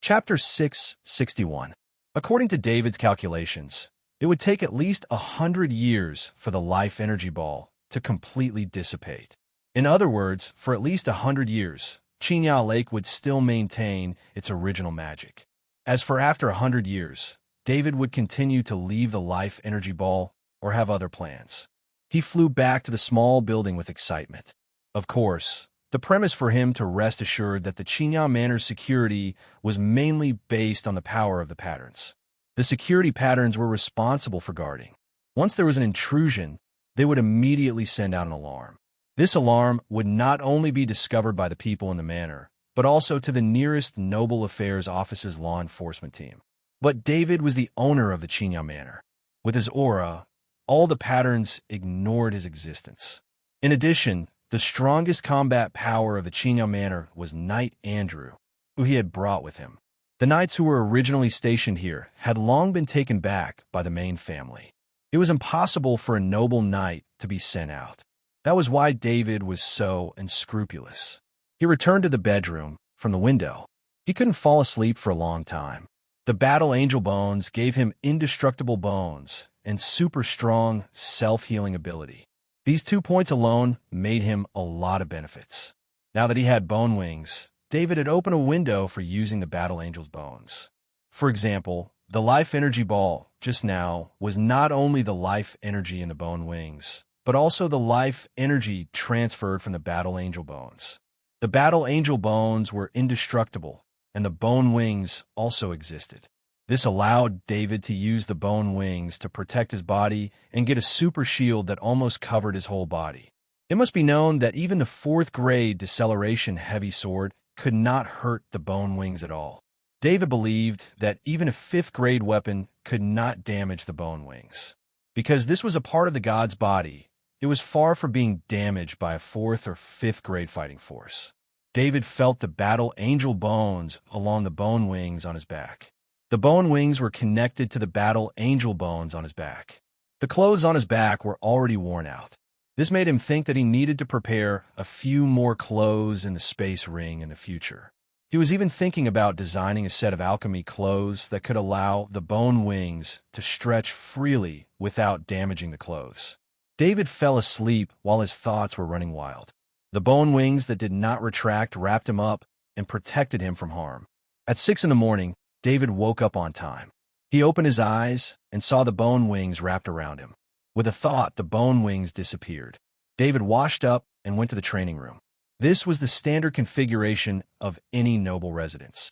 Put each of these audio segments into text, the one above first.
Chapter 661. According to David's calculations, it would take at least 100 years for the life energy ball to completely dissipate. In other words, for at least 100 years, Chinya Lake would still maintain its original magic. As for after 100 years, David would continue to leave the life energy ball or have other plans. He flew back to the small building with excitement. Of course, the premise for him to rest assured that the Chinya Manor's security was mainly based on the power of the patterns. The security patterns were responsible for guarding. Once there was an intrusion, they would immediately send out an alarm. This alarm would not only be discovered by the people in the manor, but also to the nearest Noble Affairs Office's law enforcement team. But David was the owner of the Chinya Manor. With his aura, all the patterns ignored his existence. In addition, the strongest combat power of the Chinya Manor was Knight Andrew, who he had brought with him. The knights who were originally stationed here had long been taken back by the main family. It was impossible for a noble knight to be sent out. That was why David was so unscrupulous. He returned to the bedroom from the window. He couldn't fall asleep for a long time. The Battle Angel bones gave him indestructible bones and super strong self-healing ability. These 2 points alone made him a lot of benefits. Now that he had bone wings, David had opened a window for using the Battle Angel's bones. For example, the life energy ball just now was not only the life energy in the bone wings, but also the life energy transferred from the Battle Angel bones. The Battle Angel bones were indestructible, and the bone wings also existed. This allowed David to use the bone wings to protect his body and get a super shield that almost covered his whole body. It must be known that even the 4th grade deceleration heavy sword could not hurt the bone wings at all. David believed that even a 5th grade weapon could not damage the bone wings. Because this was a part of the god's body, it was far from being damaged by a 4th or 5th grade fighting force. David felt the Battle Angel bones along the bone wings on his back. The bone wings were connected to the Battle Angel bones on his back. The clothes on his back were already worn out. This made him think that he needed to prepare a few more clothes in the space ring in the future. He was even thinking about designing a set of alchemy clothes that could allow the bone wings to stretch freely without damaging the clothes. David fell asleep while his thoughts were running wild. The bone wings that did not retract wrapped him up and protected him from harm. At 6 in the morning, David woke up on time. He opened his eyes and saw the bone wings wrapped around him. With a thought, the bone wings disappeared. David washed up and went to the training room. This was the standard configuration of any noble residence.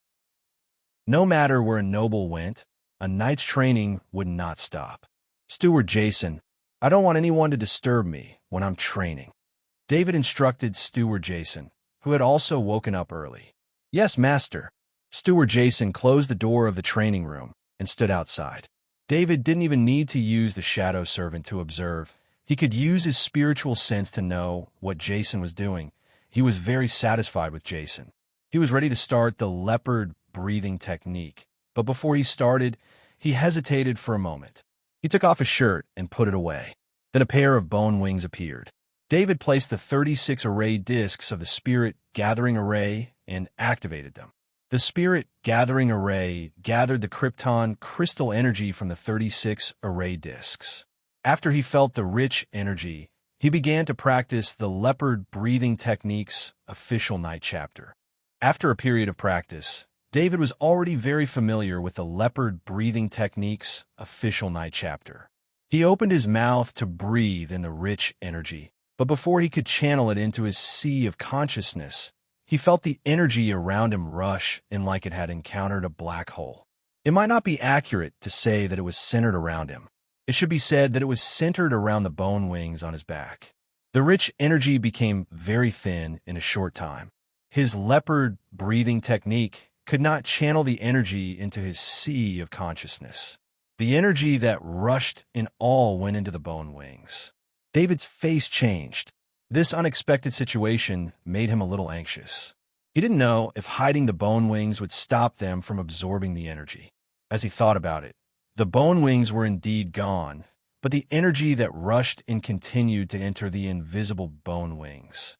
No matter where a noble went, a knight's training would not stop. Steward Jason, I don't want anyone to disturb me when I'm training. David instructed Steward Jason, who had also woken up early. Yes, master. Steward Jason closed the door of the training room and stood outside. David didn't even need to use the shadow servant to observe. He could use his spiritual sense to know what Jason was doing. He was very satisfied with Jason. He was ready to start the leopard breathing technique, but before he started, he hesitated for a moment. He took off his shirt and put it away. Then a pair of bone wings appeared. David placed the 36 array discs of the Spirit Gathering Array and activated them. The Spirit Gathering Array gathered the Krypton crystal energy from the 36 array discs. After he felt the rich energy, he began to practice the Leopard Breathing Technique's official night chapter. After a period of practice, David was already very familiar with the Leopard Breathing Technique's official night chapter. He opened his mouth to breathe in the rich energy, but before he could channel it into his sea of consciousness, he felt the energy around him rush in like it had encountered a black hole. It might not be accurate to say that it was centered around him. It should be said that it was centered around the bone wings on his back. The rich energy became very thin in a short time. His leopard breathing technique could not channel the energy into his sea of consciousness. The energy that rushed in all went into the bone wings. David's face changed. This unexpected situation made him a little anxious. He didn't know if hiding the bone wings would stop them from absorbing the energy. As he thought about it, the bone wings were indeed gone, but the energy that rushed in continued to enter the invisible bone wings.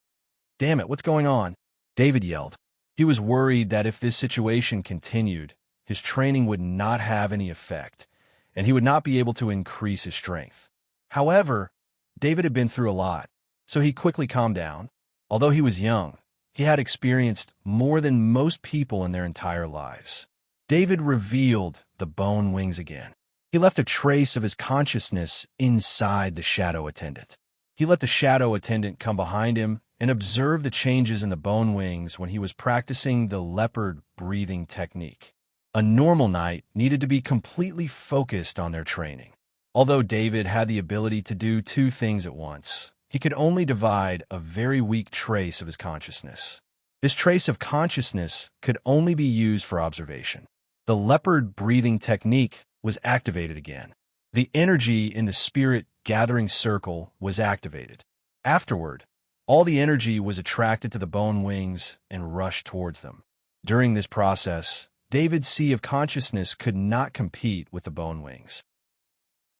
Damn it, what's going on? David yelled. He was worried that if this situation continued, his training would not have any effect, and he would not be able to increase his strength. However, David had been through a lot, so he quickly calmed down. Although he was young, he had experienced more than most people in their entire lives. David revealed the bone wings again. He left a trace of his consciousness inside the shadow attendant. He let the shadow attendant come behind him and observe the changes in the bone wings when he was practicing the leopard breathing technique. A normal knight needed to be completely focused on their training. Although David had the ability to do two things at once, he could only divide a very weak trace of his consciousness. This trace of consciousness could only be used for observation. The leopard breathing technique was activated again. The energy in the spirit gathering circle was activated. Afterward, all the energy was attracted to the bone wings and rushed towards them. During this process, David's sea of consciousness could not compete with the bone wings.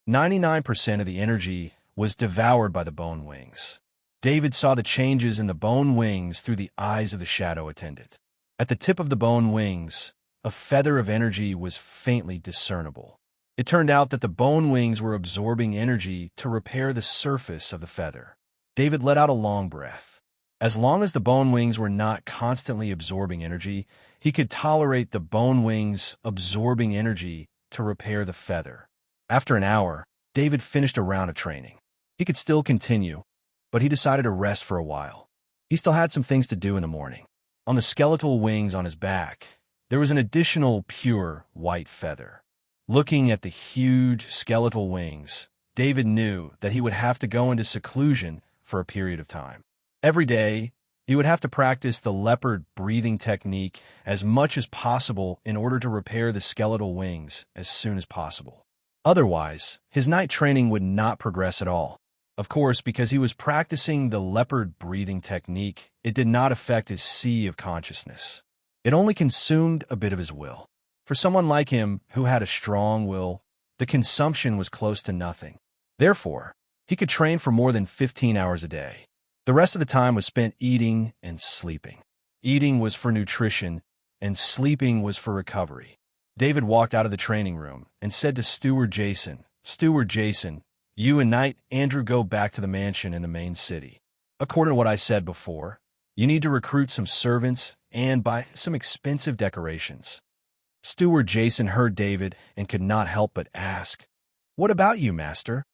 99% of the energy was devoured by the bone wings. David saw the changes in the bone wings through the eyes of the shadow attendant. At the tip of the bone wings, a feather of energy was faintly discernible. It turned out that the bone wings were absorbing energy to repair the surface of the feather. David let out a long breath. As long as the bone wings were not constantly absorbing energy, he could tolerate the bone wings absorbing energy to repair the feather. After an hour, David finished a round of training. He could still continue, but he decided to rest for a while. He still had some things to do in the morning. On the skeletal wings on his back, there was an additional pure white feather. Looking at the huge skeletal wings, David knew that he would have to go into seclusion for a period of time. Every day, he would have to practice the leopard breathing technique as much as possible in order to repair the skeletal wings as soon as possible. Otherwise, his night training would not progress at all. Of course, because he was practicing the leopard breathing technique, it did not affect his sea of consciousness. It only consumed a bit of his will. For someone like him who had a strong will, the consumption was close to nothing. Therefore, he could train for more than 15 hours a day. The rest of the time was spent eating and sleeping. Eating was for nutrition, and sleeping was for recovery. David walked out of the training room and said to Steward Jason, "Steward Jason, you and Knight Andrew go back to the mansion in the main city. According to what I said before, you need to recruit some servants and buy some expensive decorations." Steward Jason heard David and could not help but ask, "What about you, master?"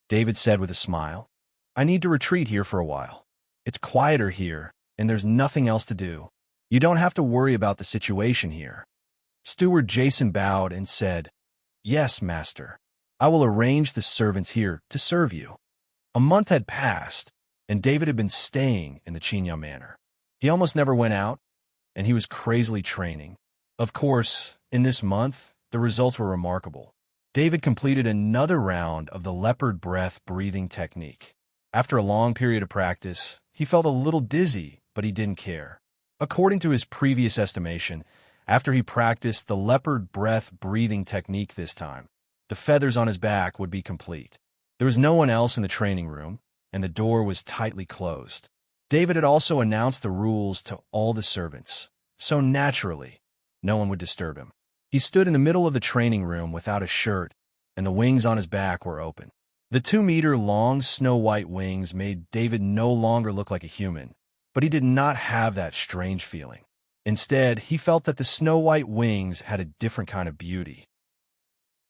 David said with a smile, "I need to retreat here for a while. It's quieter here, and there's nothing else to do. You don't have to worry about the situation here." Steward Jason bowed and said, "Yes, master. I will arrange the servants here to serve you." A month had passed, and David had been staying in the Chinya Manor. He almost never went out, and he was crazily training. Of course, in this month, the results were remarkable. David completed another round of the leopard breath breathing technique. After a long period of practice, he felt a little dizzy, but he didn't care. According to his previous estimation, after he practiced the leopard breath breathing technique this time, the feathers on his back would be complete. There was no one else in the training room, and the door was tightly closed. David had also announced the rules to all the servants, so naturally, no one would disturb him. He stood in the middle of the training room without a shirt, and the wings on his back were open. The 2-meter-long snow-white wings made David no longer look like a human, but he did not have that strange feeling. Instead, he felt that the snow-white wings had a different kind of beauty.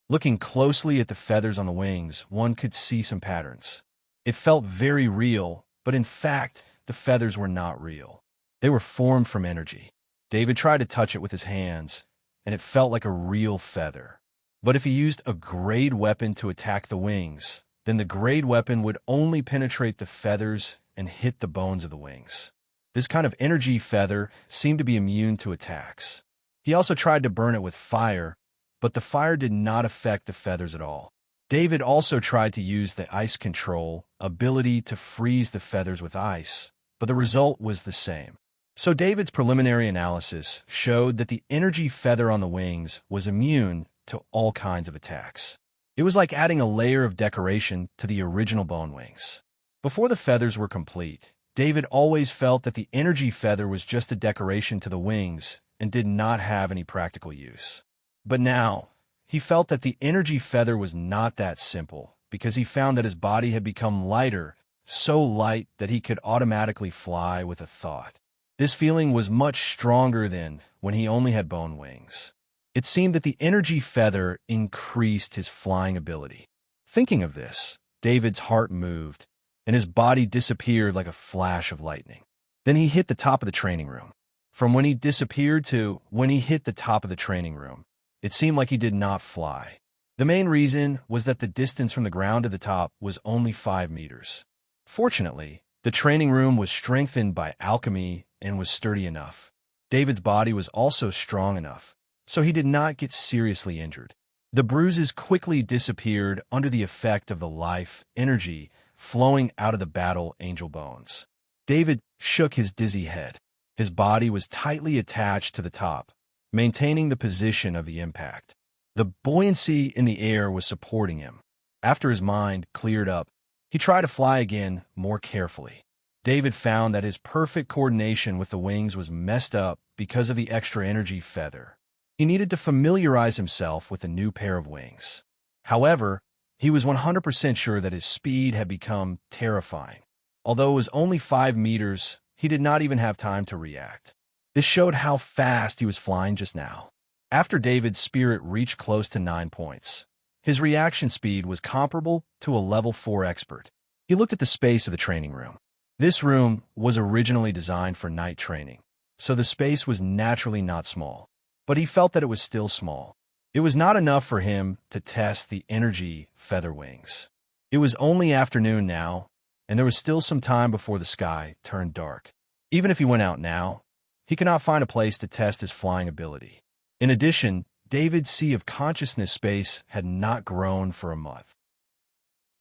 Looking closely at the feathers on the wings, one could see some patterns. It felt very real, but in fact, the feathers were not real. They were formed from energy. David tried to touch it with his hands, and it felt like a real feather. But if he used a grade weapon to attack the wings, then the grade weapon would only penetrate the feathers and hit the bones of the wings. This kind of energy feather seemed to be immune to attacks. He also tried to burn it with fire, but the fire did not affect the feathers at all. David also tried to use the ice control ability to freeze the feathers with ice, but the result was the same. So David's preliminary analysis showed that the energy feather on the wings was immune to all kinds of attacks. It was like adding a layer of decoration to the original bone wings. Before the feathers were complete, David always felt that the energy feather was just a decoration to the wings and did not have any practical use. But now, he felt that the energy feather was not that simple, because he found that his body had become lighter, so light that he could automatically fly with a thought. This feeling was much stronger than when he only had bone wings. It seemed that the energy feather increased his flying ability. Thinking of this, David's heart moved, and his body disappeared like a flash of lightning. Then he hit the top of the training room. From when he disappeared to when he hit the top of the training room, it seemed like he did not fly. The main reason was that the distance from the ground to the top was only 5 meters. Fortunately, the training room was strengthened by alchemy and was sturdy enough. David's body was also strong enough, so he did not get seriously injured. The bruises quickly disappeared under the effect of the life energy flowing out of the battle angel bones. David shook his dizzy head. His body was tightly attached to the top, maintaining the position of the impact. The buoyancy in the air was supporting him. After his mind cleared up, he tried to fly again more carefully. David found that his perfect coordination with the wings was messed up because of the extra energy feather. He needed to familiarize himself with a new pair of wings. However, he was 100% sure that his speed had become terrifying. Although it was only 5 meters, he did not even have time to react. This showed how fast he was flying just now. After David's spirit reached close to 9 points, his reaction speed was comparable to a level 4 expert. He looked at the space of the training room. This room was originally designed for night training, so the space was naturally not small. But he felt that it was still small. It was not enough for him to test the energy feather wings. It was only afternoon now, and there was still some time before the sky turned dark. Even if he went out now, he could not find a place to test his flying ability. In addition, David's sea of consciousness space had not grown for a month.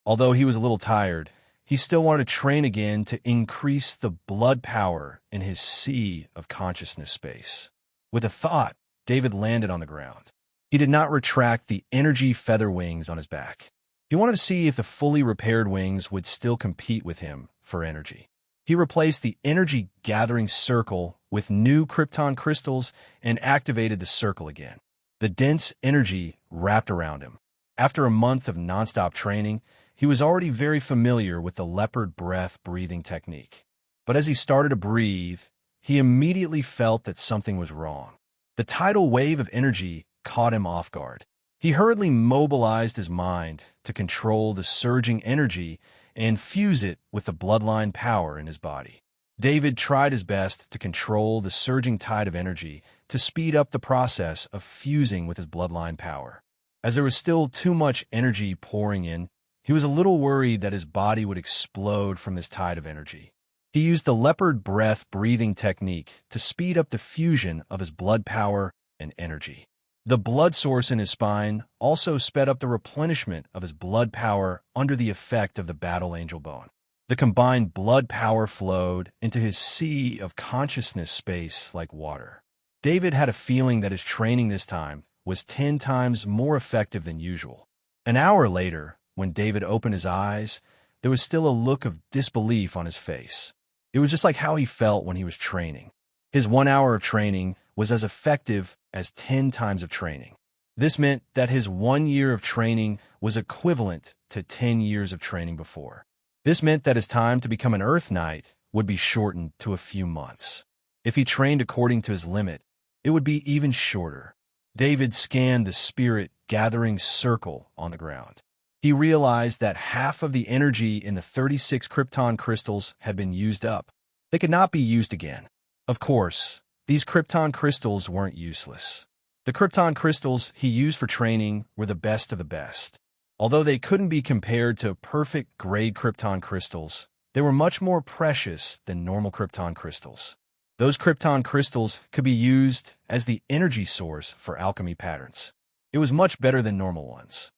Although he was a little tired, he still wanted to train again to increase the blood power in his sea of consciousness space. With a thought, David landed on the ground. He did not retract the energy feather wings on his back. He wanted to see if the fully repaired wings would still compete with him for energy. He replaced the energy gathering circle with new krypton crystals and activated the circle again. The dense energy wrapped around him. After a month of nonstop training, he was already very familiar with the leopard breath breathing technique. But as he started to breathe, he immediately felt that something was wrong. The tidal wave of energy caught him off guard. He hurriedly mobilized his mind to control the surging energy and fuse it with the bloodline power in his body. David tried his best to control the surging tide of energy to speed up the process of fusing with his bloodline power. As there was still too much energy pouring in, he was a little worried that his body would explode from this tide of energy. He used the leopard breath breathing technique to speed up the fusion of his blood power and energy. The blood source in his spine also sped up the replenishment of his blood power under the effect of the battle angel bone. The combined blood power flowed into his sea of consciousness space like water. David had a feeling that his training this time was 10 times more effective than usual. An hour later, when David opened his eyes, there was still a look of disbelief on his face. It was just like how he felt when he was training. His 1 hour of training was as effective as 10 times of training. This meant that his 1 year of training was equivalent to 10 years of training before. This meant that his time to become an Earth Knight would be shortened to a few months. If he trained according to his limit, it would be even shorter. David scanned the spirit-gathering circle on the ground. He realized that half of the energy in the 36 krypton crystals had been used up. They could not be used again. Of course, these krypton crystals weren't useless. The krypton crystals he used for training were the best of the best. Although they couldn't be compared to perfect grade krypton crystals, they were much more precious than normal krypton crystals. Those krypton crystals could be used as the energy source for alchemy patterns. It was much better than normal ones.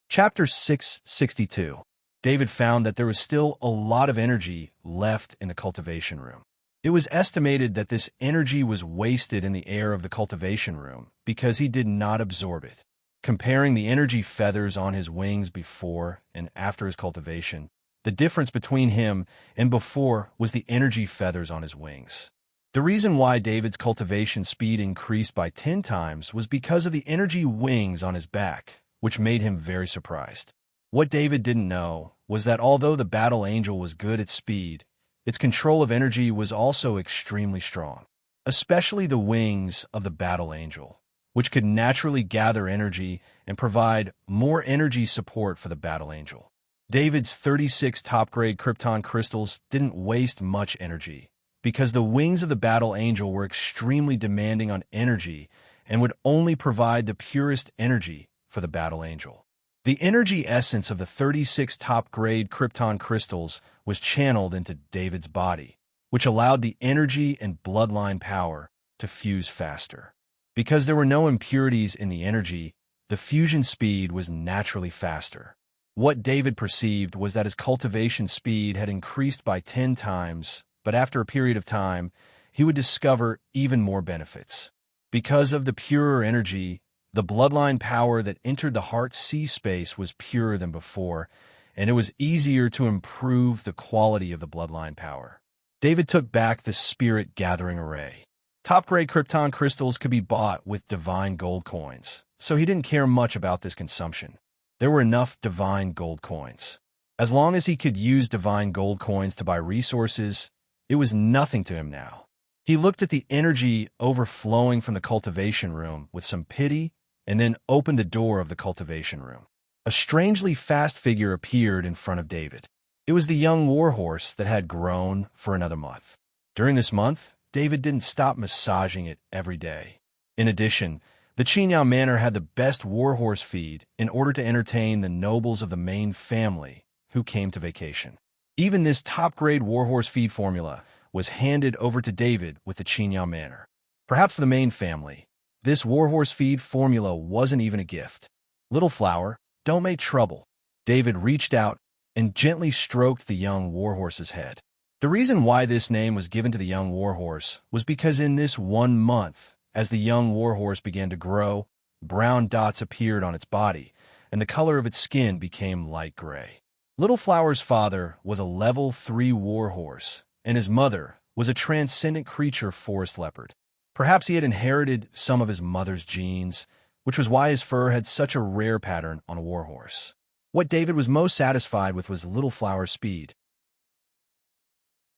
Chapter 662. David found that there was still a lot of energy left in the cultivation room. It was estimated that this energy was wasted in the air of the cultivation room because he did not absorb it. Comparing the energy feathers on his wings before and after his cultivation, The difference between him and before was the energy feathers on his wings. The reason why David's cultivation speed increased by 10 times was because of the energy wings on his back, which made him very surprised. What David didn't know was that although the battle angel was good at speed, its control of energy was also extremely strong, especially the wings of the battle angel, which could naturally gather energy and provide more energy support for the battle angel. David's 36 top-grade Krypton crystals didn't waste much energy, because the wings of the battle angel were extremely demanding on energy and would only provide the purest energy for the battle angel. The energy essence of the 36 top-grade Krypton crystals was channeled into David's body, which allowed the energy and bloodline power to fuse faster. Because there were no impurities in the energy, the fusion speed was naturally faster. What David perceived was that his cultivation speed had increased by 10 times, but after a period of time, he would discover even more benefits. Because of the purer energy, the bloodline power that entered the heart sea space was purer than before, and it was easier to improve the quality of the bloodline power. David took back the spirit gathering array. Top-grade Krypton crystals could be bought with divine gold coins, so he didn't care much about this consumption. There were enough divine gold coins. As long as he could use divine gold coins to buy resources, it was nothing to him now. He looked at the energy overflowing from the cultivation room with some pity and then opened the door of the cultivation room. A strangely fast figure appeared in front of David. It was the young warhorse that had grown for another month. During this month, David didn't stop massaging it every day. In addition, the Chinyao Manor had the best warhorse feed in order to entertain the nobles of the main family who came to vacation. Even this top-grade warhorse feed formula was handed over to David with the Chinyao Manor. Perhaps for the main family, this warhorse feed formula wasn't even a gift. Little Flower, don't make trouble. David reached out and gently stroked the young warhorse's head. The reason why this name was given to the young warhorse was because in this 1 month, as the young warhorse began to grow, brown dots appeared on its body, and the color of its skin became light gray. Little Flower's father was a level 3 warhorse, and his mother was a transcendent creature forest leopard. Perhaps he had inherited some of his mother's genes, which was why his fur had such a rare pattern on a warhorse. What David was most satisfied with was Little Flower's speed.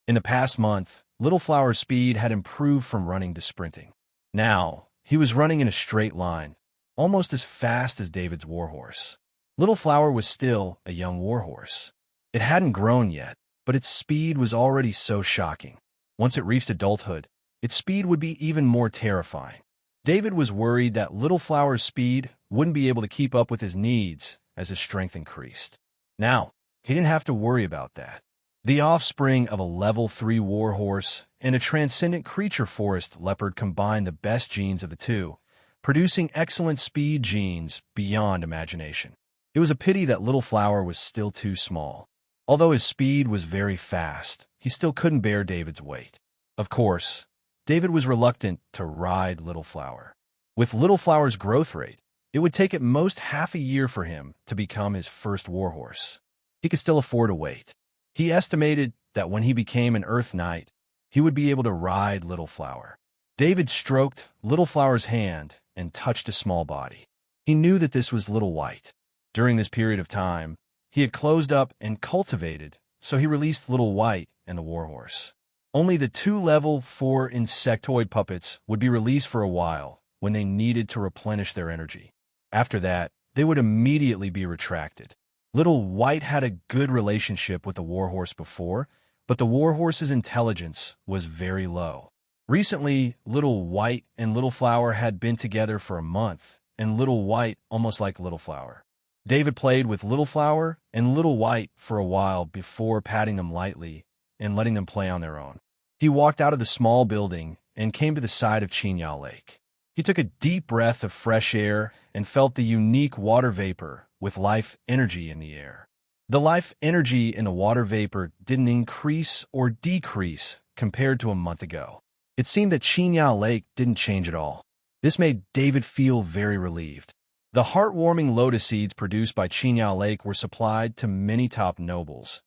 In the past month, Little Flower's speed had improved from running to sprinting. Now, he was running in a straight line, almost as fast as David's warhorse. Little Flower was still a young warhorse. It hadn't grown yet, but its speed was already so shocking. Once it reached adulthood, its speed would be even more terrifying. David was worried that Little Flower's speed wouldn't be able to keep up with his needs as his strength increased. Now, he didn't have to worry about that. The offspring of a level 3 warhorse and a transcendent creature forest leopard combined the best genes of the two, producing excellent speed genes beyond imagination. It was a pity that Little Flower was still too small. Although his speed was very fast, he still couldn't bear David's weight. Of course, David was reluctant to ride Little Flower. With Little Flower's growth rate, it would take at most half a year for him to become his first warhorse. He could still afford to wait. He estimated that when he became an Earth Knight, he would be able to ride Little Flower. David stroked Little Flower's hand and touched his small body. He knew that this was Little White. During this period of time, he had closed up and cultivated, so he released Little White and the warhorse. Only the 2 level 4 insectoid puppets would be released for a while when they needed to replenish their energy. After that, they would immediately be retracted. Little White had a good relationship with the warhorse before, but the warhorse's intelligence was very low. Recently, Little White and Little Flower had been together for a month, and Little White almost liked Little Flower. David played with Little Flower and Little White for a while before patting them lightly and letting them play on their own. He walked out of the small building and came to the side of Chinyao Lake. He took a deep breath of fresh air and felt the unique water vapor with life energy in the air. The life energy in the water vapor didn't increase or decrease compared to a month ago. It seemed that Chinyao Lake didn't change at all. This made David feel very relieved. The heartwarming lotus seeds produced by Chinyao Lake were supplied to many top nobles,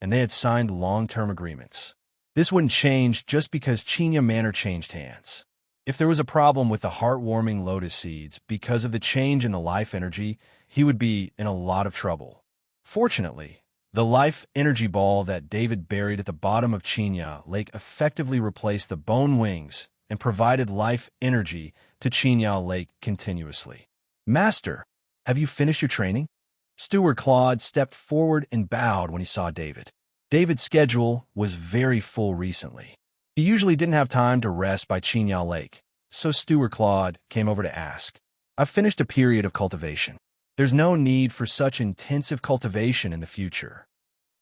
and they had signed long-term agreements. This wouldn't change just because Chinya Manor changed hands. If there was a problem with the heartwarming lotus seeds because of the change in the life energy, he would be in a lot of trouble. Fortunately, the life energy ball that David buried at the bottom of Chinya Lake effectively replaced the bone wings and provided life energy to Chinya Lake continuously. Master, have you finished your training? Steward Claude stepped forward and bowed when he saw David. David's schedule was very full recently. He usually didn't have time to rest by Chinya Lake, so Steward Claude came over to ask. I've finished a period of cultivation. There's no need for such intensive cultivation in the future,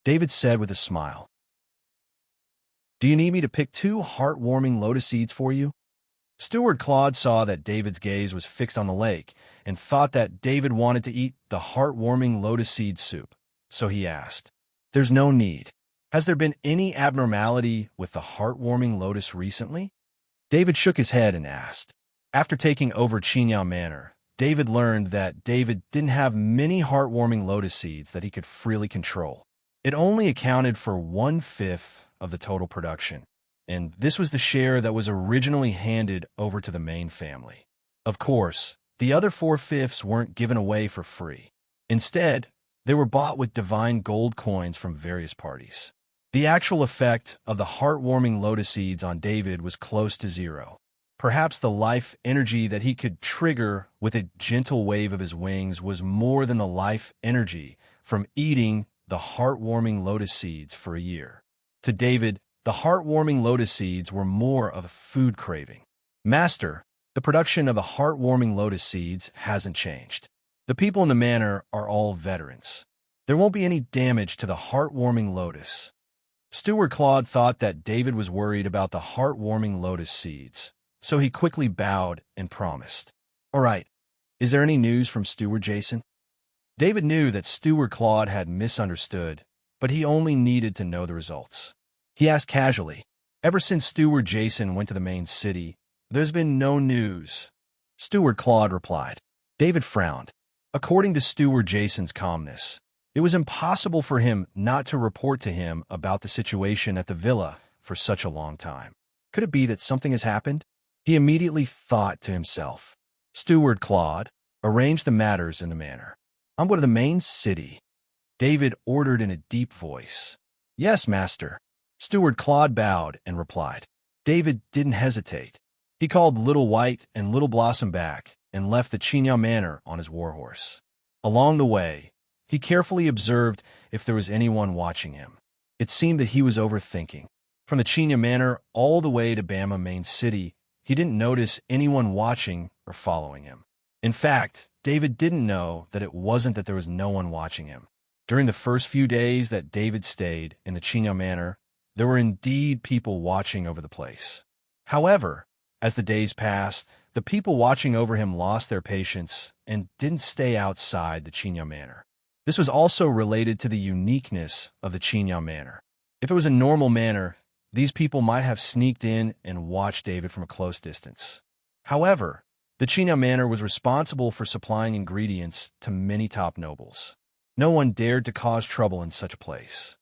David said with a smile. Do you need me to pick 2 heartwarming lotus seeds for you? Steward Claude saw that David's gaze was fixed on the lake and thought that David wanted to eat the heartwarming lotus seed soup, so he asked, There's no need. Has there been any abnormality with the heartwarming lotus recently? David shook his head and asked. After taking over Chinya Manor, David learned that David didn't have many heartwarming lotus seeds that he could freely control. It only accounted for 1/5 of the total production, and this was the share that was originally handed over to the main family. Of course, the other 4/5 weren't given away for free. Instead, they were bought with divine gold coins from various parties. The actual effect of the heartwarming lotus seeds on David was close to 0. Perhaps the life energy that he could trigger with a gentle wave of his wings was more than the life energy from eating the heartwarming lotus seeds for a year. To David, the heartwarming lotus seeds were more of a food craving. Master, the production of the heartwarming lotus seeds hasn't changed. The people in the manor are all veterans. There won't be any damage to the heartwarming lotus. Steward Claude thought that David was worried about the heartwarming lotus seeds, so he quickly bowed and promised. All right, is there any news from Steward Jason? David knew that Steward Claude had misunderstood, but he only needed to know the results. He asked casually, Ever since Steward Jason went to the main city, there's been no news. Steward Claude replied. David frowned. According to Steward Jason's calmness, it was impossible for him not to report to him about the situation at the villa for such a long time. Could it be that something has happened? He immediately thought to himself. Steward Claude, arrange the matters in the manor. I'm going to the main city. David ordered in a deep voice. Yes, master. Steward Claude bowed and replied. David didn't hesitate. He called Little White and Little Blossom back and left the Chinya Manor on his warhorse. Along the way, he carefully observed if there was anyone watching him. It seemed that he was overthinking. From the Chinya Manor all the way to Bama Main City, he didn't notice anyone watching or following him. In fact, David didn't know that it wasn't that there was no one watching him. During the first few days that David stayed in the Chinya Manor, there were indeed people watching over the place. However, as the days passed, the people watching over him lost their patience and didn't stay outside the Chinya Manor. This was also related to the uniqueness of the Chinya Manor. If it was a normal manor, these people might have sneaked in and watched David from a close distance. However, the Chinya Manor was responsible for supplying ingredients to many top nobles. No one dared to cause trouble in such a place.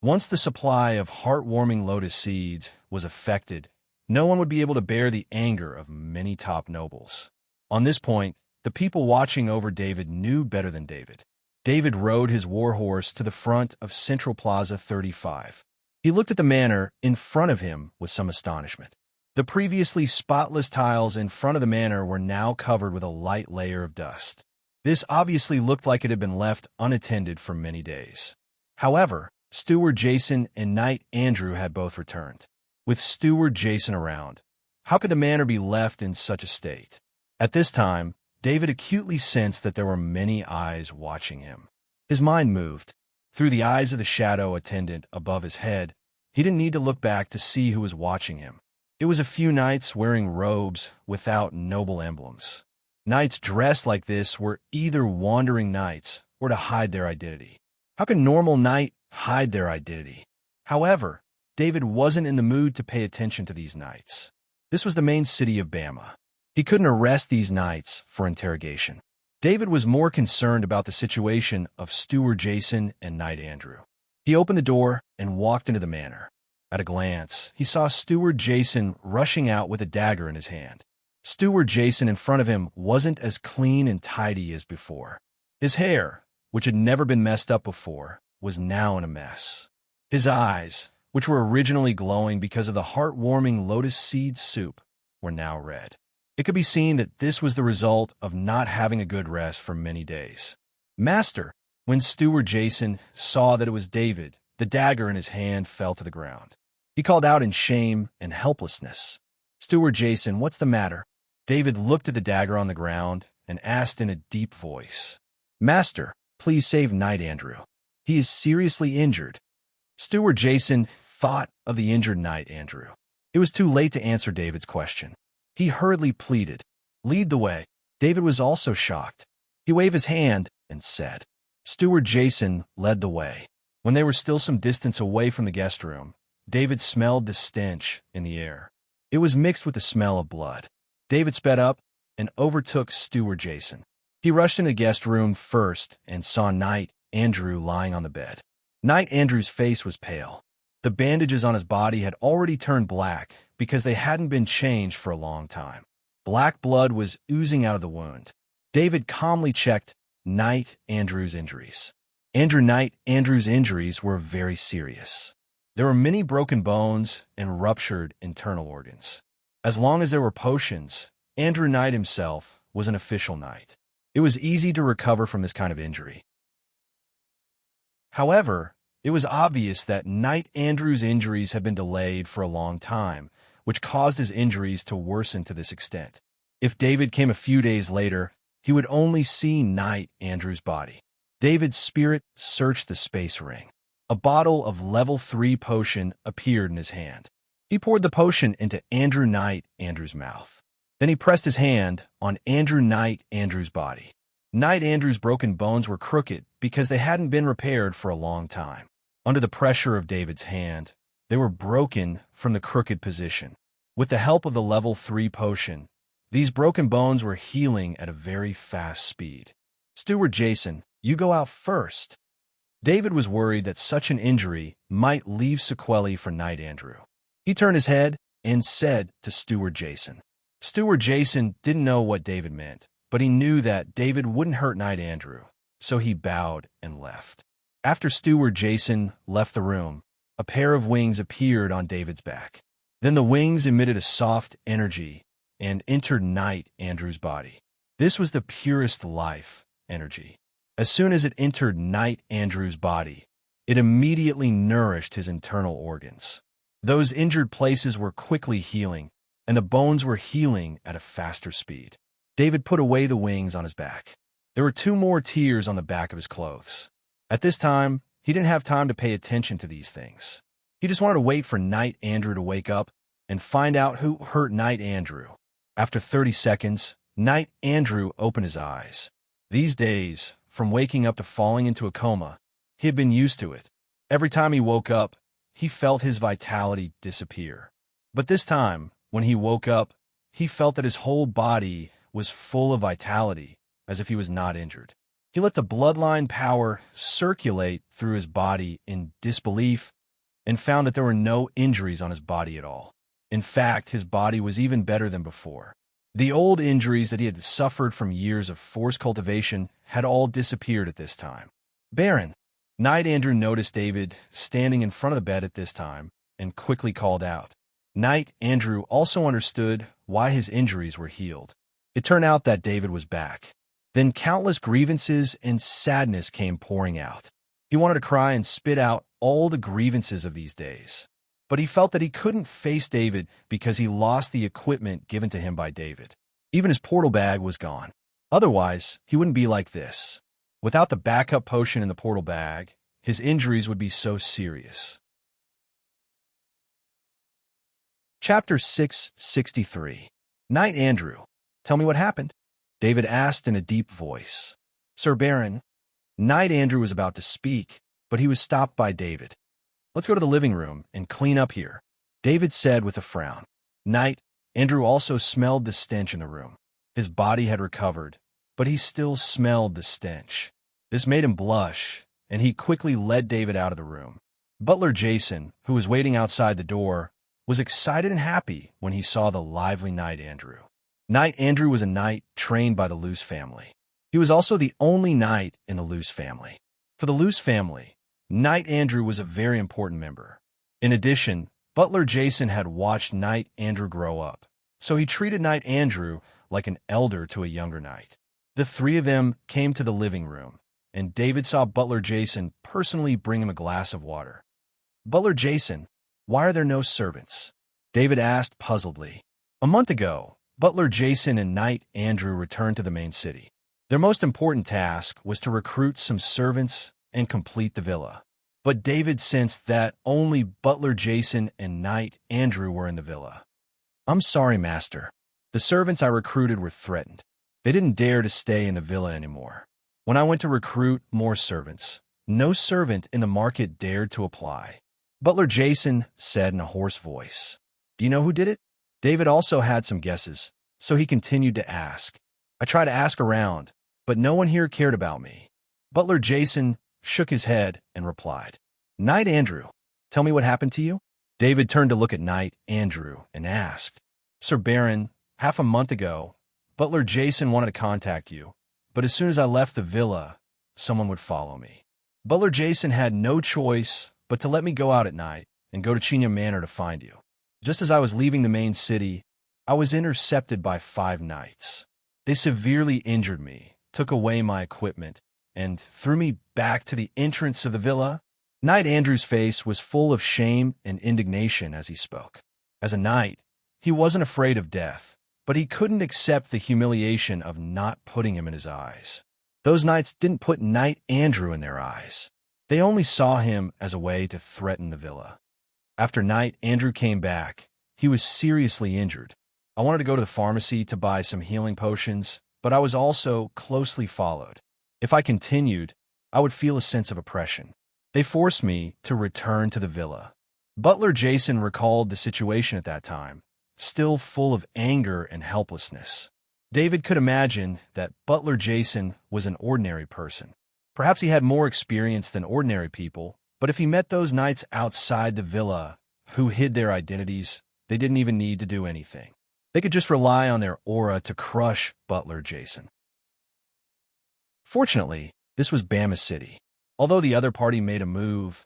Once the supply of heartwarming lotus seeds was affected, no one would be able to bear the anger of many top nobles. On this point, the people watching over David knew better than David. David rode his warhorse to the front of Central Plaza 35. He looked at the manor in front of him with some astonishment. The previously spotless tiles in front of the manor were now covered with a light layer of dust. This obviously looked like it had been left unattended for many days. However, Steward Jason and Knight Andrew had both returned. With Steward Jason around, how could the manor be left in such a state? At this time, David acutely sensed that there were many eyes watching him. His mind moved. Through the eyes of the shadow attendant above his head, he didn't need to look back to see who was watching him. It was a few knights wearing robes without noble emblems. Knights dressed like this were either wandering knights or to hide their identity. How could normal knight hide their identity? However, David wasn't in the mood to pay attention to these knights. This was the main city of Bama. He couldn't arrest these knights for interrogation. David was more concerned about the situation of Steward Jason and Knight Andrew. He opened the door and walked into the manor. At a glance, he saw Steward Jason rushing out with a dagger in his hand. Steward Jason in front of him wasn't as clean and tidy as before. His hair, which had never been messed up before, was now in a mess. His eyes, which were originally glowing because of the heartwarming lotus seed soup, were now red. It could be seen that this was the result of not having a good rest for many days. "Master," when Steward Jason saw that it was David, the dagger in his hand fell to the ground. He called out in shame and helplessness. "Steward Jason, what's the matter?" David looked at the dagger on the ground and asked in a deep voice, "Master, please save Knight Andrew. He is seriously injured." Steward Jason thought of the injured Knight Andrew. It was too late to answer David's question. He hurriedly pleaded, "Lead the way." David was also shocked. He waved his hand and said. Steward Jason led the way. When they were still some distance away from the guest room, David smelled the stench in the air. It was mixed with the smell of blood. David sped up and overtook Steward Jason. He rushed into the guest room first and saw Knight Andrew lying on the bed. Knight Andrew's face was pale. The bandages on his body had already turned black because they hadn't been changed for a long time. Black blood was oozing out of the wound. David calmly checked Knight Andrew's injuries. Knight Andrew's injuries were very serious. There were many broken bones and ruptured internal organs. As long as there were potions, Andrew Knight himself was an official knight. It was easy to recover from this kind of injury. However, it was obvious that Knight Andrew's injuries had been delayed for a long time, which caused his injuries to worsen to this extent. If David came a few days later, he would only see Knight Andrew's body. David's spirit searched the space ring. A bottle of level 3 potion appeared in his hand. He poured the potion into Andrew Knight Andrew's mouth. Then he pressed his hand on Andrew Knight Andrew's body. Knight Andrew's broken bones were crooked because they hadn't been repaired for a long time. Under the pressure of David's hand, they were broken from the crooked position. With the help of the level 3 potion, these broken bones were healing at a very fast speed. "Steward Jason, you go out first." David was worried that such an injury might leave sequelae for Knight Andrew. He turned his head and said to Steward Jason. Steward Jason didn't know what David meant, but he knew that David wouldn't hurt Knight Andrew, so he bowed and left. After Steward Jason left the room, a pair of wings appeared on David's back. Then the wings emitted a soft energy and entered Knight Andrew's body. This was the purest life energy. As soon as it entered Knight Andrew's body, it immediately nourished his internal organs. Those injured places were quickly healing, and the bones were healing at a faster speed. David put away the wings on his back. There were 2 more tears on the back of his clothes. At this time, he didn't have time to pay attention to these things. He just wanted to wait for Knight Andrew to wake up and find out who hurt Knight Andrew. After 30 seconds, Knight Andrew opened his eyes. These days, from waking up to falling into a coma, he had been used to it. Every time he woke up, he felt his vitality disappear. But this time, when he woke up, he felt that his whole body was full of vitality, as if he was not injured. He let the bloodline power circulate through his body in disbelief and found that there were no injuries on his body at all. In fact, his body was even better than before. The old injuries that he had suffered from years of forced cultivation had all disappeared at this time. "Baron." Knight Andrew noticed David standing in front of the bed at this time and quickly called out. Knight Andrew also understood why his injuries were healed. It turned out that David was back. Then countless grievances and sadness came pouring out. He wanted to cry and spit out all the grievances of these days. But he felt that he couldn't face David because he lost the equipment given to him by David. Even his portal bag was gone. Otherwise, he wouldn't be like this. Without the backup potion in the portal bag, his injuries would be so serious. Chapter 663. Knight Andrew, tell me what happened, David asked in a deep voice. Sir Baron. Knight Andrew was about to speak, but he was stopped by David. Let's go to the living room and clean up here, David said with a frown. Knight Andrew also smelled the stench in the room. His body had recovered, but he still smelled the stench. This made him blush, and he quickly led David out of the room. Butler Jason, who was waiting outside the door, was excited and happy when he saw the lively Knight Andrew. Knight Andrew was a knight trained by the Luce family. He was also the only knight in the Luce family. For the Luce family, Knight Andrew was a very important member. In addition, Butler Jason had watched Knight Andrew grow up, so he treated Knight Andrew like an elder to a younger knight. The three of them came to the living room, and David saw Butler Jason personally bring him a glass of water. "Butler Jason, why are there no servants?" David asked puzzledly. A month ago, Butler Jason and Knight Andrew returned to the main city. Their most important task was to recruit some servants and complete the villa. But David sensed that only Butler Jason and Knight Andrew were in the villa. "I'm sorry, master. The servants I recruited were threatened. They didn't dare to stay in the villa anymore. When I went to recruit more servants, no servant in the market dared to apply," Butler Jason said in a hoarse voice. "Do you know who did it?" David also had some guesses, so he continued to ask. "I tried to ask around, but no one here cared about me." Butler Jason shook his head and replied, "Knight Andrew, tell me what happened to you?" David turned to look at Knight Andrew and asked, "Sir Baron, half a month ago, Butler Jason wanted to contact you, but as soon as I left the villa, someone would follow me. Butler Jason had no choice but to let me go out at night and go to China Manor to find you. Just as I was leaving the main city, I was intercepted by 5 knights. They severely injured me, took away my equipment, and threw me back to the entrance of the villa." Knight Andrew's face was full of shame and indignation as he spoke. As a knight, he wasn't afraid of death, but he couldn't accept the humiliation of not putting him in his eyes. Those knights didn't put Knight Andrew in their eyes. They only saw him as a way to threaten the villa. After Knight Andrew came back, he was seriously injured. I wanted to go to the pharmacy to buy some healing potions, but I was also closely followed. If I continued, I would feel a sense of oppression. They forced me to return to the villa. Butler Jason recalled the situation at that time, still full of anger and helplessness. David could imagine that Butler Jason was an ordinary person. Perhaps he had more experience than ordinary people, but if he met those knights outside the villa who hid their identities, they didn't even need to do anything. They could just rely on their aura to crush Butler Jason. Fortunately, this was Bama City. Although the other party made a move,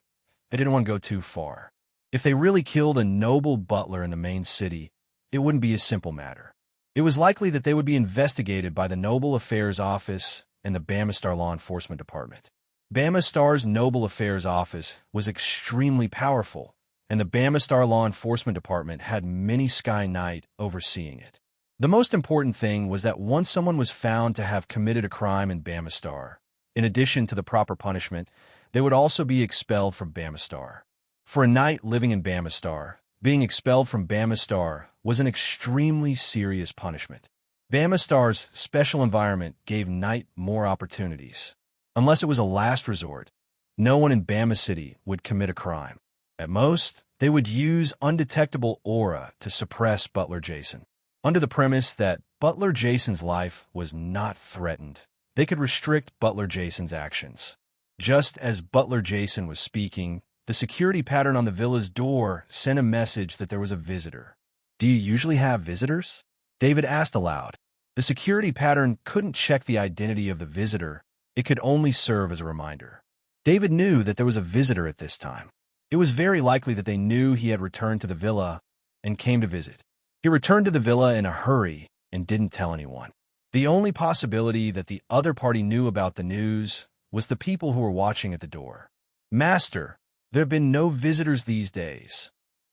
they didn't want to go too far. If they really killed a noble butler in the main city, it wouldn't be a simple matter. It was likely that they would be investigated by the Noble Affairs Office and the Bama Star Law Enforcement Department. Bama Star's Noble Affairs Office was extremely powerful, and the Bama Star Law Enforcement Department had many Sky Knight overseeing it. The most important thing was that once someone was found to have committed a crime in Bama Star, in addition to the proper punishment, they would also be expelled from Bama Star. For a knight living in Bama Star, being expelled from Bama Star was an extremely serious punishment. Bama Star's special environment gave Knight more opportunities. Unless it was a last resort, no one in Bama City would commit a crime. At most, they would use undetectable aura to suppress Butler Jason. Under the premise that Butler Jason's life was not threatened, they could restrict Butler Jason's actions. Just as Butler Jason was speaking, the security pattern on the villa's door sent a message that there was a visitor. "Do you usually have visitors?" David asked aloud. The security pattern couldn't check the identity of the visitor. It could only serve as a reminder. David knew that there was a visitor at this time. It was very likely that they knew he had returned to the villa and came to visit. He returned to the villa in a hurry and didn't tell anyone. The only possibility that the other party knew about the news was the people who were watching at the door. "Master, there have been no visitors these days."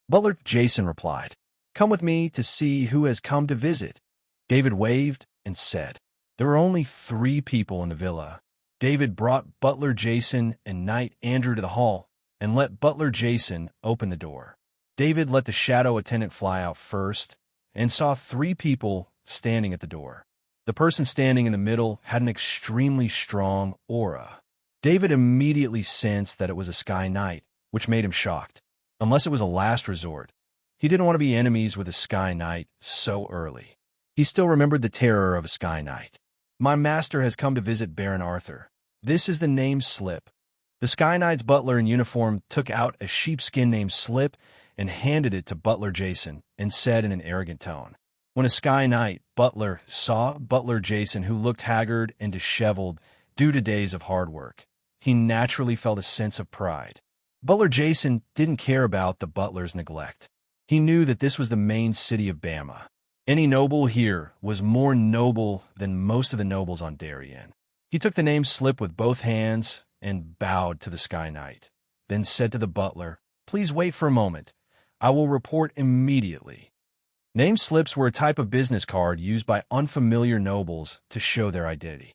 Butler Jason replied, "Come with me to see who has come to visit." David waved and said, "There were only 3 people in the villa." David brought Butler Jason and Knight Andrew to the hall and let Butler Jason open the door. David let the shadow attendant fly out first and saw 3 people standing at the door. The person standing in the middle had an extremely strong aura. David immediately sensed that it was a Sky Knight, which made him shocked. Unless it was a last resort, he didn't want to be enemies with a Sky Knight so early. He still remembered the terror of a Sky Knight. My master has come to visit Baron Arthur. This is the name slip. The Sky Knight's butler in uniform took out a sheepskin named slip and handed it to Butler Jason and said in an arrogant tone. When a Sky Knight butler saw Butler Jason, who looked haggard and disheveled due to days of hard work, he naturally felt a sense of pride. Butler Jason didn't care about the butler's neglect. He knew that this was the main city of Bama. Any noble here was more noble than most of the nobles on Darien. He took the name slip with both hands and bowed to the Sky Knight, then said to the butler, "Please wait for a moment. I will report immediately." Name slips were a type of business card used by unfamiliar nobles to show their identity.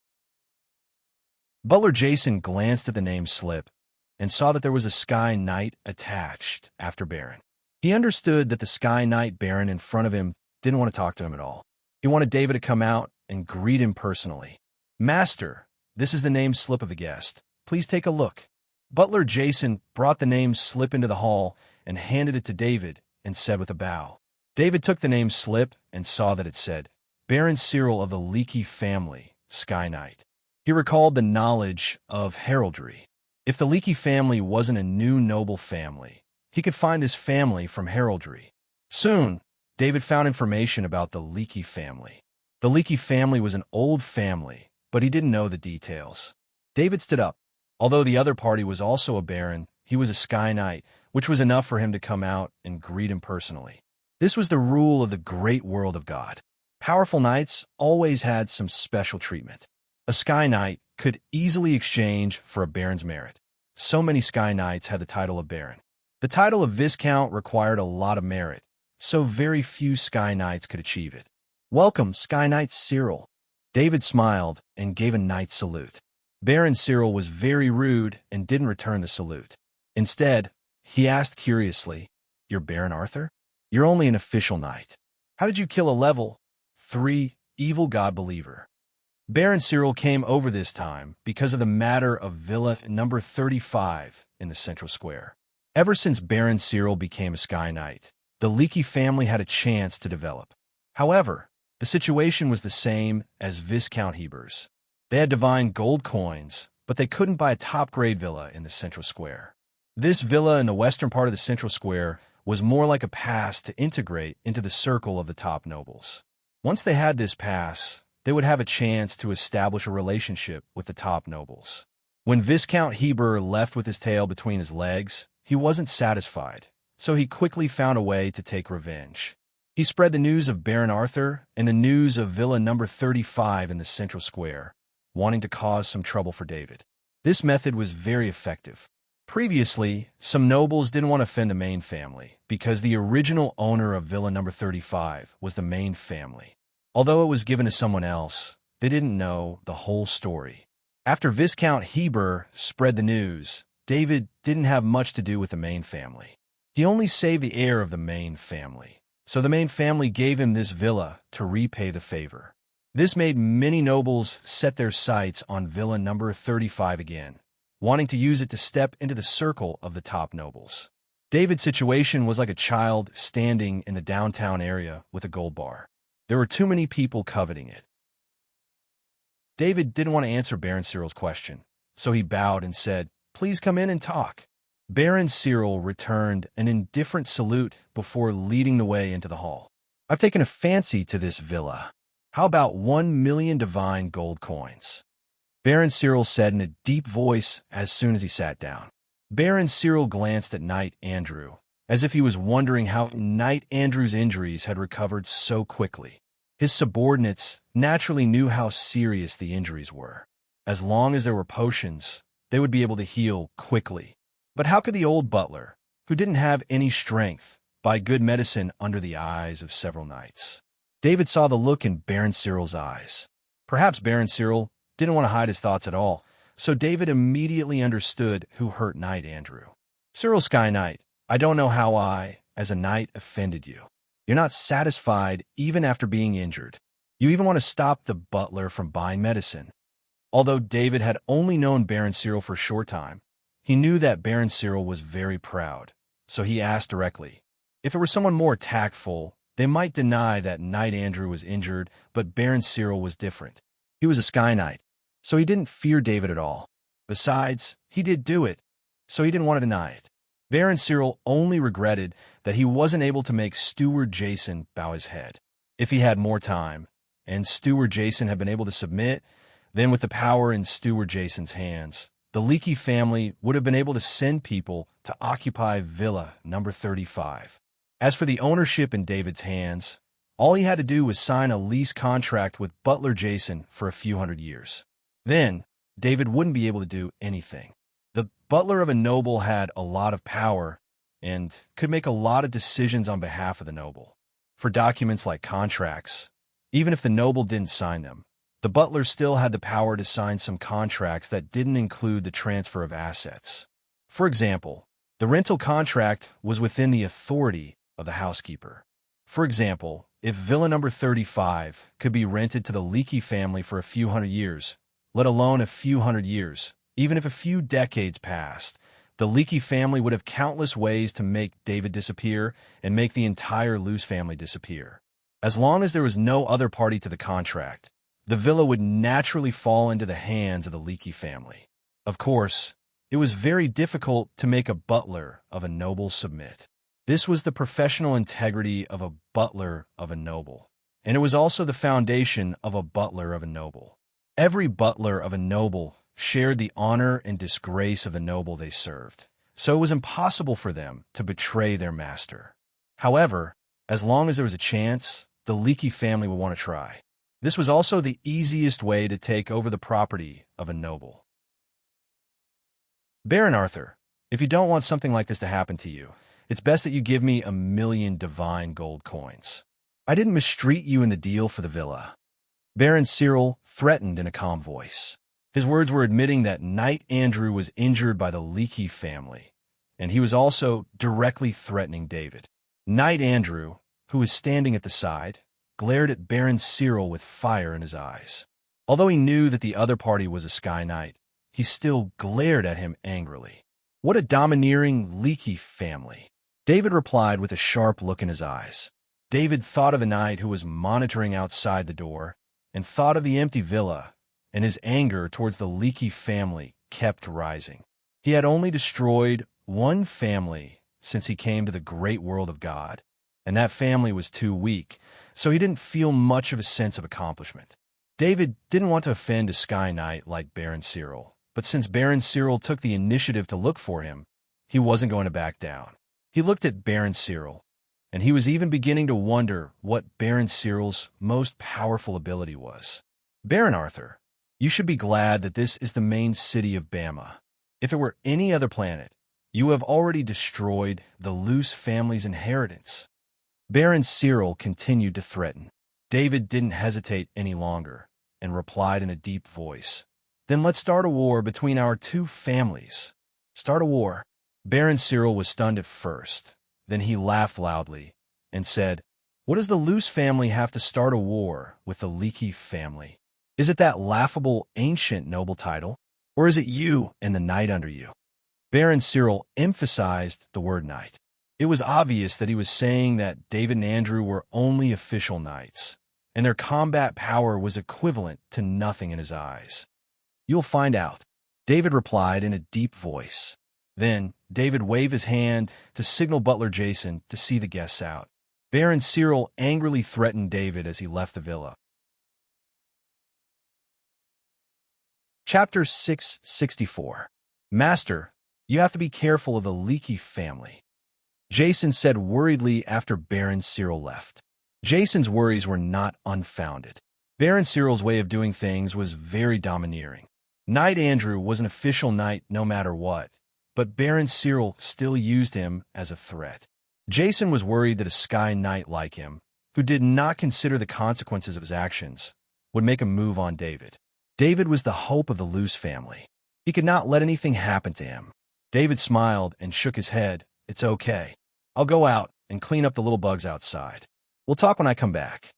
Butler Jason glanced at the name slip and saw that there was a Sky Knight attached after Baron. He understood that the Sky Knight Baron in front of him didn't want to talk to him at all. He wanted David to come out and greet him personally. "Master, this is the name slip of the guest. Please take a look." Butler Jason brought the name slip into the hall and handed it to David and said with a bow. David took the name slip and saw that it said, "Baron Cyril of the Leaky family, Sky Knight." He recalled the knowledge of heraldry. If the Leaky family wasn't a new noble family, he could find this family from heraldry. Soon, David found information about the Leaky family. The Leaky family was an old family, but he didn't know the details. David stood up. Although the other party was also a baron, he was a Sky Knight, which was enough for him to come out and greet him personally. This was the rule of the great world of God. Powerful knights always had some special treatment. A Sky Knight could easily exchange for a baron's merit. So many Sky Knights had the title of baron. The title of Viscount required a lot of merit, so very few Sky Knights could achieve it. "Welcome, Sky Knight Cyril." David smiled and gave a knight's salute. Baron Cyril was very rude and didn't return the salute. Instead, he asked curiously, "You're Baron Arthur? You're only an official knight. How did you kill a level 3 evil god believer?" Baron Cyril came over this time because of the matter of Villa number 35 in the central square. Ever since Baron Cyril became a Sky Knight, the Leaky family had a chance to develop. However, the situation was the same as Viscount Heber's. They had divine gold coins, but they couldn't buy a top-grade villa in the central square. This villa in the western part of the central square was more like a pass to integrate into the circle of the top nobles. Once they had this pass, they would have a chance to establish a relationship with the top nobles. When Viscount Heber left with his tail between his legs, he wasn't satisfied, so he quickly found a way to take revenge. He spread the news of Baron Arthur and the news of Villa number 35 in the central square, wanting to cause some trouble for David. This method was very effective. Previously, some nobles didn't want to offend the main family because the original owner of Villa number 35 was the main family. Although it was given to someone else, they didn't know the whole story. After Viscount Heber spread the news, David didn't have much to do with the main family. He only saved the heir of the main family, so the main family gave him this villa to repay the favor. This made many nobles set their sights on Villa number 35 again, wanting to use it to step into the circle of the top nobles. David's situation was like a child standing in the downtown area with a gold bar. There were too many people coveting it. David didn't want to answer Baron Cyril's question, so he bowed and said, "Please come in and talk." Baron Cyril returned an indifferent salute before leading the way into the hall. "I've taken a fancy to this villa. How about 1,000,000 divine gold coins?" Baron Cyril said in a deep voice as soon as he sat down. Baron Cyril glanced at Knight Andrew, as if he was wondering how Knight Andrew's injuries had recovered so quickly. His subordinates naturally knew how serious the injuries were. As long as there were potions, they would be able to heal quickly. But how could the old butler, who didn't have any strength, buy good medicine under the eyes of several knights? David saw the look in Baron Cyril's eyes. Perhaps Baron Cyril didn't want to hide his thoughts at all, so David immediately understood who hurt Knight Andrew. "Cyril Sky Knight, I don't know how I, as a knight, offended you. You're not satisfied even after being injured. You even want to stop the butler from buying medicine." Although David had only known Baron Cyril for a short time, he knew that Baron Cyril was very proud, so he asked directly. If it were someone more tactful, they might deny that Knight Andrew was injured, but Baron Cyril was different. He was a Sky Knight, so he didn't fear David at all. Besides, he did do it, so he didn't want to deny it. Baron Cyril only regretted that he wasn't able to make Steward Jason bow his head. If he had more time, and Steward Jason had been able to submit, then with the power in Steward Jason's hands, the Leakey family would have been able to send people to occupy Villa number 35. As for the ownership in David's hands, all he had to do was sign a lease contract with Butler Jason for a few hundred years. Then, David wouldn't be able to do anything. The butler of a noble had a lot of power and could make a lot of decisions on behalf of the noble. For documents like contracts, even if the noble didn't sign them, the butler still had the power to sign some contracts that didn't include the transfer of assets. For example, the rental contract was within the authority of the housekeeper. For example, if Villa number 35 could be rented to the Leakey family for a few hundred years, let alone a few hundred years, even if a few decades passed, the Leakey family would have countless ways to make David disappear and make the entire Luce family disappear. As long as there was no other party to the contract, the villa would naturally fall into the hands of the Leakey family. Of course, it was very difficult to make a butler of a noble submit. This was the professional integrity of a butler of a noble, and it was also the foundation of a butler of a noble. Every butler of a noble shared the honor and disgrace of the noble they served, so it was impossible for them to betray their master. However, as long as there was a chance, the Leakey family would want to try. This was also the easiest way to take over the property of a noble. Baron Arthur, if you don't want something like this to happen to you, it's best that you give me 1,000,000 divine gold coins. I didn't mistreat you in the deal for the villa. Baron Cyril threatened in a calm voice. His words were admitting that Knight Andrew was injured by the Leakey family, and he was also directly threatening David. Knight Andrew, who was standing at the side, glared at Baron Cyril with fire in his eyes. Although he knew that the other party was a Sky Knight, he still glared at him angrily. What a domineering Leakey family! David replied with a sharp look in his eyes. David thought of the knight who was monitoring outside the door, and thought of the empty villa, and his anger towards the Leakey family kept rising. He had only destroyed one family since he came to the great world of God, and that family was too weak, so he didn't feel much of a sense of accomplishment. David didn't want to offend a Sky Knight like Baron Cyril, but since Baron Cyril took the initiative to look for him, he wasn't going to back down. He looked at Baron Cyril, and he was even beginning to wonder what Baron Cyril's most powerful ability was. Baron Arthur, you should be glad that this is the main city of Bama. If it were any other planet, you have already destroyed the Luce family's inheritance. Baron Cyril continued to threaten. David didn't hesitate any longer and replied in a deep voice, "Then let's start a war between our two families." Start a war. Baron Cyril was stunned at first. Then he laughed loudly and said, "What does the Luce family have to start a war with the Leakey family? Is it that laughable ancient noble title? Or is it you and the knight under you?" Baron Cyril emphasized the word knight. It was obvious that he was saying that David and Andrew were only official knights, and their combat power was equivalent to nothing in his eyes. "You'll find out," David replied in a deep voice. Then David waved his hand to signal Butler Jason to see the guests out. Baron Cyril angrily threatened David as he left the villa. Chapter 664. Master, you have to be careful of the Leakey family, Jason said worriedly after Baron Cyril left. Jason's worries were not unfounded. Baron Cyril's way of doing things was very domineering. Knight Andrew was an official knight no matter what, but Baron Cyril still used him as a threat. Jason was worried that a Sky Knight like him, who did not consider the consequences of his actions, would make a move on David. David was the hope of the Luce family. He could not let anything happen to him. David smiled and shook his head. "It's okay. I'll go out and clean up the little bugs outside. We'll talk when I come back."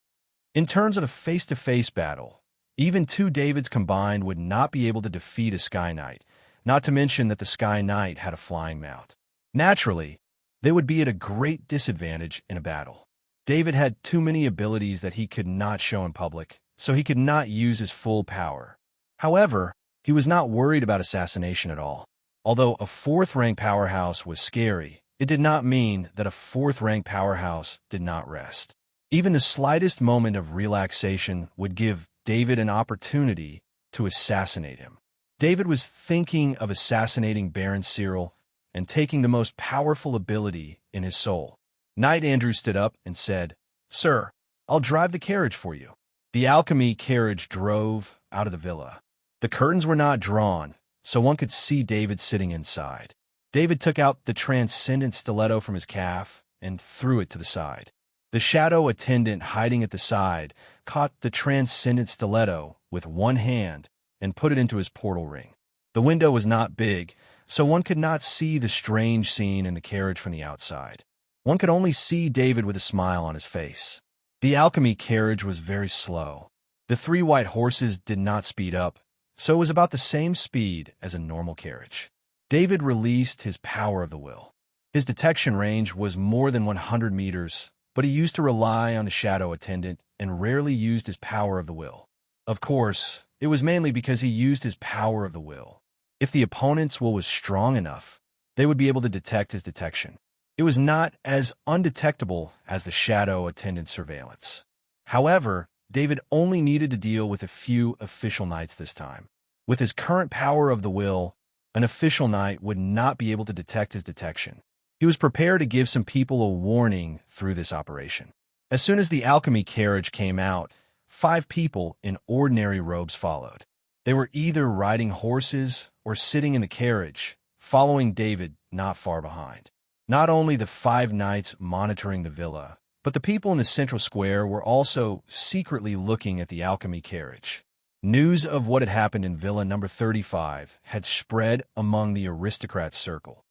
In terms of a face-to-face battle, even two Davids combined would not be able to defeat a Sky Knight, not to mention that the Sky Knight had a flying mount. Naturally, they would be at a great disadvantage in a battle. David had too many abilities that he could not show in public, so he could not use his full power. However, he was not worried about assassination at all. Although a fourth-rank powerhouse was scary, it did not mean that a fourth-rank powerhouse did not rest. Even the slightest moment of relaxation would give David an opportunity to assassinate him. David was thinking of assassinating Baron Cyril and taking the most powerful ability in his soul. Knight Andrew stood up and said, "Sir, I'll drive the carriage for you." The alchemy carriage drove out of the villa. The curtains were not drawn, so one could see David sitting inside. David took out the transcendent stiletto from his calf and threw it to the side. The shadow attendant hiding at the side caught the transcendent stiletto with one hand and put it into his portal ring. The window was not big, so one could not see the strange scene in the carriage from the outside. One could only see David with a smile on his face. The alchemy carriage was very slow. The 3 white horses did not speed up, so it was about the same speed as a normal carriage. David released his power of the will. His detection range was more than 100 meters, but he used to rely on the shadow attendant and rarely used his power of the will. Of course, it was mainly because he used his power of the will. If the opponent's will was strong enough, they would be able to detect his detection. It was not as undetectable as the shadow attendant surveillance. However, David only needed to deal with a few official knights this time. With his current power of the will, an official knight would not be able to detect his detection. He was prepared to give some people a warning through this operation. As soon as the alchemy carriage came out, 5 people in ordinary robes followed. They were either riding horses or sitting in the carriage, following David not far behind. Not only the 5 knights monitoring the villa, but the people in the central square were also secretly looking at the alchemy carriage. News of what had happened in Villa number 35 had spread among the aristocrats' circle.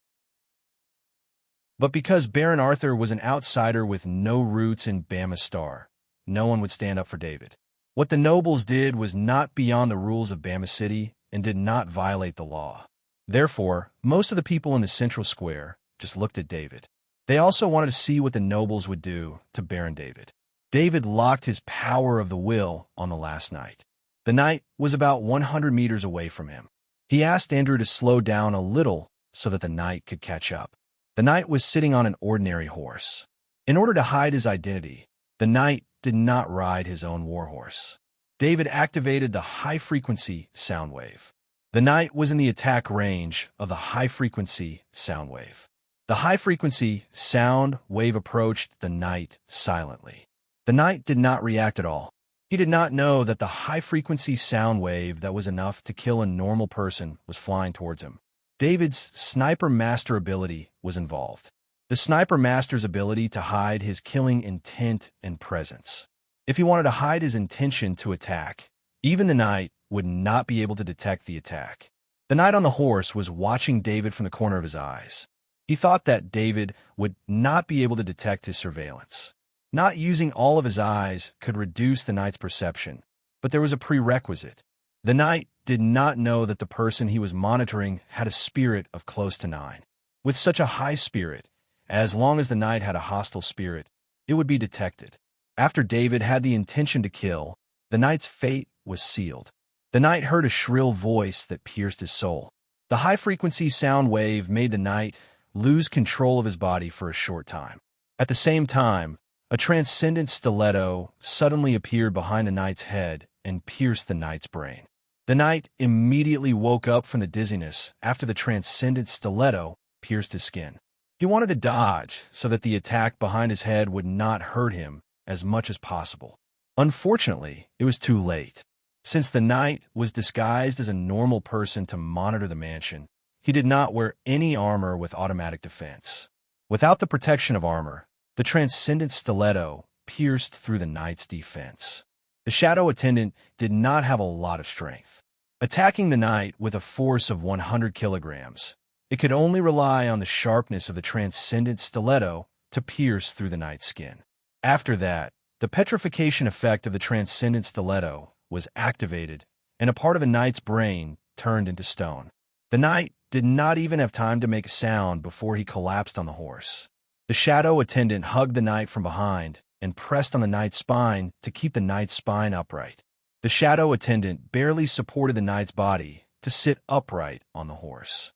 But because Baron Arthur was an outsider with no roots in Bama Star, no one would stand up for David. What the nobles did was not beyond the rules of Bama City and did not violate the law. Therefore, most of the people in the central square just looked at David. They also wanted to see what the nobles would do to Baron David. David locked his power of the will on the last knight. The knight was about 100 meters away from him. He asked Andrew to slow down a little so that the knight could catch up. The knight was sitting on an ordinary horse. In order to hide his identity, the knight did not ride his own warhorse. David activated the high-frequency sound wave. The knight was in the attack range of the high-frequency sound wave. The high-frequency sound wave approached the knight silently. The knight did not react at all. He did not know that the high-frequency sound wave that was enough to kill a normal person was flying towards him. David's Sniper Master ability was involved. The Sniper Master's ability to hide his killing intent and presence. If he wanted to hide his intention to attack, even the knight would not be able to detect the attack. The knight on the horse was watching David from the corner of his eyes. He thought that David would not be able to detect his surveillance. Not using all of his eyes could reduce the knight's perception, but there was a prerequisite. The knight did not know that the person he was monitoring had a spirit of close to 9. With such a high spirit, as long as the knight had a hostile spirit, it would be detected. After David had the intention to kill, the knight's fate was sealed. The knight heard a shrill voice that pierced his soul. The high-frequency sound wave made the knight lose control of his body for a short time. At the same time, a transcendent stiletto suddenly appeared behind the knight's head and pierced the knight's brain. The knight immediately woke up from the dizziness after the transcendent stiletto pierced his skin. He wanted to dodge so that the attack behind his head would not hurt him as much as possible. Unfortunately, it was too late. Since the knight was disguised as a normal person to monitor the mansion, he did not wear any armor with automatic defense. Without the protection of armor, the transcendent stiletto pierced through the knight's defense. The shadow attendant did not have a lot of strength. Attacking the knight with a force of 100 kilograms, it could only rely on the sharpness of the transcendent stiletto to pierce through the knight's skin. After that, the petrification effect of the transcendent stiletto was activated, and a part of the knight's brain turned into stone. The knight did not even have time to make a sound before he collapsed on the horse. The shadow attendant hugged the knight from behind and pressed on the knight's spine to keep the knight's spine upright. The shadow attendant barely supported the knight's body to sit upright on the horse.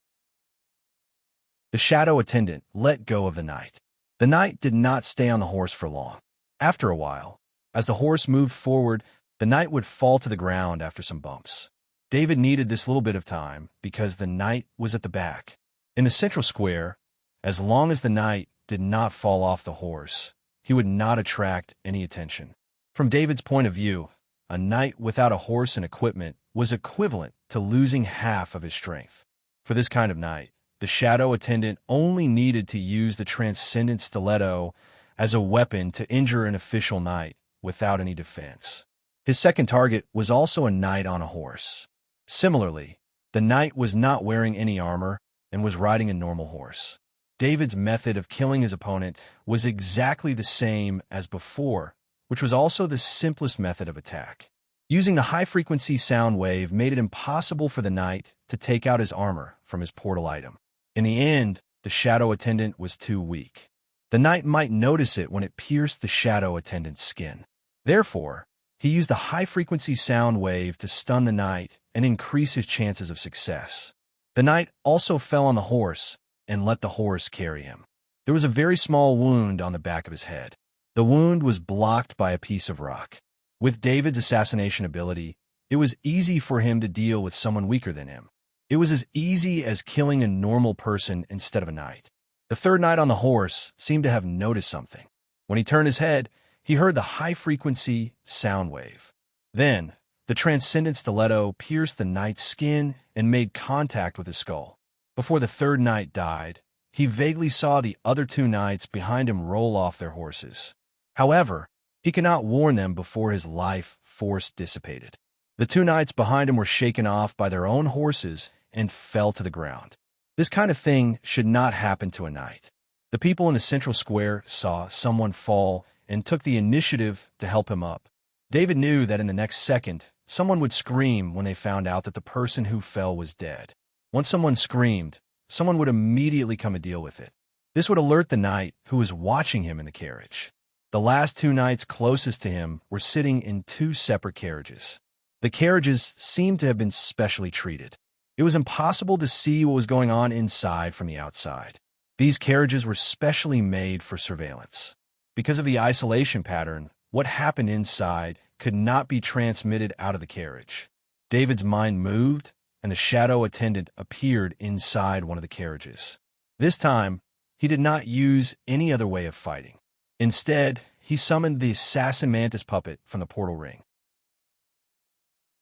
The shadow attendant let go of the knight. The knight did not stay on the horse for long. After a while, as the horse moved forward, the knight would fall to the ground after some bumps. David needed this little bit of time because the knight was at the back. In the central square, as long as the knight did not fall off the horse, he would not attract any attention. From David's point of view, a knight without a horse and equipment was equivalent to losing half of his strength. For this kind of knight, the shadow attendant only needed to use the transcendent stiletto as a weapon to injure an official knight without any defense. His second target was also a knight on a horse. Similarly, the knight was not wearing any armor and was riding a normal horse. David's method of killing his opponent was exactly the same as before, which was also the simplest method of attack. Using the high-frequency sound wave made it impossible for the knight to take out his armor from his portal item. In the end, the shadow attendant was too weak. The knight might notice it when it pierced the shadow attendant's skin. Therefore, he used the high-frequency sound wave to stun the knight and increase his chances of success. The knight also fell on the horse and let the horse carry him. There was a very small wound on the back of his head. The wound was blocked by a piece of rock. With David's assassination ability, it was easy for him to deal with someone weaker than him. It was as easy as killing a normal person instead of a knight. The third knight on the horse seemed to have noticed something. When he turned his head, he heard the high-frequency sound wave. Then, the transcendent stiletto pierced the knight's skin and made contact with his skull. Before the third knight died, he vaguely saw the other two knights behind him roll off their horses. However, he could not warn them before his life force dissipated. The two knights behind him were shaken off by their own horses and fell to the ground. This kind of thing should not happen to a knight. The people in the central square saw someone fall and took the initiative to help him up. David knew that in the next second, someone would scream when they found out that the person who fell was dead. Once someone screamed, someone would immediately come and deal with it. This would alert the knight who was watching him in the carriage. The last two knights closest to him were sitting in two separate carriages. The carriages seemed to have been specially treated. It was impossible to see what was going on inside from the outside. These carriages were specially made for surveillance. Because of the isolation pattern, what happened inside could not be transmitted out of the carriage. David's mind moved, and the shadow attendant appeared inside one of the carriages. This time, he did not use any other way of fighting. Instead, he summoned the assassin mantis puppet from the portal ring.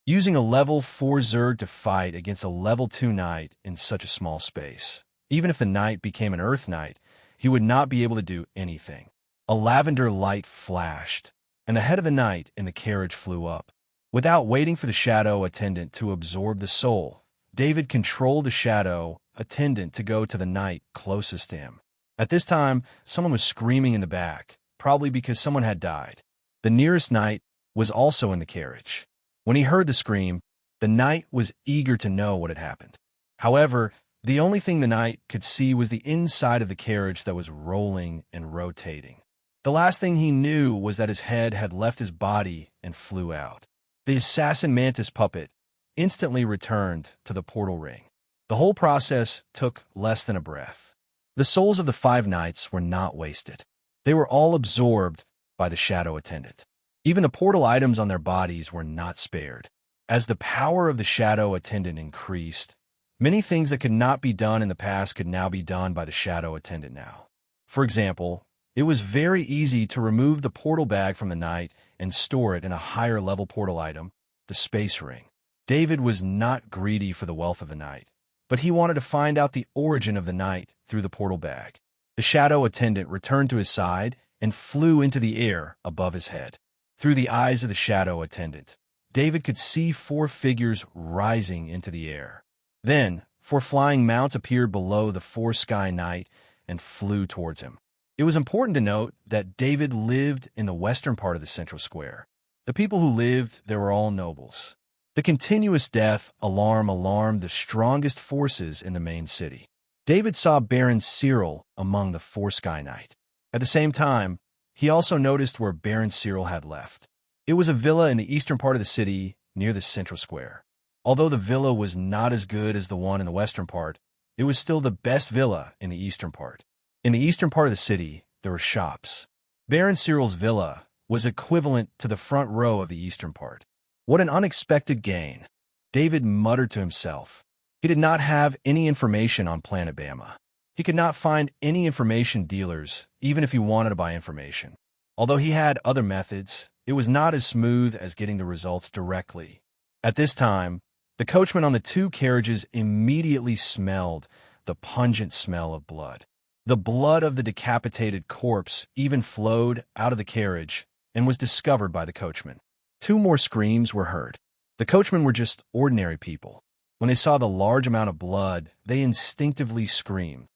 Using a level 4 Zerg to fight against a level 2 knight in such a small space. Even if the knight became an earth knight, he would not be able to do anything. A lavender light flashed, and the head of the knight in the carriage flew up. Without waiting for the shadow attendant to absorb the soul, David controlled the shadow attendant to go to the knight closest to him. At this time, someone was screaming in the back, probably because someone had died. The nearest knight was also in the carriage. When he heard the scream, the knight was eager to know what had happened. However, the only thing the knight could see was the inside of the carriage that was rolling and rotating. The last thing he knew was that his head had left his body and flew out. The assassin mantis puppet instantly returned to the portal ring. The whole process took less than a breath. The souls of the 5 knights were not wasted. They were all absorbed by the shadow attendant. Even the portal items on their bodies were not spared. As the power of the shadow attendant increased, many things that could not be done in the past could now be done by the shadow attendant now. For example, it was very easy to remove the portal bag from the knight and store it in a higher level portal item, the space ring. David was not greedy for the wealth of the knight, but he wanted to find out the origin of the knight through the portal bag. The shadow attendant returned to his side and flew into the air above his head. Through the eyes of the shadow attendant, David could see 4 figures rising into the air. Then, 4 flying mounts appeared below the 4 sky knight and flew towards him. It was important to note that David lived in the western part of the central square. The people who lived there were all nobles. The continuous death alarm alarmed the strongest forces in the main city. David saw Baron Cyril among the 4 sky knight. At the same time, he also noticed where Baron Cyril had left. It was a villa in the eastern part of the city, near the central square. Although the villa was not as good as the one in the western part, it was still the best villa in the eastern part. In the eastern part of the city, there were shops. Baron Cyril's villa was equivalent to the front row of the eastern part. What an unexpected gain, David muttered to himself. He did not have any information on Planet Bama. He could not find any information dealers, even if he wanted to buy information. Although he had other methods, it was not as smooth as getting the results directly. At this time, the coachman on the two carriages immediately smelled the pungent smell of blood. The blood of the decapitated corpse even flowed out of the carriage and was discovered by the coachman. 2 more screams were heard. The coachmen were just ordinary people. When they saw the large amount of blood, they instinctively screamed.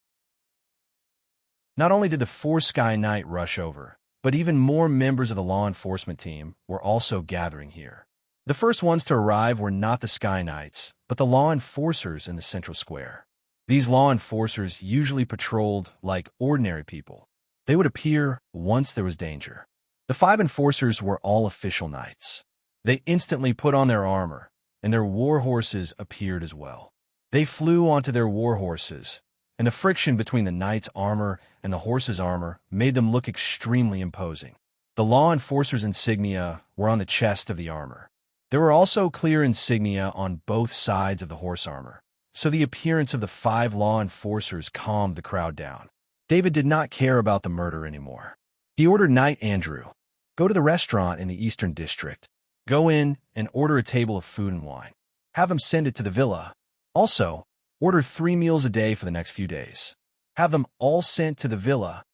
Not only did the 4 Sky Knight rush over, but even more members of the law enforcement team were also gathering here. The first ones to arrive were not the Sky Knights, but the law enforcers in the central square. These law enforcers usually patrolled like ordinary people. They would appear once there was danger. The 5 enforcers were all official knights. They instantly put on their armor, and their war horses appeared as well. They flew onto their war horses, and the friction between the knight's armor and the horse's armor made them look extremely imposing. The law enforcer's insignia were on the chest of the armor. There were also clear insignia on both sides of the horse armor, so the appearance of the 5 law enforcers calmed the crowd down. David did not care about the murder anymore. He ordered Knight Andrew, "Go to the restaurant in the Eastern District. Go in and order a table of food and wine. Have them send it to the villa. Also, order 3 meals a day for the next few days. Have them all sent to the villa."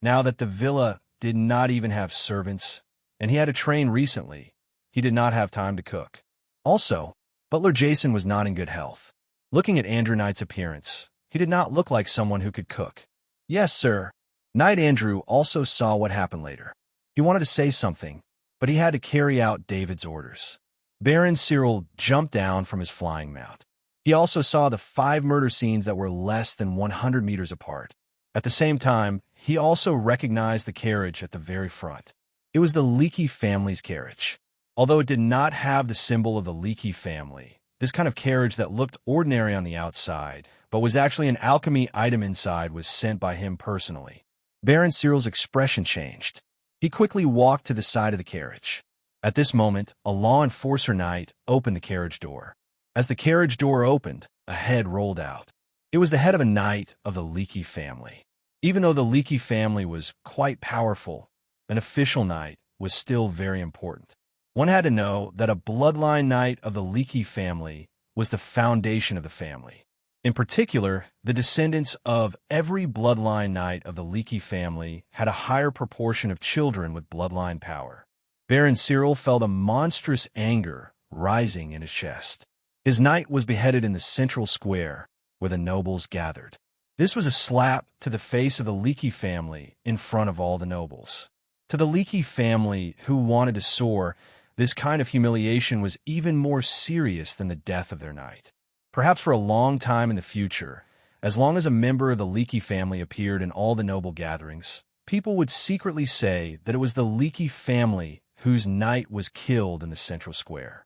Now that the villa did not even have servants, and he had a train recently, he did not have time to cook. Also, butler Jason was not in good health. Looking at Andrew Knight's appearance, he did not look like someone who could cook. "Yes, sir." Knight Andrew also saw what happened later. He wanted to say something, but he had to carry out David's orders. Baron Cyril jumped down from his flying mount. He also saw the 5 murder scenes that were less than 100 meters apart. At the same time, he also recognized the carriage at the very front. It was the Leakey family's carriage. Although it did not have the symbol of the Leakey family, this kind of carriage that looked ordinary on the outside, but was actually an alchemy item inside, was sent by him personally. Baron Cyril's expression changed. He quickly walked to the side of the carriage. At this moment, a law enforcer knight opened the carriage door. As the carriage door opened, a head rolled out. It was the head of a knight of the Leakey family. Even though the Leakey family was quite powerful, an official knight was still very important. One had to know that a bloodline knight of the Leakey family was the foundation of the family. In particular, the descendants of every bloodline knight of the Leakey family had a higher proportion of children with bloodline power. Baron Cyril felt a monstrous anger rising in his chest. His knight was beheaded in the central square, where the nobles gathered. This was a slap to the face of the Leakey family in front of all the nobles. To the Leakey family, who wanted to soar, this kind of humiliation was even more serious than the death of their knight. Perhaps for a long time in the future, as long as a member of the Leakey family appeared in all the noble gatherings, people would secretly say that it was the Leakey family whose knight was killed in the central square.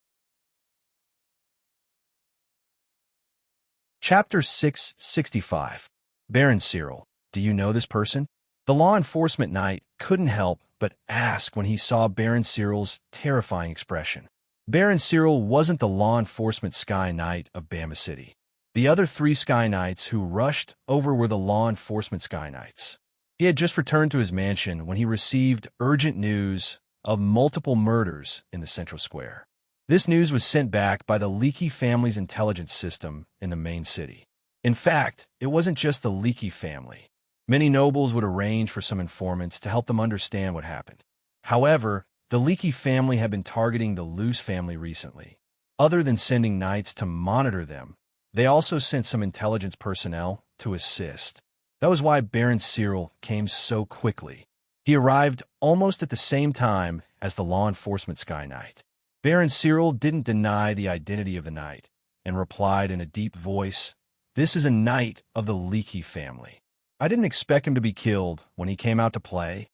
Chapter 665. Baron Cyril, do you know this person? The law enforcement knight couldn't help but ask when he saw Baron Cyril's terrifying expression. Baron Cyril wasn't the law enforcement Sky Knight of Bama City. The other 3 Sky Knights who rushed over were the law enforcement Sky Knights. He had just returned to his mansion when he received urgent news of multiple murders in the central square. This news was sent back by the Leakey family's intelligence system in the main city. In fact, it wasn't just the Leakey family. Many nobles would arrange for some informants to help them understand what happened. However, the Leakey family had been targeting the Luce family recently. Other than sending knights to monitor them, they also sent some intelligence personnel to assist. That was why Baron Cyril came so quickly. He arrived almost at the same time as the law enforcement Sky Knight. Baron Cyril didn't deny the identity of the knight and replied in a deep voice, "This is a knight of the Leakey family. I didn't expect him to be killed when he came out to play."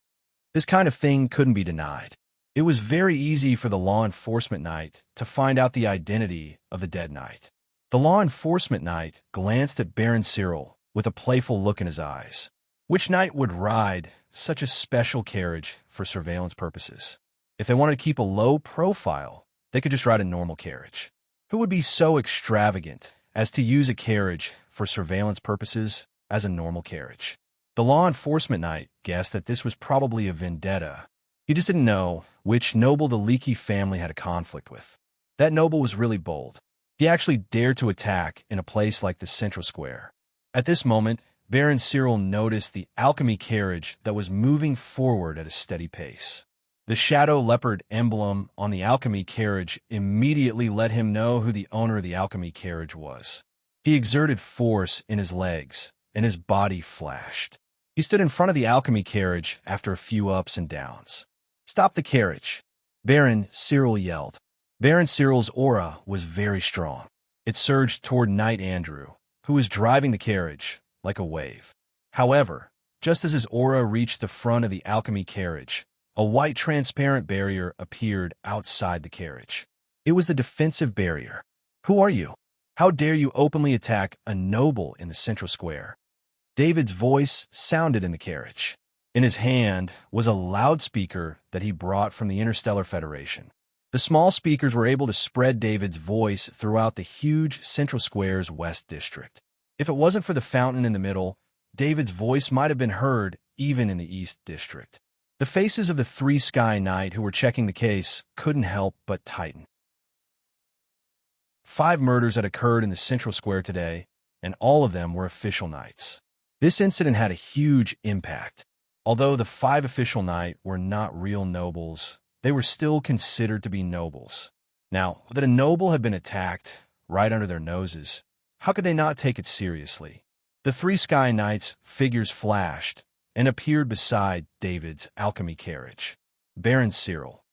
This kind of thing couldn't be denied. It was very easy for the law enforcement knight to find out the identity of the dead knight. The law enforcement knight glanced at Baron Cyril with a playful look in his eyes. Which knight would ride such a special carriage for surveillance purposes? If they wanted to keep a low profile, they could just ride a normal carriage. Who would be so extravagant as to use a carriage for surveillance purposes as a normal carriage? The law enforcement knight guessed that this was probably a vendetta. He just didn't know which noble the Leakey family had a conflict with. That noble was really bold. He actually dared to attack in a place like the central square. At this moment, Baron Cyril noticed the alchemy carriage that was moving forward at a steady pace. The shadow leopard emblem on the alchemy carriage immediately let him know who the owner of the alchemy carriage was. He exerted force in his legs, and his body flashed. He stood in front of the alchemy carriage after a few ups and downs. "Stop the carriage!" Baron Cyril yelled. Baron Cyril's aura was very strong. It surged toward Knight Andrew, who was driving the carriage like a wave. However, just as his aura reached the front of the alchemy carriage, a white transparent barrier appeared outside the carriage. It was the defensive barrier. "Who are you? How dare you openly attack a noble in the central square?" David's voice sounded in the carriage. In his hand was a loudspeaker that he brought from the Interstellar Federation. The small speakers were able to spread David's voice throughout the huge central square's West District. If it wasn't for the fountain in the middle, David's voice might have been heard even in the East District. The faces of the three Sky Knight who were checking the case couldn't help but tighten. 5 murders had occurred in the central square today, and all of them were official knights. This incident had a huge impact. Although the 5 official knights were not real nobles, they were still considered to be nobles. Now, that a noble had been attacked right under their noses, how could they not take it seriously? The 3 Sky Knights' figures flashed and appeared beside David's alchemy carriage. "Baron Cyril,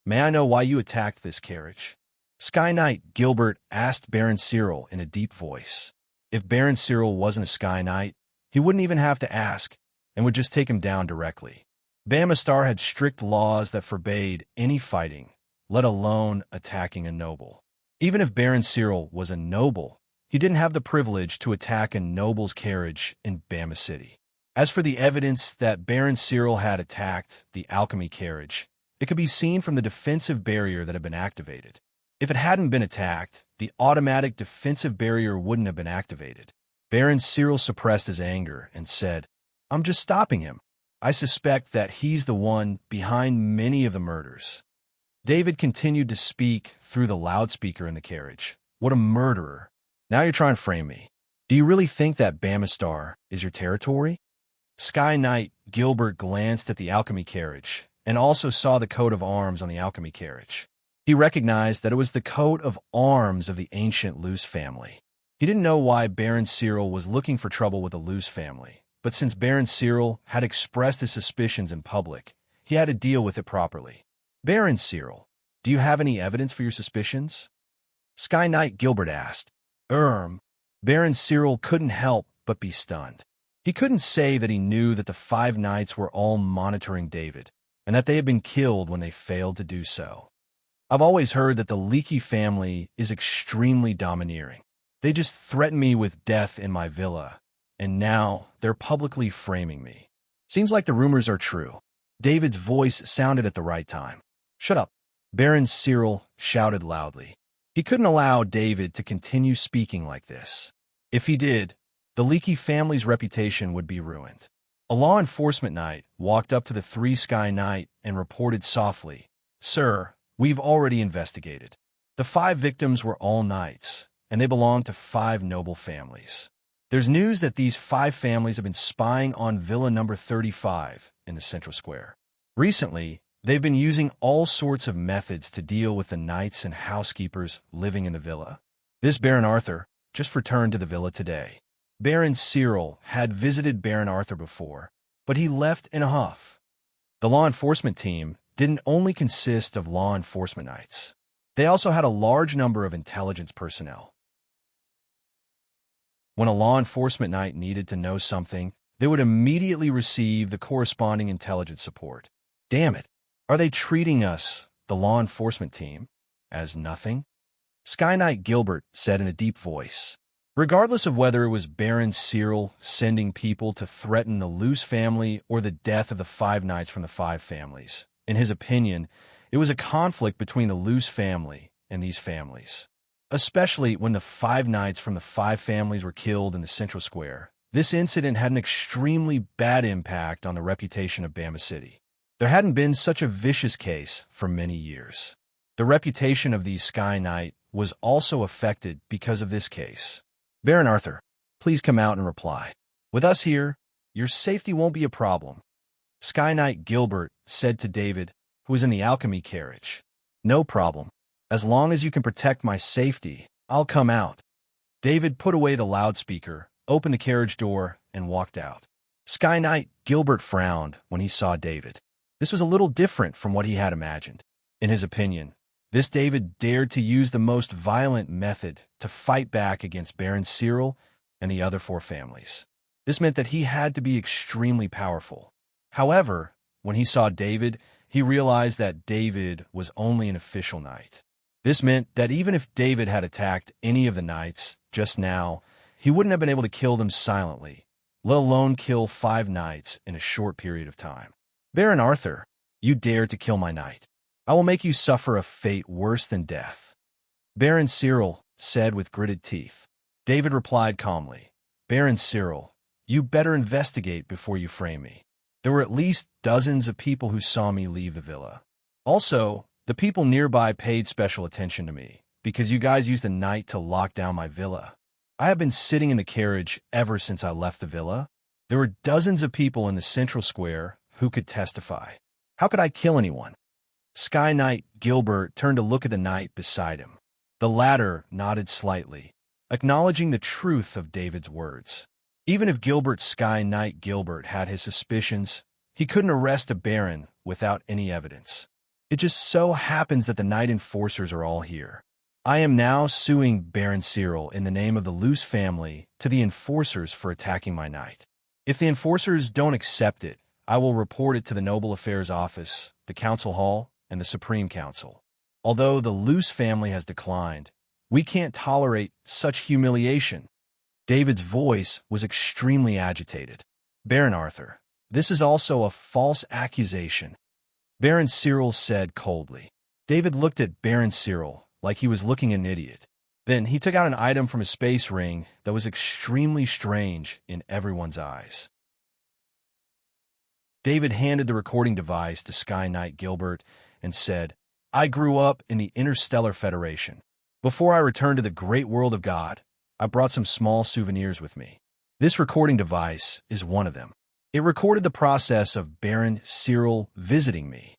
may I know why you attacked this carriage?" Sky Knight Gilbert asked Baron Cyril in a deep voice. If Baron Cyril wasn't a Sky Knight, he wouldn't even have to ask and would just take him down directly. Bamistar had strict laws that forbade any fighting, let alone attacking a noble. Even if Baron Cyril was a noble, he didn't have the privilege to attack a noble's carriage in Bama City. As for the evidence that Baron Cyril had attacked the alchemy carriage, it could be seen from the defensive barrier that had been activated. If it hadn't been attacked, the automatic defensive barrier wouldn't have been activated. Baron Cyril suppressed his anger and said, "I'm just stopping him. I suspect that he's the one behind many of the murders." David continued to speak through the loudspeaker in the carriage. "What a murderer. Now you're trying to frame me. Do you really think that Bamistar is your territory?" Sky Knight Gilbert glanced at the alchemy carriage and also saw the coat of arms on the alchemy carriage. He recognized that it was the coat of arms of the ancient Luce family. He didn't know why Baron Cyril was looking for trouble with the Luce family, but since Baron Cyril had expressed his suspicions in public, he had to deal with it properly. "Baron Cyril, do you have any evidence for your suspicions?" Sky Knight Gilbert asked. Baron Cyril couldn't help but be stunned. He couldn't say that he knew that the 5 knights were all monitoring David, and that they had been killed when they failed to do so. "I've always heard that the Leakey family is extremely domineering. They just threatened me with death in my villa, and now they're publicly framing me. Seems like the rumors are true." David's voice sounded at the right time. "Shut up," Baron Cyril shouted loudly. He couldn't allow David to continue speaking like this. If he did, the Leakey family's reputation would be ruined. A law enforcement knight walked up to the 3 Sky Knight and reported softly, "Sir, we've already investigated. The 5 victims were all knights, and they belonged to 5 noble families. There's news that these 5 families have been spying on Villa number 35 in the central square. Recently, they've been using all sorts of methods to deal with the knights and housekeepers living in the villa. This Baron Arthur just returned to the villa today. Baron Cyril had visited Baron Arthur before, but he left in a huff." The law enforcement team didn't only consist of law enforcement knights. They also had a large number of intelligence personnel. When a law enforcement knight needed to know something, they would immediately receive the corresponding intelligence support. "Damn it, Are they treating us, the law enforcement team, as nothing? Sky Knight Gilbert said in a deep voice. Regardless of whether it was Baron Cyril sending people to threaten the Luce family or the death of the 5 knights from the 5 families, in his opinion, it was a conflict between the Luce family and these families. Especially when the 5 knights from the 5 families were killed in the central square. This incident had an extremely bad impact on the reputation of Bama City. There hadn't been such a vicious case for many years. The reputation of these Sky Knight was also affected because of this case. Baron Arthur, please come out and reply. With us here, your safety won't be a problem. Sky Knight Gilbert said to David, who was in the alchemy carriage. No problem. As long as you can protect my safety, I'll come out. David put away the loudspeaker, opened the carriage door, and walked out. Sky Knight Gilbert frowned when he saw David. This was a little different from what he had imagined. In his opinion, this David dared to use the most violent method to fight back against Baron Cyril and the other 4 families. This meant that he had to be extremely powerful. However, when he saw David, he realized that David was only an official knight. This meant that even if David had attacked any of the knights just now, he wouldn't have been able to kill them silently, let alone kill 5 knights in a short period of time. Baron Arthur, you dared to kill my knight. I will make you suffer a fate worse than death. Baron Cyril said with gritted teeth. David replied calmly, Baron Cyril, you better investigate before you frame me. There were at least dozens of people who saw me leave the villa. Also, the people nearby paid special attention to me, because you guys used the night to lock down my villa. I have been sitting in the carriage ever since I left the villa. There were dozens of people in the central square who could testify. How could I kill anyone? Sky Knight Gilbert turned to look at the knight beside him. The latter nodded slightly, acknowledging the truth of David's words. Even if Sky Knight Gilbert had his suspicions, he couldn't arrest a baron without any evidence. It just so happens that the knight enforcers are all here. I am now suing Baron Cyril in the name of the Luce family to the enforcers for attacking my knight. If the enforcers don't accept it, I will report it to the Noble Affairs Office, the Council Hall, and the Supreme Council. Although the Luce family has declined, we can't tolerate such humiliation. David's voice was extremely agitated. Baron Arthur, this is also a false accusation. Baron Cyril said coldly. David looked at Baron Cyril like he was looking at an idiot. Then he took out an item from his space ring that was extremely strange in everyone's eyes. David handed the recording device to Sky Knight Gilbert and said, I grew up in the Interstellar Federation. Before I returned to the great world of God, I brought some small souvenirs with me. This recording device is one of them. It recorded the process of Baron Cyril visiting me.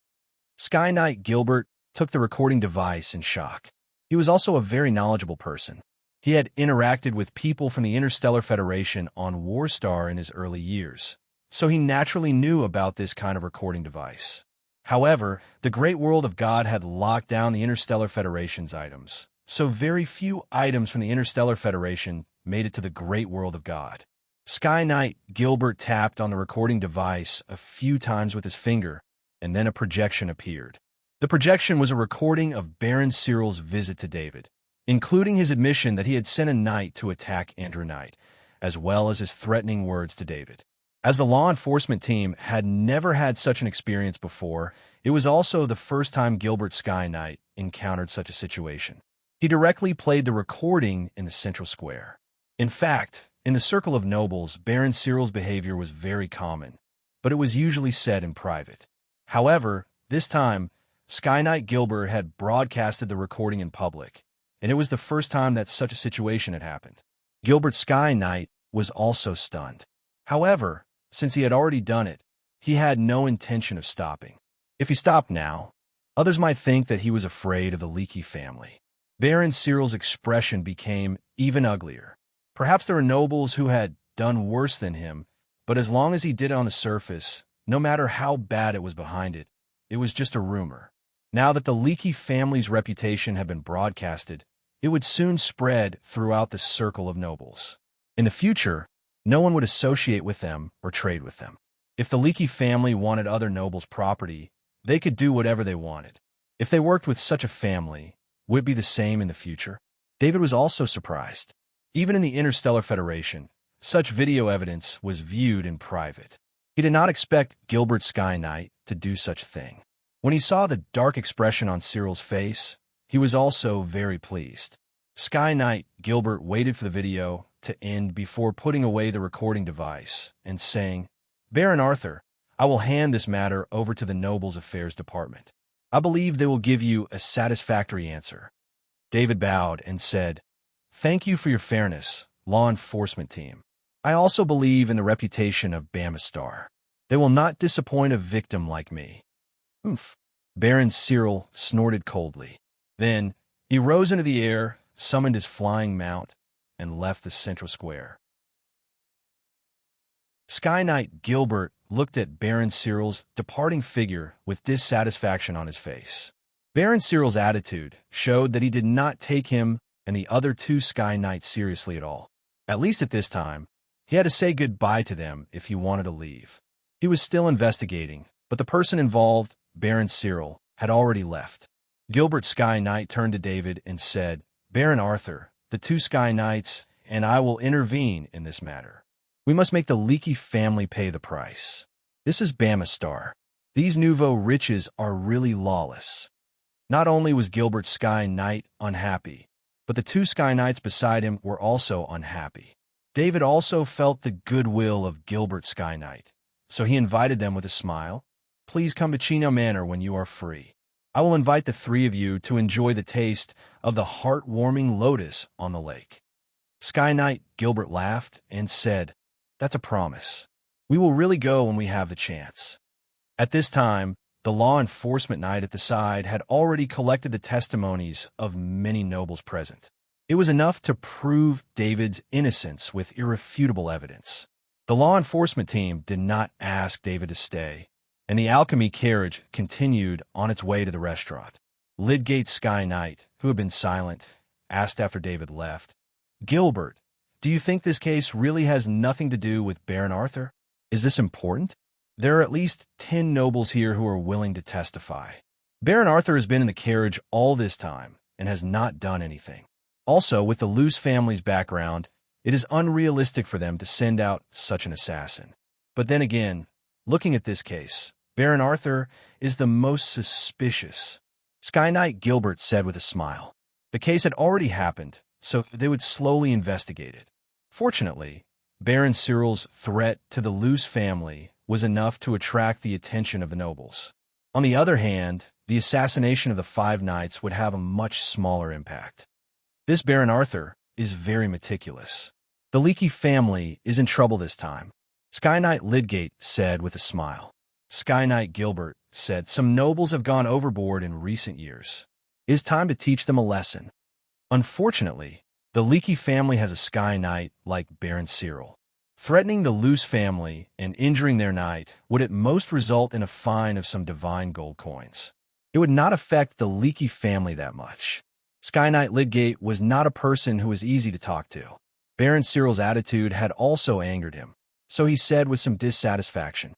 Sky Knight Gilbert took the recording device in shock. He was also a very knowledgeable person. He had interacted with people from the Interstellar Federation on Warstar in his early years, so he naturally knew about this kind of recording device. However, the great world of God had locked down the Interstellar Federation's items, so very few items from the Interstellar Federation made it to the great world of God. Sky Knight Gilbert tapped on the recording device a few times with his finger, and then a projection appeared. The projection was a recording of Baron Cyril's visit to David, including his admission that he had sent a knight to attack Andrew Knight, as well as his threatening words to David. As the law enforcement team had never had such an experience before, it was also the first time Gilbert Sky Knight encountered such a situation. He directly played the recording in the central square. In fact, in the circle of nobles, Baron Cyril's behavior was very common, but it was usually said in private. However, this time, Sky Knight Gilbert had broadcasted the recording in public, and it was the first time that such a situation had happened. Gilbert Sky Knight was also stunned. However, since he had already done it, he had no intention of stopping. If he stopped now, others might think that he was afraid of the Leaky family. Baron Cyril's expression became even uglier. Perhaps there were nobles who had done worse than him, but as long as he did it on the surface, no matter how bad it was behind it, it was just a rumor. Now that the Leaky family's reputation had been broadcasted, it would soon spread throughout the circle of nobles. In the future, no one would associate with them or trade with them. If the Leaky family wanted other nobles' property, They could do whatever they wanted. If they worked with such a family, would it be the same in the future? David was also surprised. Even in the Interstellar Federation, such video evidence was viewed in private. He did not expect Gilbert Sky Knight to do such a thing. When he saw the dark expression on Cyril's face, he was also very pleased. Sky Knight Gilbert waited for the video to end before putting away the recording device and saying, "Baron Arthur, I will hand this matter over to the Nobles Affairs Department. I believe they will give you a satisfactory answer." David bowed and said, "Thank you for your fairness, law enforcement team. I also believe in the reputation of Bamistar. They will not disappoint a victim like me." "Oomph." Baron Cyril snorted coldly. Then he rose into the air, summoned his flying mount, and left the central square. Sky Knight Gilbert looked at Baron Cyril's departing figure with dissatisfaction on his face. Baron Cyril's attitude showed that he did not take him and the other two Sky Knights seriously at all. At least at this time, he had to say goodbye to them if he wanted to leave. He was still investigating, but the person involved, Baron Cyril, had already left. Gilbert Sky Knight turned to David and said, "Baron Arthur, the two Sky Knights and I will intervene in this matter. We must make the Leaky family pay the price. This is Bamistar. These nouveau riches are really lawless." Not only was Gilbert Sky Knight unhappy, but the two Sky Knights beside him were also unhappy. David also felt the goodwill of Gilbert Sky Knight, so he invited them with a smile. "Please come to Chino Manor when you are free. I will invite the three of you to enjoy the taste of the heartwarming lotus on the lake." Sky Knight Gilbert laughed and said, "That's a promise. We will really go when we have the chance." At this time, the law enforcement knight at the side had already collected the testimonies of many nobles present. It was enough to prove David's innocence with irrefutable evidence. The law enforcement team did not ask David to stay, and the alchemy carriage continued on its way to the restaurant. Lydgate Sky Knight, who had been silent, asked after David left, "Gilbert, do you think this case really has nothing to do with Baron Arthur? Is this important? There are at least 10 nobles here who are willing to testify. Baron Arthur has been in the carriage all this time and has not done anything. Also, with the Luce family's background, it is unrealistic for them to send out such an assassin. But then again, looking at this case, Baron Arthur is the most suspicious." Sky Knight Gilbert said with a smile. The case had already happened, so they would slowly investigate it. Fortunately, Baron Cyril's threat to the Luce family was enough to attract the attention of the nobles. On the other hand, the assassination of the 5 knights would have a much smaller impact. This Baron Arthur is very meticulous. The Leaky family is in trouble this time, Sky Knight Lydgate said with a smile. Sky Knight Gilbert said, "Some nobles have gone overboard in recent years. It is time to teach them a lesson." Unfortunately, the Leaky family has a Sky Knight like Baron Cyril. Threatening the Luce family and injuring their knight would at most result in a fine of some divine gold coins. It would not affect the Leaky family that much. Sky Knight Lydgate was not a person who was easy to talk to. Baron Cyril's attitude had also angered him, so he said with some dissatisfaction.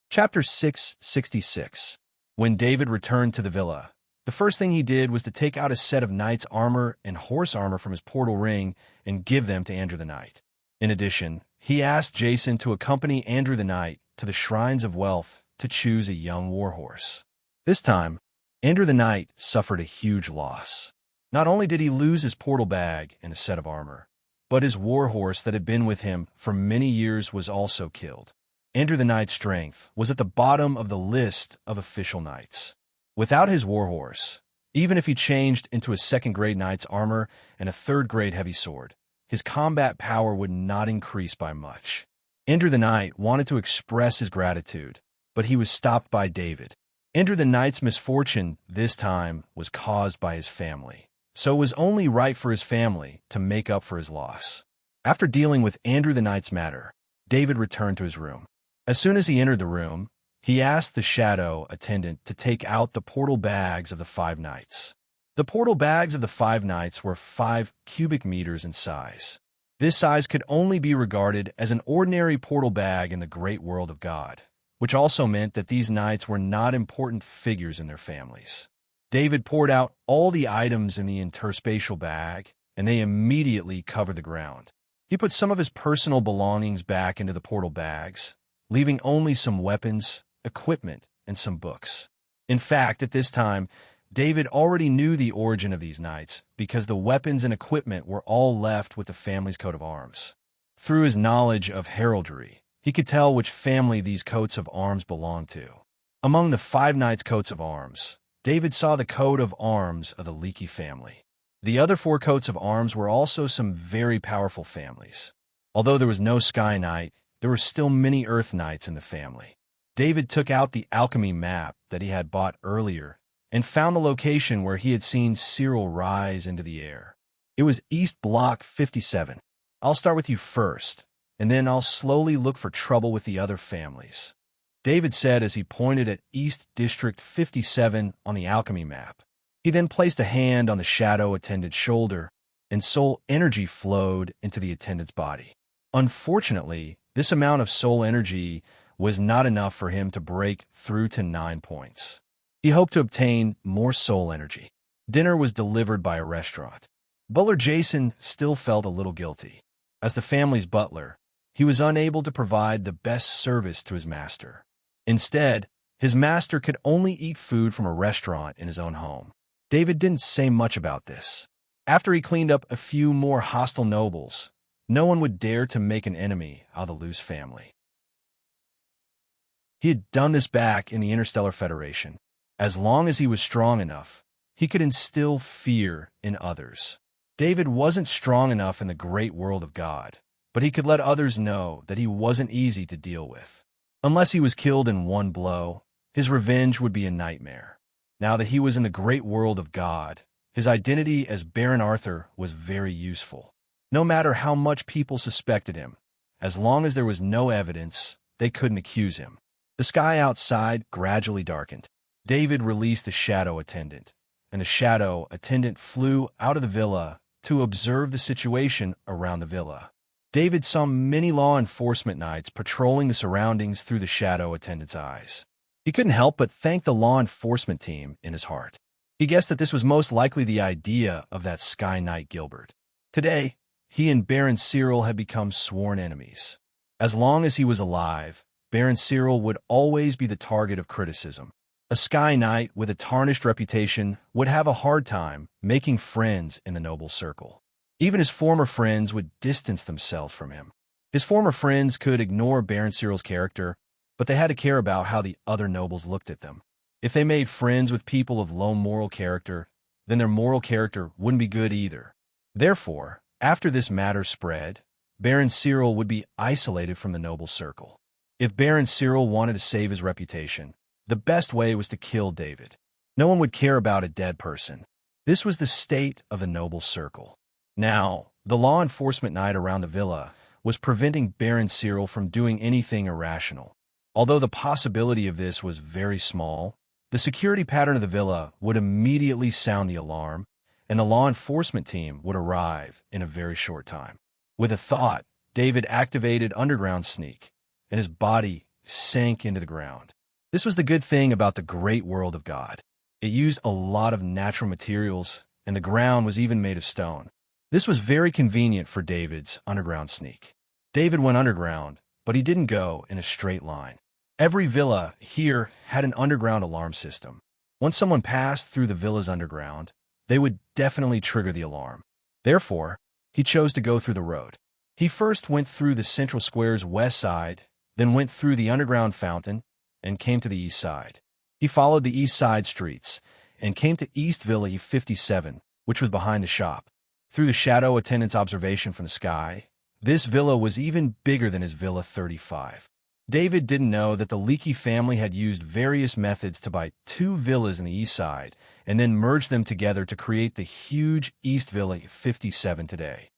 Chapter 666. When David returned to the villa, the first thing he did was to take out a set of knight's armor and horse armor from his portal ring and give them to Andrew the Knight. In addition, he asked Jason to accompany Andrew the Knight to the Shrines of Wealth to choose a young warhorse. This time, Andrew the Knight suffered a huge loss. Not only did he lose his portal bag and a set of armor, but his warhorse that had been with him for many years was also killed. Andrew the Knight's strength was at the bottom of the list of official knights. Without his warhorse, even if he changed into a 2nd-grade knight's armor and a 3rd-grade heavy sword, his combat power would not increase by much. Andrew the Knight wanted to express his gratitude, but he was stopped by David. Andrew the Knight's misfortune this time was caused by his family, so it was only right for his family to make up for his loss. After dealing with Andrew the Knight's matter, David returned to his room. As soon as he entered the room, he asked the shadow attendant to take out the portal bags of the 5 knights. The portal bags of the 5 knights were 5 cubic meters in size. This size could only be regarded as an ordinary portal bag in the great world of God, which also meant that these knights were not important figures in their families. David poured out all the items in the interspatial bag, and they immediately covered the ground. He put some of his personal belongings back into the portal bags, leaving only some weapons, equipment, and some books. In fact, at this time, David already knew the origin of these knights because the weapons and equipment were all left with the family's coat of arms. Through his knowledge of heraldry, he could tell which family these coats of arms belonged to. Among the 5 knights' coats of arms, David saw the coat of arms of the Leaky family. The other 4 coats of arms were also some very powerful families. Although there was no Sky Knight, there were still many Earth Knights in the family. David took out the alchemy map that he had bought earlier and found the location where he had seen Cyril rise into the air. It was East Block 57. I'll start with you first, and then I'll slowly look for trouble with the other families, David said as he pointed at East District 57 on the alchemy map. He then placed a hand on the shadow attendant's shoulder, and soul energy flowed into the attendant's body. Unfortunately, this amount of soul energy was not enough for him to break through to 9 points. He hoped to obtain more soul energy. Dinner was delivered by a restaurant. Butler Jason still felt a little guilty. As the family's butler, he was unable to provide the best service to his master. Instead, his master could only eat food from a restaurant in his own home. David didn't say much about this. After he cleaned up a few more hostile nobles, no one would dare to make an enemy out of the Luce family. He had done this back in the Interstellar Federation. As long as he was strong enough, he could instill fear in others. David wasn't strong enough in the great world of God, but he could let others know that he wasn't easy to deal with. Unless he was killed in one blow, his revenge would be a nightmare. Now that he was in the great world of God, his identity as Baron Arthur was very useful. No matter how much people suspected him, as long as there was no evidence, they couldn't accuse him. The sky outside gradually darkened. David released the shadow attendant, and the shadow attendant flew out of the villa to observe the situation around the villa. David saw many law enforcement knights patrolling the surroundings through the shadow attendant's eyes. He couldn't help but thank the law enforcement team in his heart. He guessed that this was most likely the idea of that Sky Knight Gilbert. Today, he and Baron Cyril had become sworn enemies. As long as he was alive, Baron Cyril would always be the target of criticism. A Sky Knight with a tarnished reputation would have a hard time making friends in the noble circle. Even his former friends would distance themselves from him. His former friends could ignore Baron Cyril's character, but they had to care about how the other nobles looked at them. If they made friends with people of low moral character, then their moral character wouldn't be good either. Therefore, after this matter spread, Baron Cyril would be isolated from the noble circle. If Baron Cyril wanted to save his reputation, the best way was to kill David. No one would care about a dead person. This was the state of the noble circle. Now, the law enforcement knight around the villa was preventing Baron Cyril from doing anything irrational. Although the possibility of this was very small, the security pattern of the villa would immediately sound the alarm, and the law enforcement team would arrive in a very short time. With a thought, David activated Underground Sneak, and his body sank into the ground. This was the good thing about the great world of God. It used a lot of natural materials, and the ground was even made of stone. This was very convenient for David's underground sneak. David went underground, but he didn't go in a straight line. Every villa here had an underground alarm system. Once someone passed through the villa's underground, they would definitely trigger the alarm. Therefore, he chose to go through the road. He first went through the Central Square's west side, then went through the underground fountain, and came to the east side. He followed the east side streets and came to East Villa 57, which was behind the shop. Through the shadow attendant's observation from the sky, this villa was even bigger than his Villa 35. David didn't know that the Leaky family had used various methods to buy 2 villas in the east side and then merge them together to create the huge East Villa 57 today.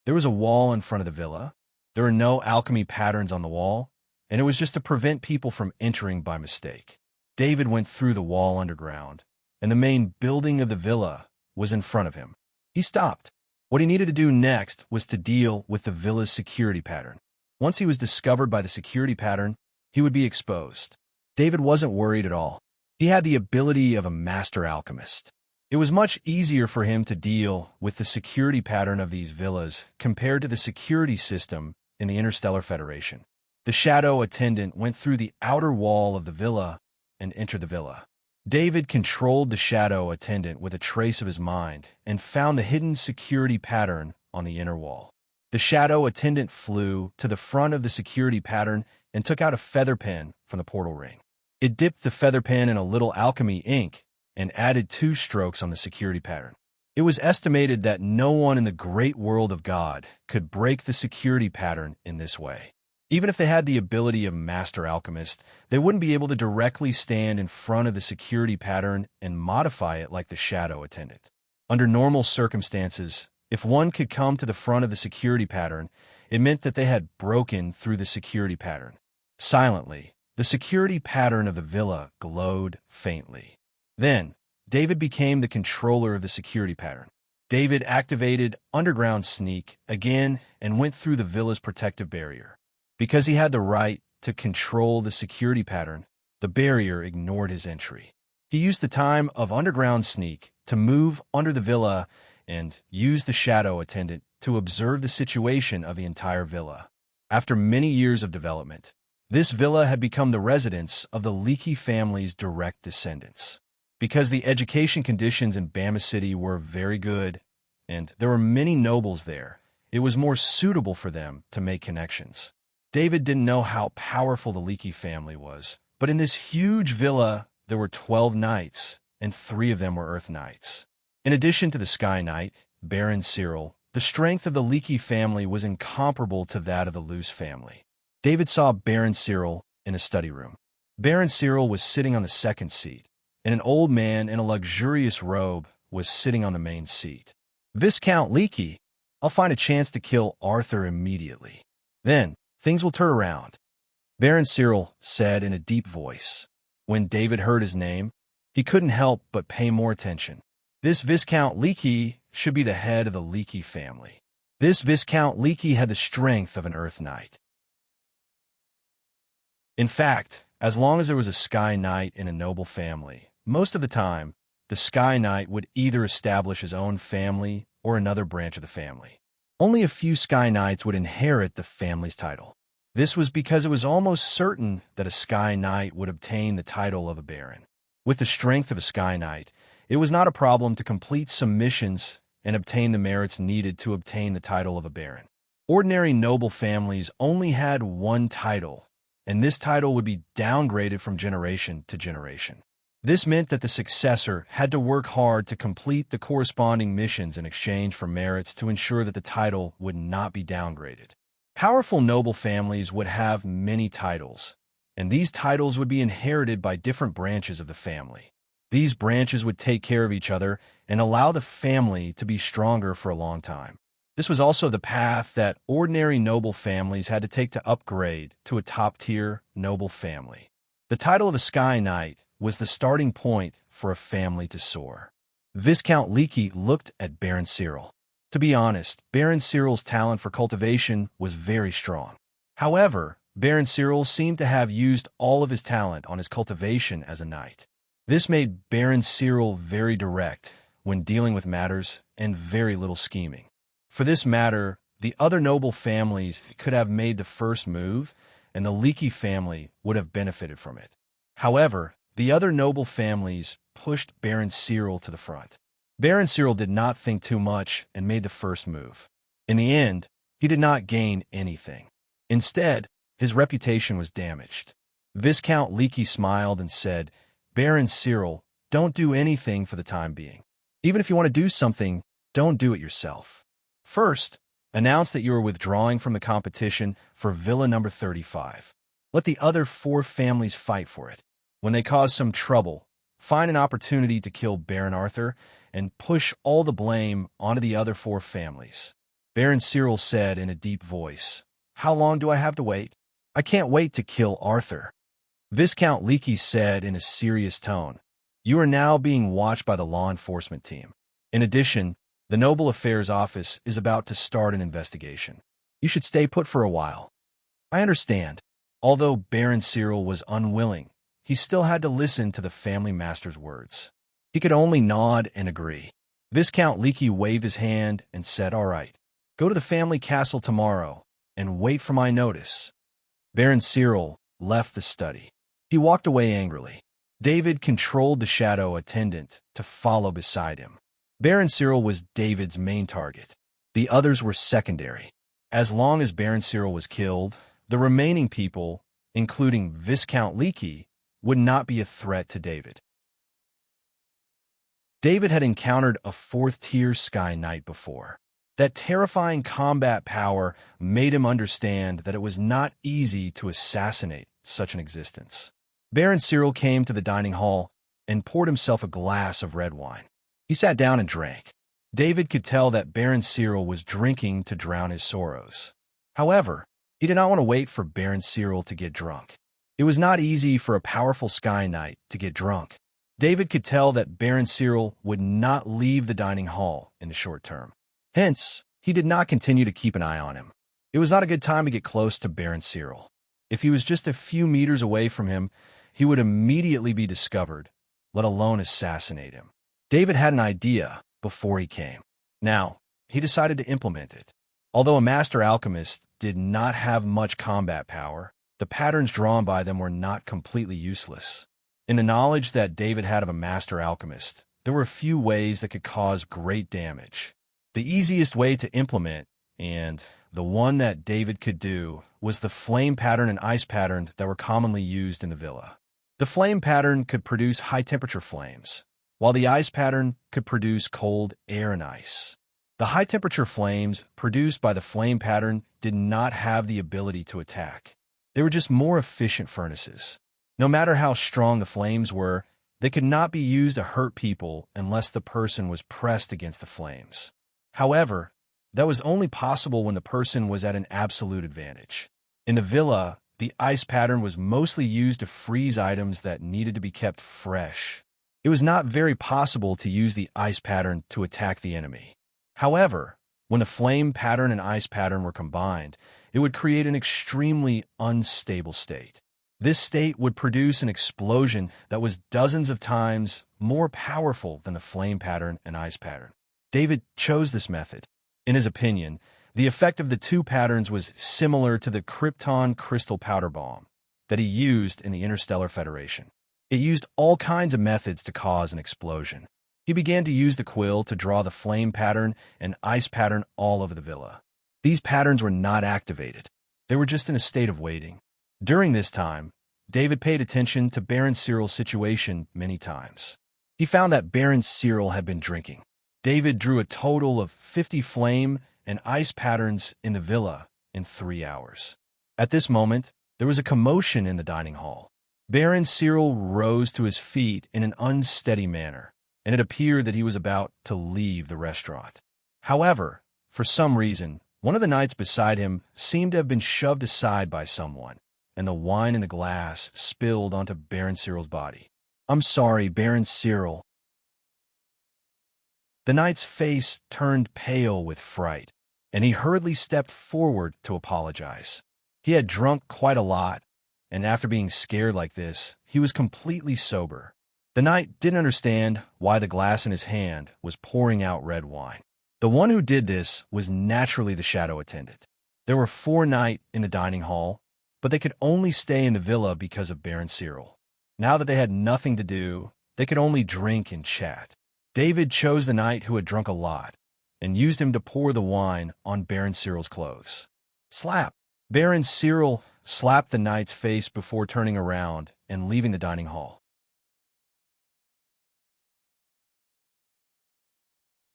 There was a wall in front of the villa. There were no alchemy patterns on the wall, and it was just to prevent people from entering by mistake. David went through the wall underground, and the main building of the villa was in front of him. He stopped. What he needed to do next was to deal with the villa's security pattern. Once he was discovered by the security pattern, he would be exposed. David wasn't worried at all. He had the ability of a master alchemist. It was much easier for him to deal with the security pattern of these villas compared to the security system in the Interstellar Federation. The shadow attendant went through the outer wall of the villa and entered the villa. David controlled the shadow attendant with a trace of his mind and found the hidden security pattern on the inner wall. The shadow attendant flew to the front of the security pattern and took out a feather pen from the portal ring. It dipped the feather pen in a little alchemy ink and added 2 strokes on the security pattern. It was estimated that no one in the great world of God could break the security pattern in this way. Even if they had the ability of master alchemist, they wouldn't be able to directly stand in front of the security pattern and modify it like the shadow attendant. Under normal circumstances, if one could come to the front of the security pattern, it meant that they had broken through the security pattern. Silently, the security pattern of the villa glowed faintly. Then, David became the controller of the security pattern. David activated Underground Sneak again and went through the villa's protective barrier. Because he had the right to control the security pattern, the barrier ignored his entry. He used the time of Underground Sneak to move under the villa and use the shadow attendant to observe the situation of the entire villa. After many years of development, this villa had become the residence of the Leakey family's direct descendants. Because the education conditions in Bama City were very good, and there were many nobles there, it was more suitable for them to make connections. David didn't know how powerful the Leakey family was, but in this huge villa, there were 12 knights, and 3 of them were Earth Knights. In addition to the Sky Knight, Baron Cyril, the strength of the Leakey family was incomparable to that of the Luce family. David saw Baron Cyril in a study room. Baron Cyril was sitting on the second seat, and an old man in a luxurious robe was sitting on the main seat. Viscount Leakey, I'll find a chance to kill Arthur immediately. Then, things will turn around, Baron Cyril said in a deep voice. When David heard his name, he couldn't help but pay more attention. This Viscount Leakey should be the head of the Leakey family. This Viscount Leakey had the strength of an Earth Knight. In fact, as long as there was a Sky Knight in a noble family, most of the time, the Sky Knight would either establish his own family or another branch of the family. Only a few Sky Knights would inherit the family's title. This was because it was almost certain that a Sky Knight would obtain the title of a Baron. With the strength of a Sky Knight, it was not a problem to complete some missions and obtain the merits needed to obtain the title of a Baron. Ordinary noble families only had one title, and this title would be downgraded from generation to generation. This meant that the successor had to work hard to complete the corresponding missions in exchange for merits to ensure that the title would not be downgraded. Powerful noble families would have many titles, and these titles would be inherited by different branches of the family. These branches would take care of each other and allow the family to be stronger for a long time. This was also the path that ordinary noble families had to take to upgrade to a top-tier noble family. The title of a Sky Knight was the starting point for a family to soar. Viscount Leakey looked at Baron Cyril. To be honest, Baron Cyril's talent for cultivation was very strong. However, Baron Cyril seemed to have used all of his talent on his cultivation as a knight. This made Baron Cyril very direct when dealing with matters and very little scheming. For this matter, the other noble families could have made the first move, and the Leakey family would have benefited from it. However, the other noble families pushed Baron Cyril to the front. Baron Cyril did not think too much and made the first move. In the end, he did not gain anything. Instead, his reputation was damaged. Viscount Leakey smiled and said, "Baron Cyril, don't do anything for the time being. Even if you want to do something, don't do it yourself. First, announce that you are withdrawing from the competition for Villa number 35. Let the other 4 families fight for it. When they cause some trouble, find an opportunity to kill Baron Arthur and push all the blame onto the other 4 families." Baron Cyril said in a deep voice, "How long do I have to wait? I can't wait to kill Arthur." Viscount Leakey said in a serious tone, "You are now being watched by the law enforcement team. In addition, The Noble Affairs Office is about to start an investigation. You should stay put for a while. I understand. Although Baron Cyril was unwilling, he still had to listen to the family master's words. He could only nod and agree. Viscount Leaky waved his hand and said, "All right. Go to the family castle tomorrow and wait for my notice." Baron Cyril left the study. He walked away angrily. David controlled the shadow attendant to follow beside him. Baron Cyril was David's main target. The others were secondary. As long as Baron Cyril was killed, the remaining people, including Viscount Leaky, would not be a threat to David. David had encountered a fourth-tier Sky Knight before. That terrifying combat power made him understand that it was not easy to assassinate such an existence. Baron Cyril came to the dining hall and poured himself a glass of red wine. He sat down and drank. David could tell that Baron Cyril was drinking to drown his sorrows. However, he did not want to wait for Baron Cyril to get drunk. It was not easy for a powerful Sky Knight to get drunk. David could tell that Baron Cyril would not leave the dining hall in the short term. Hence, he did not continue to keep an eye on him. It was not a good time to get close to Baron Cyril. If he was just a few meters away from him, he would immediately be discovered, let alone assassinate him. David had an idea before he came. Now, he decided to implement it. Although a master alchemist did not have much combat power, the patterns drawn by them were not completely useless. In the knowledge that David had of a master alchemist, there were a few ways that could cause great damage. The easiest way to implement, and the one that David could do, was the flame pattern and ice pattern that were commonly used in the villa. The flame pattern could produce high-temperature flames, while the ice pattern could produce cold air and ice. The high-temperature flames produced by the flame pattern did not have the ability to attack. They were just more efficient furnaces. No matter how strong the flames were, they could not be used to hurt people unless the person was pressed against the flames. However, that was only possible when the person was at an absolute advantage. In the villa, the ice pattern was mostly used to freeze items that needed to be kept fresh. It was not very possible to use the ice pattern to attack the enemy. However, when the flame pattern and ice pattern were combined, it would create an extremely unstable state. This state would produce an explosion that was dozens of times more powerful than the flame pattern and ice pattern. David chose this method. In his opinion, the effect of the two patterns was similar to the Krypton crystal powder bomb that he used in the Interstellar Federation. It used all kinds of methods to cause an explosion. He began to use the quill to draw the flame pattern and ice pattern all over the villa. These patterns were not activated. They were just in a state of waiting. During this time, David paid attention to Baron Cyril's situation many times. He found that Baron Cyril had been drinking. David drew a total of 50 flame and ice patterns in the villa in 3 hours. At this moment, there was a commotion in the dining hall. Baron Cyril rose to his feet in an unsteady manner, and it appeared that he was about to leave the restaurant. However, for some reason, one of the knights beside him seemed to have been shoved aside by someone, and the wine in the glass spilled onto Baron Cyril's body. "I'm sorry, Baron Cyril." The knight's face turned pale with fright, and he hurriedly stepped forward to apologize. He had drunk quite a lot, and after being scared like this, he was completely sober. The knight didn't understand why the glass in his hand was pouring out red wine. The one who did this was naturally the shadow attendant. There were 4 knights in the dining hall, but they could only stay in the villa because of Baron Cyril. Now that they had nothing to do, they could only drink and chat. David chose the knight who had drunk a lot and used him to pour the wine on Baron Cyril's clothes. Slap! Baron Cyril slapped the knight's face before turning around and leaving the dining hall.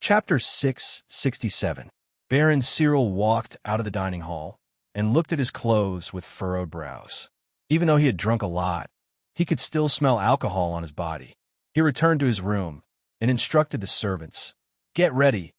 Chapter 667. Baron Cyril walked out of the dining hall and looked at his clothes with furrowed brows. Even though he had drunk a lot, he could still smell alcohol on his body. He returned to his room and instructed the servants, "Get ready.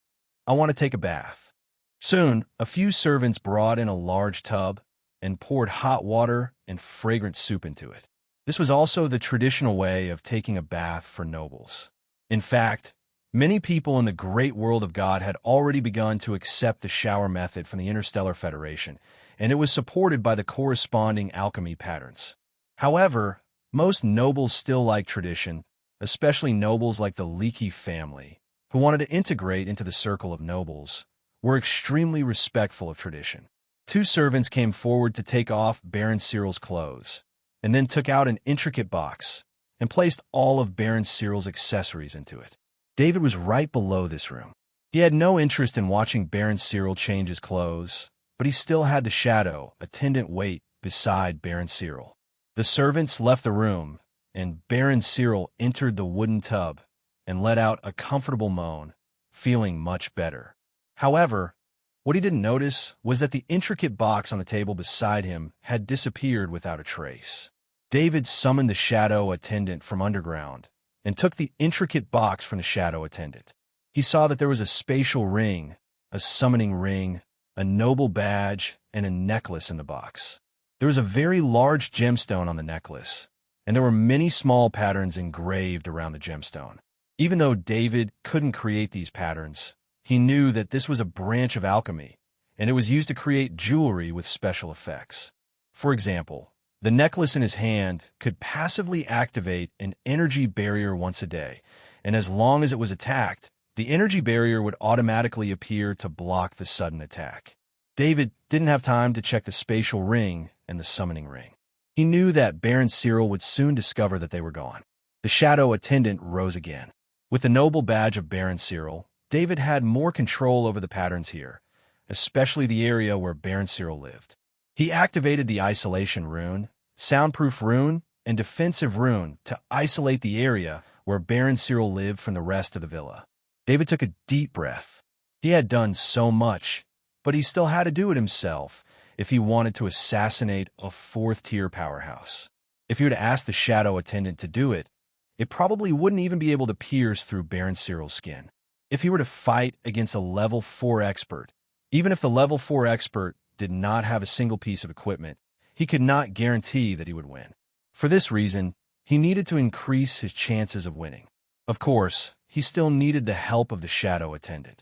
I want to take a bath." Soon, a few servants brought in a large tub and poured hot water and fragrant soup into it. This was also the traditional way of taking a bath for nobles. In fact, Many people in the great world of God had already begun to accept the shower method from the Interstellar Federation, and it was supported by the corresponding alchemy patterns. However, most nobles still liked tradition, especially nobles like the Leakey family, who wanted to integrate into the circle of nobles, were extremely respectful of tradition. Two servants came forward to take off Baron Cyril's clothes, and then took out an intricate box and placed all of Baron Cyril's accessories into it. David was right below this room. He had no interest in watching Baron Cyril change his clothes, but he still had the shadow attendant wait beside Baron Cyril. The servants left the room, and Baron Cyril entered the wooden tub and let out a comfortable moan, feeling much better. However, what he didn't notice was that the intricate box on the table beside him had disappeared without a trace. David summoned the shadow attendant from underground and took the intricate box from the shadow attendant. He saw that there was a spatial ring, a summoning ring, a noble badge, and a necklace in the box. There was a very large gemstone on the necklace, and there were many small patterns engraved around the gemstone. Even though David couldn't create these patterns, he knew that this was a branch of alchemy, and it was used to create jewelry with special effects. For example, the necklace in his hand could passively activate an energy barrier once a day, and as long as it was attacked, the energy barrier would automatically appear to block the sudden attack. David didn't have time to check the spatial ring and the summoning ring. He knew that Baron Cyril would soon discover that they were gone. The shadow attendant rose again. With the noble badge of Baron Cyril, David had more control over the patterns here, especially the area where Baron Cyril lived. He activated the isolation rune, soundproof rune, and defensive rune to isolate the area where Baron Cyril lived from the rest of the villa. David took a deep breath. He had done so much, but he still had to do it himself if he wanted to assassinate a fourth-tier powerhouse. If he were to ask the shadow attendant to do it, it probably wouldn't even be able to pierce through Baron Cyril's skin. If he were to fight against a level 4 expert, even if the level 4 expert did not have a single piece of equipment, he could not guarantee that he would win. For this reason, he needed to increase his chances of winning. Of course, he still needed the help of the shadow attendant.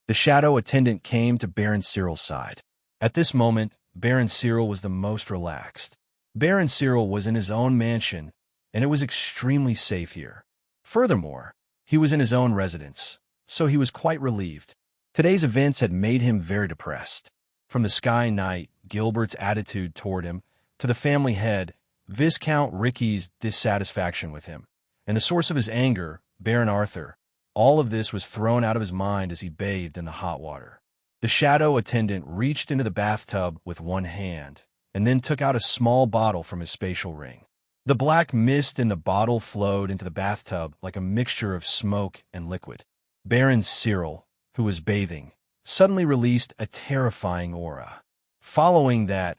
The shadow attendant came to Baron Cyril's side. At this moment, Baron Cyril was the most relaxed. Baron Cyril was in his own mansion, and it was extremely safe here. Furthermore, he was in his own residence, so he was quite relieved. Today's events had made him very depressed. From the Sky Knight, Gilbert's attitude toward him, to the family head, Viscount Ricky's dissatisfaction with him, and the source of his anger, Baron Arthur, all of this was thrown out of his mind as he bathed in the hot water. The shadow attendant reached into the bathtub with one hand, and then took out a small bottle from his spatial ring. The black mist in the bottle flowed into the bathtub like a mixture of smoke and liquid. Baron Cyril, who was bathing, suddenly released a terrifying aura. Following that,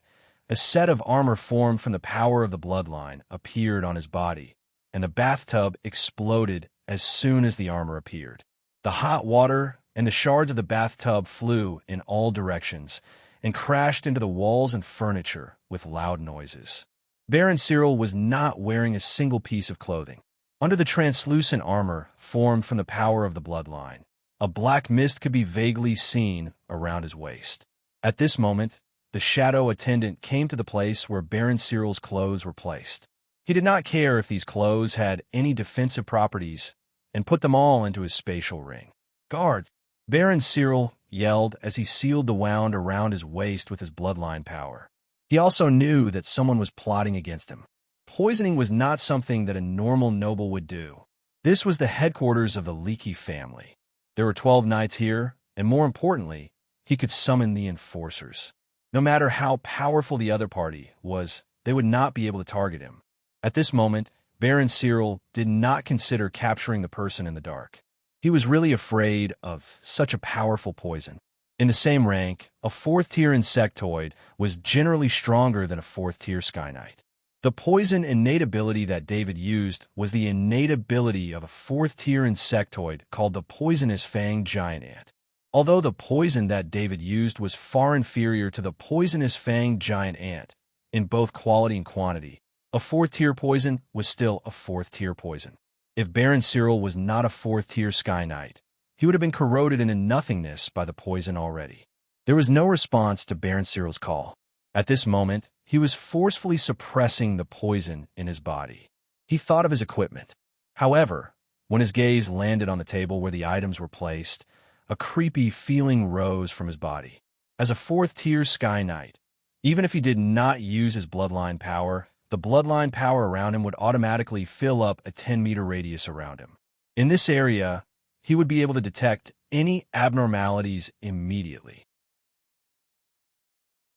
a set of armor formed from the power of the bloodline appeared on his body, and the bathtub exploded as soon as the armor appeared. The hot water and the shards of the bathtub flew in all directions and crashed into the walls and furniture with loud noises. Baron Cyril was not wearing a single piece of clothing. Under the translucent armor formed from the power of the bloodline, a black mist could be vaguely seen around his waist. At this moment, the shadow attendant came to the place where Baron Cyril's clothes were placed. He did not care if these clothes had any defensive properties and put them all into his spatial ring. "Guards!" Baron Cyril yelled as he sealed the wound around his waist with his bloodline power. He also knew that someone was plotting against him. Poisoning was not something that a normal noble would do. This was the headquarters of the Leakey family. There were 12 knights here, and more importantly, he could summon the enforcers. No matter how powerful the other party was, they would not be able to target him. At this moment, Baron Cyril did not consider capturing the person in the dark. He was really afraid of such a powerful poison. In the same rank, a 4th-tier insectoid was generally stronger than a 4th-tier Sky Knight. The poison innate ability that David used was the innate ability of a 4th-tier insectoid called the poisonous fanged giant ant. Although the poison that David used was far inferior to the poisonous fanged giant ant in both quality and quantity, a 4th-tier poison was still a 4th-tier poison. If Baron Cyril was not a fourth-tier Sky Knight, he would have been corroded into nothingness by the poison already. There was no response to Baron Cyril's call. At this moment, he was forcefully suppressing the poison in his body. He thought of his equipment. However, when his gaze landed on the table where the items were placed, a creepy feeling rose from his body. As a fourth-tier Sky Knight, even if he did not use his bloodline power, the bloodline power around him would automatically fill up a 10-meter radius around him. In this area, he would be able to detect any abnormalities immediately.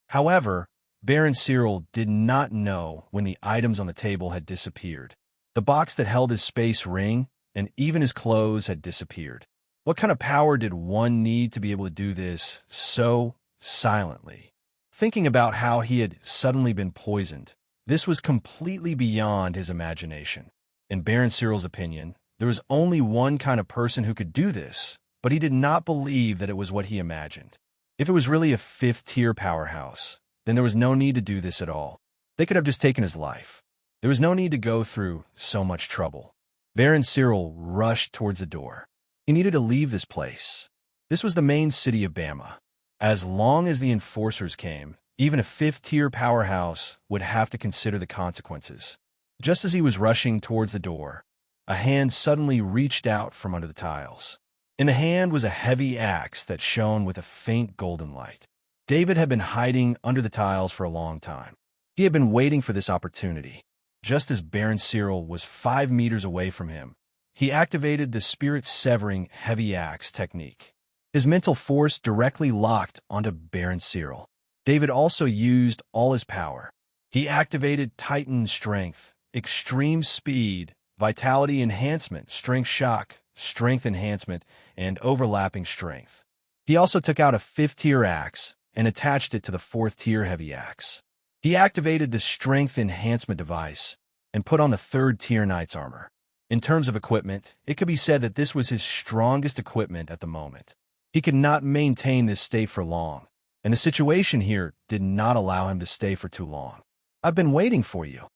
However, Baron Cyril did not know when the items on the table had disappeared. The box that held his space ring and even his clothes had disappeared. What kind of power did one need to be able to do this so silently? Thinking about how he had suddenly been poisoned, this was completely beyond his imagination. In Baron Cyril's opinion, there was only one kind of person who could do this, but he did not believe that it was what he imagined. If it was really a fifth-tier powerhouse, then there was no need to do this at all. They could have just taken his life. There was no need to go through so much trouble. Baron Cyril rushed towards the door. He needed to leave this place. This was the main city of Bama. As long as the enforcers came, even a fifth-tier powerhouse would have to consider the consequences. Just as he was rushing towards the door, a hand suddenly reached out from under the tiles. In the hand was a heavy axe that shone with a faint golden light. David had been hiding under the tiles for a long time. He had been waiting for this opportunity. Just as Baron Cyril was 5 meters away from him, he activated the spirit-severing heavy axe technique. His mental force directly locked onto Baron Cyril. David also used all his power. He activated Titan Strength, Extreme Speed, Vitality Enhancement, Strength Shock, Strength Enhancement, and Overlapping Strength. He also took out a fifth-tier axe and attached it to the fourth-tier heavy axe. He activated the Strength Enhancement device and put on the third-tier knight's armor. In terms of equipment, it could be said that this was his strongest equipment at the moment. He could not maintain this state for long, and the situation here did not allow him to stay for too long. "I've been waiting for you,"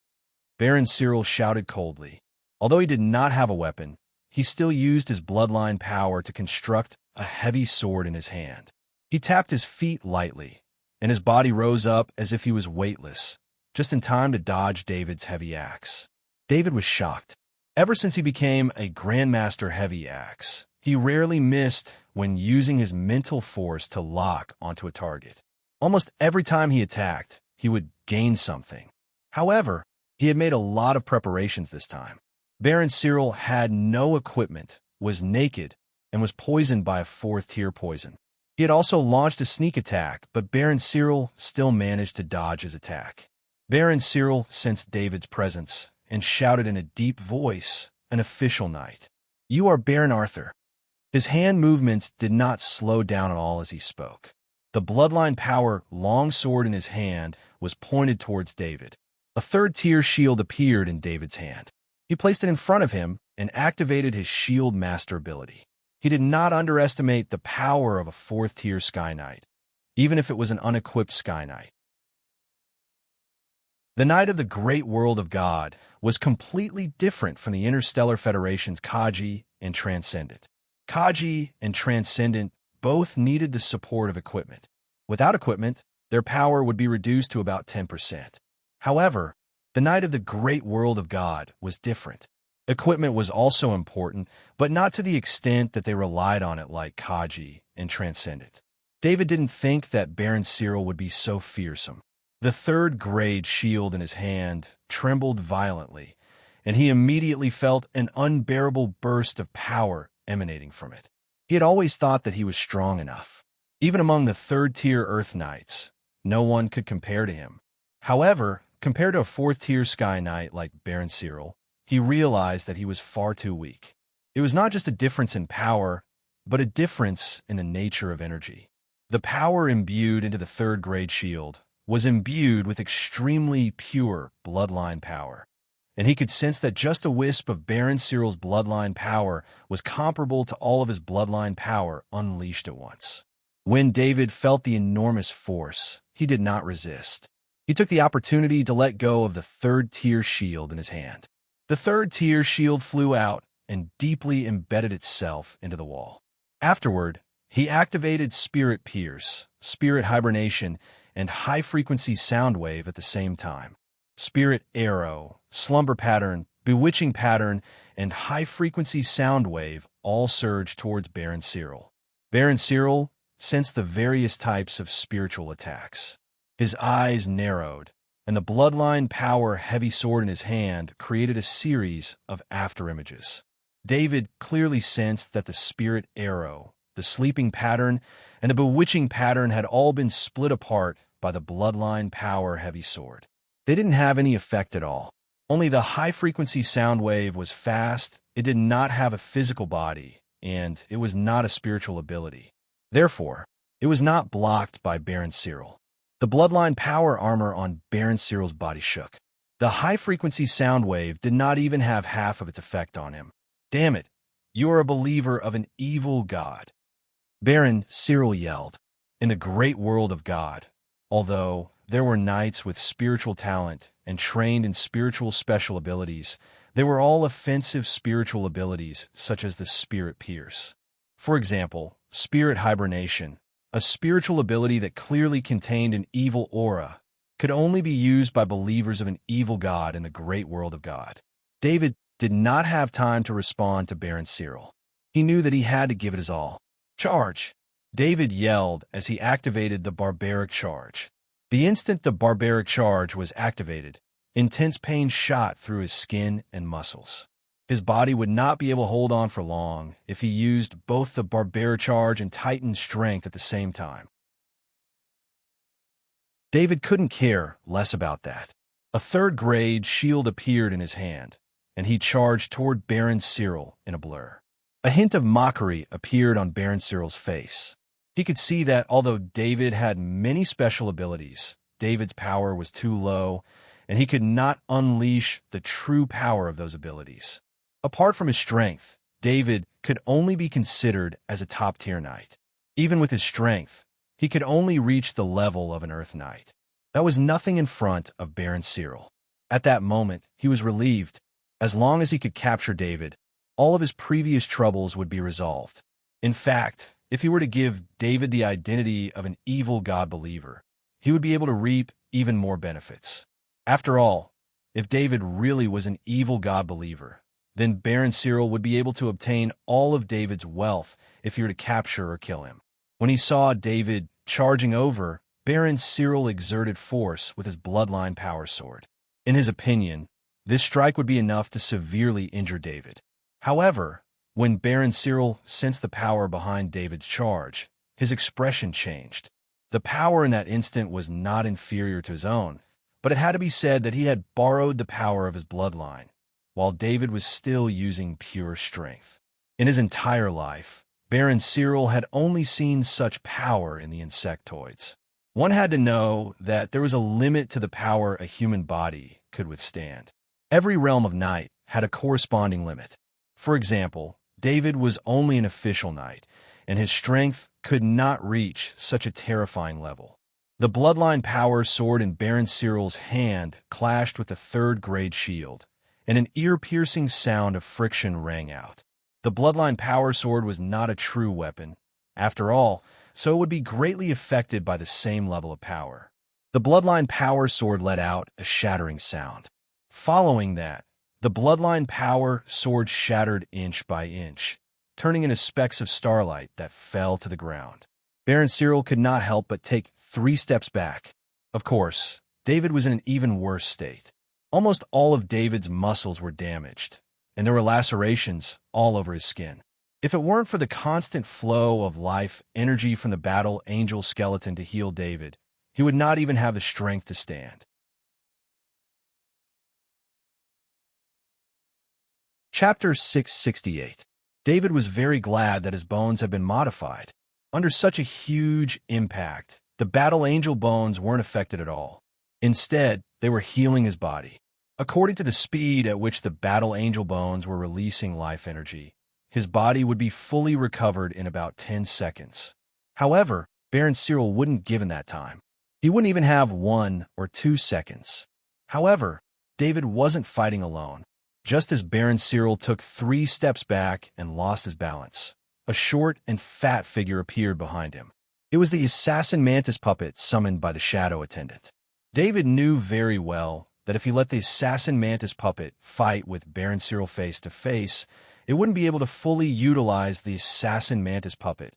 Baron Cyril shouted coldly. Although he did not have a weapon, he still used his bloodline power to construct a heavy sword in his hand. He tapped his feet lightly, and his body rose up as if he was weightless, just in time to dodge David's heavy axe. David was shocked. Ever since he became a Grandmaster heavy axe, he rarely missed when using his mental force to lock onto a target. Almost every time he attacked, he would gain something. However, he had made a lot of preparations this time. Baron Cyril had no equipment, was naked, and was poisoned by a fourth-tier poison. He had also launched a sneak attack, but Baron Cyril still managed to dodge his attack. Baron Cyril sensed David's presence and shouted in a deep voice, an official knight. "You are Baron Arthur." His hand movements did not slow down at all as he spoke. The bloodline power long sword in his hand was pointed towards David. A third-tier shield appeared in David's hand. He placed it in front of him and activated his shield master ability. He did not underestimate the power of a fourth-tier Sky Knight, even if it was an unequipped Sky Knight. The Knight of the Great World of God was completely different from the Interstellar Federation's Kaji and Transcendent. Kaji and Transcendent both needed the support of equipment. Without equipment, their power would be reduced to about 10%. However, the Knight of the Great World of God was different. Equipment was also important, but not to the extent that they relied on it like Kaji and Transcendent. David didn't think that Baron Cyril would be so fearsome. The third-grade shield in his hand trembled violently, and he immediately felt an unbearable burst of power emanating from it. He had always thought that he was strong enough. Even among the third-tier Earth Knights, no one could compare to him. However, compared to a fourth-tier Sky Knight like Baron Cyril, he realized that he was far too weak. It was not just a difference in power, but a difference in the nature of energy. The power imbued into the third-grade shield was imbued with extremely pure bloodline power, and he could sense that just a wisp of Baron Cyril's bloodline power was comparable to all of his bloodline power unleashed at once. When David felt the enormous force, he did not resist. He took the opportunity to let go of the third-tier shield in his hand. The third-tier shield flew out, and deeply embedded itself into the wall. Afterward, he activated Spirit Pierce, Spirit Hibernation, and High-Frequency Sound Wave at the same time. Spirit Arrow, Slumber Pattern, Bewitching Pattern, and High-Frequency Sound Wave all surged towards Baron Cyril. Baron Cyril sensed the various types of spiritual attacks. His eyes narrowed, and the bloodline power heavy sword in his hand created a series of afterimages. David clearly sensed that the Spirit Arrow, the Sleeping Pattern, and the Bewitching Pattern had all been split apart by the bloodline power heavy sword. They didn't have any effect at all. Only the high-frequency sound wave was fast, it did not have a physical body, and it was not a spiritual ability. Therefore, it was not blocked by Baron Cyril. The bloodline power armor on Baron Cyril's body shook. The high-frequency sound wave did not even have half of its effect on him. "Damn it, you are a believer of an evil god," Baron Cyril yelled. In the great world of God, although there were knights with spiritual talent and trained in spiritual special abilities, they were all offensive spiritual abilities such as the Spirit Pierce. For example, Spirit Hibernation, a spiritual ability that clearly contained an evil aura, could only be used by believers of an evil god in the great world of God. David did not have time to respond to Baron Cyril. He knew that he had to give it his all. "Charge!" David yelled as he activated the barbaric charge. The instant the barbaric charge was activated, intense pain shot through his skin and muscles. His body would not be able to hold on for long if he used both the barbaric charge and Titan strength at the same time. David couldn't care less about that. A third-grade shield appeared in his hand, and he charged toward Baron Cyril in a blur. A hint of mockery appeared on Baron Cyril's face. He could see that although David had many special abilities, David's power was too low, and he could not unleash the true power of those abilities. Apart from his strength, David could only be considered as a top-tier knight. Even with his strength, he could only reach the level of an Earth Knight. That was nothing in front of Baron Cyril. At that moment, he was relieved. As long as he could capture David, all of his previous troubles would be resolved. In fact, if he were to give David the identity of an evil God believer, he would be able to reap even more benefits. After all, if David really was an evil God believer, then Baron Cyril would be able to obtain all of David's wealth if he were to capture or kill him. When he saw David charging over, Baron Cyril exerted force with his bloodline power sword. In his opinion, this strike would be enough to severely injure David. However, when Baron Cyril sensed the power behind David's charge, his expression changed. The power in that instant was not inferior to his own, but it had to be said that he had borrowed the power of his bloodline, while David was still using pure strength. In his entire life, Baron Cyril had only seen such power in the insectoids. One had to know that there was a limit to the power a human body could withstand. Every realm of knight had a corresponding limit. For example, David was only an official knight, and his strength could not reach such a terrifying level. The bloodline power sword in Baron Cyril's hand clashed with a third-grade shield, and an ear-piercing sound of friction rang out. The bloodline power sword was not a true weapon, after all, so it would be greatly affected by the same level of power. The bloodline power sword let out a shattering sound. Following that, the bloodline power sword shattered inch by inch, turning into specks of starlight that fell to the ground. Baron Cyril could not help but take 3 steps back. Of course, David was in an even worse state. Almost all of David's muscles were damaged, and there were lacerations all over his skin. If it weren't for the constant flow of life energy from the battle angel skeleton to heal David, he would not even have the strength to stand. Chapter 668. David was very glad that his bones had been modified. Under such a huge impact, the battle angel bones weren't affected at all. Instead, they were healing his body. According to the speed at which the battle angel bones were releasing life energy, his body would be fully recovered in about 10 seconds. However, Baron Cyril wouldn't give him that time. He wouldn't even have 1 or 2 seconds. However, David wasn't fighting alone. Just as Baron Cyril took 3 steps back and lost his balance, a short and fat figure appeared behind him. It was the assassin mantis puppet summoned by the shadow attendant. David knew very well that if he let the assassin mantis puppet fight with Baron Cyril face to face, it wouldn't be able to fully utilize the assassin mantis puppet's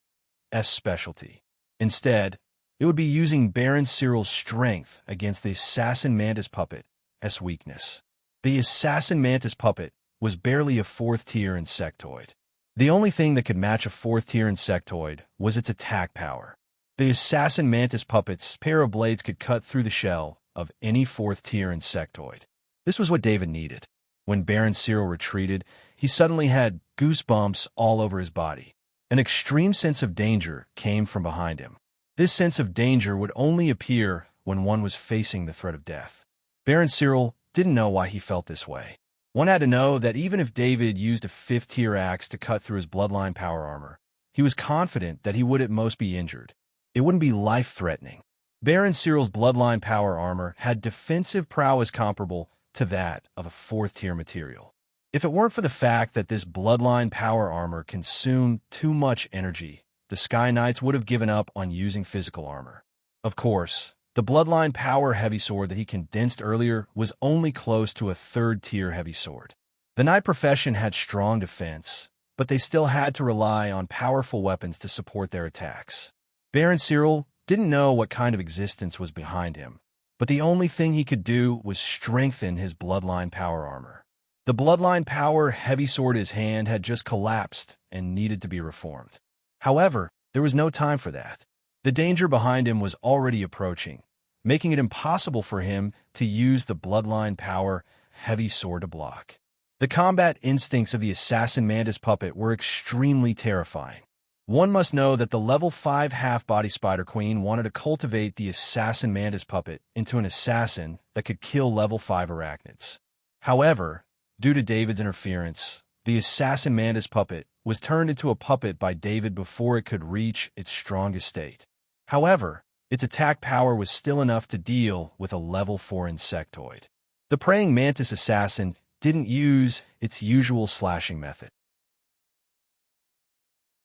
specialty. Instead, it would be using Baron Cyril's strength against the assassin mantis puppet's weakness. The assassin mantis puppet was barely a 4th-tier insectoid. The only thing that could match a 4th-tier insectoid was its attack power. The assassin mantis puppet's pair of blades could cut through the shell of any 4th-tier insectoid. This was what David needed. When Baron Cyril retreated, he suddenly had goosebumps all over his body. An extreme sense of danger came from behind him. This sense of danger would only appear when one was facing the threat of death. Baron Cyril didn't know why he felt this way. One had to know that even if David used a 5th-tier axe to cut through his bloodline power armor, he was confident that he would at most be injured. It wouldn't be life-threatening. Baron Cyril's bloodline power armor had defensive prowess comparable to that of a 4th-tier material. If it weren't for the fact that this bloodline power armor consumed too much energy, the Sky Knights would have given up on using physical armor. Of course, the bloodline power heavy sword that he condensed earlier was only close to a 3rd-tier heavy sword. The knight profession had strong defense, but they still had to rely on powerful weapons to support their attacks. Baron Cyril didn't know what kind of existence was behind him, but the only thing he could do was strengthen his bloodline power armor. The bloodline power heavy sword in his hand had just collapsed and needed to be reformed. However, there was no time for that. The danger behind him was already approaching, making it impossible for him to use the bloodline power heavy sword to block. The combat instincts of the assassin mantis puppet were extremely terrifying. One must know that the level 5 half-body Spider Queen wanted to cultivate the assassin mantis puppet into an assassin that could kill level 5 arachnids. However, due to David's interference, the assassin mantis puppet was turned into a puppet by David before it could reach its strongest state. However, its attack power was still enough to deal with a level 4 insectoid. The praying mantis assassin didn't use its usual slashing method.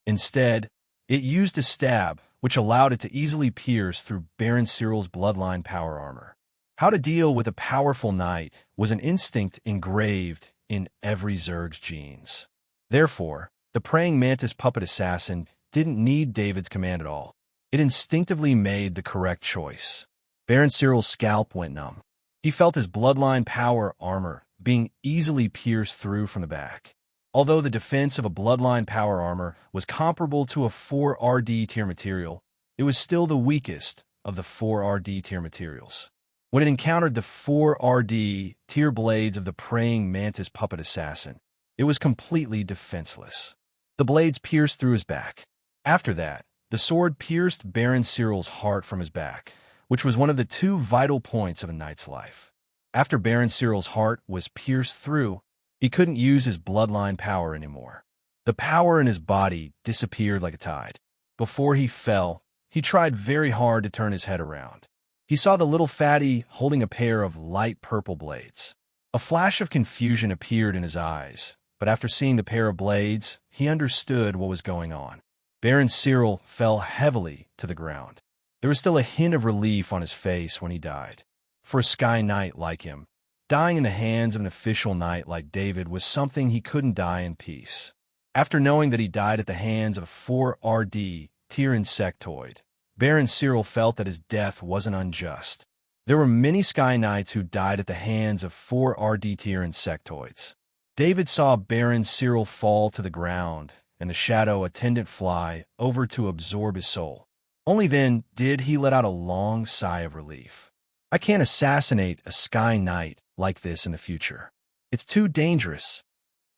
Instead, it used a stab, which allowed it to easily pierce through Baron Cyril's bloodline power armor. How to deal with a powerful knight was an instinct engraved in every Zerg's genes. Therefore, the praying mantis puppet assassin didn't need David's command at all. It instinctively made the correct choice. Baron Cyril's scalp went numb. He felt his bloodline power armor being easily pierced through from the back. Although the defense of a bloodline power armor was comparable to a 4RD tier material, it was still the weakest of the 4RD tier materials. When it encountered the 4RD tier blades of the praying mantis puppet assassin, it was completely defenseless. The blades pierced through his back. After that, the sword pierced Baron Cyril's heart from his back, which was one of the 2 vital points of a knight's life. After Baron Cyril's heart was pierced through, he couldn't use his bloodline power anymore. The power in his body disappeared like a tide. Before he fell, he tried very hard to turn his head around. He saw the little fatty holding a pair of light purple blades. A flash of confusion appeared in his eyes, but after seeing the pair of blades, he understood what was going on. Baron Cyril fell heavily to the ground. There was still a hint of relief on his face when he died. For a Sky Knight like him, dying in the hands of an official knight like David was something he couldn't die in peace. After knowing that he died at the hands of a 4RD tier insectoid, Baron Cyril felt that his death wasn't unjust. There were many Sky Knights who died at the hands of 4RD tier insectoids. David saw Baron Cyril fall to the ground and the shadow attendant fly over to absorb his soul. Only then did he let out a long sigh of relief. I can't assassinate a Sky Knight like this in the future. It's too dangerous.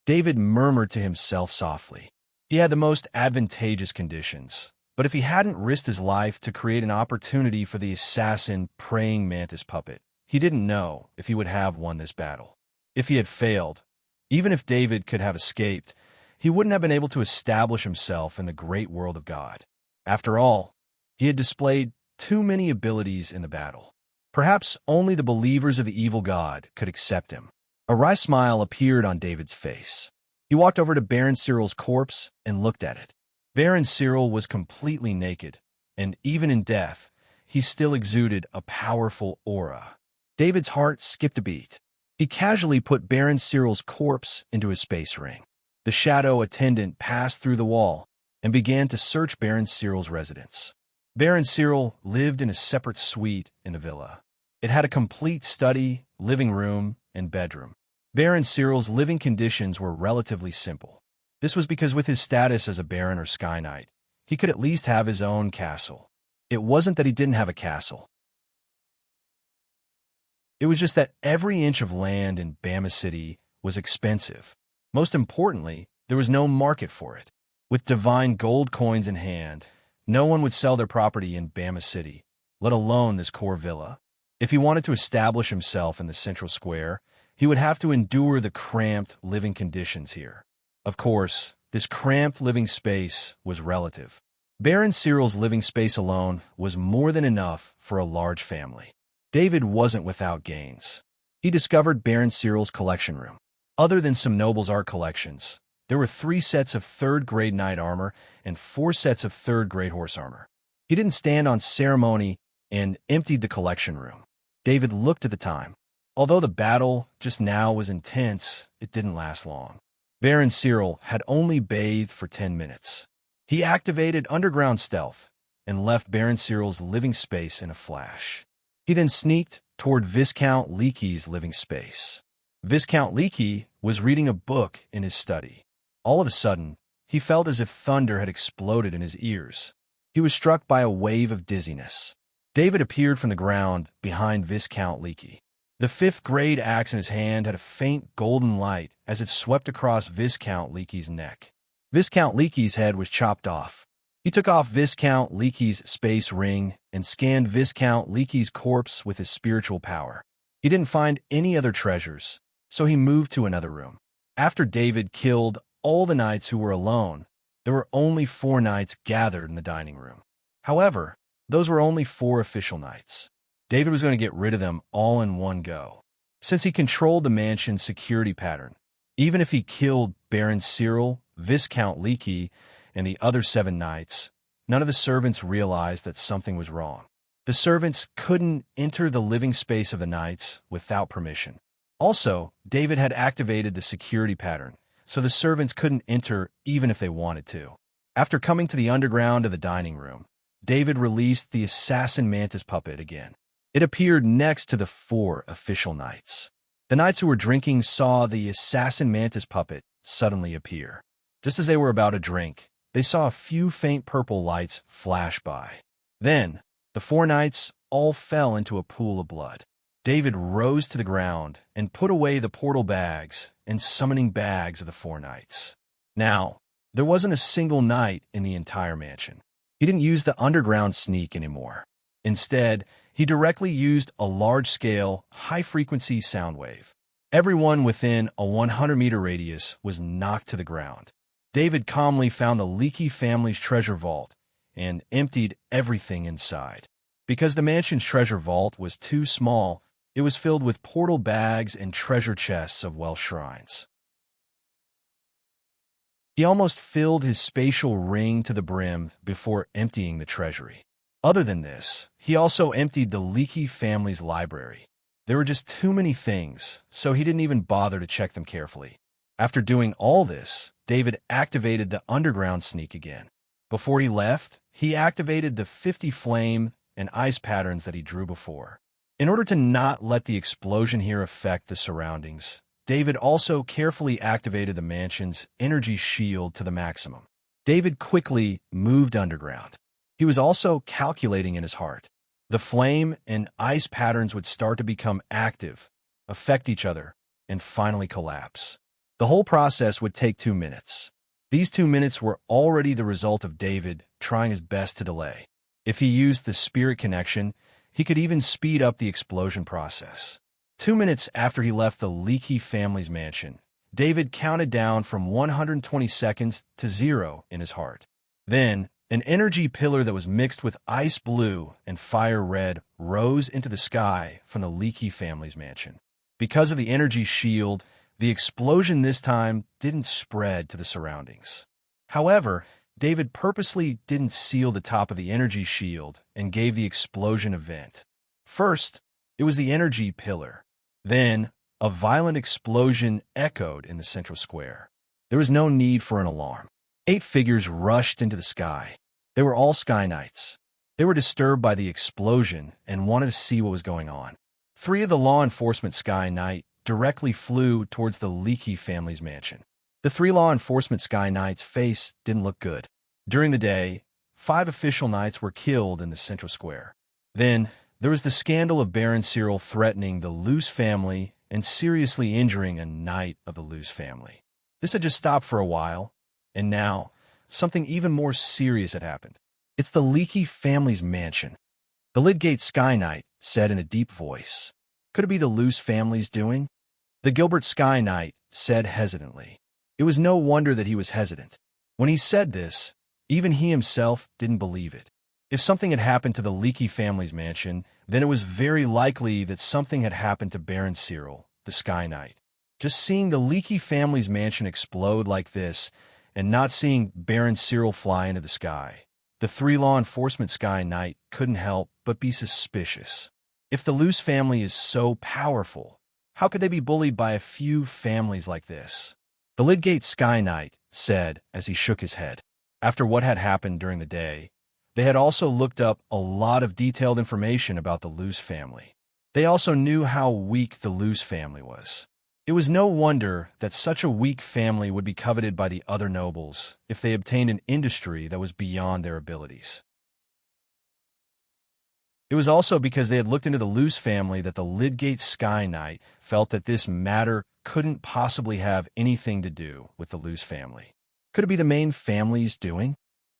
David murmured to himself softly. He had the most advantageous conditions, but if he hadn't risked his life to create an opportunity for the assassin praying mantis puppet, he didn't know if he would have won this battle. If he had failed, even if David could have escaped, he wouldn't have been able to establish himself in the great world of God. After all, he had displayed too many abilities in the battle. Perhaps only the believers of the evil god could accept him. A wry smile appeared on David's face. He walked over to Baron Cyril's corpse and looked at it. Baron Cyril was completely naked, and even in death, he still exuded a powerful aura. David's heart skipped a beat. He casually put Baron Cyril's corpse into his space ring. The shadow attendant passed through the wall and began to search Baron Cyril's residence. Baron Cyril lived in a separate suite in the villa. It had a complete study, living room, and bedroom. Baron Cyril's living conditions were relatively simple. This was because with his status as a baron or sky knight, he could at least have his own castle. It wasn't that he didn't have a castle. It was just that every inch of land in Bama City was expensive. Most importantly, there was no market for it. With divine gold coins in hand, no one would sell their property in Bama City, let alone this core villa. If he wanted to establish himself in the central square, he would have to endure the cramped living conditions here. Of course, this cramped living space was relative. Baron Cyril's living space alone was more than enough for a large family. David wasn't without gains. He discovered Baron Cyril's collection room. Other than some nobles' art collections, there were 3 sets of 3rd-grade knight armor and 4 sets of 3rd-grade horse armor. He didn't stand on ceremony and emptied the collection room. David looked at the time. Although the battle just now was intense, it didn't last long. Baron Cyril had only bathed for 10 minutes. He activated underground stealth and left Baron Cyril's living space in a flash. He then sneaked toward Viscount Leakey's living space. Viscount Leakey was reading a book in his study. All of a sudden, he felt as if thunder had exploded in his ears. He was struck by a wave of dizziness. David appeared from the ground behind Viscount Leakey. The 5th-grade axe in his hand had a faint golden light as it swept across Viscount Leakey's neck. Viscount Leakey's head was chopped off. He took off Viscount Leakey's space ring and scanned Viscount Leakey's corpse with his spiritual power. He didn't find any other treasures, so he moved to another room. After David killed all the knights who were alone, there were only 4 knights gathered in the dining room. However, those were only 4 official knights. David was going to get rid of them all in one go. Since he controlled the mansion's security pattern, even if he killed Baron Cyril, Viscount Leakey, and the other 7 knights, none of the servants realized that something was wrong. The servants couldn't enter the living space of the knights without permission. Also, David had activated the security pattern, so the servants couldn't enter even if they wanted to. After coming to the underground of the dining room, David released the assassin mantis puppet again. It appeared next to the 4 official knights. The knights who were drinking saw the assassin mantis puppet suddenly appear. Just as they were about to drink, they saw a few faint purple lights flash by. Then, the 4 knights all fell into a pool of blood. David rose to the ground and put away the portal bags and summoning bags of the 4 knights. Now, there wasn't a single knight in the entire mansion. He didn't use the underground sneak anymore. Instead, he directly used a large-scale, high-frequency sound wave. Everyone within a 100-meter radius was knocked to the ground. David calmly found the Leakey family's treasure vault and emptied everything inside. Because the mansion's treasure vault was too small, it was filled with portal bags and treasure chests of Welsh shrines. He almost filled his spatial ring to the brim before emptying the treasury. Other than this, he also emptied the Leakey family's library. There were just too many things, so he didn't even bother to check them carefully. After doing all this, David activated the underground sneak again. Before he left, he activated the 50 flame and ice patterns that he drew before. In order to not let the explosion here affect the surroundings, David also carefully activated the mansion's energy shield to the maximum. David quickly moved underground. He was also calculating in his heart. The flame and ice patterns would start to become active, affect each other, and finally collapse. The whole process would take 2 minutes. These 2 minutes were already the result of David trying his best to delay. If he used the spirit connection, he could even speed up the explosion process. 2 minutes after he left the Leakey family's mansion, David counted down from 120 seconds to 0 in his heart. Then, an energy pillar that was mixed with ice blue and fire red rose into the sky from the Leakey family's mansion. Because of the energy shield, the explosion this time didn't spread to the surroundings. However, David purposely didn't seal the top of the energy shield and gave the explosion a vent. First, it was the energy pillar. Then, a violent explosion echoed in the central square. There was no need for an alarm. 8 figures rushed into the sky. They were all Sky Knights. They were disturbed by the explosion and wanted to see what was going on. 3 of the law enforcement Sky Knight directly flew towards the Leaky family's mansion. The 3 law enforcement Sky Knights' face didn't look good. During the day, 5 official knights were killed in the central square. Then, there was the scandal of Baron Cyril threatening the Luce family and seriously injuring a knight of the Luce family. This had just stopped for a while, and now, something even more serious had happened. It's the Leaky family's mansion. The Lydgate Sky Knight said in a deep voice. Could it be the Luce family's doing? The Gilbert Sky Knight said hesitantly. It was no wonder that he was hesitant. When he said this, even he himself didn't believe it. If something had happened to the Leaky family's mansion, then it was very likely that something had happened to Baron Cyril, the Sky Knight. Just seeing the Leaky family's mansion explode like this, and not seeing Baron Cyril fly into the sky, the 3 law enforcement Sky Knight couldn't help but be suspicious. If the Luce family is so powerful, how could they be bullied by a few families like this? The Lydgate Sky Knight said as he shook his head. After what had happened during the day, they had also looked up a lot of detailed information about the Luce family. They also knew how weak the Luce family was. It was no wonder that such a weak family would be coveted by the other nobles if they obtained an industry that was beyond their abilities. It was also because they had looked into the Luce family that the Lydgate Sky Knight felt that this matter couldn't possibly have anything to do with the Luce family. Could it be the main family's doing?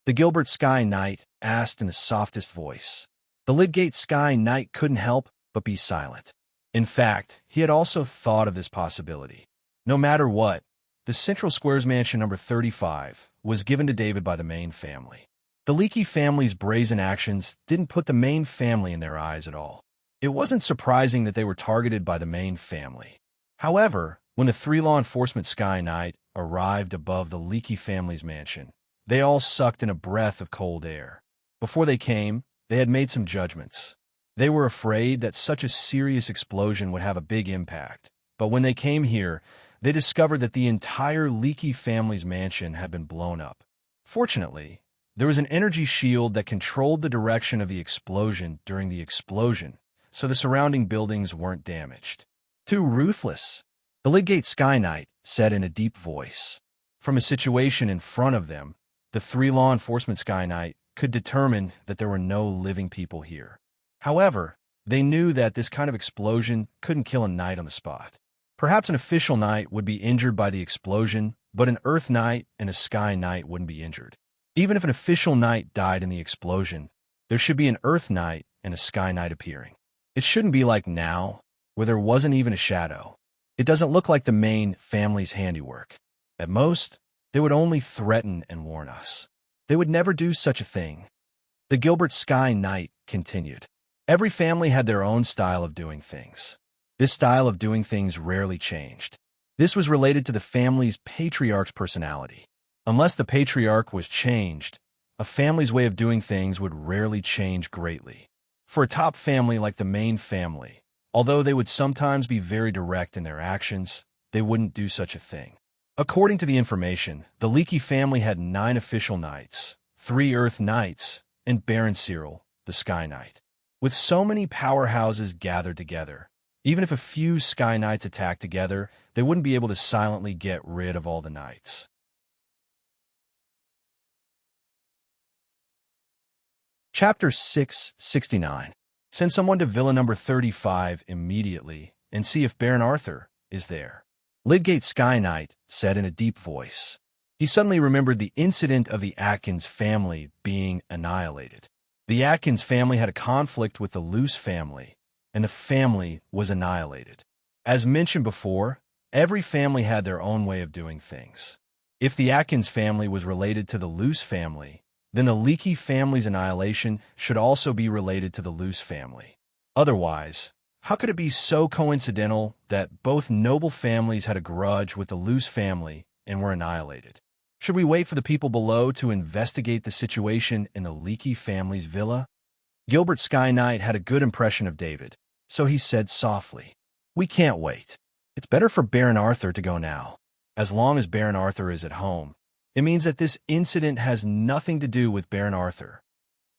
The Gilbert Sky Knight asked in the softest voice. The Lydgate Sky Knight couldn't help but be silent. In fact, he had also thought of this possibility. No matter what, the Central Square's mansion number 35 was given to David by the main family. The Leaky family's brazen actions didn't put the main family in their eyes at all. It wasn't surprising that they were targeted by the main family. However, when the 3 law enforcement Sky Knight arrived above the Leaky family's mansion, they all sucked in a breath of cold air. Before they came, they had made some judgments. They were afraid that such a serious explosion would have a big impact, but when they came here, they discovered that the entire Leaky family's mansion had been blown up. Fortunately, there was an energy shield that controlled the direction of the explosion during the explosion, so the surrounding buildings weren't damaged. Too ruthless, the Lydgate Sky Knight said in a deep voice. From a situation in front of them, the 3 law enforcement Sky Knight could determine that there were no living people here. However, they knew that this kind of explosion couldn't kill a knight on the spot. Perhaps an official knight would be injured by the explosion, but an Earth Knight and a Sky Knight wouldn't be injured. Even if an official knight died in the explosion, there should be an Earth Knight and a Sky Knight appearing. It shouldn't be like now, where there wasn't even a shadow. It doesn't look like the main family's handiwork. At most, they would only threaten and warn us. They would never do such a thing. The Gilbert Sky Knight continued. Every family had their own style of doing things. This style of doing things rarely changed. This was related to the family's patriarch's personality. Unless the patriarch was changed, a family's way of doing things would rarely change greatly. For a top family like the main family, although they would sometimes be very direct in their actions, they wouldn't do such a thing. According to the information, the Leaky family had 9 official knights, 3 Earth Knights, and Baron Cyril, the Sky Knight. With so many powerhouses gathered together, even if a few Sky Knights attacked together, they wouldn't be able to silently get rid of all the knights. Chapter 669. Send someone to Villa number 35 immediately and see if Baron Arthur is there. Lydgate Sky Knight said in a deep voice. He suddenly remembered the incident of the Atkins family being annihilated. The Atkins family had a conflict with the Luce family, and the family was annihilated. As mentioned before, every family had their own way of doing things. If the Atkins family was related to the Luce family, then the Leaky family's annihilation should also be related to the Luce family. Otherwise, How could it be so coincidental that both noble families had a grudge with the loose family and were annihilated? Should we wait for the people below to investigate the situation in the Leaky family's villa? Gilbert Sky Knight had a good impression of David, so he said softly, "We can't wait. It's better for Baron Arthur to go now. As long as Baron Arthur is at home, it means that this incident has nothing to do with Baron Arthur."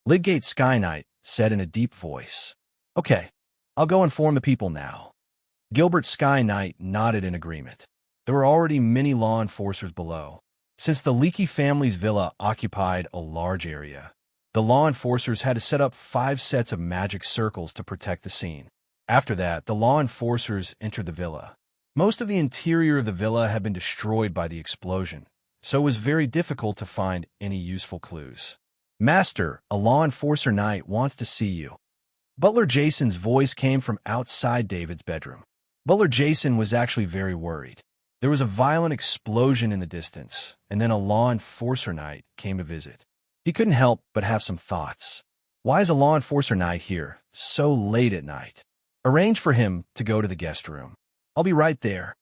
Lydgate Sky Knight said in a deep voice, "Okay, I'll go inform the people now." Gilbert Sky Knight nodded in agreement. There were already many law enforcers below. Since the Leaky family's villa occupied a large area, the law enforcers had to set up 5 sets of magic circles to protect the scene. After that, the law enforcers entered the villa. Most of the interior of the villa had been destroyed by the explosion, so it was very difficult to find any useful clues. "Master, a law enforcer knight wants to see you." Butler Jason's voice came from outside David's bedroom. Butler Jason was actually very worried. There was a violent explosion in the distance, and then a law enforcer knight came to visit. He couldn't help but have some thoughts. Why is a law enforcer knight here so late at night? Arrange for him to go to the guest room. I'll be right there.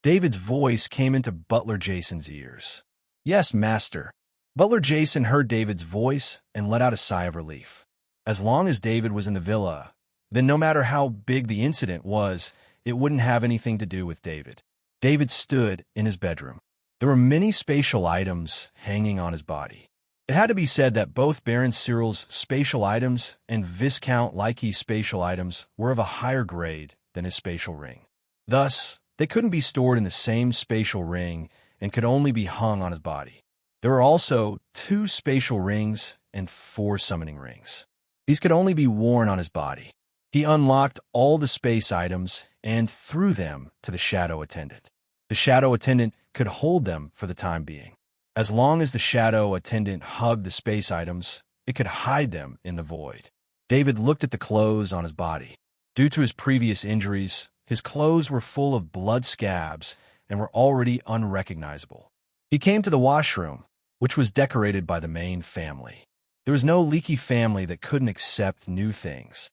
David's voice came into Butler Jason's ears. "Yes, master." Butler Jason heard David's voice and let out a sigh of relief. As long as David was in the villa, then no matter how big the incident was, it wouldn't have anything to do with David. David stood in his bedroom. There were many spatial items hanging on his body. It had to be said that both Baron Cyril's spatial items and Viscount Leaky's spatial items were of a higher grade than his spatial ring. Thus, they couldn't be stored in the same spatial ring and could only be hung on his body. There were also 2 spatial rings and 4 summoning rings. These could only be worn on his body. He unlocked all the space items and threw them to the shadow attendant. The shadow attendant could hold them for the time being. As long as the shadow attendant hugged the space items, it could hide them in the void. David looked at the clothes on his body. Due to his previous injuries, his clothes were full of blood scabs and were already unrecognizable. He came to the washroom, which was decorated by the main family. There was no Leaky family that couldn't accept new things.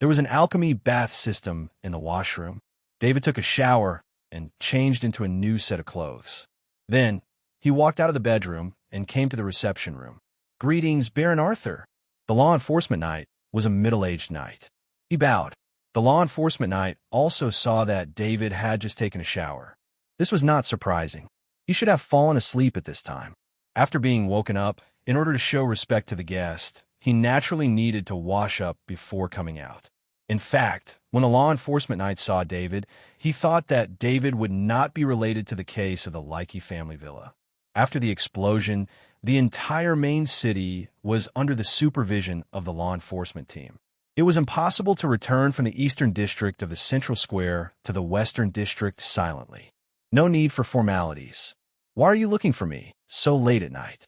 There was an alchemy bath system in the washroom. David took a shower and changed into a new set of clothes. Then, he walked out of the bedroom and came to the reception room. "Greetings, Baron Arthur." The law enforcement knight was a middle-aged knight. He bowed. The law enforcement knight also saw that David had just taken a shower. This was not surprising. He should have fallen asleep at this time. After being woken up, in order to show respect to the guest, he naturally needed to wash up before coming out. In fact, when the law enforcement knight saw David, he thought that David would not be related to the case of the Leaky family villa. After the explosion, the entire main city was under the supervision of the law enforcement team. It was impossible to return from the eastern district of the central square to the western district silently. No need for formalities. "Why are you looking for me so late at night?"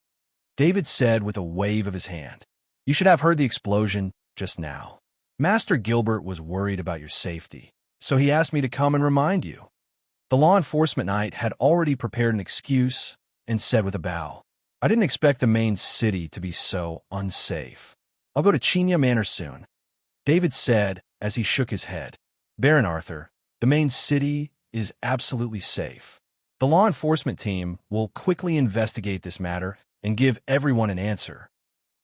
David said with a wave of his hand. "You should have heard the explosion just now. Master Gilbert was worried about your safety, so he asked me to come and remind you." The law enforcement knight had already prepared an excuse and said with a bow, "I didn't expect the main city to be so unsafe. I'll go to Chinya Manor soon." David said as he shook his head, "Baron Arthur, the main city is absolutely safe. The law enforcement team will quickly investigate this matter and give everyone an answer."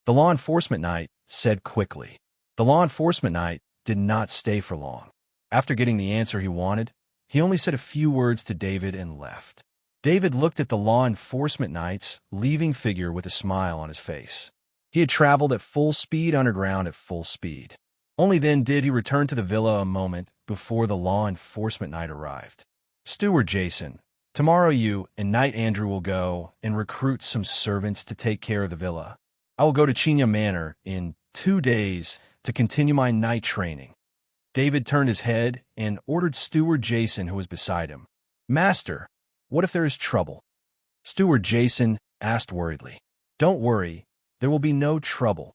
The law enforcement knight said quickly. The law enforcement knight did not stay for long. After getting the answer he wanted, he only said a few words to David and left. David looked at the law enforcement knight's leaving figure with a smile on his face. He had traveled at full speed underground at full speed. Only then did he return to the villa a moment before the law enforcement knight arrived. "Steward Jason, tomorrow you and Knight Andrew will go and recruit some servants to take care of the villa. I will go to Chinya Manor in 2 days to continue my night training." David turned his head and ordered Steward Jason, who was beside him. "Master, what if there is trouble?" Steward Jason asked worriedly. "Don't worry, there will be no trouble,"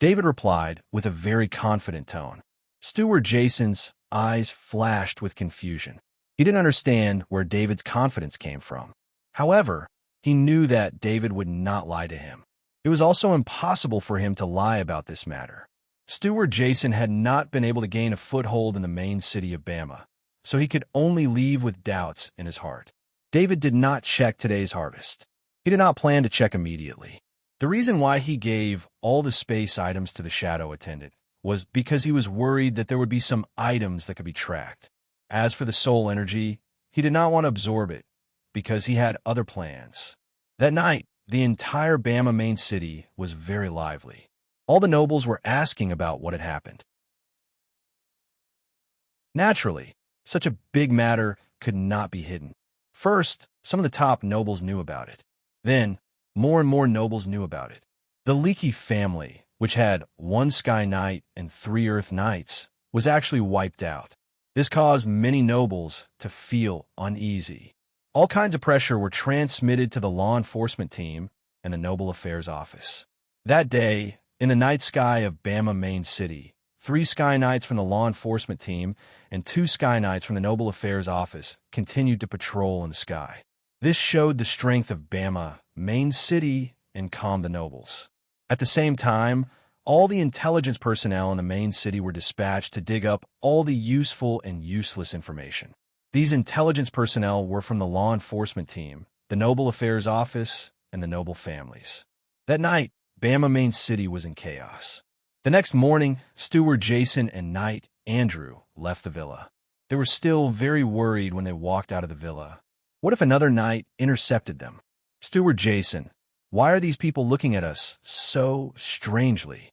David replied with a very confident tone. Steward Jason's eyes flashed with confusion. He didn't understand where David's confidence came from. However, he knew that David would not lie to him. It was also impossible for him to lie about this matter. Steward Jason had not been able to gain a foothold in the main city of Bama, so he could only leave with doubts in his heart. David did not check today's harvest. He did not plan to check immediately. The reason why he gave all the space items to the shadow attendant was because he was worried that there would be some items that could be tracked. As for the soul energy, he did not want to absorb it because he had other plans. That night, the entire Bama main city was very lively. All the nobles were asking about what had happened. Naturally, such a big matter could not be hidden. First, some of the top nobles knew about it. Then, more and more nobles knew about it. The Leaky family, which had 1 Sky Knight and 3 Earth Knights, was actually wiped out. This caused many nobles to feel uneasy. All kinds of pressure were transmitted to the law enforcement team and the Noble Affairs office. That day, in the night sky of Bama main city, 3 Sky Knights from the law enforcement team and 2 Sky Knights from the Noble Affairs office continued to patrol in the sky. This showed the strength of Bama main city and calmed the nobles. At the same time, all the intelligence personnel in the main city were dispatched to dig up all the useful and useless information. These intelligence personnel were from the law enforcement team, the Noble Affairs office, and the noble families. That night, Bama main city was in chaos. The next morning, Steward Jason and Knight Andrew left the villa. They were still very worried when they walked out of the villa. What if another knight intercepted them? Steward Jason, why are these people looking at us so strangely?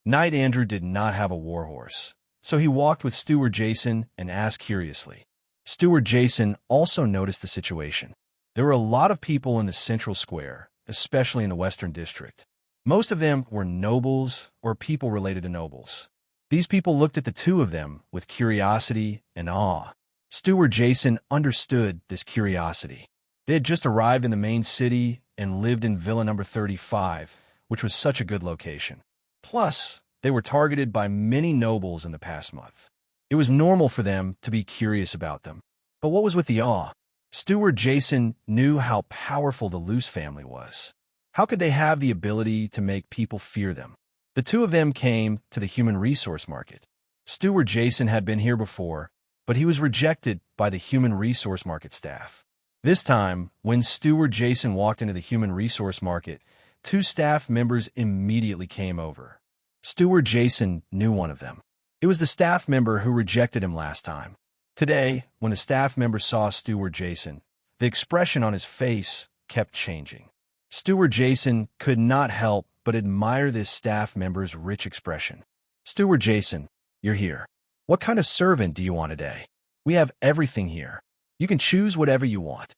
Knight Andrew did not have a warhorse, so he walked with Steward Jason and asked curiously. Steward Jason also noticed the situation. There were a lot of people in the central square, especially in the Western District. Most of them were nobles or people related to nobles. These people looked at the two of them with curiosity and awe. Steward Jason understood this curiosity. They had just arrived in the main city and lived in Villa number 35, which was such a good location. Plus, they were targeted by many nobles in the past month. It was normal for them to be curious about them. But what was with the awe? Steward Jason knew how powerful the Luce family was. How could they have the ability to make people fear them? The two of them came to the human resource market. Steward Jason had been here before, but he was rejected by the human resource market staff. This time, when Steward Jason walked into the human resource market, 2 staff members immediately came over. Steward Jason knew one of them. It was the staff member who rejected him last time. Today, when the staff member saw Steward Jason, the expression on his face kept changing. Steward Jason could not help but admire this staff member's rich expression. Steward Jason, you're here. What kind of servant do you want today? We have everything here. You can choose whatever you want.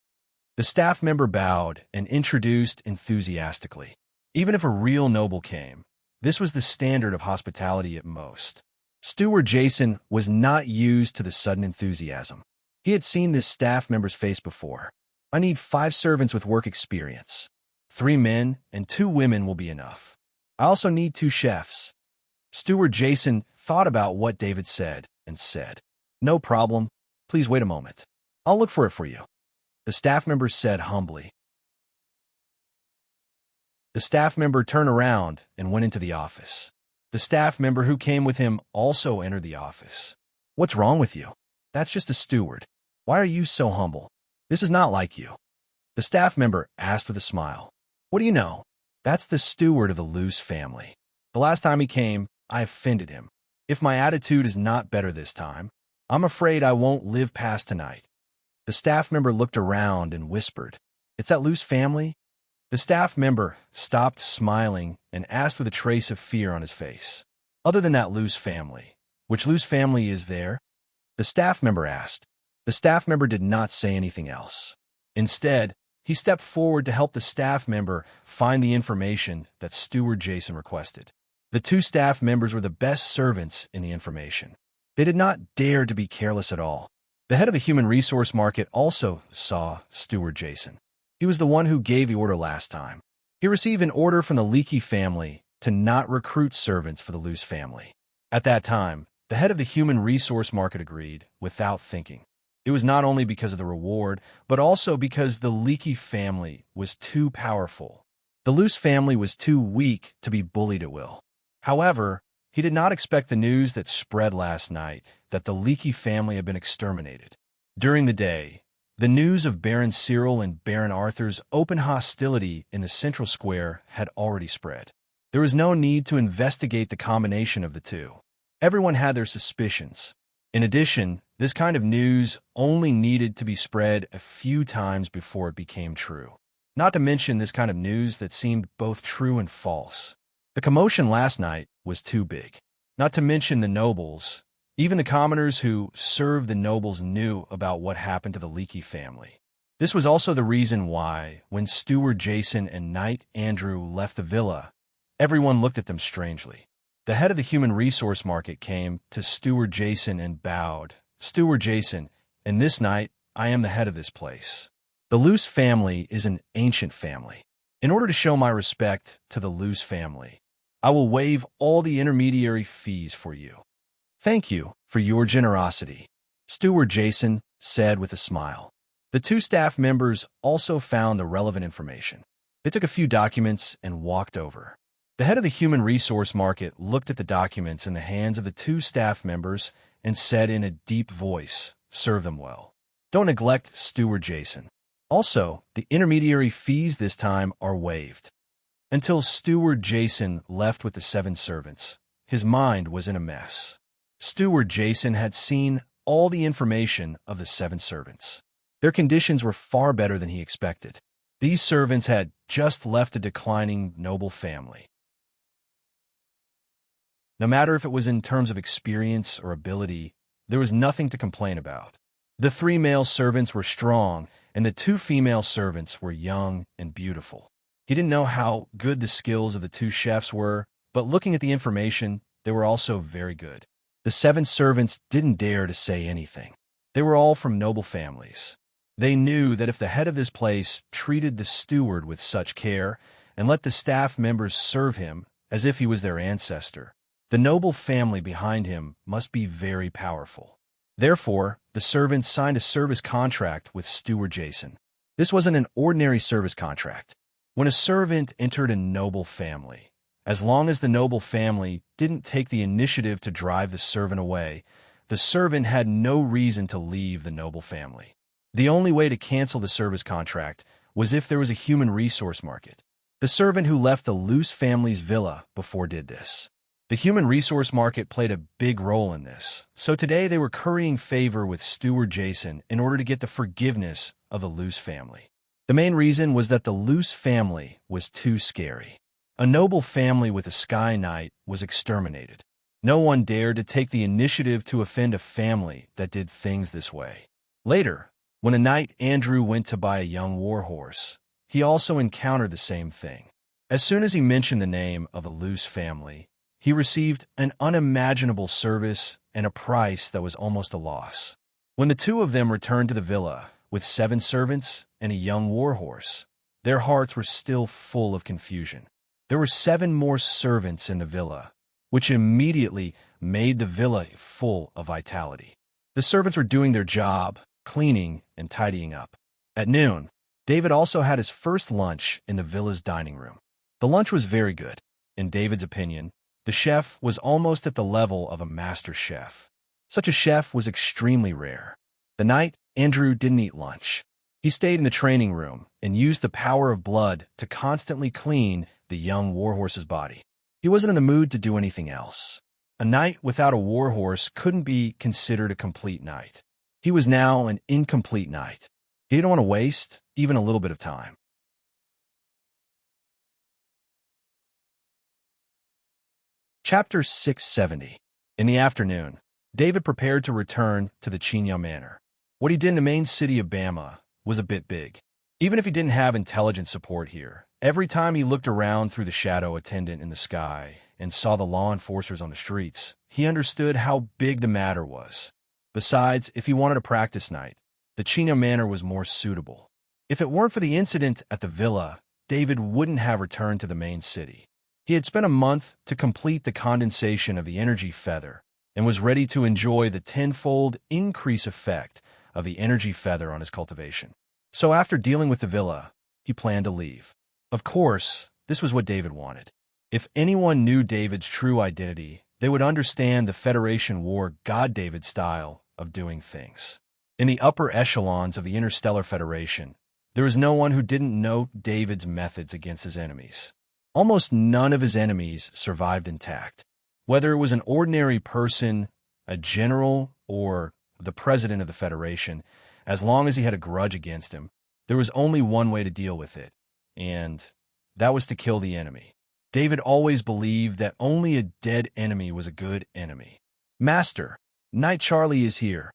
The staff member bowed and introduced enthusiastically. Even if a real noble came, this was the standard of hospitality at most. Steward Jason was not used to the sudden enthusiasm. He had seen this staff member's face before. I need 5 servants with work experience. 3 men and 2 women will be enough. I also need 2 chefs. Steward Jason thought about what David said and said, "No problem. Please wait a moment. I'll look for it for you." The staff member said humbly. The staff member turned around and went into the office. The staff member who came with him also entered the office. "What's wrong with you? That's just a steward. Why are you so humble? This is not like you." The staff member asked with a smile. "What do you know? That's the steward of the Luce family. The last time he came, I offended him. If my attitude is not better this time, I'm afraid I won't live past tonight." The staff member looked around and whispered, "It's that Luce family?" The staff member stopped smiling and asked with a trace of fear on his face. "Other than that Luce family, which Luce family is there?" The staff member asked. The staff member did not say anything else. Instead, he stepped forward to help the staff member find the information that Steward Jason requested. The 2 staff members were the best servants in the information. They did not dare to be careless at all. The head of the human resource market also saw Steward Jason. He was the one who gave the order last time. He received an order from the Leaky family to not recruit servants for the Luce family. At that time, the head of the human resource market agreed without thinking. It was not only because of the reward, but also because the Leaky family was too powerful. The Luce family was too weak to be bullied at will. However, He did not expect the news that spread last night that the Leakey family had been exterminated. During the day, the news of Baron Cyril and Baron Arthur's open hostility in the central square had already spread. There was no need to investigate the combination of the two. Everyone had their suspicions. In addition, this kind of news only needed to be spread a few times before it became true. Not to mention this kind of news that seemed both true and false. The commotion last night was too big. Not to mention the nobles. Even the commoners who served the nobles knew about what happened to the Leakey family. This was also the reason why, when Steward Jason and Knight Andrew left the villa, everyone looked at them strangely. The head of the human resource market came to Steward Jason and bowed. "Steward Jason, in this night, I am the head of this place. The Luce family is an ancient family. In order to show my respect to the Luce family, I will waive all the intermediary fees for you." "Thank you for your generosity," Steward Jason said with a smile. The two staff members also found the relevant information. They took a few documents and walked over. The head of the human resource market looked at the documents in the hands of the two staff members and said in a deep voice, "Serve them well. Don't neglect Steward Jason. Also, the intermediary fees this time are waived." Until Steward Jason left with the 7 servants, his mind was in a mess. Steward Jason had seen all the information of the 7 servants. Their conditions were far better than he expected. These servants had just left a declining noble family. No matter if it was in terms of experience or ability, there was nothing to complain about. The 3 male servants were strong, and the 2 female servants were young and beautiful. He didn't know how good the skills of the 2 chefs were, but looking at the information, they were also very good. The 7 servants didn't dare to say anything. They were all from noble families. They knew that if the head of this place treated the steward with such care and let the staff members serve him as if he was their ancestor, the noble family behind him must be very powerful. Therefore, the servants signed a service contract with Steward Jason. This wasn't an ordinary service contract. When a servant entered a noble family, as long as the noble family didn't take the initiative to drive the servant away, the servant had no reason to leave the noble family. The only way to cancel the service contract was if there was a human resource market. The servant who left the Luce family's villa before did this. The human resource market played a big role in this, so today they were currying favor with Steward Jason in order to get the forgiveness of the Luce family. The main reason was that the Luce family was too scary. A noble family with a Sky Knight was exterminated. No one dared to take the initiative to offend a family that did things this way. Later, when a Knight Andrew went to buy a young warhorse, he also encountered the same thing. As soon as he mentioned the name of the Luce family, he received an unimaginable service and a price that was almost a loss. When the 2 of them returned to the villa with 7 servants and a young warhorse, their hearts were still full of confusion. There were 7 more servants in the villa, which immediately made the villa full of vitality. The servants were doing their job, cleaning and tidying up. At noon, David also had his first lunch in the villa's dining room. The lunch was very good. In David's opinion, the chef was almost at the level of a master chef. Such a chef was extremely rare. The night, Andrew didn't eat lunch. He stayed in the training room and used the power of blood to constantly clean the young warhorse's body. He wasn't in the mood to do anything else. A knight without a warhorse couldn't be considered a complete knight. He was now an incomplete knight. He didn't want to waste even a little bit of time. Chapter 670. In the afternoon, David prepared to return to the Chino Manor. What he did in the main city of Bama was a bit big. Even if he didn't have intelligence support here, every time he looked around through the shadow attendant in the sky and saw the law enforcers on the streets, he understood how big the matter was. Besides, if he wanted a practice night, the Chino Manor was more suitable. If it weren't for the incident at the villa, David wouldn't have returned to the main city. He had spent a month to complete the condensation of the energy feather and was ready to enjoy the tenfold increase effect of the energy feather on his cultivation. So after dealing with the villa, he planned to leave. Of course, this was what David wanted. If anyone knew David's true identity, they would understand the Federation wore God David's style of doing things. In the upper echelons of the Interstellar Federation, there was no one who didn't know David's methods against his enemies. Almost none of his enemies survived intact. Whether it was an ordinary person, a general, or the president of the Federation, as long as he had a grudge against him, there was only one way to deal with it, and that was to kill the enemy. David always believed that only a dead enemy was a good enemy. "Master, Knight Charlie is here."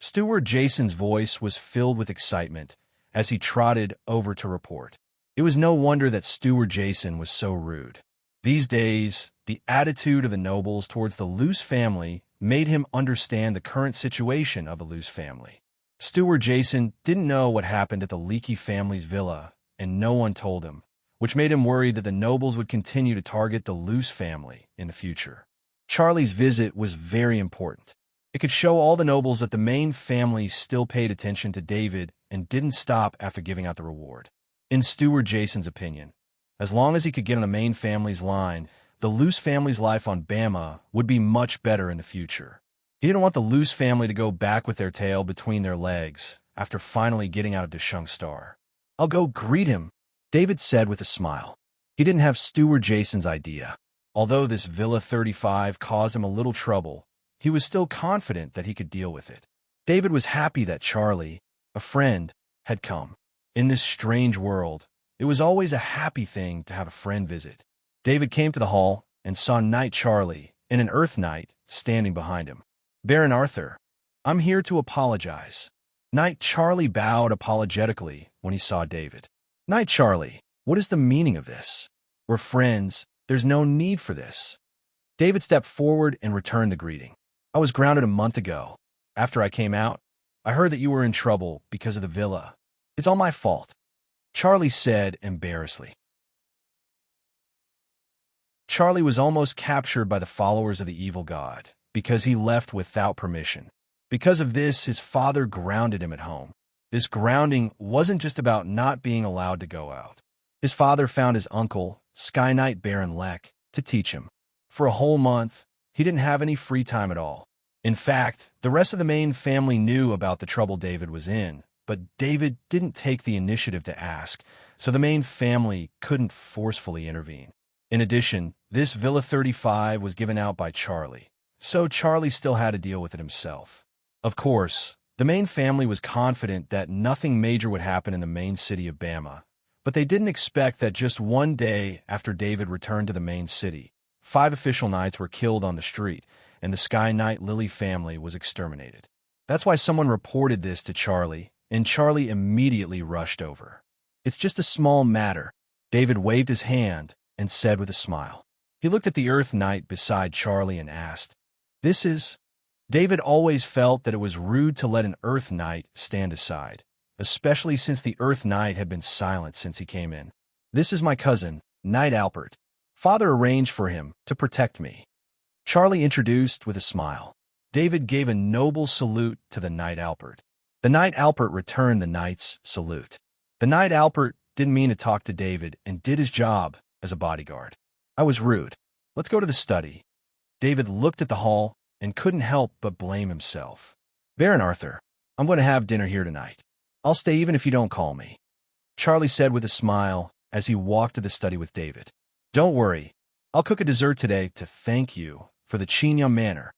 Steward Jason's voice was filled with excitement as he trotted over to report. It was no wonder that Steward Jason was so rude. These days, the attitude of the nobles towards the Luce family made him understand the current situation of the Luce family. Steward Jason didn't know what happened at the Leakey family's villa, and no one told him, which made him worried that the nobles would continue to target the Luce family in the future. Charlie's visit was very important. It could show all the nobles that the main family still paid attention to David and didn't stop after giving out the reward. In Steward Jason's opinion, as long as he could get on the main family's line, the Luce family's life on Bama would be much better in the future. He didn't want the Luce family to go back with their tail between their legs after finally getting out of Deshung Star. "I'll go greet him," David said with a smile. He didn't have Steward Jason's idea. Although this Villa 35 caused him a little trouble, he was still confident that he could deal with it. David was happy that Charlie, a friend, had come. In this strange world, it was always a happy thing to have a friend visit. David came to the hall and saw Knight Charlie and an Earth Knight standing behind him. "Baron Arthur, I'm here to apologize." Knight Charlie bowed apologetically when he saw David. "Knight Charlie, what is the meaning of this? We're friends. There's no need for this." David stepped forward and returned the greeting. "I was grounded a month ago. After I came out, I heard that you were in trouble because of the villa. It's all my fault," Charlie said embarrassedly. Charlie was almost captured by the followers of the evil god because he left without permission. Because of this, his father grounded him at home. This grounding wasn't just about not being allowed to go out. His father found his uncle, Sky Knight Baron Lek, to teach him. For a whole month, he didn't have any free time at all. In fact, the rest of the main family knew about the trouble David was in, but David didn't take the initiative to ask, so the main family couldn't forcefully intervene. In addition, this Villa 35 was given out by Charlie, so Charlie still had to deal with it himself. Of course, the main family was confident that nothing major would happen in the main city of Bama, but they didn't expect that just one day after David returned to the main city, 5 official knights were killed on the street, and the Sky Knight Lily family was exterminated. That's why someone reported this to Charlie, and Charlie immediately rushed over. "It's just a small matter," David waved his hand and said with a smile. He looked at the Earth Knight beside Charlie and asked, "This is—" David always felt that it was rude to let an Earth Knight stand aside, especially since the Earth Knight had been silent since he came in. "This is my cousin, Knight Alpert. Father arranged for him to protect me," Charlie introduced with a smile. David gave a noble salute to the Knight Alpert. The Knight Alpert returned the knight's salute. The Knight Alpert didn't mean to talk to David and did his job as a bodyguard. "I was rude. Let's go to the study." David looked at the hall and couldn't help but blame himself. "Baron Arthur, I'm going to have dinner here tonight. I'll stay even if you don't call me," Charlie said with a smile as he walked to the study with David. "Don't worry. I'll cook a dessert today to thank you for the Chinyam manor,"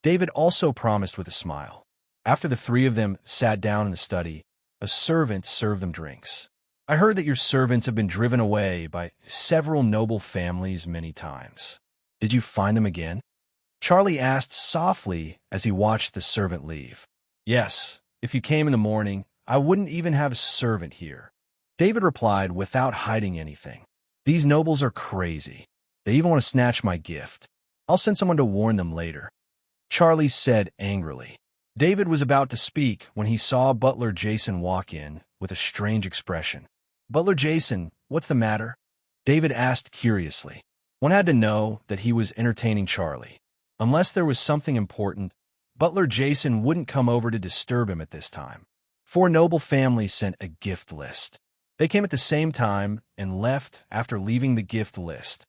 David also promised with a smile. After the 3 of them sat down in the study, a servant served them drinks. "I heard that your servants have been driven away by several noble families many times. Did you find them again?" Charlie asked softly as he watched the servant leave. "Yes, if you came in the morning, I wouldn't even have a servant here," David replied without hiding anything. "These nobles are crazy. They even want to snatch my gift. I'll send someone to warn them later," Charlie said angrily. David was about to speak when he saw Butler Jason walk in with a strange expression. "Butler Jason, what's the matter?" David asked curiously. One had to know that he was entertaining Charlie. Unless there was something important, Butler Jason wouldn't come over to disturb him at this time. 4 noble families sent a gift list. They came at the same time and left after leaving the gift list.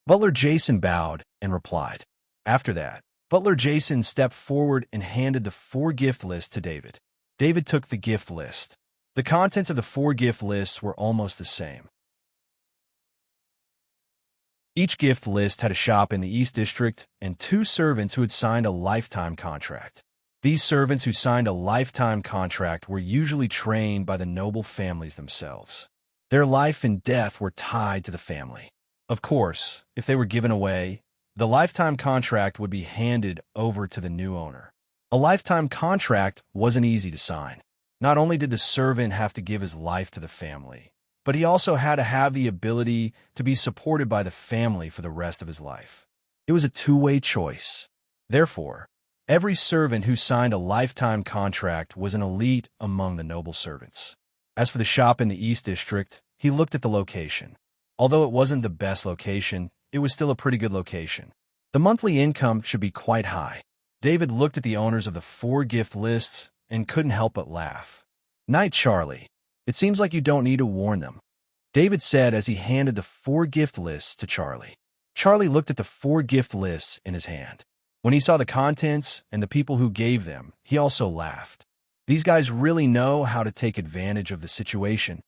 Butler Jason bowed and replied, After that, Butler Jason stepped forward and handed the 4-gift list to David. David took the gift list. The contents of the 4-gift lists were almost the same. Each gift list had a shop in the East District and 2 servants who had signed a lifetime contract. These servants who signed a lifetime contract were usually trained by the noble families themselves. Their life and death were tied to the family. Of course, if they were given away, the lifetime contract would be handed over to the new owner. A lifetime contract wasn't easy to sign. Not only did the servant have to give his life to the family, but he also had to have the ability to be supported by the family for the rest of his life. It was a two-way choice. Therefore, every servant who signed a lifetime contract was an elite among the noble servants. As for the shop in the East District, he looked at the location. Although it wasn't the best location, it was still a pretty good location. The monthly income should be quite high. David looked at the owners of the 4-gift lists and couldn't help but laugh. "Night, Charlie. It seems like you don't need to warn them," David said as he handed the 4-gift lists to Charlie. Charlie looked at the 4-gift lists in his hand. When he saw the contents and the people who gave them, he also laughed. These guys really know how to take advantage of the situation.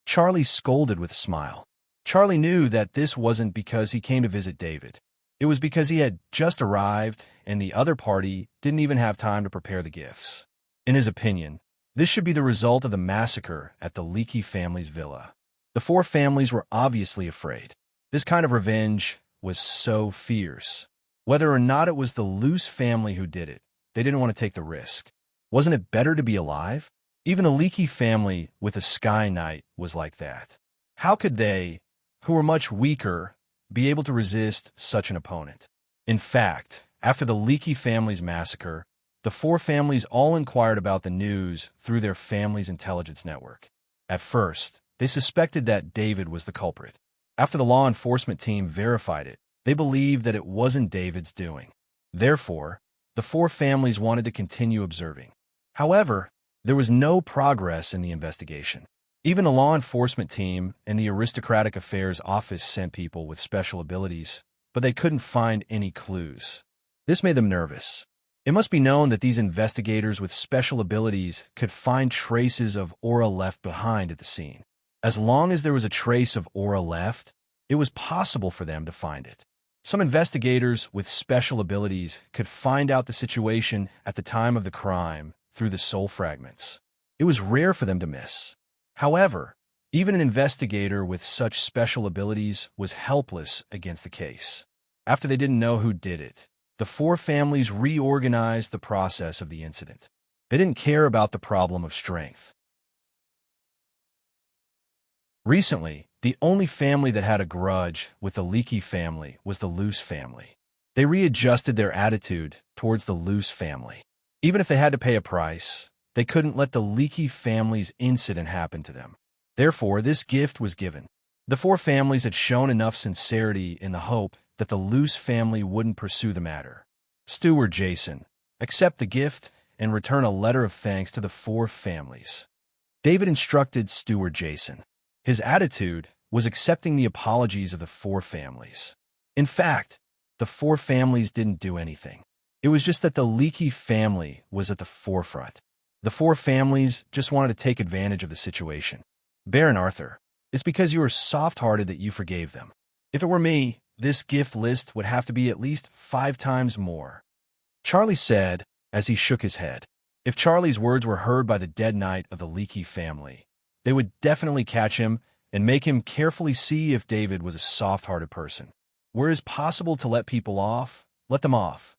Charlie scolded with a smile. Charlie knew that this wasn't because he came to visit David. It was because he had just arrived and the other party didn't even have time to prepare the gifts. In his opinion, this should be the result of the massacre at the Leakey family's villa. The 4 families were obviously afraid. This kind of revenge was so fierce. Whether or not it was the Luce family who did it, they didn't want to take the risk. Wasn't it better to be alive? Even the Leakey family with a Sky Knight was like that. How could they, who were much weaker, be able to resist such an opponent? In fact, after the Leakey family's massacre, the 4 families all inquired about the news through their family's intelligence network. At first, they suspected that David was the culprit. After the law enforcement team verified it, they believed that it wasn't David's doing. Therefore, the 4 families wanted to continue observing. However, there was no progress in the investigation. Even the law enforcement team and the Aristocratic Affairs Office sent people with special abilities, but they couldn't find any clues. This made them nervous. It must be known that these investigators with special abilities could find traces of aura left behind at the scene. As long as there was a trace of aura left, it was possible for them to find it. Some investigators with special abilities could find out the situation at the time of the crime through the soul fragments. It was rare for them to miss. However, even an investigator with such special abilities was helpless against the case. After they didn't know who did it, the 4 families reorganized the process of the incident. They didn't care about the problem of strength. Recently, the only family that had a grudge with the Leakey family was the Luce family. They readjusted their attitude towards the Luce family. Even if they had to pay a price, they couldn't let the Leakey family's incident happen to them. Therefore, this gift was given. The 4 families had shown enough sincerity in the hope that the Luce family wouldn't pursue the matter. Steward Jason, accept the gift and return a letter of thanks to the 4 families. David instructed Steward Jason. His attitude was accepting the apologies of the 4 families. In fact, the 4 families didn't do anything. It was just that the Leakey family was at the forefront. The 4 families just wanted to take advantage of the situation. Baron Arthur, it's because you were soft-hearted that you forgave them. If it were me, this gift list would have to be at least 5 times more. Charlie said as he shook his head. If Charlie's words were heard by the dead knight of the Leakey family, they would definitely catch him and make him carefully see if David was a soft-hearted person. Where it is possible to let people off, let them off,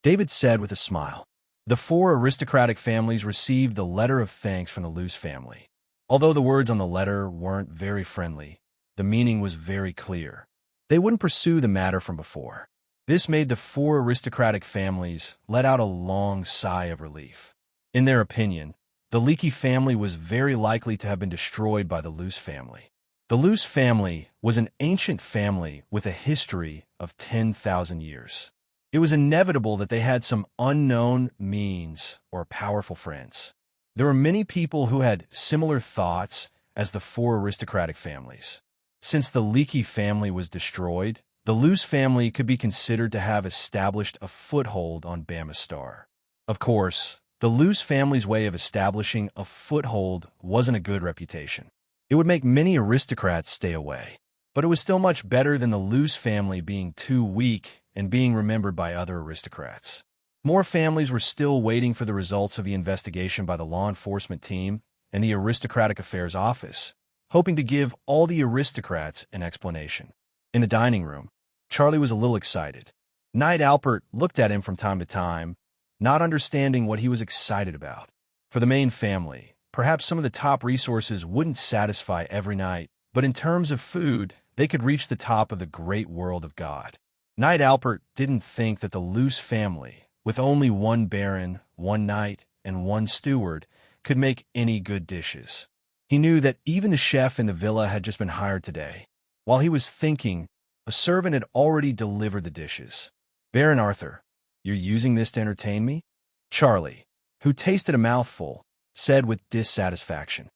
David said with a smile. The 4 aristocratic families received the letter of thanks from the Luce family. Although the words on the letter weren't very friendly, the meaning was very clear. They wouldn't pursue the matter from before. This made the 4 aristocratic families let out a long sigh of relief. In their opinion, the Leakey family was very likely to have been destroyed by the Luce family. The Luce family was an ancient family with a history of 10,000 years. It was inevitable that they had some unknown means or powerful friends. There were many people who had similar thoughts as the 4 aristocratic families. Since the Leakey family was destroyed, the Luce family could be considered to have established a foothold on Bama's star. Of course, the Luce family's way of establishing a foothold wasn't a good reputation. It would make many aristocrats stay away. But it was still much better than the Luce family being too weak and being remembered by other aristocrats. More families were still waiting for the results of the investigation by the law enforcement team and the Aristocratic Affairs Office, hoping to give all the aristocrats an explanation. In the dining room, Charlie was a little excited. Knight Albert looked at him from time to time, not understanding what he was excited about. For the main family, perhaps some of the top resources wouldn't satisfy every night, but in terms of food, they could reach the top of the great world of God. Knight Albert didn't think that the Luce family, with only one baron, one knight, and one steward, could make any good dishes. He knew that even the chef in the villa had just been hired today. While he was thinking, a servant had already delivered the dishes. "Baron Arthur, you're using this to entertain me?" Charlie, who tasted a mouthful, said with dissatisfaction.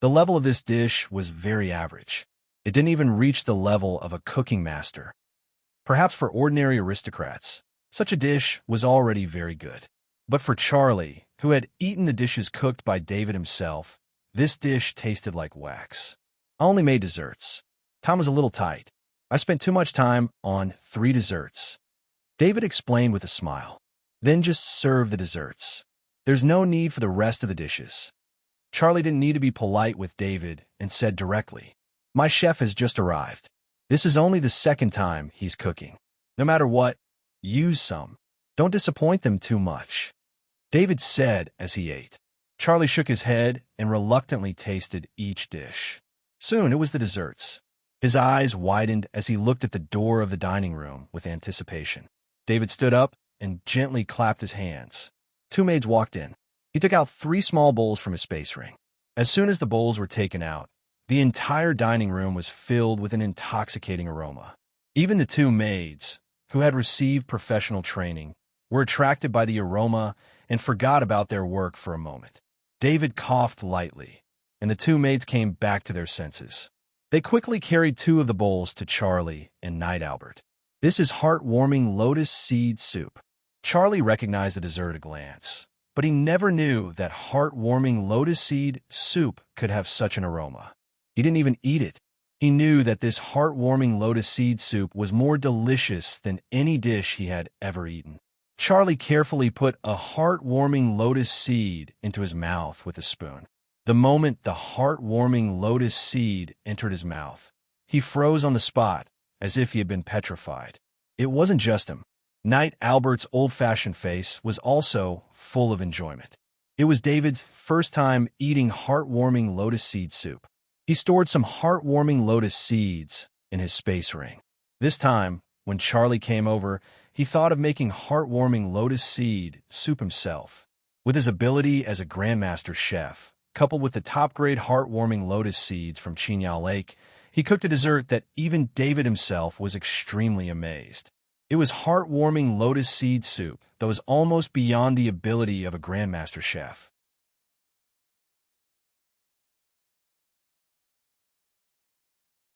The level of this dish was very average. It didn't even reach the level of a cooking master. Perhaps for ordinary aristocrats, such a dish was already very good. But for Charlie, who had eaten the dishes cooked by David himself, this dish tasted like wax. "I only made desserts. Time was a little tight. I spent too much time on 3 desserts." David explained with a smile. "Then just serve the desserts. There's no need for the rest of the dishes." Charlie didn't need to be polite with David and said directly, "My chef has just arrived. This is only the second time he's cooking. No matter what, use some. Don't disappoint them too much." David said as he ate. Charlie shook his head and reluctantly tasted each dish. Soon it was the desserts. His eyes widened as he looked at the door of the dining room with anticipation. David stood up and gently clapped his hands. 2 maids walked in. He took out 3 small bowls from his space ring. As soon as the bowls were taken out, the entire dining room was filled with an intoxicating aroma. Even the 2 maids, who had received professional training, were attracted by the aroma and forgot about their work for a moment. David coughed lightly, and the 2 maids came back to their senses. They quickly carried 2 of the bowls to Charlie and Knight Albert. "This is heartwarming lotus seed soup." Charlie recognized the dessert at a glance, but he never knew that heartwarming lotus seed soup could have such an aroma. He didn't even eat it. He knew that this heartwarming lotus seed soup was more delicious than any dish he had ever eaten. Charlie carefully put a heartwarming lotus seed into his mouth with a spoon. The moment the heartwarming lotus seed entered his mouth, he froze on the spot as if he had been petrified. It wasn't just him. Knight Albert's old-fashioned face was also full of enjoyment. It was David's first time eating heartwarming lotus seed soup. He stored some heartwarming lotus seeds in his space ring. This time, when Charlie came over, he thought of making heartwarming lotus seed soup himself. With his ability as a Grandmaster chef, coupled with the top-grade heartwarming lotus seeds from Chinyao Lake, he cooked a dessert that even David himself was extremely amazed. It was heartwarming lotus seed soup that was almost beyond the ability of a Grandmaster chef.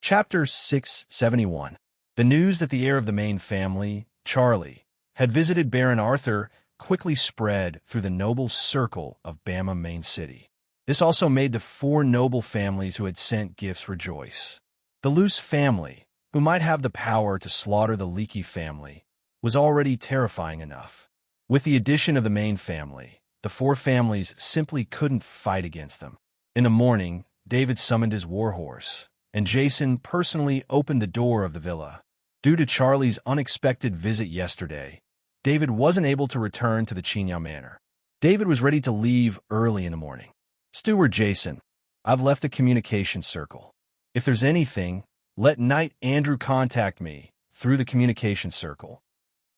Chapter 671. The news that the heir of the main family, Charlie, had visited Baron Arthur quickly spread through the noble circle of Bama Main City. This also made the 4 noble families who had sent gifts rejoice. The Luce family, who might have the power to slaughter the Leaky family, was already terrifying enough. With the addition of the main family, the 4 families simply couldn't fight against them. In the morning, David summoned his warhorse, and Jason personally opened the door of the villa. Due to Charlie's unexpected visit yesterday, David wasn't able to return to the Chinyao Manor. David was ready to leave early in the morning. "Steward Jason, I've left a communication circle. If there's anything, let Knight Andrew contact me through the communication circle,"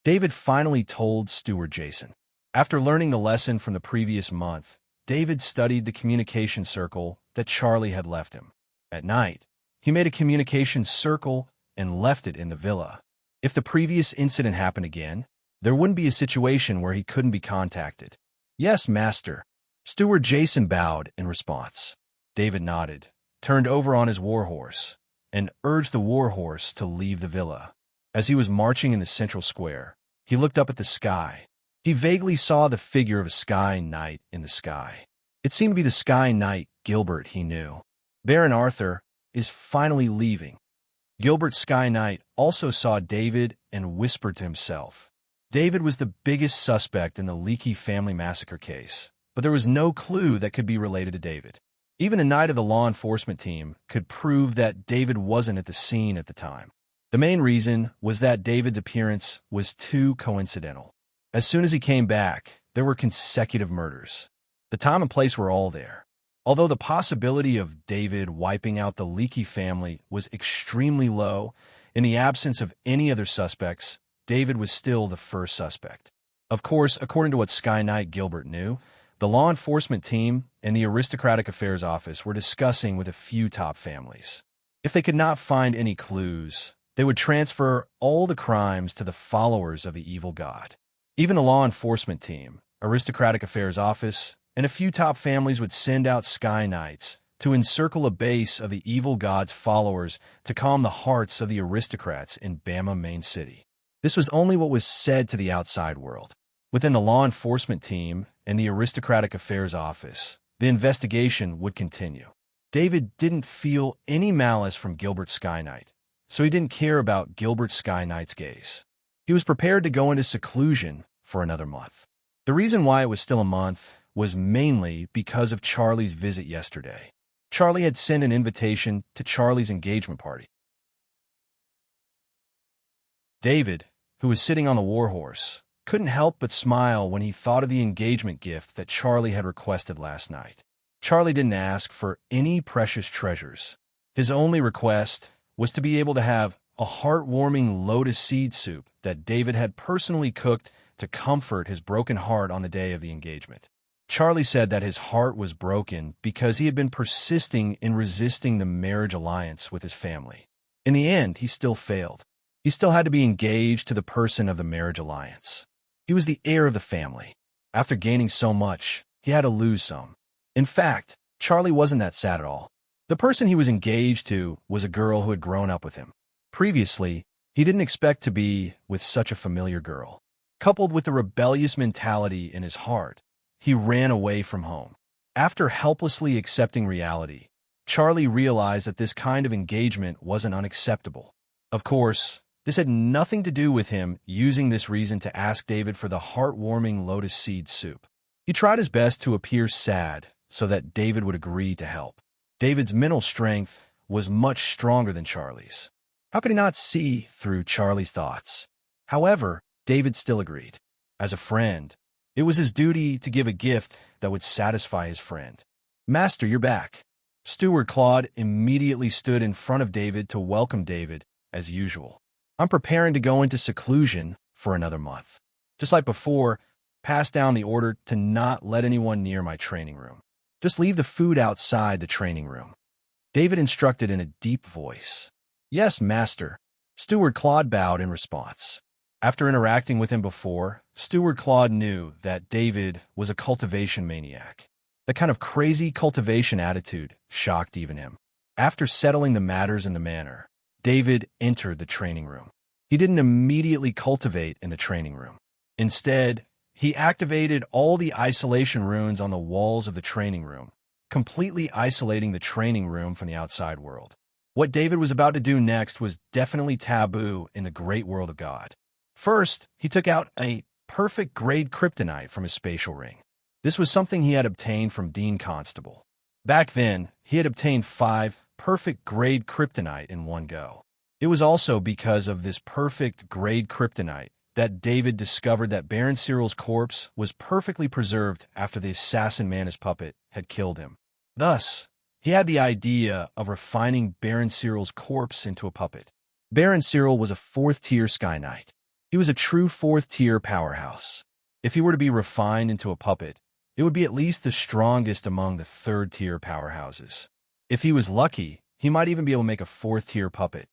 David finally told Steward Jason. After learning the lesson from the previous month, David studied the communication circle that Charlie had left him. At night, he made a communication circle and left it in the villa. If the previous incident happened again, there wouldn't be a situation where he couldn't be contacted. "Yes, Master." Steward Jason bowed in response. David nodded, turned over on his warhorse, and urged the warhorse to leave the villa. As he was marching in the central square, he looked up at the sky. He vaguely saw the figure of a sky knight in the sky. It seemed to be the sky knight Gilbert he knew. Baron Arthur is finally leaving. Gilbert's sky knight also saw David and whispered to himself. David was the biggest suspect in the Leakey family massacre case, but there was no clue that could be related to David. Even a knight of the law enforcement team could prove that David wasn't at the scene at the time. The main reason was that David's appearance was too coincidental. As soon as he came back, there were consecutive murders. The time and place were all there. Although the possibility of David wiping out the Leakey family was extremely low, in the absence of any other suspects, David was still the first suspect. Of course, according to what Sky Knight Gilbert knew, the law enforcement team and the aristocratic affairs office were discussing with a few top families. If they could not find any clues, they would transfer all the crimes to the followers of the evil god. Even the law enforcement team, aristocratic affairs office, and a few top families would send out Sky Knights to encircle a base of the evil god's followers to calm the hearts of the aristocrats in Bama, Main City. This was only what was said to the outside world. Within the law enforcement team and the aristocratic affairs office, the investigation would continue. David didn't feel any malice from Gilbert Sky Knight, so he didn't care about Gilbert Sky Knight's gaze. He was prepared to go into seclusion for another month. The reason why it was still a month was mainly because of Charlie's visit yesterday. Charlie had sent an invitation to Charlie's engagement party. David, who was sitting on the warhorse, couldn't help but smile when he thought of the engagement gift that Charlie had requested last night. Charlie didn't ask for any precious treasures. His only request was to be able to have a heartwarming lotus seed soup that David had personally cooked to comfort his broken heart on the day of the engagement. Charlie said that his heart was broken because he had been persisting in resisting the marriage alliance with his family. In the end, he still failed. He still had to be engaged to the person of the marriage alliance. He was the heir of the family. After gaining so much, he had to lose some. In fact, Charlie wasn't that sad at all. The person he was engaged to was a girl who had grown up with him. Previously, he didn't expect to be with such a familiar girl. Coupled with the rebellious mentality in his heart, he ran away from home. After helplessly accepting reality, Charlie realized that this kind of engagement wasn't unacceptable. Of course, this had nothing to do with him using this reason to ask David for the heartwarming lotus seed soup. He tried his best to appear sad so that David would agree to help. David's mental strength was much stronger than Charlie's. How could he not see through Charlie's thoughts? However, David still agreed. As a friend, it was his duty to give a gift that would satisfy his friend. "Master, you're back." Steward Claude immediately stood in front of David to welcome David, as usual. "I'm preparing to go into seclusion for another month. Just like before, pass down the order to not let anyone near my training room. Just leave the food outside the training room." David instructed in a deep voice. "Yes, master." Steward Claude bowed in response. After interacting with him before, Steward Claude knew that David was a cultivation maniac. The kind of crazy cultivation attitude shocked even him. After settling the matters in the manor, David entered the training room. He didn't immediately cultivate in the training room. Instead, he activated all the isolation runes on the walls of the training room, completely isolating the training room from the outside world. What David was about to do next was definitely taboo in the great world of God. First, he took out a perfect grade kryptonite from his spatial ring. This was something he had obtained from Dean Constable. Back then, he had obtained 5 perfect grade kryptonite in one go. It was also because of this perfect grade kryptonite that David discovered that Baron Cyril's corpse was perfectly preserved after the assassin Manus puppet had killed him. Thus, he had the idea of refining Baron Cyril's corpse into a puppet. Baron Cyril was a 4th-tier Sky Knight. He was a true 4th-tier powerhouse. If he were to be refined into a puppet, it would be at least the strongest among the 3rd-tier powerhouses. If he was lucky, he might even be able to make a 4th-tier puppet.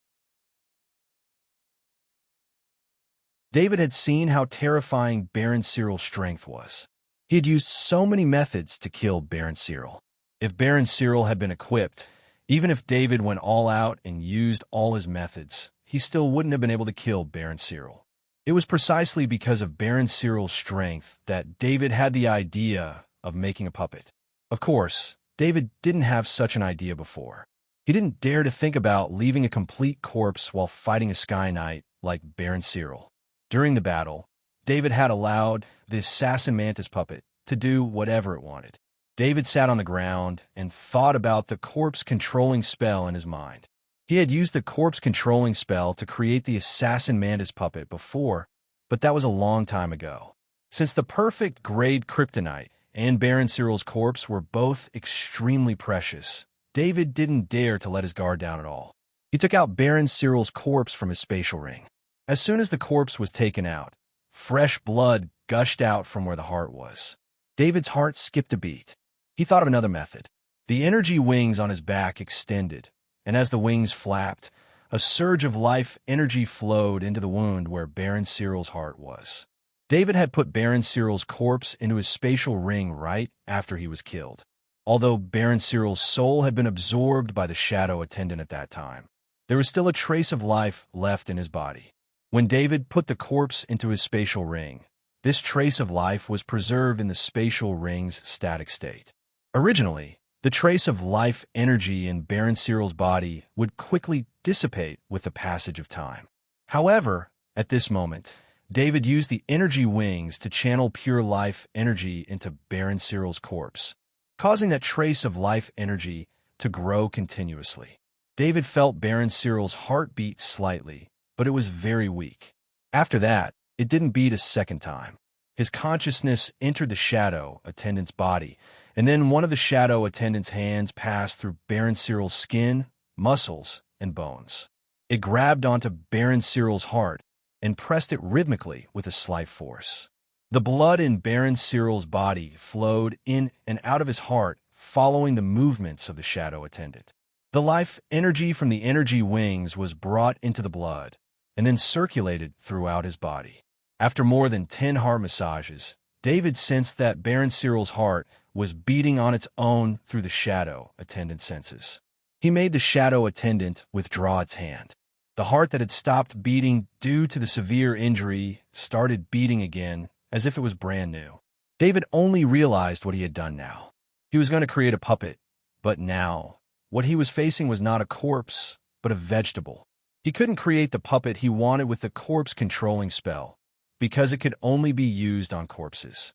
David had seen how terrifying Baron Cyril's strength was. He had used so many methods to kill Baron Cyril. If Baron Cyril had been equipped, Even if David went all out and used all his methods, he still wouldn't have been able to kill Baron Cyril. It was precisely because of Baron Cyril's strength that David had the idea of making a puppet. Of course, David didn't have such an idea before. He didn't dare to think about leaving a complete corpse while fighting a Sky Knight like Baron Cyril. During the battle, David had allowed this assassin mantis puppet to do whatever it wanted. David sat on the ground and thought about the corpse controlling spell in his mind. He had used the corpse controlling spell to create the assassin mantis puppet before, but that was a long time ago. Since the perfect grade kryptonite and Baron Cyril's corpse were both extremely precious, David didn't dare to let his guard down at all. He took out Baron Cyril's corpse from his spatial ring. As soon as the corpse was taken out, fresh blood gushed out from where the heart was. David's heart skipped a beat. He thought of another method. The energy wings on his back extended, and as the wings flapped, a surge of life energy flowed into the wound where Baron Cyril's heart was. David had put Baron Cyril's corpse into his spatial ring right after he was killed. Although Baron Cyril's soul had been absorbed by the shadow attendant at that time, there was still a trace of life left in his body. When David put the corpse into his spatial ring, this trace of life was preserved in the spatial ring's static state. Originally, the trace of life energy in Baron Cyril's body would quickly dissipate with the passage of time. However, at this moment, David used the energy wings to channel pure life energy into Baron Cyril's corpse, causing that trace of life energy to grow continuously. David felt Baron Cyril's heart beat slightly, but it was very weak. After that, it didn't beat a second time. His consciousness entered the shadow attendant's body, and then one of the shadow attendant's hands passed through Baron Cyril's skin, muscles, and bones. It grabbed onto Baron Cyril's heart and pressed it rhythmically with a slight force. The blood in Baron Cyril's body flowed in and out of his heart, following the movements of the shadow attendant. The life energy from the energy wings was brought into the blood and then circulated throughout his body. After more than 10 heart massages, David sensed that Baron Cyril's heart was beating on its own through the shadow attendant's senses. He made the shadow attendant withdraw its hand. The heart that had stopped beating due to the severe injury started beating again as if it was brand new. David only realized what he had done now. He was going to create a puppet, but now, what he was facing was not a corpse, but a vegetable. He couldn't create the puppet he wanted with the corpse controlling spell, because it could only be used on corpses.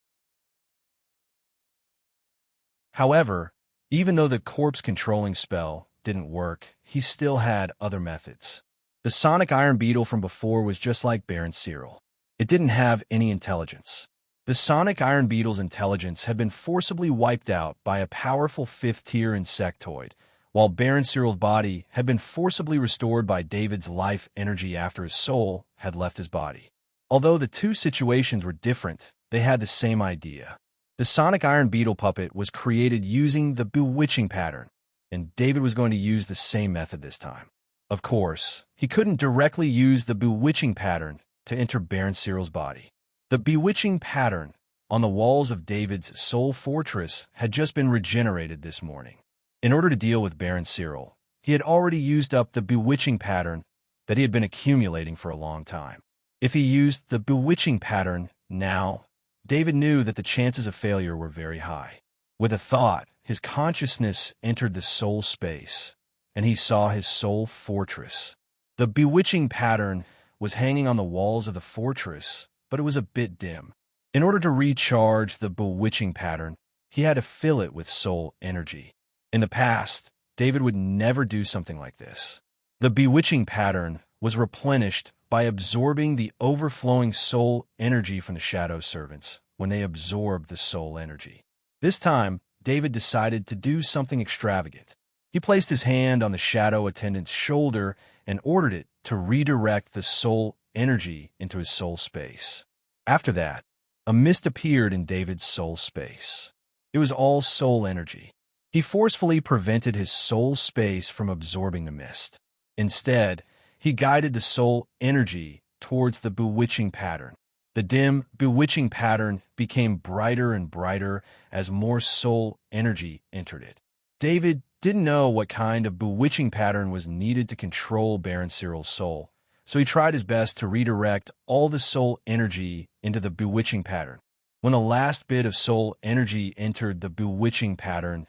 However, even though the corpse controlling spell didn't work, he still had other methods. The sonic iron beetle from before was just like Baron Cyril. It didn't have any intelligence. The sonic iron beetle's intelligence had been forcibly wiped out by a powerful fifth-tier insectoid, while Baron Cyril's body had been forcibly restored by David's life energy after his soul had left his body. Although the two situations were different, they had the same idea. The sonic iron beetle puppet was created using the bewitching pattern, and David was going to use the same method this time. Of course, he couldn't directly use the bewitching pattern to enter Baron Cyril's body. The bewitching pattern on the walls of David's soul fortress had just been regenerated this morning. In order to deal with Baron Cyril, he had already used up the bewitching pattern that he had been accumulating for a long time. If he used the bewitching pattern now, David knew that the chances of failure were very high. With a thought, his consciousness entered the soul space, and he saw his soul fortress. The bewitching pattern was hanging on the walls of the fortress, but it was a bit dim. In order to recharge the bewitching pattern, he had to fill it with soul energy. In the past, David would never do something like this. The bewitching pattern was replenished by absorbing the overflowing soul energy from the shadow servants when they absorbed the soul energy. This time, David decided to do something extravagant. He placed his hand on the shadow attendant's shoulder and ordered it to redirect the soul energy into his soul space. After that, a mist appeared in David's soul space. It was all soul energy. He forcefully prevented his soul space from absorbing the mist. Instead, he guided the soul energy towards the bewitching pattern. The dim, bewitching pattern became brighter and brighter as more soul energy entered it. David didn't know what kind of bewitching pattern was needed to control Baron Cyril's soul, so he tried his best to redirect all the soul energy into the bewitching pattern. When the last bit of soul energy entered the bewitching pattern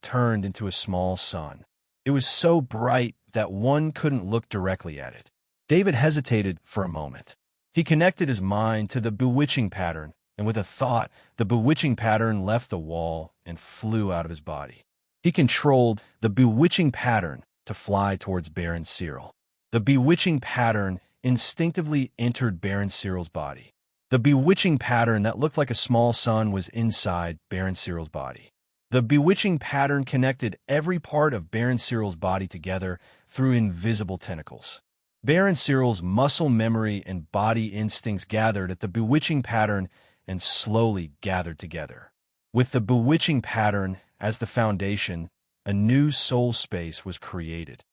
turned into a small sun. It was so bright that one couldn't look directly at it. David hesitated for a moment. He connected his mind to the bewitching pattern, and with a thought, the bewitching pattern left the wall and flew out of his body. He controlled the bewitching pattern to fly towards Baron Cyril. The bewitching pattern instinctively entered Baron Cyril's body. The bewitching pattern that looked like a small sun was inside Baron Cyril's body. The bewitching pattern connected every part of Baron Cyril's body together through invisible tentacles. Baron Cyril's muscle memory and body instincts gathered at the bewitching pattern and slowly gathered together. With the bewitching pattern as the foundation, a new soul space was created.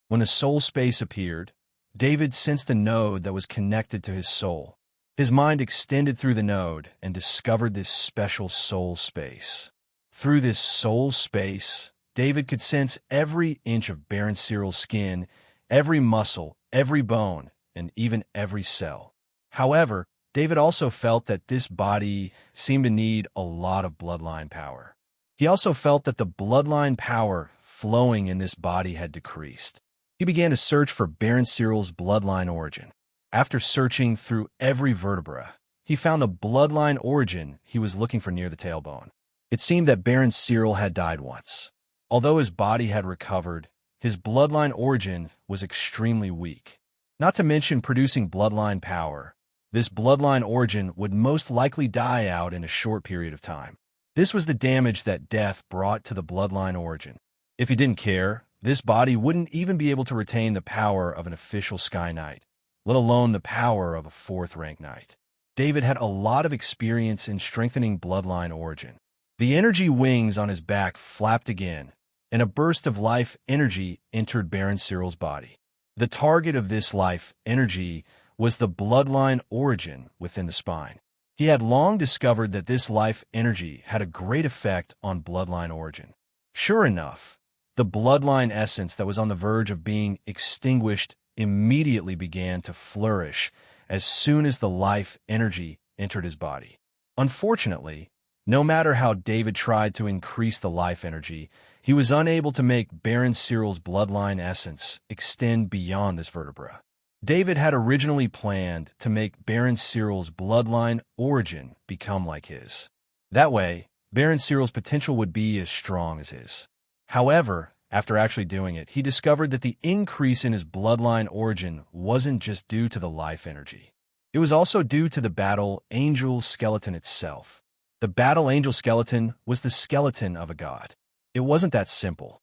When a soul space appeared, David sensed a node that was connected to his soul. His mind extended through the node and discovered this special soul space. Through this soul space, David could sense every inch of Baron Cyril's skin, every muscle, every bone, and even every cell. However, David also felt that this body seemed to need a lot of bloodline power. He also felt that the bloodline power flowing in this body had decreased. He began to search for Baron Cyril's bloodline origin. After searching through every vertebra, he found the bloodline origin he was looking for near the tailbone. It seemed that Baron Cyril had died once. Although his body had recovered, his bloodline origin was extremely weak. Not to mention producing bloodline power, this bloodline origin would most likely die out in a short period of time. This was the damage that death brought to the bloodline origin. If he didn't care, this body wouldn't even be able to retain the power of an official Sky Knight, let alone the power of a 4th-rank knight. David had a lot of experience in strengthening bloodline origin. The energy wings on his back flapped again, and a burst of life energy entered Baron Cyril's body. The target of this life energy was the bloodline origin within the spine. He had long discovered that this life energy had a great effect on bloodline origin. Sure enough, the bloodline essence that was on the verge of being extinguished immediately began to flourish as soon as the life energy entered his body. Unfortunately, no matter how David tried to increase the life energy, he was unable to make Baron Cyril's bloodline essence extend beyond this vertebra. David had originally planned to make Baron Cyril's bloodline origin become like his. That way, Baron Cyril's potential would be as strong as his. However, after actually doing it, he discovered that the increase in his bloodline origin wasn't just due to the life energy. It was also due to the battle angel skeleton itself. The battle angel skeleton was the skeleton of a god. It wasn't that simple.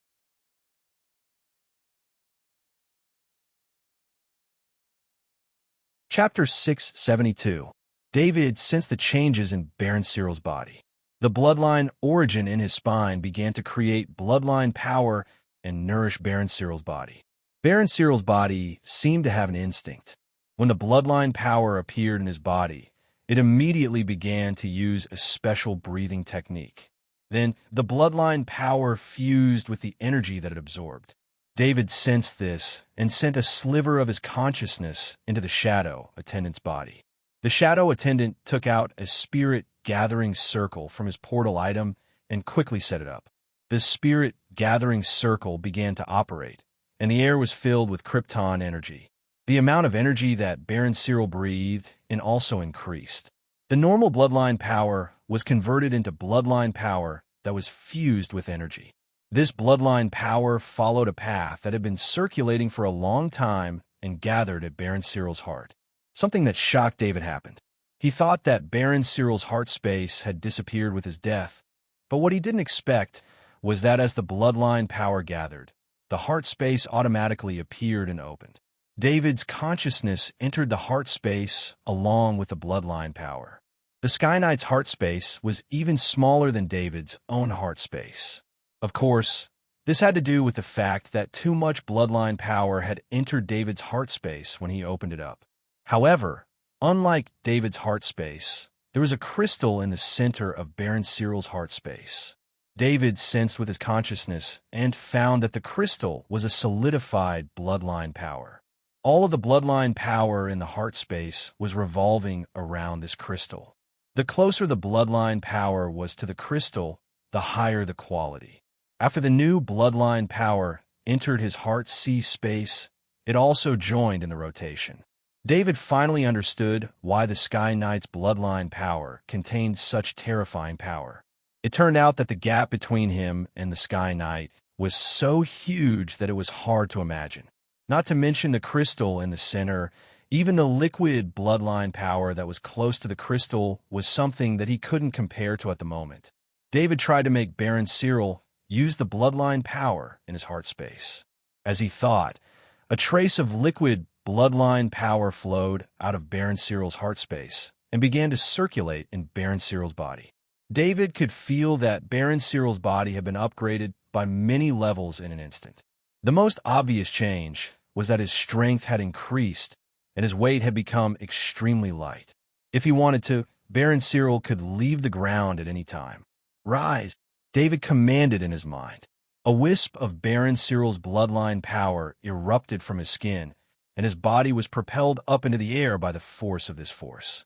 Chapter 672. David sensed the changes in Baron Cyril's body. The bloodline origin in his spine began to create bloodline power and nourish Baron Cyril's body. Baron Cyril's body seemed to have an instinct. When the bloodline power appeared in his body, it immediately began to use a special breathing technique. Then, the bloodline power fused with the energy that it absorbed. David sensed this and sent a sliver of his consciousness into the shadow attendant's body. The shadow attendant took out a spirit gathering circle from his portal item and quickly set it up. The spirit gathering circle began to operate, and the air was filled with Krypton energy. The amount of energy that Baron Cyril breathed in also increased. The normal bloodline power was converted into bloodline power that was fused with energy. This bloodline power followed a path that had been circulating for a long time and gathered at Baron Cyril's heart. Something that shocked David happened. He thought that Baron Cyril's heart space had disappeared with his death, but what he didn't expect was that as the bloodline power gathered, the heart space automatically appeared and opened. David's consciousness entered the heart space along with the bloodline power. The Sky Knight's heart space was even smaller than David's own heart space. Of course, this had to do with the fact that too much bloodline power had entered David's heart space when he opened it up. However, unlike David's heart space, There was a crystal in the center of Baron Cyril's heart space. David sensed with his consciousness and found that the crystal was a solidified bloodline power. All of the bloodline power in the heart space was revolving around this crystal. The closer the bloodline power was to the crystal, the higher the quality. After the new bloodline power entered his heart sea space, it also joined in the rotation. David finally understood why the Sky Knight's bloodline power contained such terrifying power. It turned out that the gap between him and the Sky Knight was so huge that it was hard to imagine. Not to mention the crystal in the center, even the liquid bloodline power that was close to the crystal was something that he couldn't compare to at the moment. David tried to make Baron Cyril use the bloodline power in his heart space. As he thought, a trace of liquid bloodline power flowed out of Baron Cyril's heart space and began to circulate in Baron Cyril's body. David could feel that Baron Cyril's body had been upgraded by many levels in an instant. The most obvious change was that his strength had increased and his weight had become extremely light. If he wanted to, Baron Cyril could leave the ground at any time. "Rise," David commanded in his mind. A wisp of Baron Cyril's bloodline power erupted from his skin, and his body was propelled up into the air by the force of this force.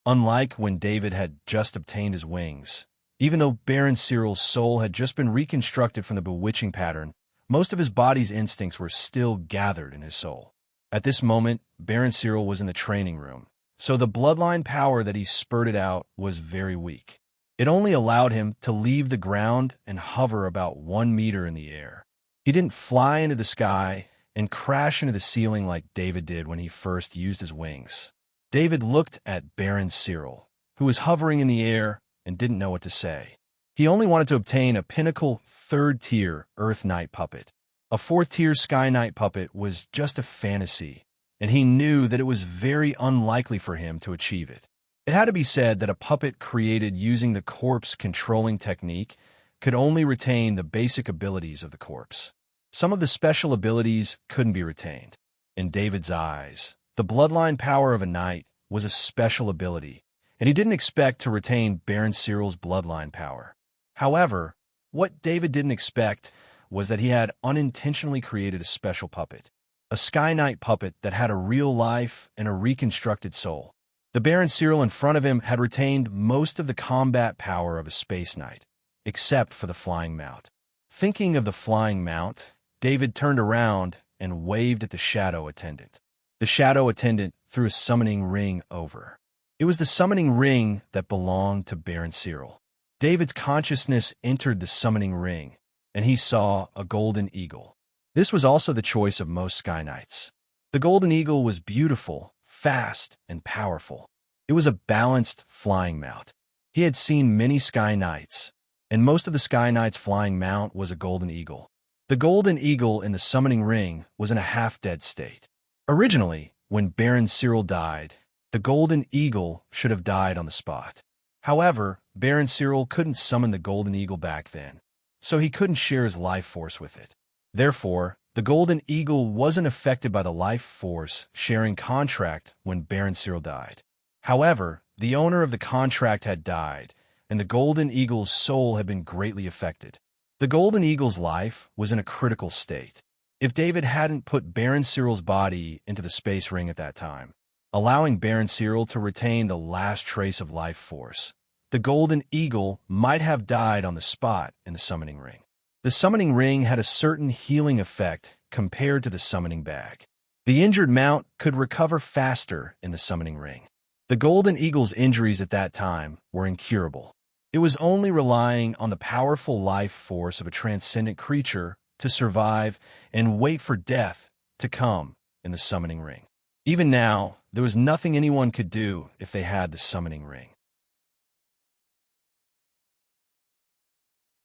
Unlike when David had just obtained his wings, even though Baron Cyril's soul had just been reconstructed from the bewitching pattern, most of his body's instincts were still gathered in his soul. At this moment, Baron Cyril was in the training room, so the bloodline power that he spurted out was very weak. It only allowed him to leave the ground and hover about 1 meter in the air. He didn't fly into the sky and crash into the ceiling like David did when he first used his wings. David looked at Baron Cyril, who was hovering in the air and didn't know what to say. He only wanted to obtain a pinnacle 3rd-tier Earth Knight puppet. A 4th-tier Sky Knight puppet was just a fantasy, and he knew that it was very unlikely for him to achieve it. It had to be said that a puppet created using the corpse controlling technique could only retain the basic abilities of the corpse. Some of the special abilities couldn't be retained. In David's eyes, the bloodline power of a knight was a special ability, and he didn't expect to retain Baron Cyril's bloodline power. However, what David didn't expect was that he had unintentionally created a special puppet, a Sky Knight puppet that had a real life and a reconstructed soul. The Baron Cyril in front of him had retained most of the combat power of a space knight, except for the flying mount. Thinking of the flying mount, David turned around and waved at the shadow attendant. The shadow attendant threw a summoning ring over. It was the summoning ring that belonged to Baron Cyril. David's consciousness entered the summoning ring, and he saw a golden eagle. This was also the choice of most Sky Knights. The golden eagle was beautiful, fast, and powerful. It was a balanced flying mount. He had seen many Sky Knights, and most of the Sky Knight's flying mount was a golden eagle. The golden eagle in the summoning ring was in a half-dead state. Originally, when Baron Cyril died, the golden eagle should have died on the spot. However, Baron Cyril couldn't summon the golden eagle back then, so he couldn't share his life force with it. Therefore, the golden eagle wasn't affected by the life force sharing contract when Baron Cyril died. However, the owner of the contract had died, and the golden eagle's soul had been greatly affected. The golden eagle's life was in a critical state. If David hadn't put Baron Cyril's body into the space ring at that time, allowing Baron Cyril to retain the last trace of life force, the golden eagle might have died on the spot in the summoning ring. The summoning ring had a certain healing effect compared to the summoning bag. The injured mount could recover faster in the summoning ring. The golden eagle's injuries at that time were incurable. It was only relying on the powerful life force of a transcendent creature to survive and wait for death to come in the summoning ring. Even now, there was nothing anyone could do if they had the summoning ring.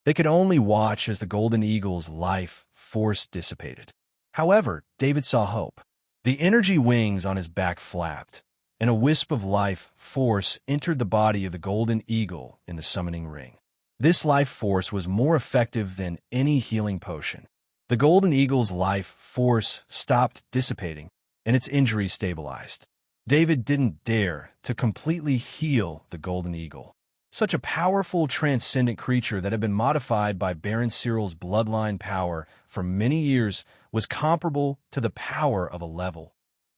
They could only watch as the golden eagle's life force dissipated. However, David saw hope. The energy wings on his back flapped, and a wisp of life force entered the body of the golden eagle in the summoning ring. This life force was more effective than any healing potion. The golden eagle's life force stopped dissipating, and its injuries stabilized. David didn't dare to completely heal the golden eagle. Such a powerful, transcendent creature that had been modified by Baron Cyril's bloodline power for many years was comparable to the power of a level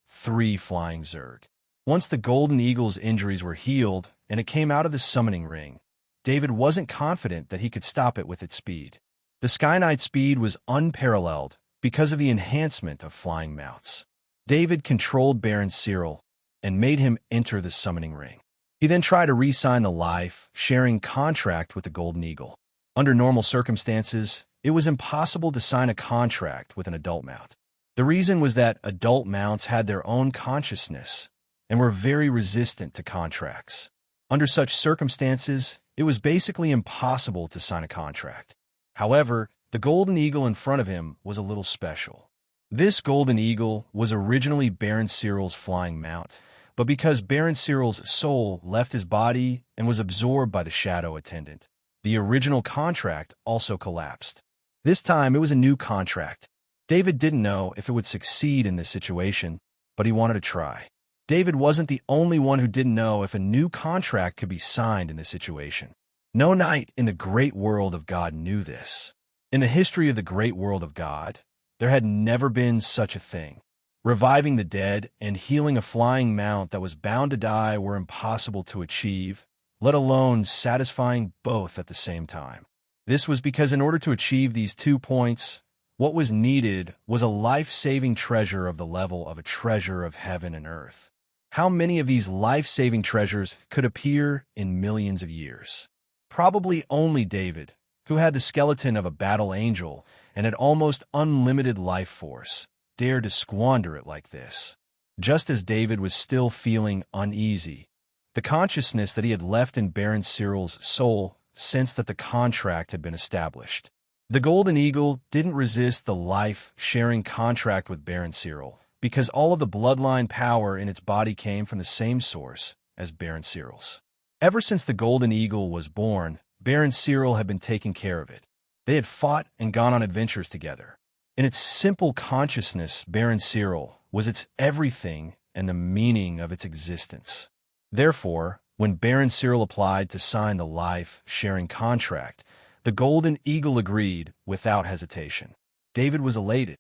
3 flying Zerg. Once the golden eagle's injuries were healed and it came out of the summoning ring, David wasn't confident that he could stop it with its speed. The Sky Knight's speed was unparalleled because of the enhancement of flying mounts. David controlled Baron Cyril and made him enter the summoning ring. He then tried to re-sign the life-sharing contract with the Golden Eagle. Under normal circumstances, it was impossible to sign a contract with an adult mount. The reason was that adult mounts had their own consciousness and were very resistant to contracts. Under such circumstances, it was basically impossible to sign a contract. However, the Golden Eagle in front of him was a little special. This Golden Eagle was originally Baron Cyril's flying mount, but because Baron Cyril's soul left his body and was absorbed by the Shadow Attendant, the original contract also collapsed. This time, it was a new contract. David didn't know if it would succeed in this situation, but he wanted to try. David wasn't the only one who didn't know if a new contract could be signed in this situation. No knight in the great world of God knew this. In the history of the great world of God, there had never been such a thing. Reviving the dead and healing a flying mount that was bound to die were impossible to achieve, let alone satisfying both at the same time. This was because in order to achieve these 2 points, what was needed was a life-saving treasure of the level of a treasure of heaven and earth. How many of these life-saving treasures could appear in millions of years? Probably only David, who had the skeleton of a battle angel and had almost unlimited life force, dared to squander it like this. Just as David was still feeling uneasy, the consciousness that he had left in Baron Cyril's soul sensed that the contract had been established. The Golden Eagle didn't resist the life-sharing contract with Baron Cyril, because all of the bloodline power in its body came from the same source as Baron Cyril's. Ever since the Golden Eagle was born, Baron Cyril had been taking care of it. They had fought and gone on adventures together. In its simple consciousness, Baron Cyril was its everything and the meaning of its existence. Therefore, when Baron Cyril applied to sign the life-sharing contract, the Golden Eagle agreed without hesitation. David was elated.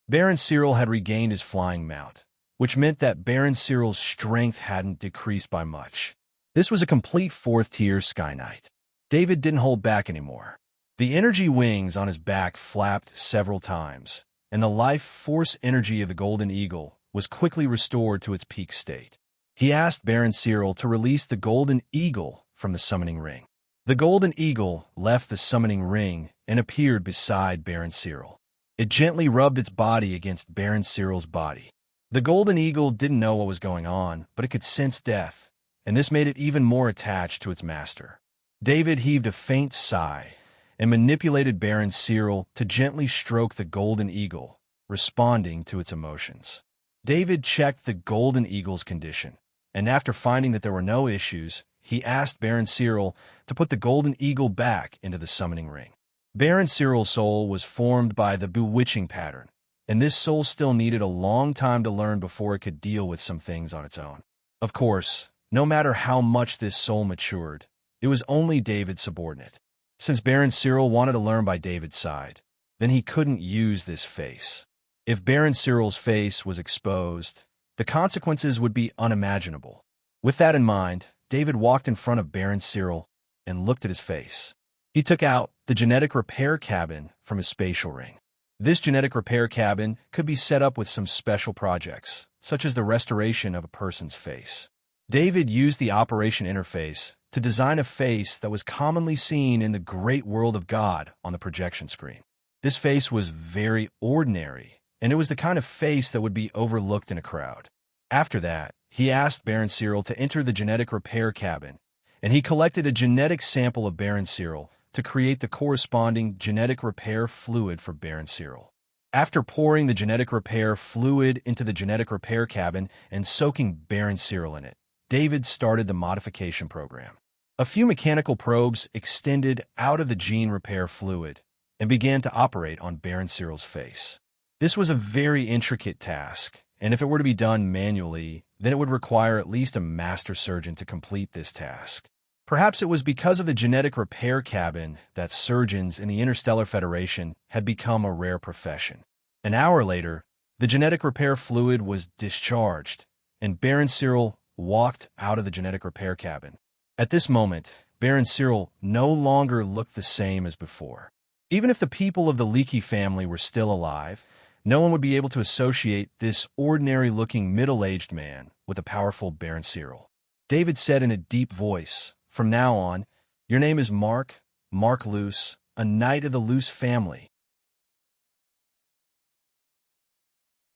Baron Cyril had regained his flying mount, which meant that Baron Cyril's strength hadn't decreased by much. This was a complete 4th-tier Sky Knight. David didn't hold back anymore. The energy wings on his back flapped several times, and the life force energy of the Golden Eagle was quickly restored to its peak state. He asked Baron Cyril to release the Golden Eagle from the summoning ring. The Golden Eagle left the summoning ring and appeared beside Baron Cyril. It gently rubbed its body against Baron Cyril's body. The Golden Eagle didn't know what was going on, but it could sense death, and this made it even more attached to its master. David heaved a faint sigh and manipulated Baron Cyril to gently stroke the Golden Eagle, responding to its emotions. David checked the Golden Eagle's condition, and after finding that there were no issues, he asked Baron Cyril to put the Golden Eagle back into the summoning ring. Baron Cyril's soul was formed by the bewitching pattern, and this soul still needed a long time to learn before it could deal with some things on its own. Of course, no matter how much this soul matured, it was only David's subordinate. Since Baron Cyril wanted to learn by David's side, then he couldn't use this face. If Baron Cyril's face was exposed, the consequences would be unimaginable. With that in mind, David walked in front of Baron Cyril and looked at his face. He took out the genetic repair cabin from his spatial ring. This genetic repair cabin could be set up with some special projects, such as the restoration of a person's face. David used the operation interface to design a face that was commonly seen in the great world of God on the projection screen. This face was very ordinary, and it was the kind of face that would be overlooked in a crowd. After that, he asked Baron Cyril to enter the genetic repair cabin, and he collected a genetic sample of Baron Cyril to create the corresponding genetic repair fluid for Baron Cyril. After pouring the genetic repair fluid into the genetic repair cabin and soaking Baron Cyril in it, David started the modification program. A few mechanical probes extended out of the gene repair fluid and began to operate on Baron Cyril's face. This was a very intricate task, and if it were to be done manually, then it would require at least a master surgeon to complete this task. Perhaps it was because of the genetic repair cabin that surgeons in the Interstellar Federation had become a rare profession. An hour later, the genetic repair fluid was discharged, and Baron Cyril walked out of the genetic repair cabin. At this moment, Baron Cyril no longer looked the same as before. Even if the people of the Leakey family were still alive, no one would be able to associate this ordinary-looking middle-aged man with the powerful Baron Cyril. David said in a deep voice, "From now on, your name is Mark Luce, a knight of the Luce family."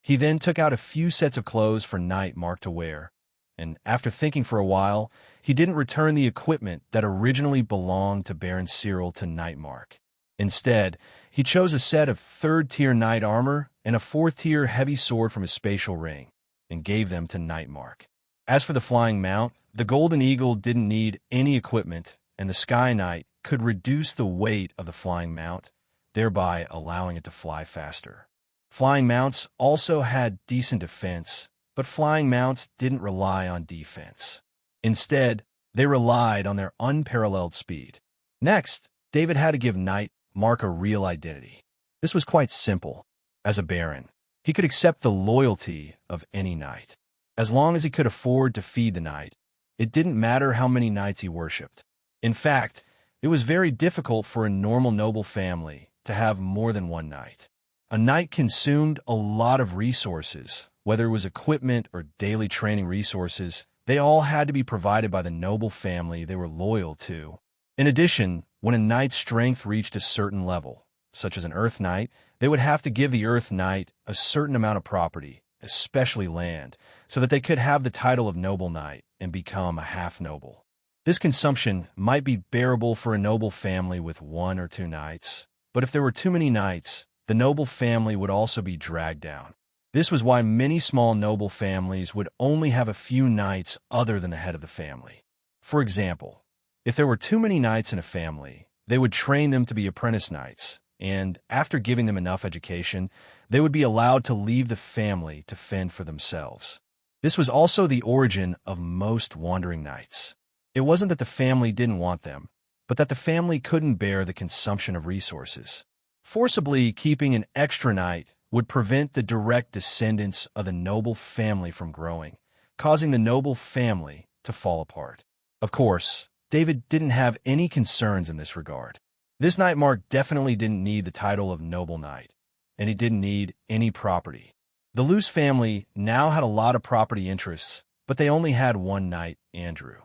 He then took out a few sets of clothes for Knight Mark to wear, and after thinking for a while, he didn't return the equipment that originally belonged to Baron Cyril to Knight Mark. Instead, he chose a set of third-tier knight armor and a fourth-tier heavy sword from his spatial ring, and gave them to Knight Mark. As for the flying mount, the Golden Eagle didn't need any equipment, and the Sky Knight could reduce the weight of the flying mount, thereby allowing it to fly faster. Flying mounts also had decent defense, but flying mounts didn't rely on defense. Instead, they relied on their unparalleled speed. Next, David had to give Knight Mark a real identity. This was quite simple. As a baron, he could accept the loyalty of any knight. As long as he could afford to feed the knight, it didn't matter how many knights he worshipped. In fact, it was very difficult for a normal noble family to have more than one knight. A knight consumed a lot of resources, whether it was equipment or daily training resources. They all had to be provided by the noble family they were loyal to. In addition, when a knight's strength reached a certain level, such as an Earth Knight, they would have to give the Earth Knight a certain amount of property, especially land, so that they could have the title of Noble Knight and become a half-noble. This consumption might be bearable for a noble family with 1 or 2 knights, but if there were too many knights, the noble family would also be dragged down. This was why many small noble families would only have a few knights other than the head of the family. For example, if there were too many knights in a family, they would train them to be apprentice knights, and after giving them enough education, they would be allowed to leave the family to fend for themselves. This was also the origin of most wandering knights. It wasn't that the family didn't want them, but that the family couldn't bear the consumption of resources. Forcibly keeping an extra knight would prevent the direct descendants of the noble family from growing, causing the noble family to fall apart. Of course, David didn't have any concerns in this regard. This Knight Mark definitely didn't need the title of Noble Knight, and he didn't need any property. The Luce family now had a lot of property interests, but they only had one knight, Andrew.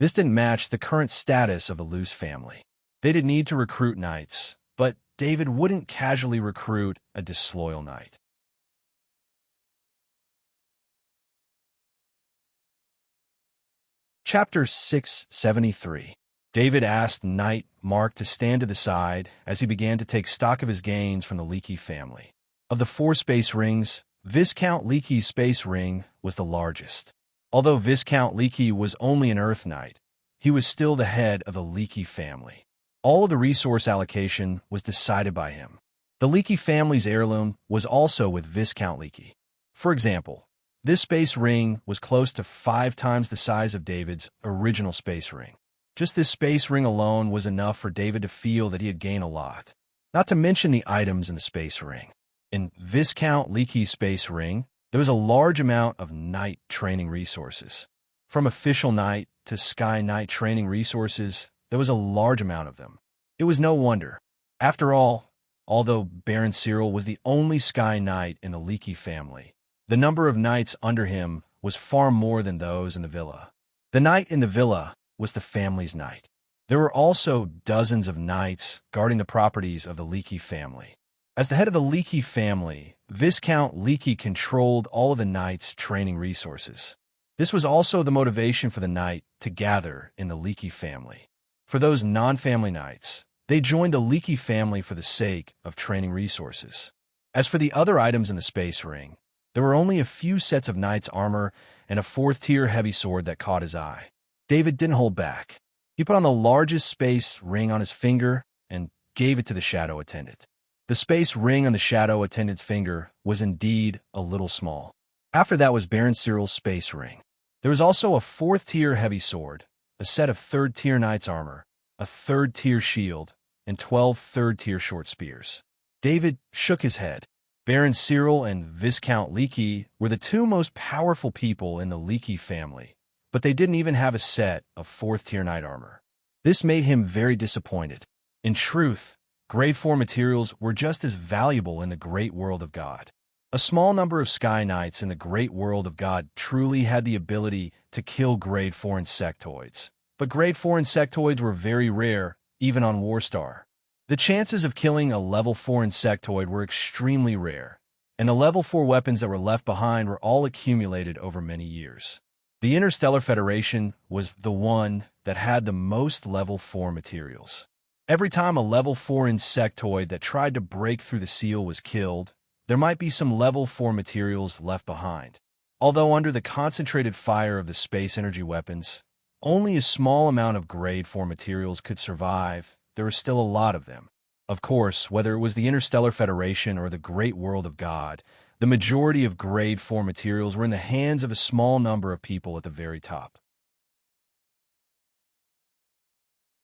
This didn't match the current status of the Luce family. They didn't need to recruit knights, but David wouldn't casually recruit a disloyal knight. Chapter 673. David asked Knight Mark to stand to the side as he began to take stock of his gains from the Leakey family. Of the 4 space rings, Viscount Leakey's space ring was the largest. Although Viscount Leakey was only an Earth Knight, he was still the head of the Leakey family. All of the resource allocation was decided by him. The Leakey family's heirloom was also with Viscount Leakey. For example, this space ring was close to 5 times the size of David's original space ring. Just this space ring alone was enough for David to feel that he had gained a lot, not to mention the items in the space ring. In Viscount Leakey's space ring, there was a large amount of knight training resources. From official knight to Sky Knight training resources, there was a large amount of them. It was no wonder. After all, although Baron Cyril was the only Sky Knight in the Leakey family, the number of knights under him was far more than those in the villa. The knight in the villa was the family's knight. There were also dozens of knights guarding the properties of the Leakey family. As the head of the Leakey family, Viscount Leakey controlled all of the knights' training resources. This was also the motivation for the knight to gather in the Leakey family. For those non-family knights, they joined the Leakey family for the sake of training resources. As for the other items in the space ring, there were only a few sets of knight's armor and a 4th-tier heavy sword that caught his eye. David didn't hold back. He put on the largest space ring on his finger and gave it to the shadow attendant. The space ring on the shadow attendant's finger was indeed a little small. After that was Baron Cyril's space ring. There was also a 4th-tier heavy sword, a set of 3rd-tier knight's armor, a 3rd-tier shield, and 12 3rd-tier short spears. David shook his head. Baron Cyril and Viscount Leakey were the two most powerful people in the Leakey family, but they didn't even have a set of 4th-tier knight armor. This made him very disappointed. In truth, Grade 4 materials were just as valuable in the great world of God. A small number of Sky Knights in the great world of God truly had the ability to kill Grade 4 insectoids, but Grade 4 insectoids were very rare, even on Warstar. The chances of killing a Level 4 insectoid were extremely rare, and the Level 4 weapons that were left behind were all accumulated over many years. The Interstellar Federation was the one that had the most Level 4 materials. Every time a Level 4 insectoid that tried to break through the seal was killed, there might be some Level 4 materials left behind. Although under the concentrated fire of the space energy weapons, only a small amount of Grade 4 materials could survive, there were still a lot of them. Of course, whether it was the Interstellar Federation or the Great World of God, the majority of Grade 4 materials were in the hands of a small number of people at the very top.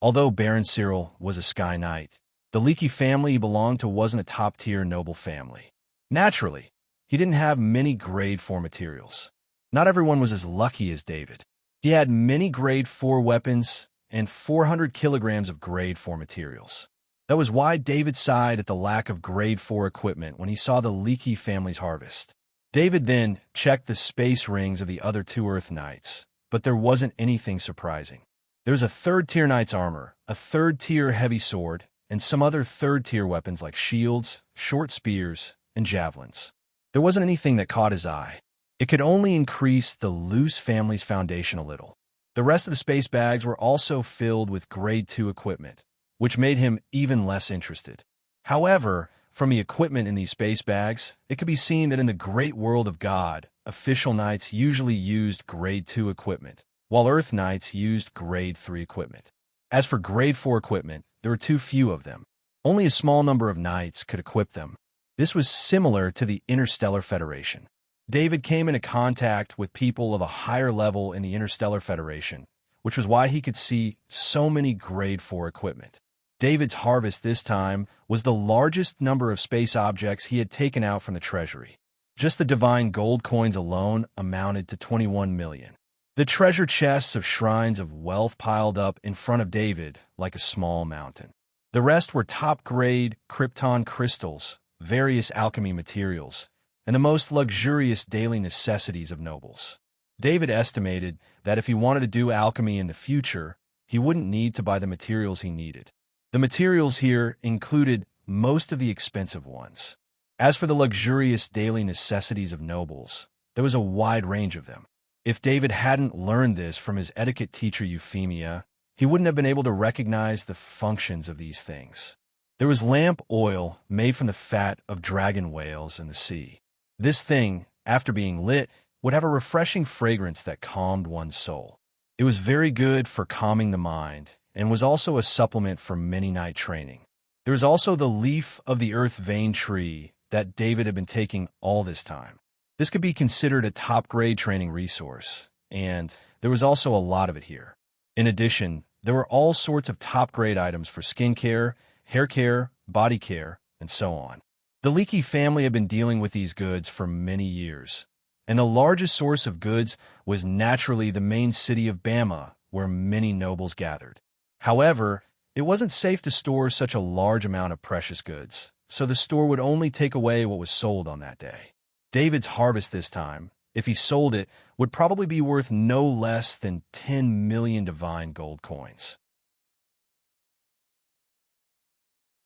Although Baron Cyril was a Sky Knight, the Leakey family he belonged to wasn't a top-tier noble family. Naturally, he didn't have many Grade 4 materials. Not everyone was as lucky as David. He had many Grade 4 weapons and 400 kilograms of Grade 4 materials. That was why David sighed at the lack of Grade 4 equipment when he saw the Leakey family's harvest. David then checked the space rings of the other 2 Earth Knights, but there wasn't anything surprising. There was a 3rd-tier knight's armor, a 3rd-tier heavy sword, and some other 3rd-tier weapons like shields, short spears, and javelins. There wasn't anything that caught his eye. It could only increase the loose family's foundation a little. The rest of the space bags were also filled with Grade 2 equipment, which made him even less interested. However, from the equipment in these space bags, it could be seen that in the great world of God, official knights usually used Grade 2 equipment, while Earth Knights used Grade 3 equipment. As for Grade 4 equipment, there were too few of them. Only a small number of knights could equip them. This was similar to the Interstellar Federation. David came into contact with people of a higher level in the Interstellar Federation, which was why he could see so many Grade 4 equipment. David's harvest this time was the largest number of space objects he had taken out from the treasury. Just the divine gold coins alone amounted to 21 million. The treasure chests of shrines of wealth piled up in front of David like a small mountain. The rest were top-grade krypton crystals, various alchemy materials, and the most luxurious daily necessities of nobles. David estimated that if he wanted to do alchemy in the future, he wouldn't need to buy the materials he needed. The materials here included most of the expensive ones. As for the luxurious daily necessities of nobles, there was a wide range of them. If David hadn't learned this from his etiquette teacher Euphemia, he wouldn't have been able to recognize the functions of these things. There was lamp oil made from the fat of dragon whales in the sea. This thing, after being lit, would have a refreshing fragrance that calmed one's soul. It was very good for calming the mind and was also a supplement for many night training. There was also the leaf of the earth vein tree that David had been taking all this time. This could be considered a top-grade training resource, and there was also a lot of it here. In addition, there were all sorts of top-grade items for skincare, hair care, body care, and so on. The Leakey family had been dealing with these goods for many years, and the largest source of goods was naturally the main city of Bama, where many nobles gathered. However, it wasn't safe to store such a large amount of precious goods, so the store would only take away what was sold on that day. David's harvest this time, if he sold it, would probably be worth no less than 10 million divine gold coins.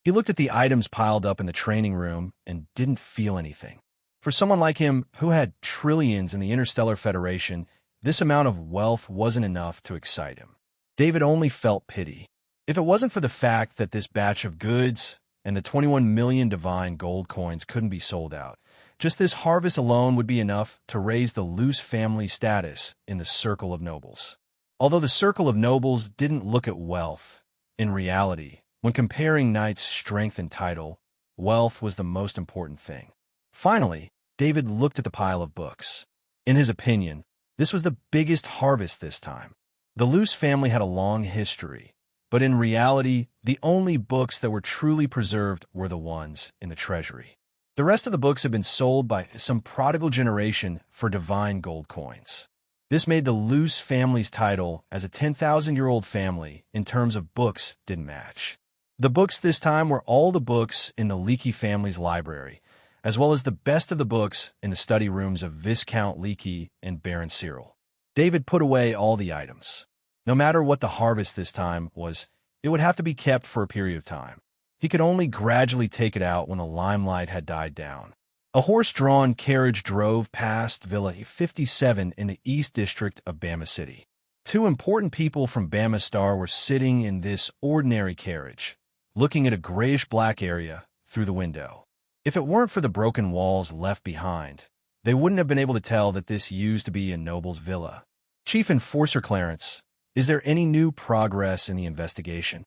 He looked at the items piled up in the training room and didn't feel anything. For someone like him, who had trillions in the Interstellar Federation, this amount of wealth wasn't enough to excite him. David only felt pity. If it wasn't for the fact that this batch of goods and the 21 million divine gold coins couldn't be sold out, just this harvest alone would be enough to raise the loose family status in the circle of nobles. Although the circle of nobles didn't look at wealth, in reality, when comparing knights' strength and title, wealth was the most important thing. Finally, David looked at the pile of books. In his opinion, this was the biggest harvest this time. The Luce family had a long history, but in reality, the only books that were truly preserved were the ones in the treasury. The rest of the books had been sold by some prodigal generation for divine gold coins. This made the Luce family's title as a 10,000-year-old family in terms of books didn't match. The books this time were all the books in the Leakey family's library, as well as the best of the books in the study rooms of Viscount Leakey and Baron Cyril. David put away all the items. No matter what the harvest this time was, it would have to be kept for a period of time. He could only gradually take it out when the limelight had died down. A horse-drawn carriage drove past Villa 57 in the East District of Bama City. Two important people from Bama Star were sitting in this ordinary carriage, looking at a grayish-black area through the window. If it weren't for the broken walls left behind, they wouldn't have been able to tell that this used to be a noble's villa. Chief Enforcer Clarence, is there any new progress in the investigation?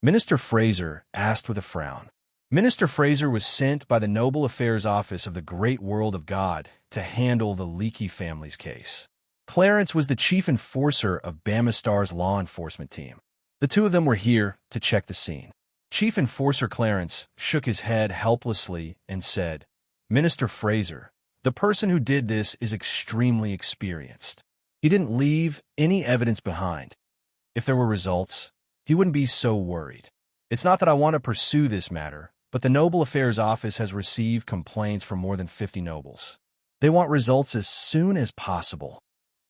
Minister Fraser asked with a frown. Minister Fraser was sent by the Noble Affairs Office of the Great World of God to handle the Leakey family's case. Clarence was the chief enforcer of Bama Star's law enforcement team. The two of them were here to check the scene. Chief Enforcer Clarence shook his head helplessly and said, Minister Fraser, the person who did this is extremely experienced. He didn't leave any evidence behind. If there were results, he wouldn't be so worried. It's not that I want to pursue this matter, but the Noble Affairs Office has received complaints from more than 50 nobles. They want results as soon as possible.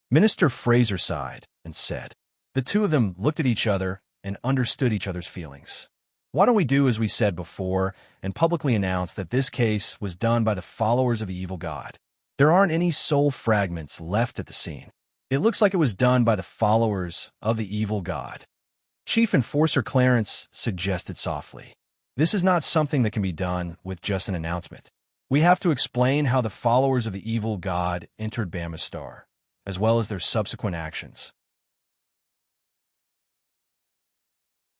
Minister Fraser sighed and said. The two of them looked at each other and understood each other's feelings. Why don't we do as we said before and publicly announce that this case was done by the followers of the evil god? There aren't any soul fragments left at the scene. It looks like it was done by the followers of the evil god. Chief Enforcer Clarence suggested softly. This is not something that can be done with just an announcement. We have to explain how the followers of the evil god entered Bama Star, as well as their subsequent actions.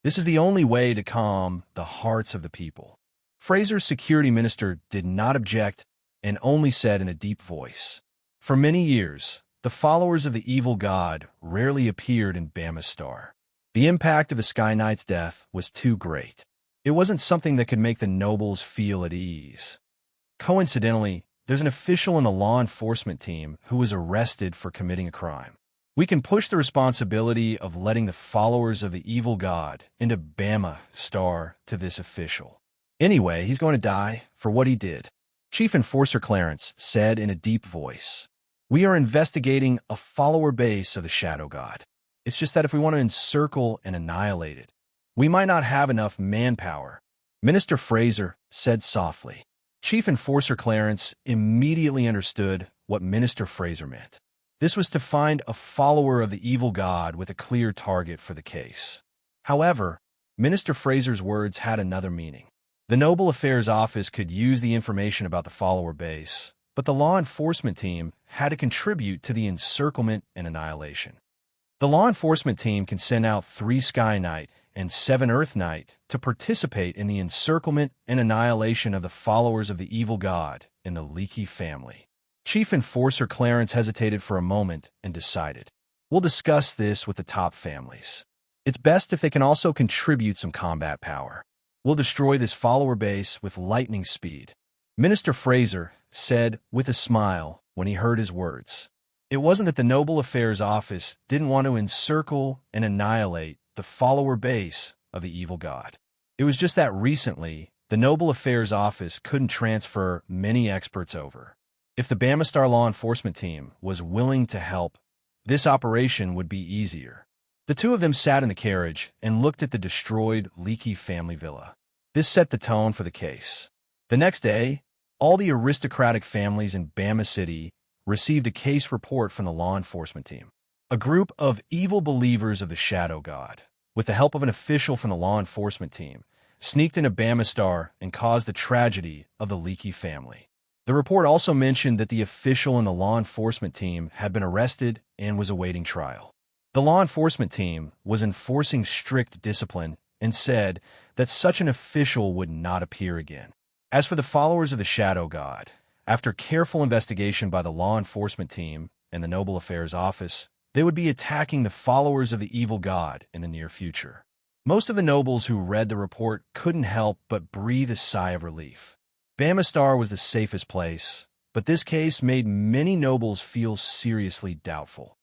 This is the only way to calm the hearts of the people. Fraser's security minister did not object and only said in a deep voice, For many years, the followers of the evil god rarely appeared in Bama Star. The impact of the Sky Knight's death was too great. It wasn't something that could make the nobles feel at ease. Coincidentally, there's an official in the law enforcement team who was arrested for committing a crime. We can push the responsibility of letting the followers of the evil god into Bama Star to this official. Anyway, he's going to die for what he did. Chief Enforcer Clarence said in a deep voice, We are investigating a follower base of the Shadow God. It's just that if we want to encircle and annihilate it, we might not have enough manpower. Minister Fraser said softly. Chief Enforcer Clarence immediately understood what Minister Fraser meant. This was to find a follower of the evil god with a clear target for the case. However, Minister Fraser's words had another meaning. The Noble Affairs Office could use the information about the follower base, but the law enforcement team had to contribute to the encirclement and annihilation. The law enforcement team can send out 3 Sky Knight and 7 Earth Knight to participate in the encirclement and annihilation of the followers of the evil god in the Leakey family. Chief Enforcer Clarence hesitated for a moment and decided, We'll discuss this with the top families. It's best if they can also contribute some combat power. We'll destroy this follower base with lightning speed. Minister Fraser said with a smile when he heard his words. It wasn't that the Noble Affairs Office didn't want to encircle and annihilate the follower base of the evil god. It was just that recently, the Noble Affairs Office couldn't transfer many experts over. If the Bama Star law enforcement team was willing to help, this operation would be easier. The two of them sat in the carriage and looked at the destroyed Leakey family villa. This set the tone for the case. The next day, all the aristocratic families in Bama City received a case report from the law enforcement team. A group of evil believers of the Shadow God, with the help of an official from the law enforcement team, sneaked into Bama Star and caused the tragedy of the Leakey family. The report also mentioned that the official in the law enforcement team had been arrested and was awaiting trial. The law enforcement team was enforcing strict discipline and said that such an official would not appear again. As for the followers of the Shadow God, after careful investigation by the law enforcement team and the Noble Affairs Office, they would be attacking the followers of the evil god in the near future. Most of the nobles who read the report couldn't help but breathe a sigh of relief. Bamistar was the safest place, but this case made many nobles feel seriously doubtful.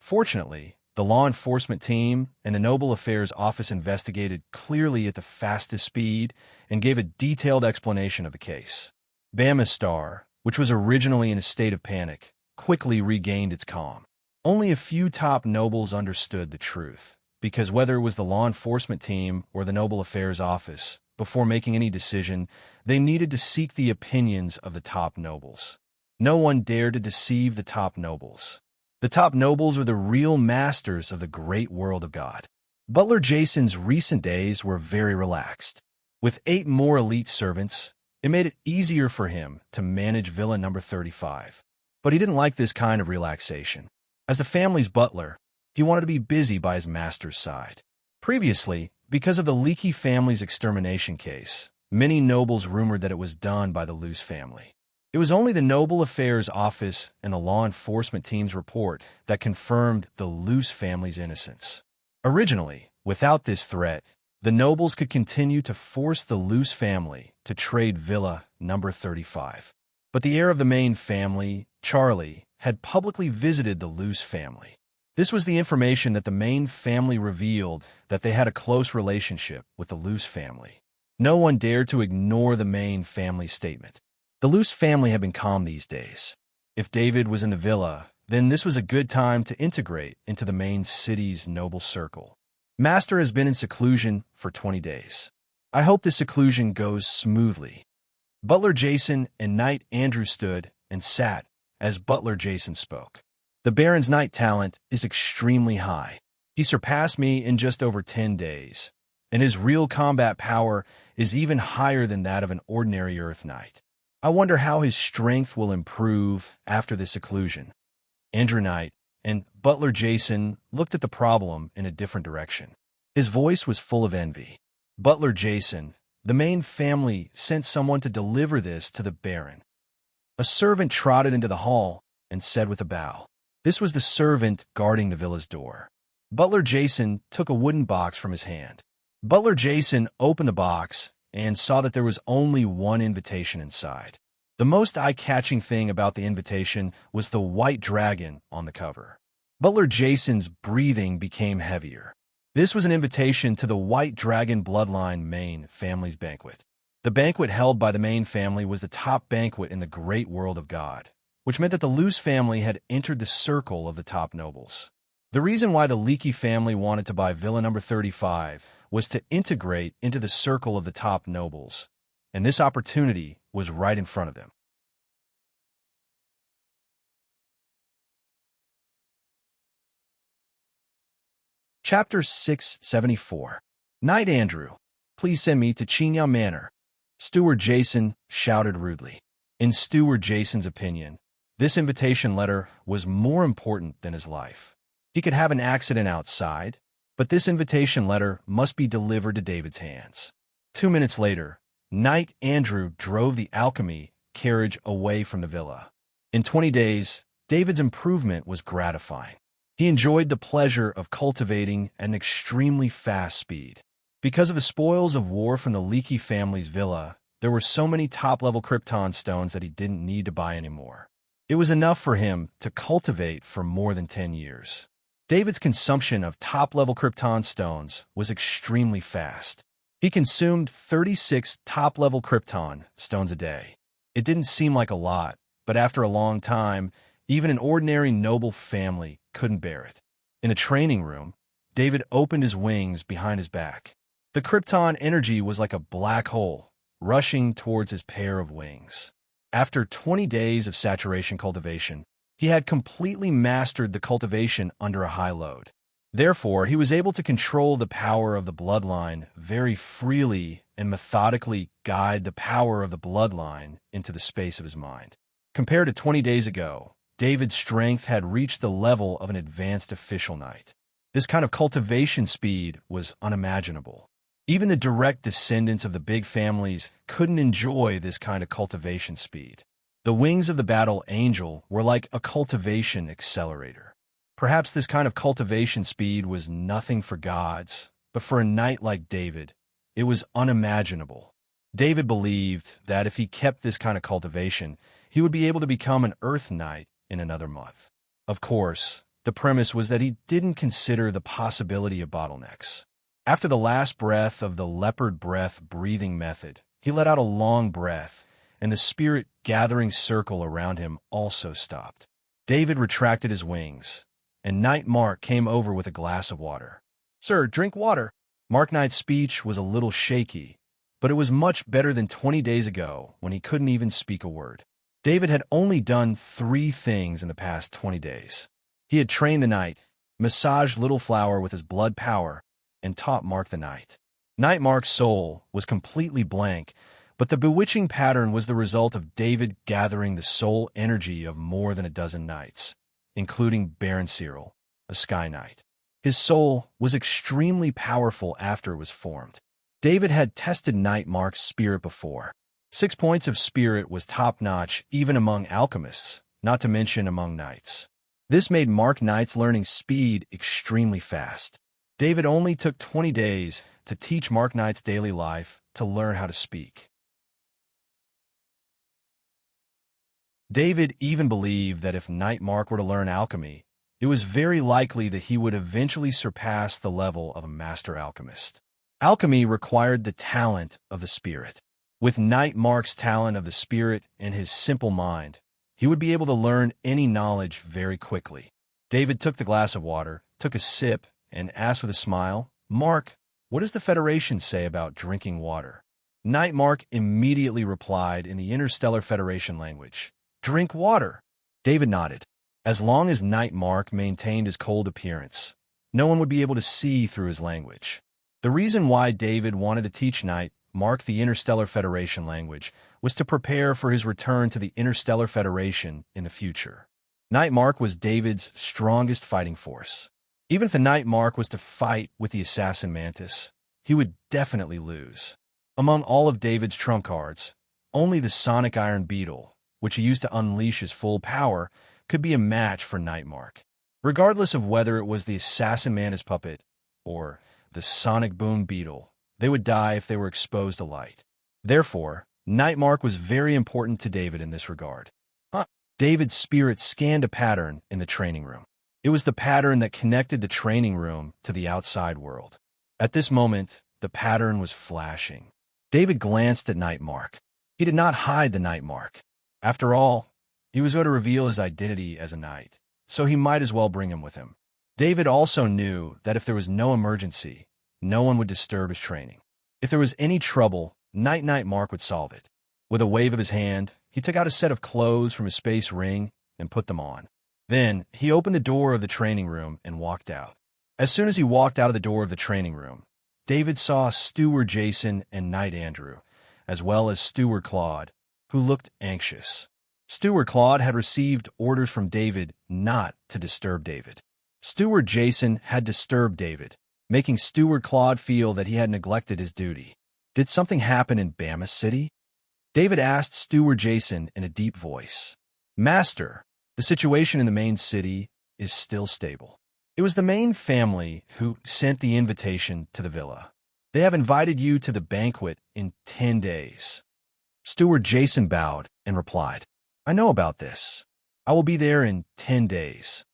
Fortunately, the law enforcement team and the Noble Affairs Office investigated clearly at the fastest speed and gave a detailed explanation of the case. Bamistar, which was originally in a state of panic, quickly regained its calm. Only a few top nobles understood the truth, because whether it was the law enforcement team or the Noble Affairs Office, before making any decision, they needed to seek the opinions of the top nobles. No one dared to deceive the top nobles. The top nobles are the real masters of the great world of God. Butler Jason's recent days were very relaxed. With 8 more elite servants, it made it easier for him to manage Villa number 35. But he didn't like this kind of relaxation. As the family's butler, he wanted to be busy by his master's side. Previously, because of the Leakey family's extermination case, many nobles rumored that it was done by the Luce family. It was only the Noble Affairs Office and the law enforcement team's report that confirmed the Luce family's innocence. Originally, without this threat, the nobles could continue to force the Luce family to trade Villa number 35. But the heir of the main family, Charlie, had publicly visited the Luce family. This was the information that the main family revealed, that they had a close relationship with the Luce family. No one dared to ignore the main family statement. The Luce family had been calm these days. If David was in the villa, then this was a good time to integrate into the main city's noble circle. Master has been in seclusion for 20 days. I hope this seclusion goes smoothly. Butler Jason and Knight Andrew stood and sat as Butler Jason spoke. The Baron's knight talent is extremely high. He surpassed me in just over 10 days, and his real combat power is even higher than that of an ordinary Earth Knight. I wonder how his strength will improve after the seclusion. Andrew Knight and Butler Jason looked at the problem in a different direction. His voice was full of envy. Butler Jason, the main family, sent someone to deliver this to the Baron. A servant trotted into the hall and said with a bow. This was the servant guarding the villa's door. Butler Jason took a wooden box from his hand. Butler Jason opened the box and saw that there was only one invitation inside. The most eye-catching thing about the invitation was the white dragon on the cover. Butler Jason's breathing became heavier. This was an invitation to the White Dragon Bloodline Main Family's banquet. The banquet held by the Main family was the top banquet in the great world of God, which meant that the Luce family had entered the circle of the top nobles. The reason why the Leakey family wanted to buy Villa number 35 was to integrate into the circle of the top nobles, and this opportunity was right in front of them. Chapter 674. Knight Andrew, please send me to Chinyao Manor. Steward Jason shouted rudely. In Steward Jason's opinion, this invitation letter was more important than his life. He could have an accident outside, but this invitation letter must be delivered to David's hands. 2 minutes later, Knight Andrew drove the alchemy carriage away from the villa. In 20 days, David's improvement was gratifying. He enjoyed the pleasure of cultivating at an extremely fast speed. Because of the spoils of war from the Leakey family's villa, there were so many top-level Krypton stones that he didn't need to buy anymore. It was enough for him to cultivate for more than 10 years. David's consumption of top-level Krypton stones was extremely fast. He consumed 36 top-level Krypton stones a day. It didn't seem like a lot, but after a long time, even an ordinary noble family couldn't bear it. In a training room, David opened his wings behind his back. The Krypton energy was like a black hole, rushing towards his pair of wings. After 20 days of saturation cultivation, he had completely mastered the cultivation under a high load. Therefore, he was able to control the power of the bloodline very freely and methodically guide the power of the bloodline into the space of his mind. Compared to 20 days ago, David's strength had reached the level of an advanced official knight. This kind of cultivation speed was unimaginable. Even the direct descendants of the big families couldn't enjoy this kind of cultivation speed. The wings of the battle angel were like a cultivation accelerator. Perhaps this kind of cultivation speed was nothing for gods, but for a knight like David, it was unimaginable. David believed that if he kept this kind of cultivation, he would be able to become an earth knight in another month. Of course, the premise was that he didn't consider the possibility of bottlenecks. After the last breath of the leopard breath breathing method, he let out a long breath, and the spirit gathering circle around him also stopped. David retracted his wings, and Knight Mark came over with a glass of water. "Sir, drink water." Mark Knight's speech was a little shaky, but it was much better than 20 days ago when he couldn't even speak a word. David had only done 3 things in the past 20 days. He had trained the knight, massaged Little Flower with his blood power, and taught Mark the knight. Knight Mark's soul was completely blank, but the bewitching pattern was the result of David gathering the soul energy of more than a dozen knights, including Baron Cyril, a sky knight. His soul was extremely powerful after it was formed. David had tested Knight Mark's spirit before. 6 points of spirit was top-notch even among alchemists, not to mention among knights. This made Mark Knight's learning speed extremely fast. David only took 20 days to teach Mark Knight's daily life to learn how to speak. David even believed that if Knight Mark were to learn alchemy, it was very likely that he would eventually surpass the level of a master alchemist. Alchemy required the talent of the spirit. With Knight Mark's talent of the spirit and his simple mind, he would be able to learn any knowledge very quickly. David took the glass of water, took a sip, and asked with a smile, "Mark, what does the Federation say about drinking water?" Knight Mark immediately replied in the Interstellar Federation language, "Drink water." David nodded. As long as Knight Mark maintained his cold appearance, no one would be able to see through his language. The reason why David wanted to teach Knight Mark the Interstellar Federation language was to prepare for his return to the Interstellar Federation in the future. Knight Mark was David's strongest fighting force. Even if the Knight Mark was to fight with the Assassin Mantis, he would definitely lose. Among all of David's trump cards, only the Sonic Iron Beetle, which he used to unleash his full power, could be a match for Knight Mark. Regardless of whether it was the Assassin Mantis puppet or the Sonic Boom Beetle, they would die if they were exposed to light. Therefore, Knight Mark was very important to David in this regard. David's spirit scanned a pattern in the training room. It was the pattern that connected the training room to the outside world. At this moment, the pattern was flashing. David glanced at Knight Mark. He did not hide the Knight Mark. After all, he was going to reveal his identity as a knight, so he might as well bring him with him. David also knew that if there was no emergency, no one would disturb his training. If there was any trouble, Knight Mark would solve it. With a wave of his hand, he took out a set of clothes from his space ring and put them on. Then, he opened the door of the training room and walked out. As soon as he walked out of the door of the training room, David saw Steward Jason and Knight Andrew, as well as Steward Claude, who looked anxious. Steward Claude had received orders from David not to disturb David. Steward Jason had disturbed David, making Steward Claude feel that he had neglected his duty. Did something happen in Bama City? David asked Steward Jason in a deep voice. "Master, the situation in the main city is still stable. It was the main family who sent the invitation to the villa. They have invited you to the banquet in 10 days. Steward Jason bowed and replied, "I know about this. I will be there in 10 days.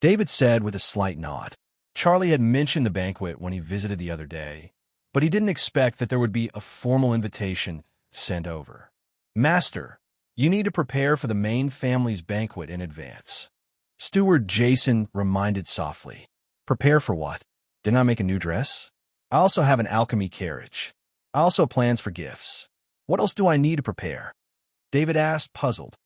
David said with a slight nod. Charlie had mentioned the banquet when he visited the other day, but he didn't expect that there would be a formal invitation sent over. "Master, you need to prepare for the main family's banquet in advance." Steward Jason reminded softly. "Prepare for what? Didn't I make a new dress? I also have an alchemy carriage. I also have plans for gifts. What else do I need to prepare?" David asked, puzzled.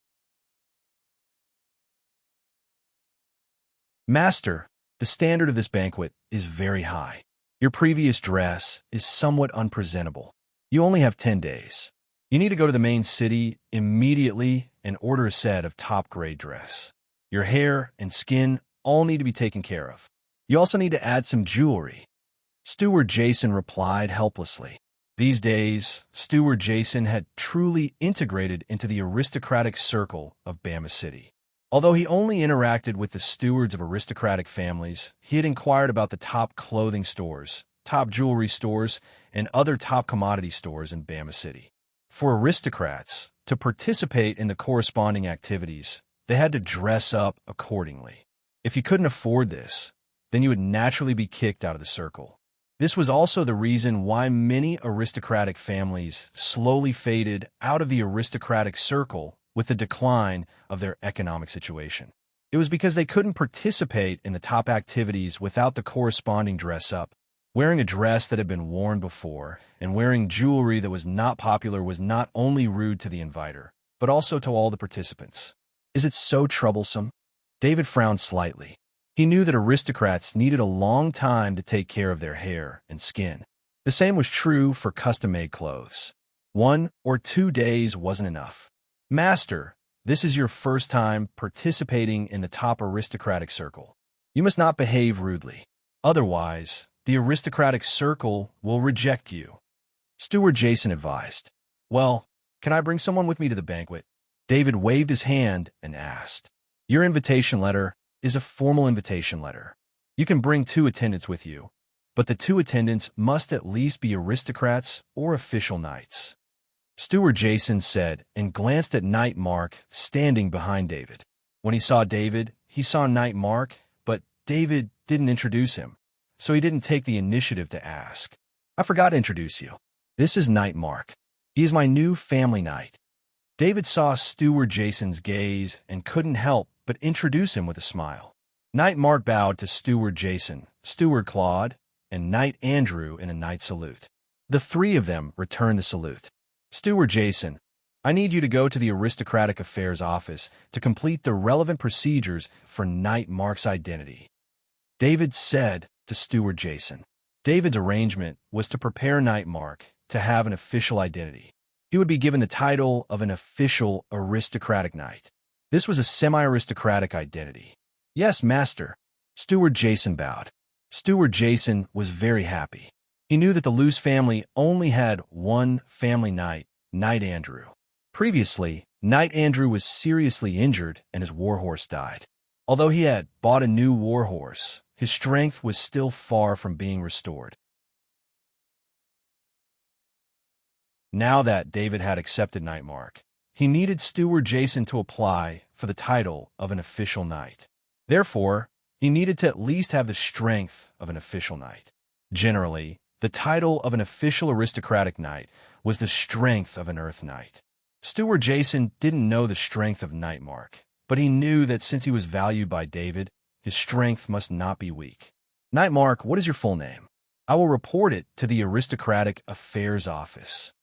"Master, the standard of this banquet is very high. Your previous dress is somewhat unpresentable. You only have 10 days. You need to go to the main city immediately and order a set of top-grade dress. Your hair and skin all need to be taken care of. You also need to add some jewelry. Steward Jason replied helplessly. These days, Steward Jason had truly integrated into the aristocratic circle of Bama City. Although he only interacted with the stewards of aristocratic families, he had inquired about the top clothing stores, top jewelry stores, and other top commodity stores in Bama City. For aristocrats, to participate in the corresponding activities, they had to dress up accordingly. If you couldn't afford this, then you would naturally be kicked out of the circle. This was also the reason why many aristocratic families slowly faded out of the aristocratic circle with the decline of their economic situation. It was because they couldn't participate in the top activities without the corresponding dress-up. Wearing a dress that had been worn before and wearing jewelry that was not popular was not only rude to the inviter, but also to all the participants. Is it so troublesome? David frowned slightly. He knew that aristocrats needed a long time to take care of their hair and skin. The same was true for custom-made clothes. 1 or 2 days wasn't enough. Master, this is your first time participating in the top aristocratic circle. You must not behave rudely. Otherwise, the aristocratic circle will reject you. Steward Jason advised. Well, can I bring someone with me to the banquet? David waved his hand and asked. Your invitation letter is a formal invitation letter. You can bring 2 attendants with you, but the 2 attendants must at least be aristocrats or official knights. Steward Jason said and glanced at Knight Mark standing behind David. When he saw David, he saw Knight Mark, but David didn't introduce him, so he didn't take the initiative to ask. I forgot to introduce you. This is Knight Mark. He is my new family knight. David saw Steward Jason's gaze and couldn't help but introduce him with a smile. Knight Mark bowed to Steward Jason, Steward Claude, and Knight Andrew in a knight salute. The 3 of them returned the salute. Steward Jason, I need you to go to the Aristocratic Affairs office to complete the relevant procedures for Knight Mark's identity. David said to Steward Jason. David's arrangement was to prepare Knight Mark to have an official identity. He would be given the title of an official aristocratic knight. This was a semi-aristocratic identity. Yes, master. Steward Jason bowed. Steward Jason was very happy. He knew that the Luce family only had one family knight, Knight Andrew. Previously, Knight Andrew was seriously injured and his warhorse died. Although he had bought a new warhorse, his strength was still far from being restored. Now that David had accepted Knight Mark, he needed Steward Jason to apply for the title of an official knight. Therefore, he needed to at least have the strength of an official knight. Generally, the title of an official aristocratic knight was the strength of an earth knight. Steward Jason didn't know the strength of Knight Mark, but he knew that since he was valued by David, his strength must not be weak. Knight Mark, what is your full name? I will report it to the Aristocratic Affairs Office.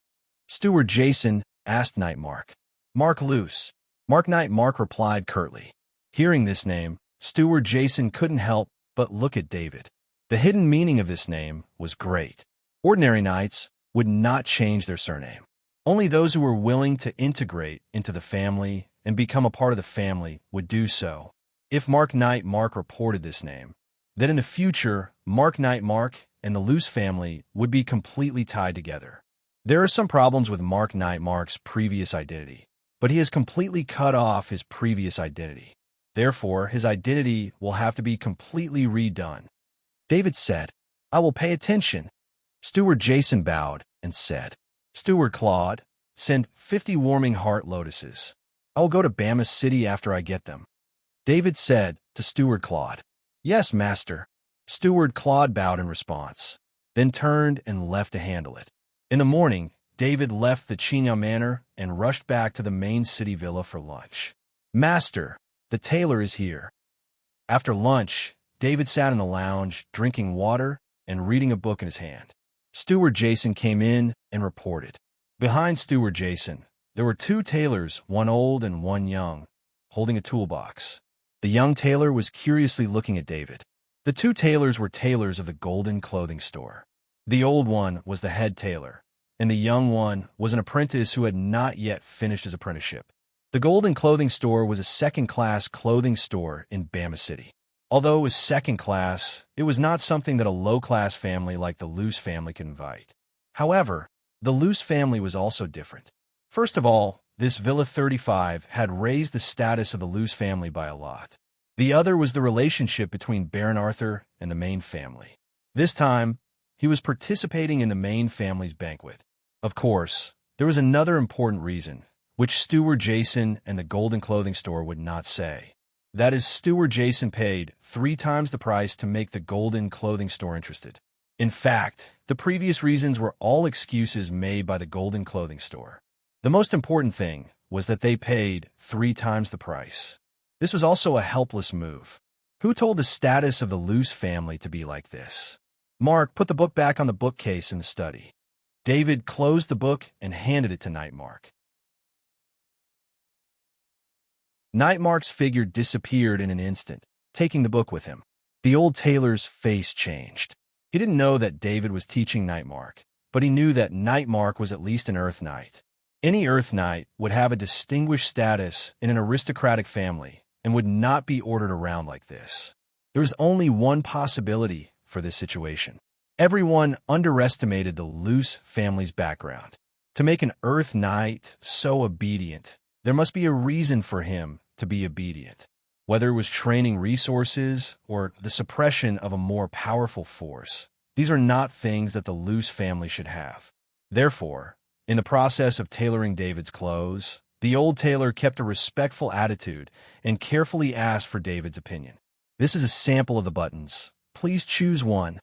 Steward Jason asked Knight Mark. Mark Luce. Knight Mark replied curtly. Hearing this name, Steward Jason couldn't help but look at David. The hidden meaning of this name was great. Ordinary knights would not change their surname. Only those who were willing to integrate into the family and become a part of the family would do so. If Knight Mark reported this name, then in the future, Knight Mark and the Luce family would be completely tied together. There are some problems with Knight Mark's previous identity, but he has completely cut off his previous identity. Therefore, his identity will have to be completely redone. David said, I will pay attention. Steward Jason bowed and said, Steward Claude, send 50 warming heart lotuses. I will go to Bama City after I get them. David said to Steward Claude, Yes, master. Steward Claude bowed in response, then turned and left to handle it. In the morning, David left the China Manor and rushed back to the main city villa for lunch. Master, the tailor is here. After lunch, David sat in the lounge, drinking water and reading a book in his hand. Steward Jason came in and reported. Behind Steward Jason, there were 2 tailors, one old and one young, holding a toolbox. The young tailor was curiously looking at David. The 2 tailors were tailors of the Golden Clothing Store. The old one was the head tailor, and the young one was an apprentice who had not yet finished his apprenticeship. The Golden Clothing Store was a second-class clothing store in Bama City. Although it was second class, it was not something that a low-class family like the Luce family could invite. However, the Luce family was also different. First of all, this Villa 35 had raised the status of the Luce family by a lot. The other was the relationship between Baron Arthur and the Main family. This time, he was participating in the Main family's banquet. Of course, there was another important reason, which Steward Jason and the Golden Clothing Store would not say. That is, Steward Jason paid 3 times the price to make the Golden Clothing Store interested. In fact, the previous reasons were all excuses made by the Golden Clothing Store. The most important thing was that they paid 3 times the price. This was also a helpless move. Who told the status of the Luce family to be like this? Mark put the book back on the bookcase in the study. David closed the book and handed it to Nightmark. Nightmark's figure disappeared in an instant, taking the book with him. The old tailor's face changed. He didn't know that David was teaching Nightmark, but he knew that Nightmark was at least an Earth Knight. Any Earth Knight would have a distinguished status in an aristocratic family and would not be ordered around like this. There was only one possibility for this situation. Everyone underestimated the Luce family's background. To make an Earth Knight so obedient, there must be a reason for him to be obedient. Whether it was training resources or the suppression of a more powerful force, these are not things that the Luce family should have. Therefore, in the process of tailoring David's clothes, the old tailor kept a respectful attitude and carefully asked for David's opinion. This is a sample of the buttons. Please choose one.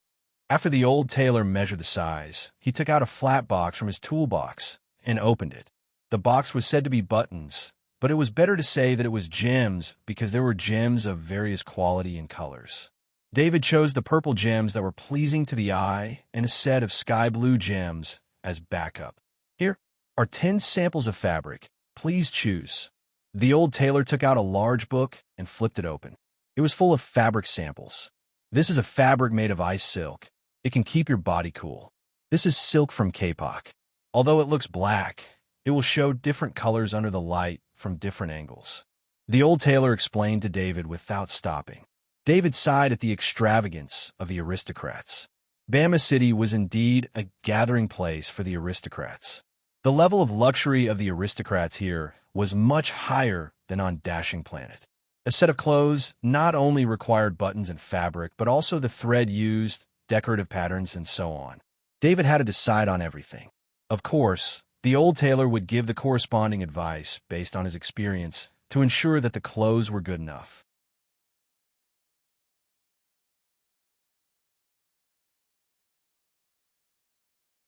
After the old tailor measured the size, he took out a flat box from his toolbox and opened it. The box was said to be buttons, but it was better to say that it was gems because there were gems of various quality and colors. David chose the purple gems that were pleasing to the eye and a set of sky blue gems as backup. Here are 10 samples of fabric. Please choose. The old tailor took out a large book and flipped it open. It was full of fabric samples. This is a fabric made of ice silk. It can keep your body cool. This is silk from Kapok. Although it looks black, it will show different colors under the light from different angles. The old tailor explained to David without stopping. David sighed at the extravagance of the aristocrats. Bama City was indeed a gathering place for the aristocrats. The level of luxury of the aristocrats here was much higher than on Dashing Planet. A set of clothes not only required buttons and fabric, but also the thread used, decorative patterns, and so on. David had to decide on everything. Of course, the old tailor would give the corresponding advice based on his experience to ensure that the clothes were good enough.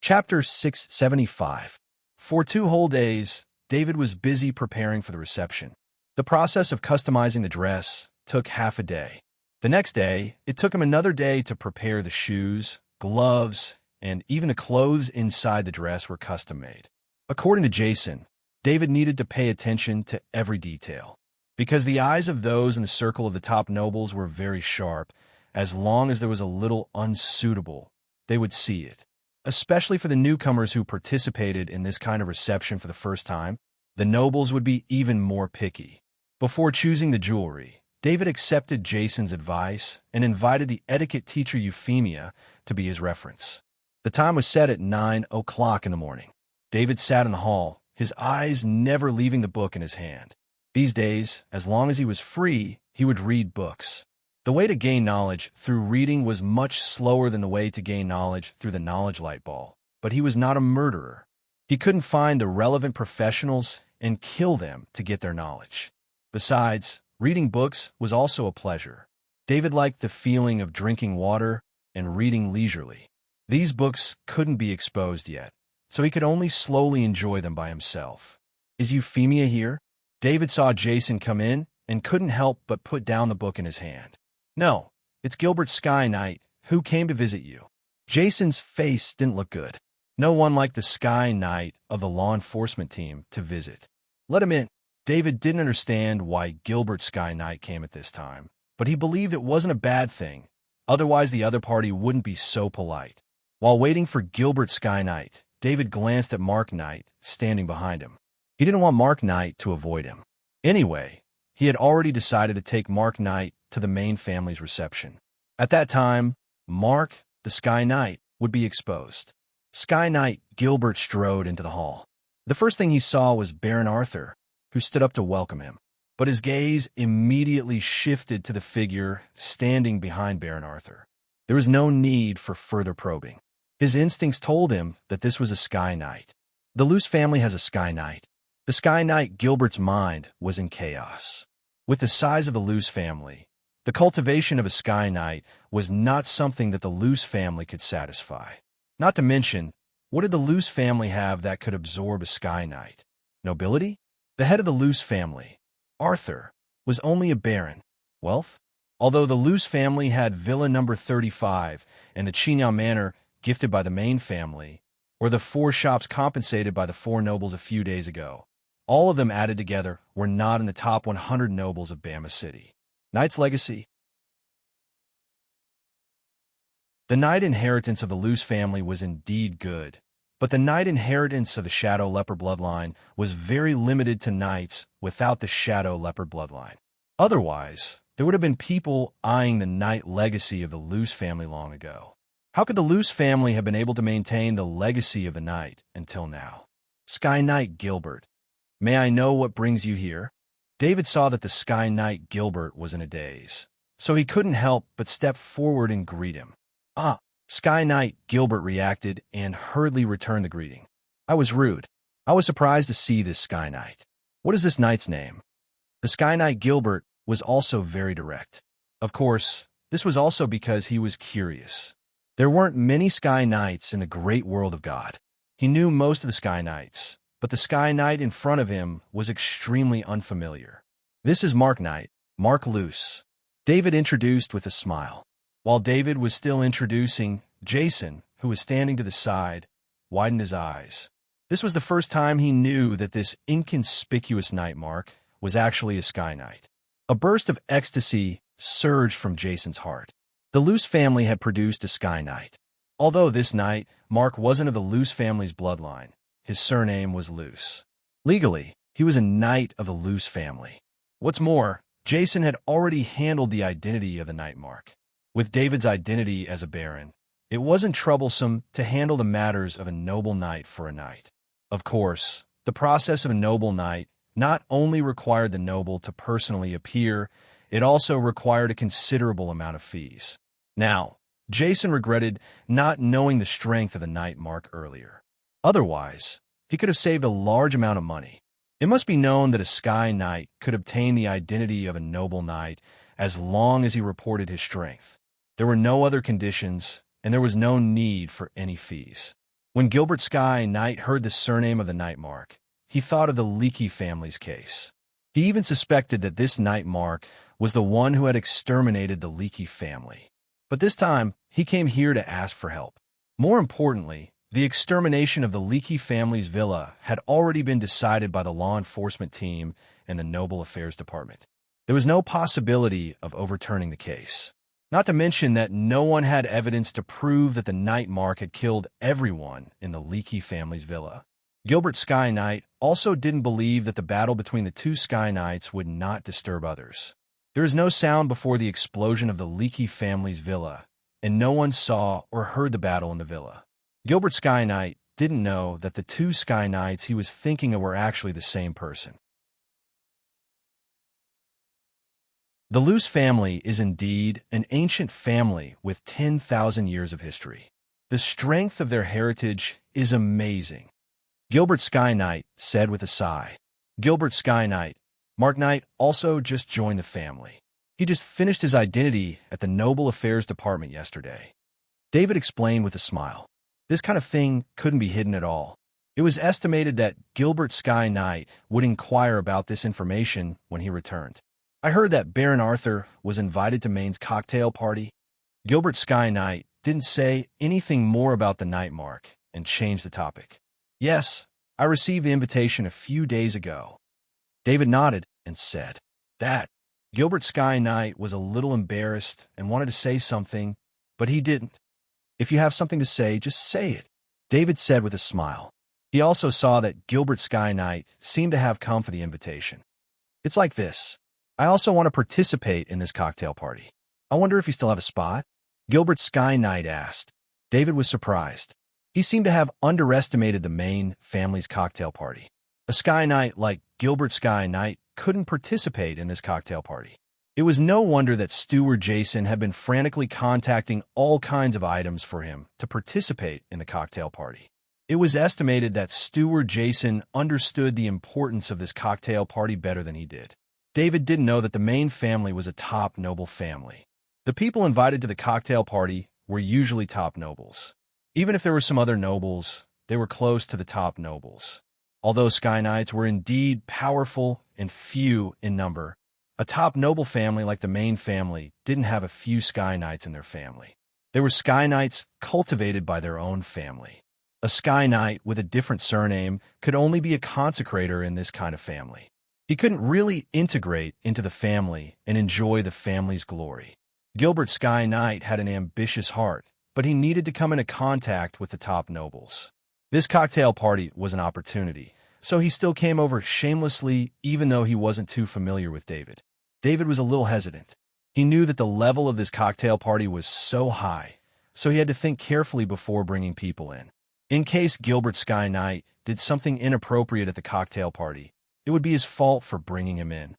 Chapter 675. For 2 whole days, David was busy preparing for the reception. The process of customizing the dress took half a day. The next day, it took him another day to prepare the shoes, gloves, and even the clothes inside the dress were custom-made. According to Jason, David needed to pay attention to every detail, because the eyes of those in the circle of the top nobles were very sharp. As long as there was a little unsuitable, they would see it. Especially for the newcomers who participated in this kind of reception for the first time, the nobles would be even more picky. Before choosing the jewelry, David accepted Jason's advice and invited the etiquette teacher Euphemia to be his reference. The time was set at 9 o'clock in the morning. David sat in the hall, his eyes never leaving the book in his hand. These days, as long as he was free, he would read books. The way to gain knowledge through reading was much slower than the way to gain knowledge through the knowledge light ball, but he was not a murderer. He couldn't find the relevant professionals and kill them to get their knowledge. Besides, reading books was also a pleasure. David liked the feeling of drinking water and reading leisurely. These books couldn't be exposed yet, so he could only slowly enjoy them by himself. Is Euphemia here? David saw Jason come in and couldn't help but put down the book in his hand. No, it's Gilbert Sky Knight, who came to visit you. Jason's face didn't look good. No one liked the Sky Knight of the law enforcement team to visit. Let him in. David didn't understand why Gilbert Sky Knight came at this time, but he believed it wasn't a bad thing. Otherwise, the other party wouldn't be so polite. While waiting for Gilbert Sky Knight, David glanced at Mark Knight, standing behind him. He didn't want Mark Knight to avoid him. Anyway, he had already decided to take Mark Knight to the main family's reception. At that time, Mark, the Sky Knight, would be exposed. Sky Knight Gilbert strode into the hall. The first thing he saw was Baron Arthur, who stood up to welcome him. But his gaze immediately shifted to the figure standing behind Baron Arthur. There was no need for further probing. His instincts told him that this was a Sky Knight. The Luce family has a Sky Knight. The Sky Knight Gilbert's mind was in chaos. With the size of the Luce family, the cultivation of a Sky Knight was not something that the Luce family could satisfy. Not to mention, what did the Luce family have that could absorb a Sky Knight? Nobility? The head of the Luce family, Arthur, was only a baron. Wealth? Although the Luce family had Villa number 35 and the Chignau Manor gifted by the main family, or the 4 shops compensated by the 4 nobles a few days ago, all of them added together were not in the top 100 nobles of Bama City. Knight's legacy? The Knight inheritance of the Luce family was indeed good, but the Knight inheritance of the Shadow Leopard bloodline was very limited to knights without the Shadow Leopard bloodline. Otherwise, there would have been people eyeing the Knight legacy of the Luce family long ago. How could the Luce family have been able to maintain the legacy of the Knight until now? Sky Knight Gilbert, may I know what brings you here? David saw that the Sky Knight Gilbert was in a daze, so he couldn't help but step forward and greet him. Ah, Sky Knight Gilbert reacted and hurriedly returned the greeting. I was rude. I was surprised to see this Sky Knight. What is this knight's name? The Sky Knight Gilbert was also very direct. Of course, this was also because he was curious. There weren't many Sky Knights in the great world of God. He knew most of the Sky Knights, but the Sky Knight in front of him was extremely unfamiliar. This is Mark Knight, Mark Luce, David introduced with a smile. While David was still introducing, Jason, who was standing to the side, widened his eyes. This was the first time he knew that this inconspicuous Knight Mark was actually a Sky Knight. A burst of ecstasy surged from Jason's heart. The Luce family had produced a Sky Knight. Although this Knight, Mark, wasn't of the Luce family's bloodline, his surname was Luce. Legally, he was a Knight of the Luce family. What's more, Jason had already handled the identity of the Knight Mark. With David's identity as a baron, it wasn't troublesome to handle the matters of a noble knight for a knight. Of course, the process of a noble knight not only required the noble to personally appear, it also required a considerable amount of fees. Now, Jason regretted not knowing the strength of the Knight Mark earlier. Otherwise, he could have saved a large amount of money. It must be known that a Sky Knight could obtain the identity of a noble knight as long as he reported his strength. There were no other conditions, and there was no need for any fees. When Gilbert Sky Knight heard the surname of the Knight Mark, he thought of the Leakey family's case. He even suspected that this Knight Mark was the one who had exterminated the Leakey family. But this time, he came here to ask for help. More importantly, the extermination of the Leakey family's villa had already been decided by the law enforcement team and the Noble Affairs Department. There was no possibility of overturning the case. Not to mention that no one had evidence to prove that the Knight Mark had killed everyone in the Leakey family's villa. Gilbert Sky Knight also didn't believe that the battle between the 2 Sky Knights would not disturb others. There is no sound before the explosion of the Leakey family's villa, and no one saw or heard the battle in the villa. Gilbert Sky Knight didn't know that the 2 Sky Knights he was thinking of were actually the same person. The Luce family is indeed an ancient family with 10,000 years of history. The strength of their heritage is amazing. Gilbert Sky Knight said with a sigh. Gilbert Sky Knight, Mark Knight, also just joined the family. He just finished his identity at the Noble Affairs Department yesterday. David explained with a smile. This kind of thing couldn't be hidden at all. It was estimated that Gilbert Sky Knight would inquire about this information when he returned. I heard that Baron Arthur was invited to Maine's cocktail party. Gilbert Sky Knight didn't say anything more about the Knight Mark and changed the topic. Yes, I received the invitation a few days ago. David nodded and said that. Gilbert Sky Knight was a little embarrassed and wanted to say something, but he didn't. If you have something to say, just say it, David said with a smile. He also saw that Gilbert Sky Knight seemed to have come for the invitation. It's like this. I also want to participate in this cocktail party. I wonder if you still have a spot? Gilbert Sky Knight asked. David was surprised. He seemed to have underestimated the main family's cocktail party. A Sky Knight like Gilbert Sky Knight couldn't participate in this cocktail party. It was no wonder that steward Jason had been frantically contacting all kinds of items for him to participate in the cocktail party. It was estimated that steward Jason understood the importance of this cocktail party better than he did. David didn't know that the main family was a top noble family. The people invited to the cocktail party were usually top nobles. Even if there were some other nobles, they were close to the top nobles. Although Sky Knights were indeed powerful and few in number, a top noble family like the main family didn't have a few Sky Knights in their family. They were Sky Knights cultivated by their own family. A Sky Knight with a different surname could only be a consecrator in this kind of family. He couldn't really integrate into the family and enjoy the family's glory. Gilbert Sky Knight had an ambitious heart, but he needed to come into contact with the top nobles. This cocktail party was an opportunity, so he still came over shamelessly even though he wasn't too familiar with David. David was a little hesitant. He knew that the level of this cocktail party was so high, so he had to think carefully before bringing people in. In case Gilbert Sky Knight did something inappropriate at the cocktail party, it would be his fault for bringing him in.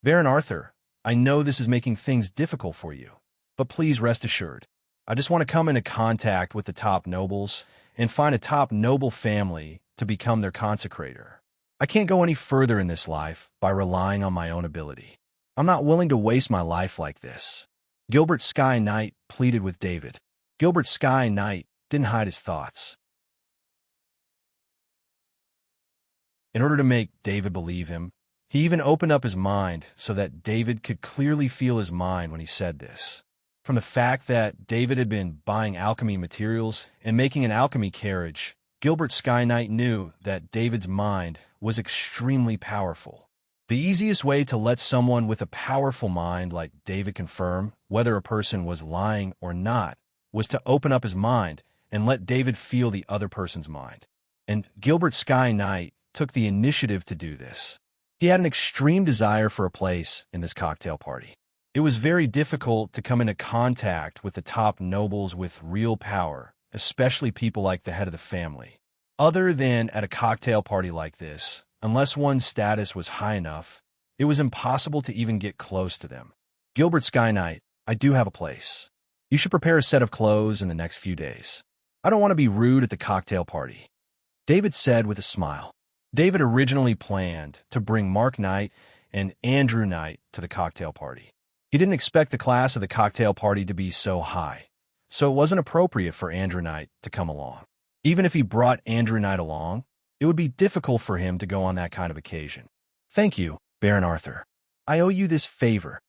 Baron Arthur, I know this is making things difficult for you, but please rest assured. I just want to come into contact with the top nobles and find a top noble family to become their consecrator. I can't go any further in this life by relying on my own ability. I'm not willing to waste my life like this. Gilbert Sky Knight pleaded with David. Gilbert Sky Knight didn't hide his thoughts. In order to make David believe him, he even opened up his mind so that David could clearly feel his mind when he said this. From the fact that David had been buying alchemy materials and making an alchemy carriage, Gilbert Sky Knight knew that David's mind was extremely powerful. The easiest way to let someone with a powerful mind like David confirm whether a person was lying or not was to open up his mind and let David feel the other person's mind. And Gilbert Sky Knight took the initiative to do this. He had an extreme desire for a place in this cocktail party. It was very difficult to come into contact with the top nobles with real power, especially people like the head of the family. Other than at a cocktail party like this, unless one's status was high enough, it was impossible to even get close to them. Gilbert Sky Knight, I do have a place. You should prepare a set of clothes in the next few days. I don't want to be rude at the cocktail party, David said with a smile. David originally planned to bring Mark Knight and Andrew Knight to the cocktail party. He didn't expect the class of the cocktail party to be so high, so it wasn't appropriate for Andrew Knight to come along. Even if he brought Andrew Knight along, it would be difficult for him to go on that kind of occasion. Thank you, Baron Arthur. I owe you this favor.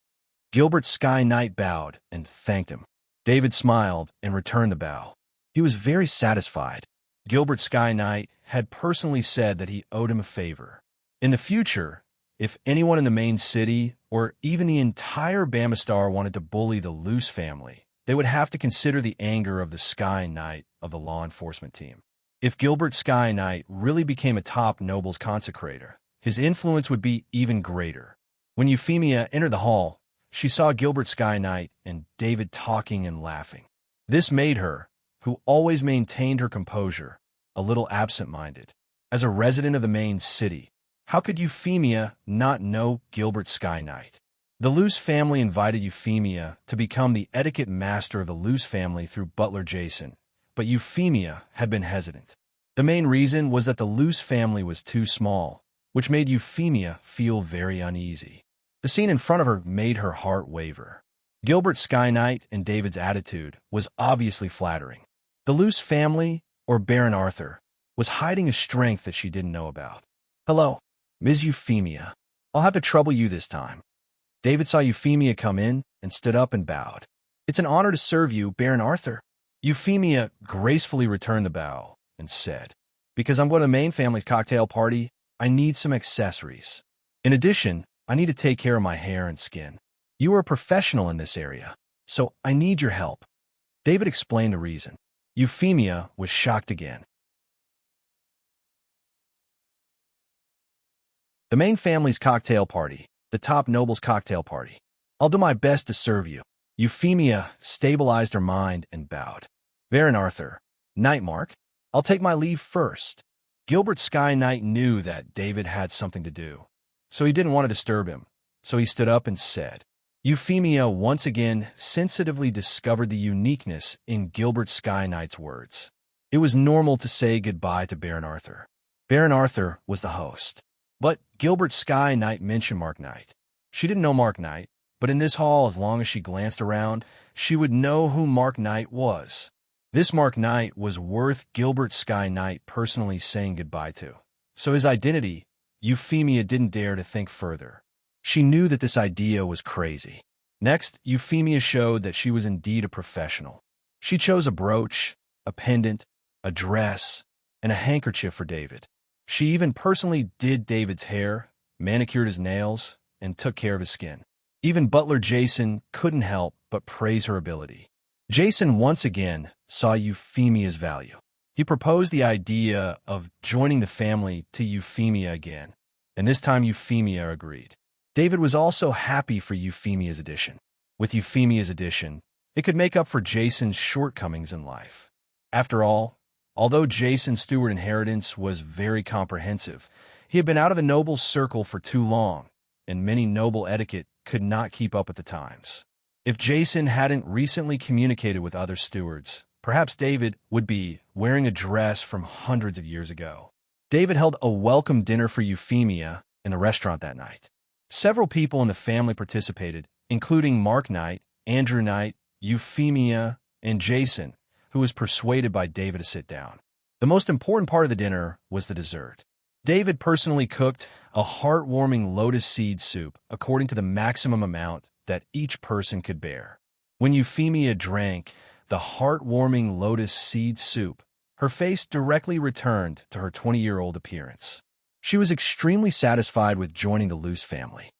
Gilbert Sky Knight bowed and thanked him. David smiled and returned the bow. He was very satisfied. Gilbert Sky Knight had personally said that he owed him a favor. In the future, if anyone in the main city or even the entire Bamistar wanted to bully the Luce family, they would have to consider the anger of the Sky Knight of the law enforcement team. If Gilbert Sky Knight really became a top noble's consecrator, his influence would be even greater. When Euphemia entered the hall, she saw Gilbert Sky Knight and David talking and laughing. This made her, who always maintained her composure, a little absent-minded. As a resident of the main city, how could Euphemia not know Gilbert Sky Knight? The Luce family invited Euphemia to become the etiquette master of the Luce family through butler Jason, but Euphemia had been hesitant. The main reason was that the Luce family was too small, which made Euphemia feel very uneasy. The scene in front of her made her heart waver. Gilbert Sky Knight and David's attitude was obviously flattering. The Luce family, or Baron Arthur, was hiding a strength that she didn't know about. Hello, Ms. Euphemia. I'll have to trouble you this time. David saw Euphemia come in and stood up and bowed. It's an honor to serve you, Baron Arthur. Euphemia gracefully returned the bow and said, because I'm going to the main family's cocktail party, I need some accessories. In addition, I need to take care of my hair and skin. You are a professional in this area, so I need your help. David explained the reason. Euphemia was shocked again. The main family's cocktail party the top noble's cocktail party. I'll do my best to serve you. Euphemia stabilized her mind and bowed. Baron Arthur, Knight Mark, I'll take my leave first. Gilbert Sky Knight knew that David had something to do, so he didn't want to disturb him. So he stood up and said, Euphemia once again sensitively discovered the uniqueness in Gilbert Sky Knight's words. It was normal to say goodbye to Baron Arthur. Baron Arthur was the host. But Gilbert Sky Knight mentioned Mark Knight. She didn't know Mark Knight, but in this hall, as long as she glanced around, she would know who Mark Knight was. This Mark Knight was worth Gilbert Sky Knight personally saying goodbye to. So his identity, Euphemia didn't dare to think further. She knew that this idea was crazy. Next, Euphemia showed that she was indeed a professional. She chose a brooch, a pendant, a dress, and a handkerchief for David. She even personally did David's hair, manicured his nails, and took care of his skin. Even butler Jason couldn't help but praise her ability. Jason once again saw Euphemia's value. He proposed the idea of joining the family to Euphemia again, and this time Euphemia agreed. David was also happy for Euphemia's addition. With Euphemia's addition, it could make up for Jason's shortcomings in life. After all, although Jason's Stewart inheritance was very comprehensive, he had been out of the noble circle for too long, and many noble etiquette could not keep up with the times. If Jason hadn't recently communicated with other stewards, perhaps David would be wearing a dress from hundreds of years ago. David held a welcome dinner for Euphemia in a restaurant that night. Several people in the family participated, including Mark Knight, Andrew Knight, Euphemia, and Jason, who was persuaded by David to sit down. The most important part of the dinner was the dessert. David personally cooked a heartwarming lotus seed soup according to the maximum amount that each person could bear. When Euphemia drank the heartwarming lotus seed soup, her face directly returned to her 20-year-old appearance. She was extremely satisfied with joining the Luce family.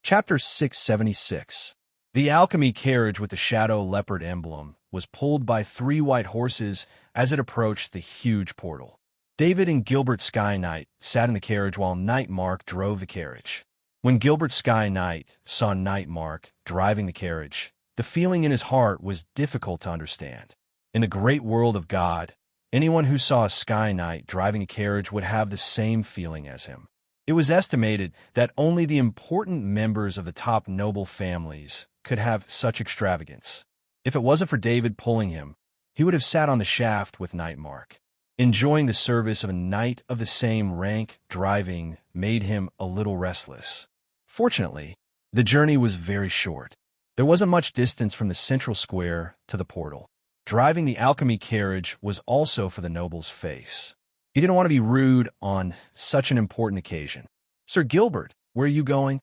Chapter 676. The alchemy carriage with the shadow leopard emblem was pulled by 3 white horses as it approached the huge portal. David and Gilbert Sky Knight sat in the carriage while Knight Mark drove the carriage. When Gilbert Sky Knight saw Knight Mark driving the carriage, the feeling in his heart was difficult to understand. In the great world of God, anyone who saw a Sky Knight driving a carriage would have the same feeling as him. It was estimated that only the important members of the top noble families could have such extravagance. If it wasn't for David pulling him, he would have sat on the shaft with Knight Mark. Enjoying the service of a knight of the same rank driving made him a little restless. Fortunately, the journey was very short. There wasn't much distance from the central square to the portal. Driving the alchemy carriage was also for the noble's face. He didn't want to be rude on such an important occasion. Sir Gilbert, where are you going?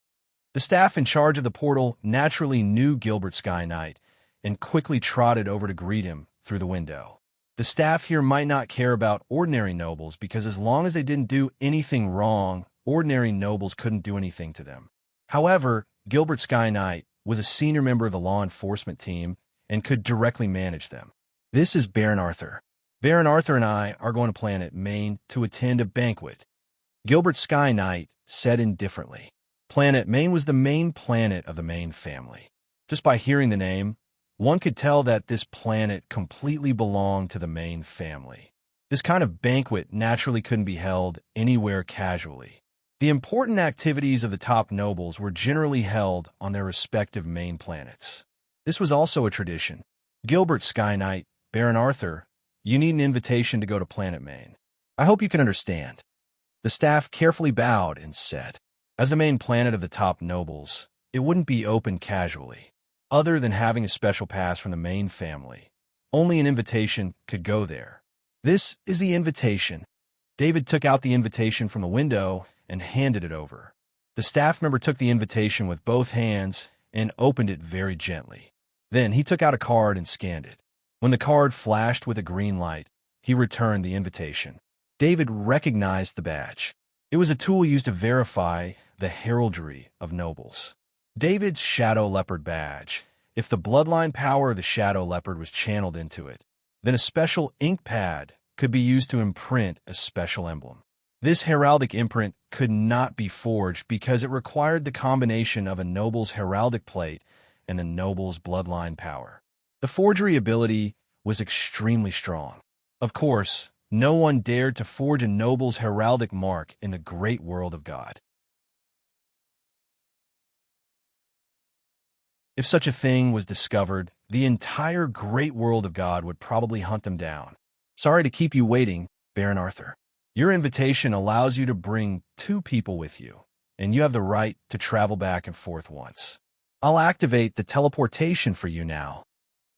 The staff in charge of the portal naturally knew Gilbert Sky Knight and quickly trotted over to greet him through the window. The staff here might not care about ordinary nobles because as long as they didn't do anything wrong, ordinary nobles couldn't do anything to them. However, Gilbert Sky Knight was a senior member of the law enforcement team and could directly manage them. This is Baron Arthur. Baron Arthur and I are going to Planet Maine to attend a banquet. Gilbert Sky Knight said indifferently. Planet Maine was the main planet of the Maine family. Just by hearing the name, one could tell that this planet completely belonged to the Maine family. This kind of banquet naturally couldn't be held anywhere casually. The important activities of the top nobles were generally held on their respective main planets. This was also a tradition. Gilbert Sky Knight, Baron Arthur, you need an invitation to go to Planet Maine. I hope you can understand. The staff carefully bowed and said, as the main planet of the top nobles, it wouldn't be open casually. Other than having a special pass from the Maine family, only an invitation could go there. This is the invitation. David took out the invitation from the window and handed it over. The staff member took the invitation with both hands and opened it very gently. Then he took out a card and scanned it. When the card flashed with a green light, he returned the invitation. David recognized the badge. It was a tool used to verify the heraldry of nobles. David's Shadow Leopard badge. If the bloodline power of the Shadow Leopard was channeled into it, then a special ink pad could be used to imprint a special emblem. This heraldic imprint could not be forged because it required the combination of a noble's heraldic plate and the noble's bloodline power. The forgery ability was extremely strong. Of course, no one dared to forge a noble's heraldic mark in the great world of God. If such a thing was discovered, the entire great world of God would probably hunt them down. Sorry to keep you waiting, Baron Arthur. Your invitation allows you to bring 2 people with you, and you have the right to travel back and forth once. I'll activate the teleportation for you now,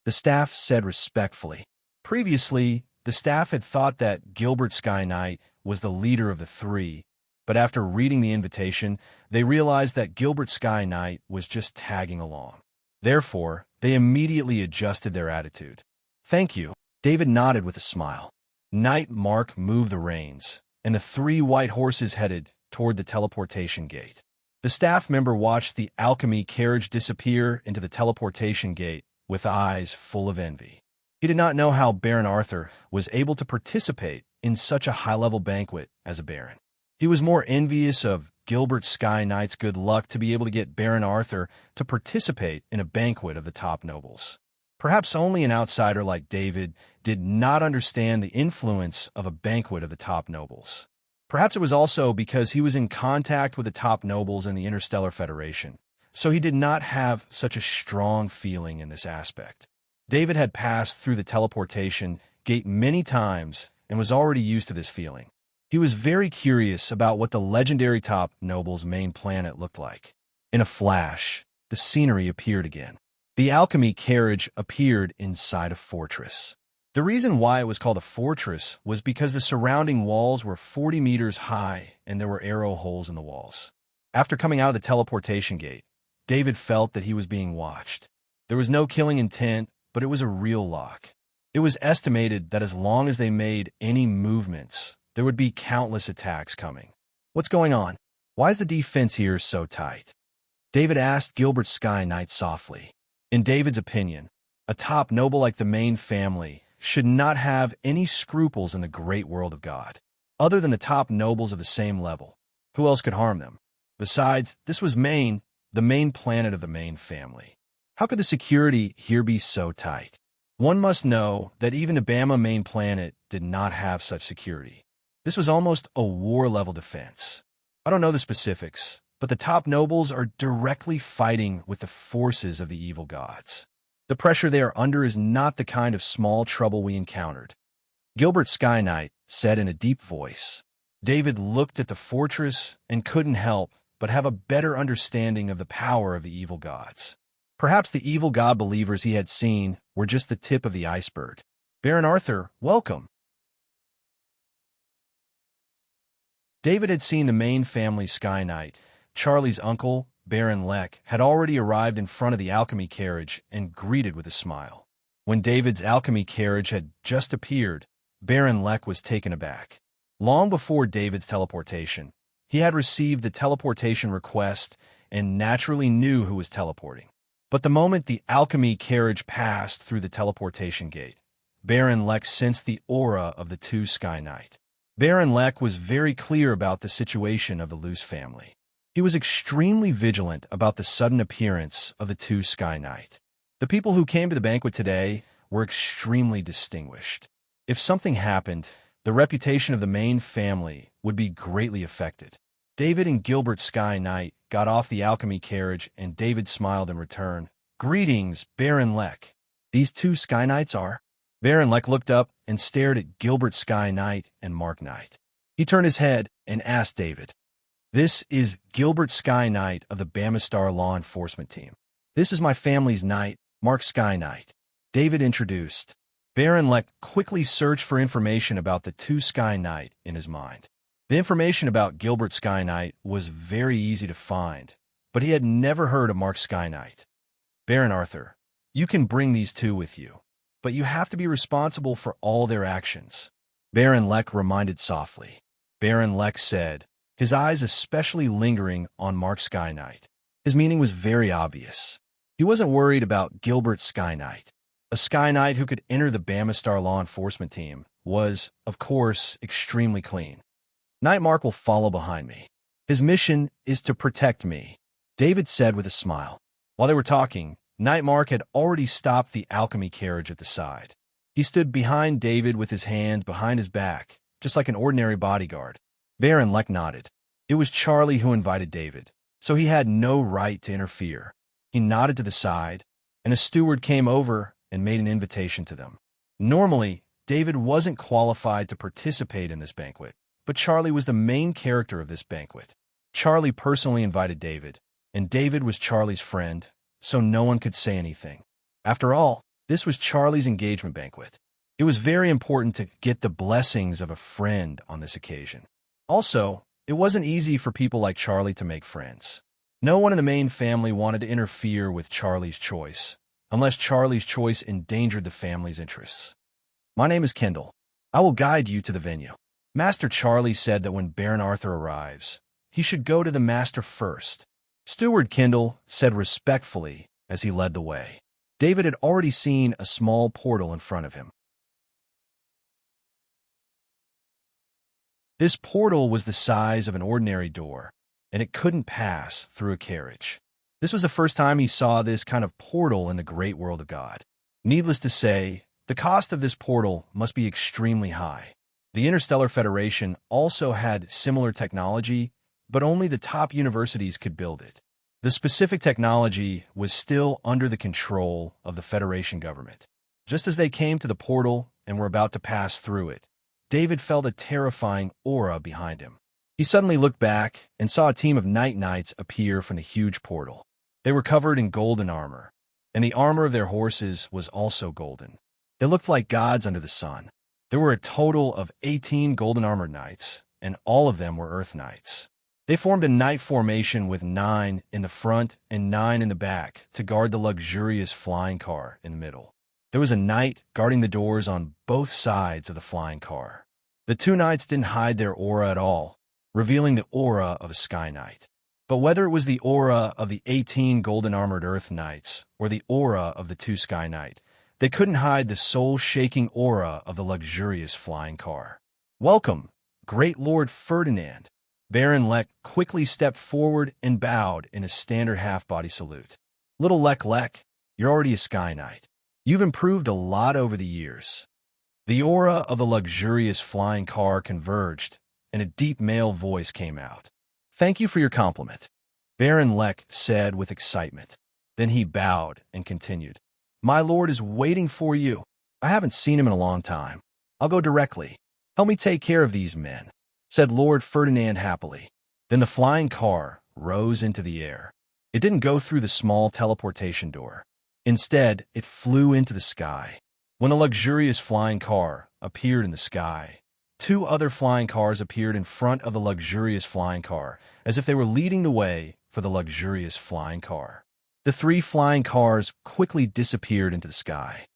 the staff said respectfully. Previously, the staff had thought that Gilbert Sky Knight was the leader of the 3, but after reading the invitation, they realized that Gilbert Sky Knight was just tagging along. Therefore, they immediately adjusted their attitude. Thank you, David nodded with a smile. Knight Mark moved the reins, and the 3 white horses headed toward the teleportation gate. The staff member watched the alchemy carriage disappear into the teleportation gate with eyes full of envy. He did not know how Baron Arthur was able to participate in such a high-level banquet as a baron. He was more envious of Gilbert Sky Knight's good luck to be able to get Baron Arthur to participate in a banquet of the top nobles. Perhaps only an outsider like David did not understand the influence of a banquet of the top nobles. Perhaps it was also because he was in contact with the top nobles in the Interstellar Federation, so he did not have such a strong feeling in this aspect. David had passed through the teleportation gate many times and was already used to this feeling. He was very curious about what the legendary top noble's main planet looked like. In a flash, the scenery appeared again. The alchemy carriage appeared inside a fortress. The reason why it was called a fortress was because the surrounding walls were 40 meters high and there were arrow holes in the walls. After coming out of the teleportation gate, David felt that he was being watched. There was no killing intent, but it was a real lock. It was estimated that as long as they made any movements, there would be countless attacks coming. What's going on? Why is the defense here so tight? David asked Gilbert Sky Knight softly. In David's opinion, a top noble like the main family should not have any scruples in the great world of God. Other than the top nobles of the same level, who else could harm them? Besides, this was Maine, the main planet of the main family. How could the security here be so tight? One must know that even the Bama main planet did not have such security. This was almost a war-level defense. I don't know the specifics, but the top nobles are directly fighting with the forces of the evil gods. The pressure they are under is not the kind of small trouble we encountered. Gilbert Sky Knight said in a deep voice. David looked at the fortress and couldn't help but have a better understanding of the power of the evil gods. Perhaps the evil god believers he had seen were just the tip of the iceberg. Baron Arthur, welcome. David had seen the main family Sky Knight. Charlie's uncle, Baron Leck, had already arrived in front of the alchemy carriage and greeted with a smile. When David's alchemy carriage had just appeared, Baron Leck was taken aback. Long before David's teleportation, he had received the teleportation request and naturally knew who was teleporting. But the moment the alchemy carriage passed through the teleportation gate, Baron Leck sensed the aura of the 2 Sky Knight. Baron Leck was very clear about the situation of the Luce family. He was extremely vigilant about the sudden appearance of the 2 Sky Knight. The people who came to the banquet today were extremely distinguished. If something happened, the reputation of the main family would be greatly affected. David and Gilbert Sky Knight got off the alchemy carriage, and David smiled in return. Greetings, Baron Leck. These 2 Sky Knights are? Baron Leck looked up and stared at Gilbert Sky Knight and Mark Knight. He turned his head and asked David, "This is Gilbert Sky Knight of the Bamistar Law Enforcement Team. This is my family's knight, Mark Sky Knight." David introduced. Baron Leck quickly searched for information about the 2 Sky Knight in his mind. The information about Gilbert Sky Knight was very easy to find, but he had never heard of Mark Sky Knight. Baron Arthur, you can bring these 2 with you, but you have to be responsible for all their actions. Baron Leck reminded softly. Baron Leck said, his eyes especially lingering on Mark Sky Knight. His meaning was very obvious. He wasn't worried about Gilbert Sky Knight. A Sky Knight who could enter the Bamistar Law Enforcement Team was, of course, extremely clean. Nightmark will follow behind me. His mission is to protect me, David said with a smile. While they were talking, Nightmark had already stopped the alchemy carriage at the side. He stood behind David with his hands behind his back, just like an ordinary bodyguard. Baron Lek nodded. It was Charlie who invited David, so he had no right to interfere. He nodded to the side, and a steward came over and made an invitation to them. Normally, David wasn't qualified to participate in this banquet, but Charlie was the main character of this banquet. Charlie personally invited David, and David was Charlie's friend, so no one could say anything. After all, this was Charlie's engagement banquet. It was very important to get the blessings of a friend on this occasion. Also, it wasn't easy for people like Charlie to make friends. No one in the main family wanted to interfere with Charlie's choice, unless Charlie's choice endangered the family's interests. My name is Kendall. I will guide you to the venue. Master Charlie said that when Baron Arthur arrives, he should go to the master first. Steward Kendall said respectfully as he led the way. David had already seen a small portal in front of him. This portal was the size of an ordinary door, and it couldn't pass through a carriage. This was the first time he saw this kind of portal in the great world of God. Needless to say, the cost of this portal must be extremely high. The Interstellar Federation also had similar technology, but only the top universities could build it. The specific technology was still under the control of the Federation government. Just as they came to the portal and were about to pass through it, David felt a terrifying aura behind him. He suddenly looked back and saw a team of Night Knights appear from the huge portal. They were covered in golden armor, and the armor of their horses was also golden. They looked like gods under the sun. There were a total of 18 golden-armored knights, and all of them were Earth Knights. They formed a knight formation with 9 in the front and 9 in the back to guard the luxurious flying car in the middle. There was a knight guarding the doors on both sides of the flying car. The 2 knights didn't hide their aura at all, revealing the aura of a Sky Knight. But whether it was the aura of the 18 golden-armored Earth Knights or the aura of the 2 Sky Knight, they couldn't hide the soul-shaking aura of the luxurious flying car. "Welcome, great Lord Ferdinand." Baron Lek quickly stepped forward and bowed in a standard half-body salute. "Little Lek, you're already a Sky Knight. You've improved a lot over the years." The aura of the luxurious flying car converged, and a deep male voice came out. "Thank you for your compliment," Baron Lek said with excitement. Then he bowed and continued. "My lord is waiting for you. I haven't seen him in a long time. I'll go directly. Help me take care of these men," said Lord Ferdinand happily. Then the flying car rose into the air. It didn't go through the small teleportation door. Instead, it flew into the sky. When the luxurious flying car appeared in the sky, 2 other flying cars appeared in front of the luxurious flying car, as if they were leading the way for the luxurious flying car. The 3 flying cars quickly disappeared into the sky.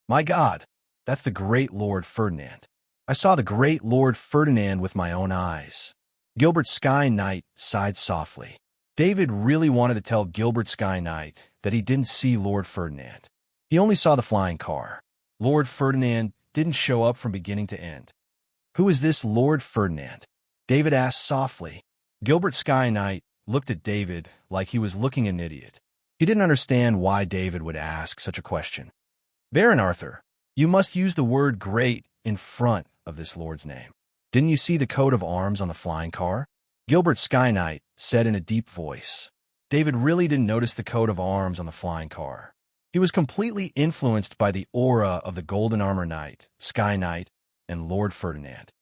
"My God, that's the great Lord Ferdinand. I saw the great Lord Ferdinand with my own eyes." Gilbert Sky Knight sighed softly. David really wanted to tell Gilbert Sky Knight that he didn't see Lord Ferdinand. He only saw the flying car. Lord Ferdinand didn't show up from beginning to end. "Who is this Lord Ferdinand?" David asked softly. Gilbert Sky Knight looked at David like he was looking at an idiot. He didn't understand why David would ask such a question. "Baron Arthur, you must use the word great in front of this lord's name. Didn't you see the coat of arms on the flying car?" Gilbert Sky Knight said in a deep voice. David really didn't notice the coat of arms on the flying car. He was completely influenced by the aura of the Golden Armor Knight, Sky Knight, and Lord Ferdinand.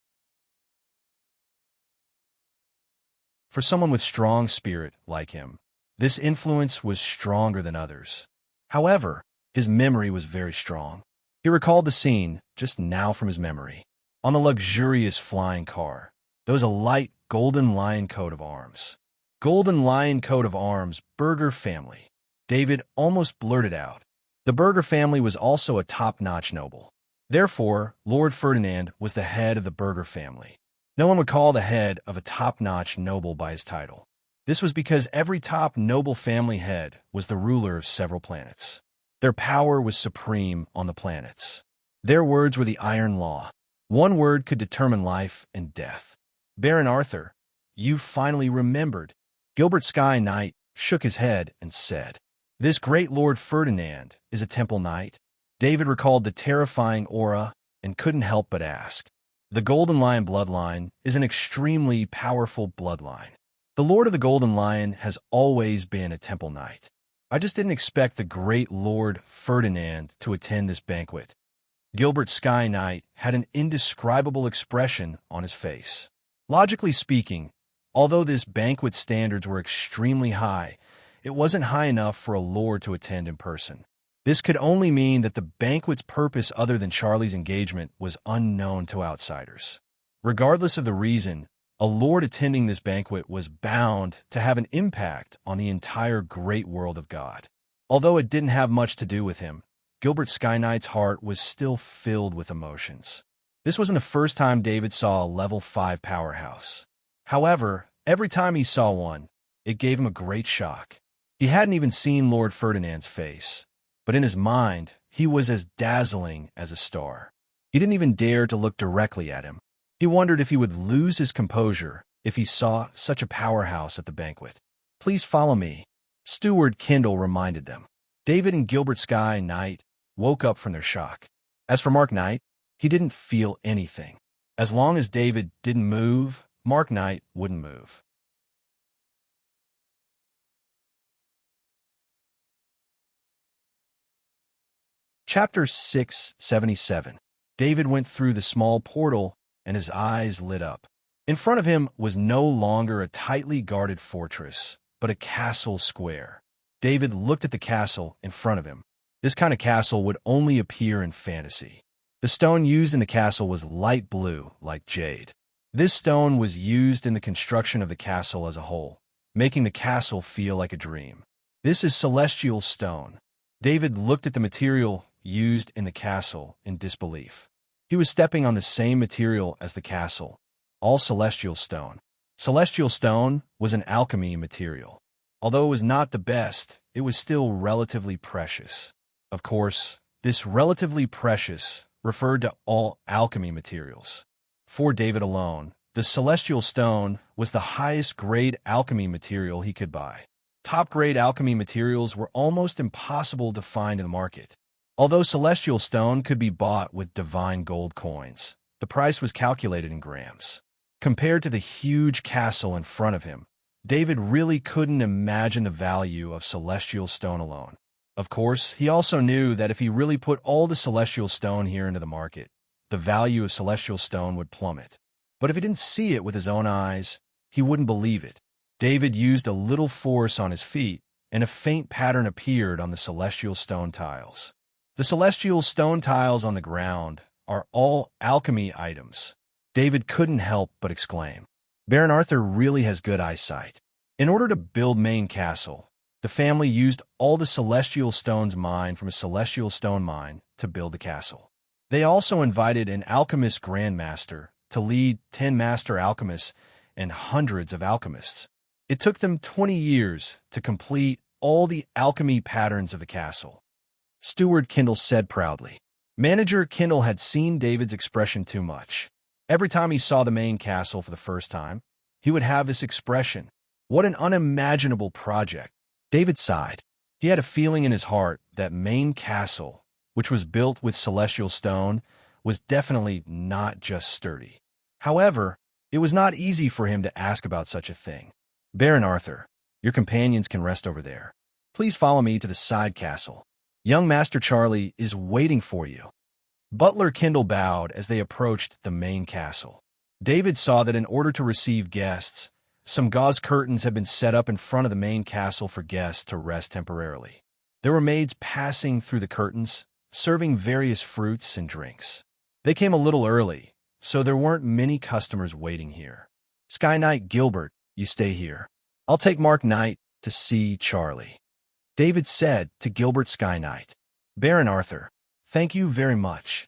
For someone with strong spirit like him, this influence was stronger than others. However, his memory was very strong. He recalled the scene just now from his memory. On the luxurious flying car, there was a light golden lion coat of arms. "Golden lion coat of arms, Burger family." David almost blurted out. The Burger family was also a top-notch noble. Therefore, Lord Ferdinand was the head of the Burger family. No one would call the head of a top-notch noble by his title. This was because every top noble family head was the ruler of several planets. Their power was supreme on the planets. Their words were the iron law. One word could determine life and death. Baron Arthur, you finally remembered. Gilbert Sky Knight shook his head and said, This great Lord Ferdinand is a temple knight. David recalled the terrifying aura and couldn't help but ask. The Golden Lion bloodline is an extremely powerful bloodline. The Lord of the Golden Lion has always been a temple knight. I just didn't expect the great Lord Ferdinand to attend this banquet. Gilbert Sky Knight had an indescribable expression on his face. Logically speaking, although this banquet standards were extremely high, it wasn't high enough for a lord to attend in person. This could only mean that the banquet's purpose other than Charlie's engagement was unknown to outsiders. Regardless of the reason, a lord attending this banquet was bound to have an impact on the entire great world of God. Although it didn't have much to do with him, Gilbert Sky Knight's heart was still filled with emotions. This wasn't the first time David saw a level 5 powerhouse. However, every time he saw one, it gave him a great shock. He hadn't even seen Lord Ferdinand's face, but in his mind, he was as dazzling as a star. He didn't even dare to look directly at him. He wondered if he would lose his composure if he saw such a powerhouse at the banquet. Please follow me, Steward Kendall reminded them. David and Gilbert Sky Knight woke up from their shock. As for Mark Knight, he didn't feel anything. As long as David didn't move, Mark Knight wouldn't move. Chapter 677. David went through the small portal, and his eyes lit up. In front of him was no longer a tightly guarded fortress, but a castle square. David looked at the castle in front of him. This kind of castle would only appear in fantasy. The stone used in the castle was light blue, like jade. This stone was used in the construction of the castle as a whole, making the castle feel like a dream. This is celestial stone. David looked at the material used in the castle in disbelief. He was stepping on the same material as the castle, all celestial stone. Celestial stone was an alchemy material. Although it was not the best, it was still relatively precious. Of course, this relatively precious referred to all alchemy materials. For David alone, the celestial stone was the highest grade alchemy material he could buy. Top-grade alchemy materials were almost impossible to find in the market. Although celestial stone could be bought with divine gold coins, the price was calculated in grams. Compared to the huge castle in front of him, David really couldn't imagine the value of celestial stone alone. Of course, he also knew that if he really put all the celestial stone here into the market, the value of celestial stone would plummet. But if he didn't see it with his own eyes, he wouldn't believe it. David used a little force on his feet, and a faint pattern appeared on the celestial stone tiles. The celestial stone tiles on the ground are all alchemy items. David couldn't help but exclaim, Baron Arthur really has good eyesight. In order to build Main Castle, the family used all the celestial stones mined from a celestial stone mine to build the castle. They also invited an alchemist grandmaster to lead 10 master alchemists and hundreds of alchemists. It took them 20 years to complete all the alchemy patterns of the castle. Steward Kendall said proudly. Manager Kendall had seen David's expression too much. Every time he saw the main castle for the first time, he would have this expression. What an unimaginable project. David sighed. He had a feeling in his heart that Main Castle, which was built with celestial stone, was definitely not just sturdy. However, it was not easy for him to ask about such a thing. Baron Arthur, your companions can rest over there. Please follow me to the side castle. Young Master Charlie is waiting for you. Butler Kendall bowed as they approached the main castle. David saw that in order to receive guests, some gauze curtains had been set up in front of the main castle for guests to rest temporarily. There were maids passing through the curtains, serving various fruits and drinks. They came a little early, so there weren't many customers waiting here. Sky Knight Gilbert, you stay here. I'll take Mark Knight to see Charlie. David said to Gilbert Sky Knight. Baron Arthur, thank you very much.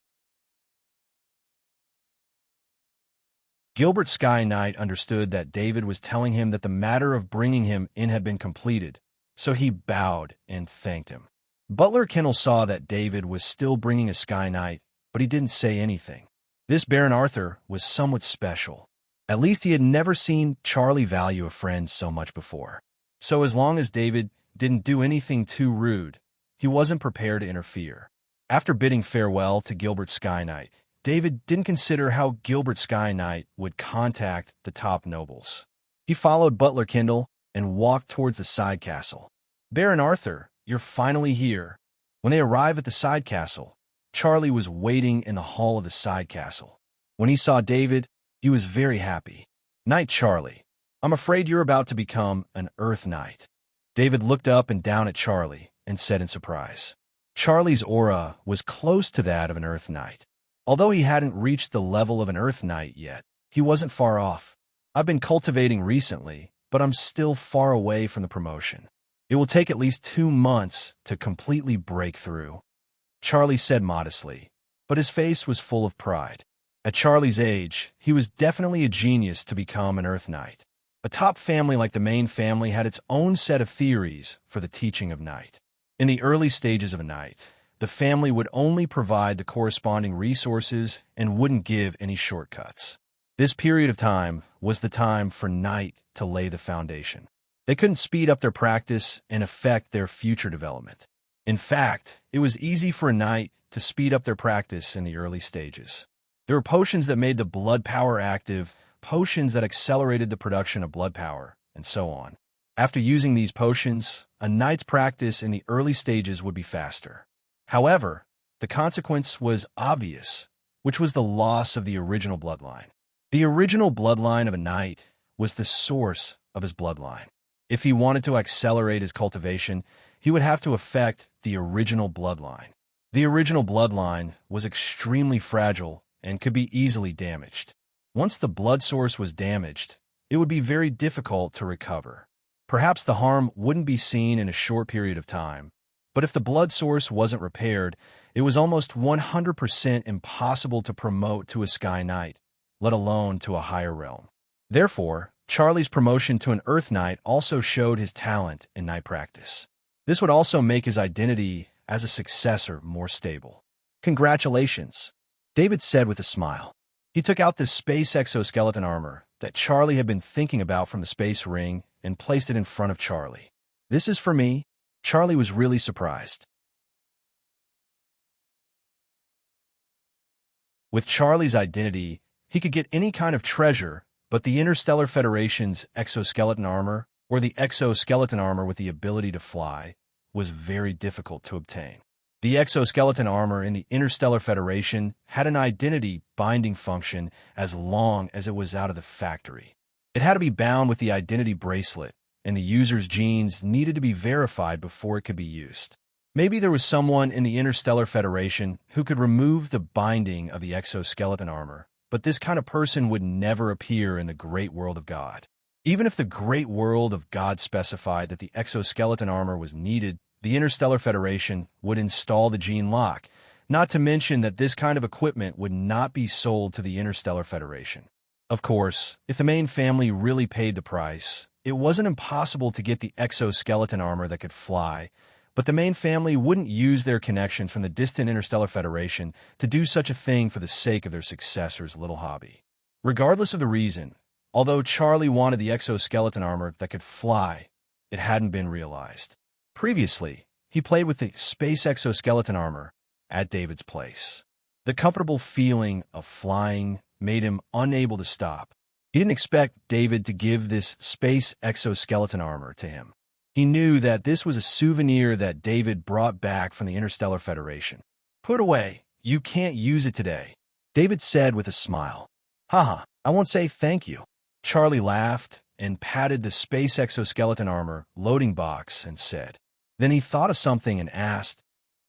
Gilbert Sky Knight understood that David was telling him that the matter of bringing him in had been completed, so he bowed and thanked him. Butler Kendall saw that David was still bringing a Sky Knight, but he didn't say anything. This Baron Arthur was somewhat special. At least he had never seen Charlie value a friend so much before. So as long as David didn't do anything too rude, he wasn't prepared to interfere. After bidding farewell to Gilbert Skyknight, David didn't consider how Gilbert Skyknight would contact the top nobles. He followed Butler Kindle and walked towards the side castle. "Baron Arthur, you're finally here." When they arrived at the side castle, Charlie was waiting in the hall of the side castle. When he saw David, he was very happy. "Knight Charlie, I'm afraid you're about to become an Earth Knight." David looked up and down at Charlie and said in surprise. Charlie's aura was close to that of an Earth Knight. Although he hadn't reached the level of an Earth Knight yet, he wasn't far off. "I've been cultivating recently, but I'm still far away from the promotion. It will take at least 2 months to completely break through," Charlie said modestly, but his face was full of pride. At Charlie's age, he was definitely a genius to become an Earth Knight. A top family like the Main family had its own set of theories for the teaching of Knight. In the early stages of a Knight, the family would only provide the corresponding resources and wouldn't give any shortcuts. This period of time was the time for Knight to lay the foundation. They couldn't speed up their practice and affect their future development. In fact, it was easy for a Knight to speed up their practice in the early stages. There were potions that made the blood power active, potions that accelerated the production of blood power, and so on. After using these potions, a Knight's practice in the early stages would be faster. However, the consequence was obvious, which was the loss of the original bloodline. The original bloodline of a Knight was the source of his bloodline. If he wanted to accelerate his cultivation, he would have to affect the original bloodline. The original bloodline was extremely fragile and could be easily damaged. Once the blood source was damaged, it would be very difficult to recover. Perhaps the harm wouldn't be seen in a short period of time, but if the blood source wasn't repaired, it was almost 100% impossible to promote to a Sky Knight, let alone to a higher realm. Therefore, Charlie's promotion to an Earth Knight also showed his talent in Knight practice. This would also make his identity as a successor more stable. "Congratulations," David said with a smile. He took out the space exoskeleton armor that Charlie had been thinking about from the space ring and placed it in front of Charlie. "This is for me." Charlie was really surprised. With Charlie's identity, he could get any kind of treasure, but the Interstellar Federation's exoskeleton armor, or the exoskeleton armor with the ability to fly, was very difficult to obtain. The exoskeleton armor in the Interstellar Federation had an identity binding function as long as it was out of the factory. It had to be bound with the identity bracelet, and the user's genes needed to be verified before it could be used. Maybe there was someone in the Interstellar Federation who could remove the binding of the exoskeleton armor, but this kind of person would never appear in the great world of God. Even if the great world of God specified that the exoskeleton armor was needed, the Interstellar Federation would install the gene lock, not to mention that this kind of equipment would not be sold to the Interstellar Federation. Of course, if the Main family really paid the price, it wasn't impossible to get the exoskeleton armor that could fly, but the Main family wouldn't use their connection from the distant Interstellar Federation to do such a thing for the sake of their successor's little hobby. Regardless of the reason, although Charlie wanted the exoskeleton armor that could fly, it hadn't been realized. Previously, he played with the space exoskeleton armor at David's place. The comfortable feeling of flying made him unable to stop. He didn't expect David to give this space exoskeleton armor to him. He knew that this was a souvenir that David brought back from the Interstellar Federation. "Put away. You can't use it today," David said with a smile. "Haha, I won't say thank you." Charlie laughed and patted the space exoskeleton armor loading box and said. Then he thought of something and asked,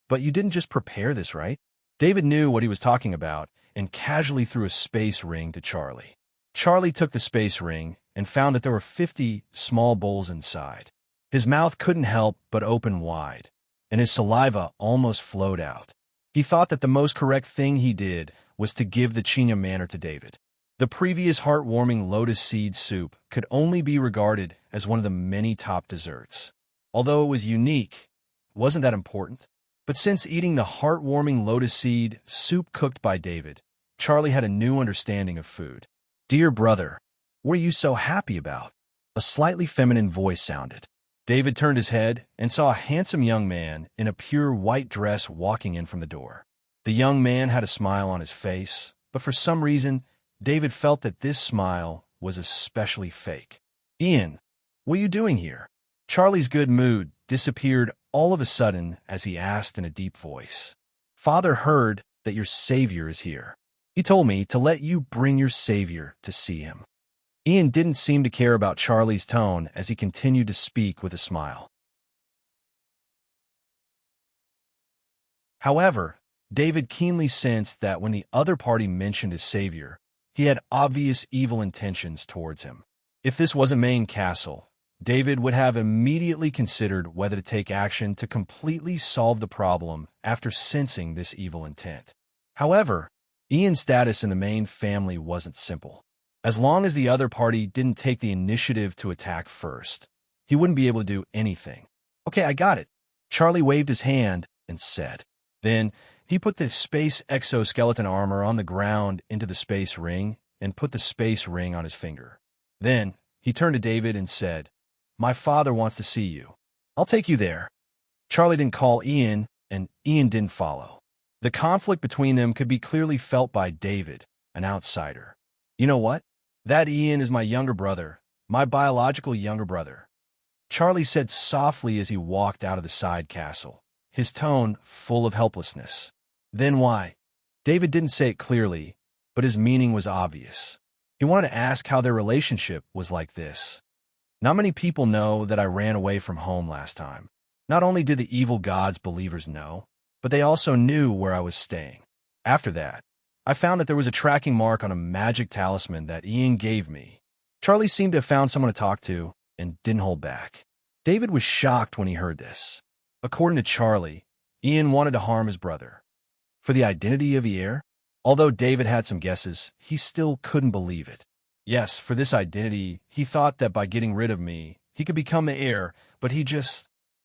"But you didn't just prepare this, right?" David knew what he was talking about and casually threw a space ring to Charlie. Charlie took the space ring and found that there were 50 small bowls inside. His mouth couldn't help but open wide, and his saliva almost flowed out. He thought that the most correct thing he did was to give the Chinya Manor to David. The previous heartwarming lotus seed soup could only be regarded as one of the many top desserts. Although it was unique, wasn't that important? But since eating the heartwarming lotus seed soup cooked by David, Charlie had a new understanding of food. "Dear brother, what are you so happy about?" A slightly feminine voice sounded. David turned his head and saw a handsome young man in a pure white dress walking in from the door. The young man had a smile on his face, but for some reason, David felt that this smile was especially fake. "Ian, what are you doing here?" Charlie's good mood disappeared all of a sudden as he asked in a deep voice. "Father heard that your Savior is here. He told me to let you bring your Savior to see him." Ian didn't seem to care about Charlie's tone as he continued to speak with a smile. However, David keenly sensed that when the other party mentioned his savior, he had obvious evil intentions towards him. If this was a main castle, David would have immediately considered whether to take action to completely solve the problem after sensing this evil intent. However, Ian's status in the main family wasn't simple. As long as the other party didn't take the initiative to attack first, he wouldn't be able to do anything. "Okay, I got it." Charlie waved his hand and said. Then he put the space exoskeleton armor on the ground into the space ring and put the space ring on his finger. Then he turned to David and said, "My father wants to see you. I'll take you there." Charlie didn't call Ian, and Ian didn't follow. The conflict between them could be clearly felt by David, an outsider. "You know what? That Ian is my younger brother, my biological younger brother," Charlie said softly as he walked out of the side castle, his tone full of helplessness. "Then why?" David didn't say it clearly, but his meaning was obvious. He wanted to ask how their relationship was like this. "Not many people know that I ran away from home last time. Not only did the evil gods believers know, but they also knew where I was staying. After that, I found that there was a tracking mark on a magic talisman that Ian gave me." Charlie seemed to have found someone to talk to and didn't hold back. David was shocked when he heard this. According to Charlie, Ian wanted to harm his brother. For the identity of the heir? Although David had some guesses, he still couldn't believe it. Yes, for this identity, he thought that by getting rid of me, he could become the heir, but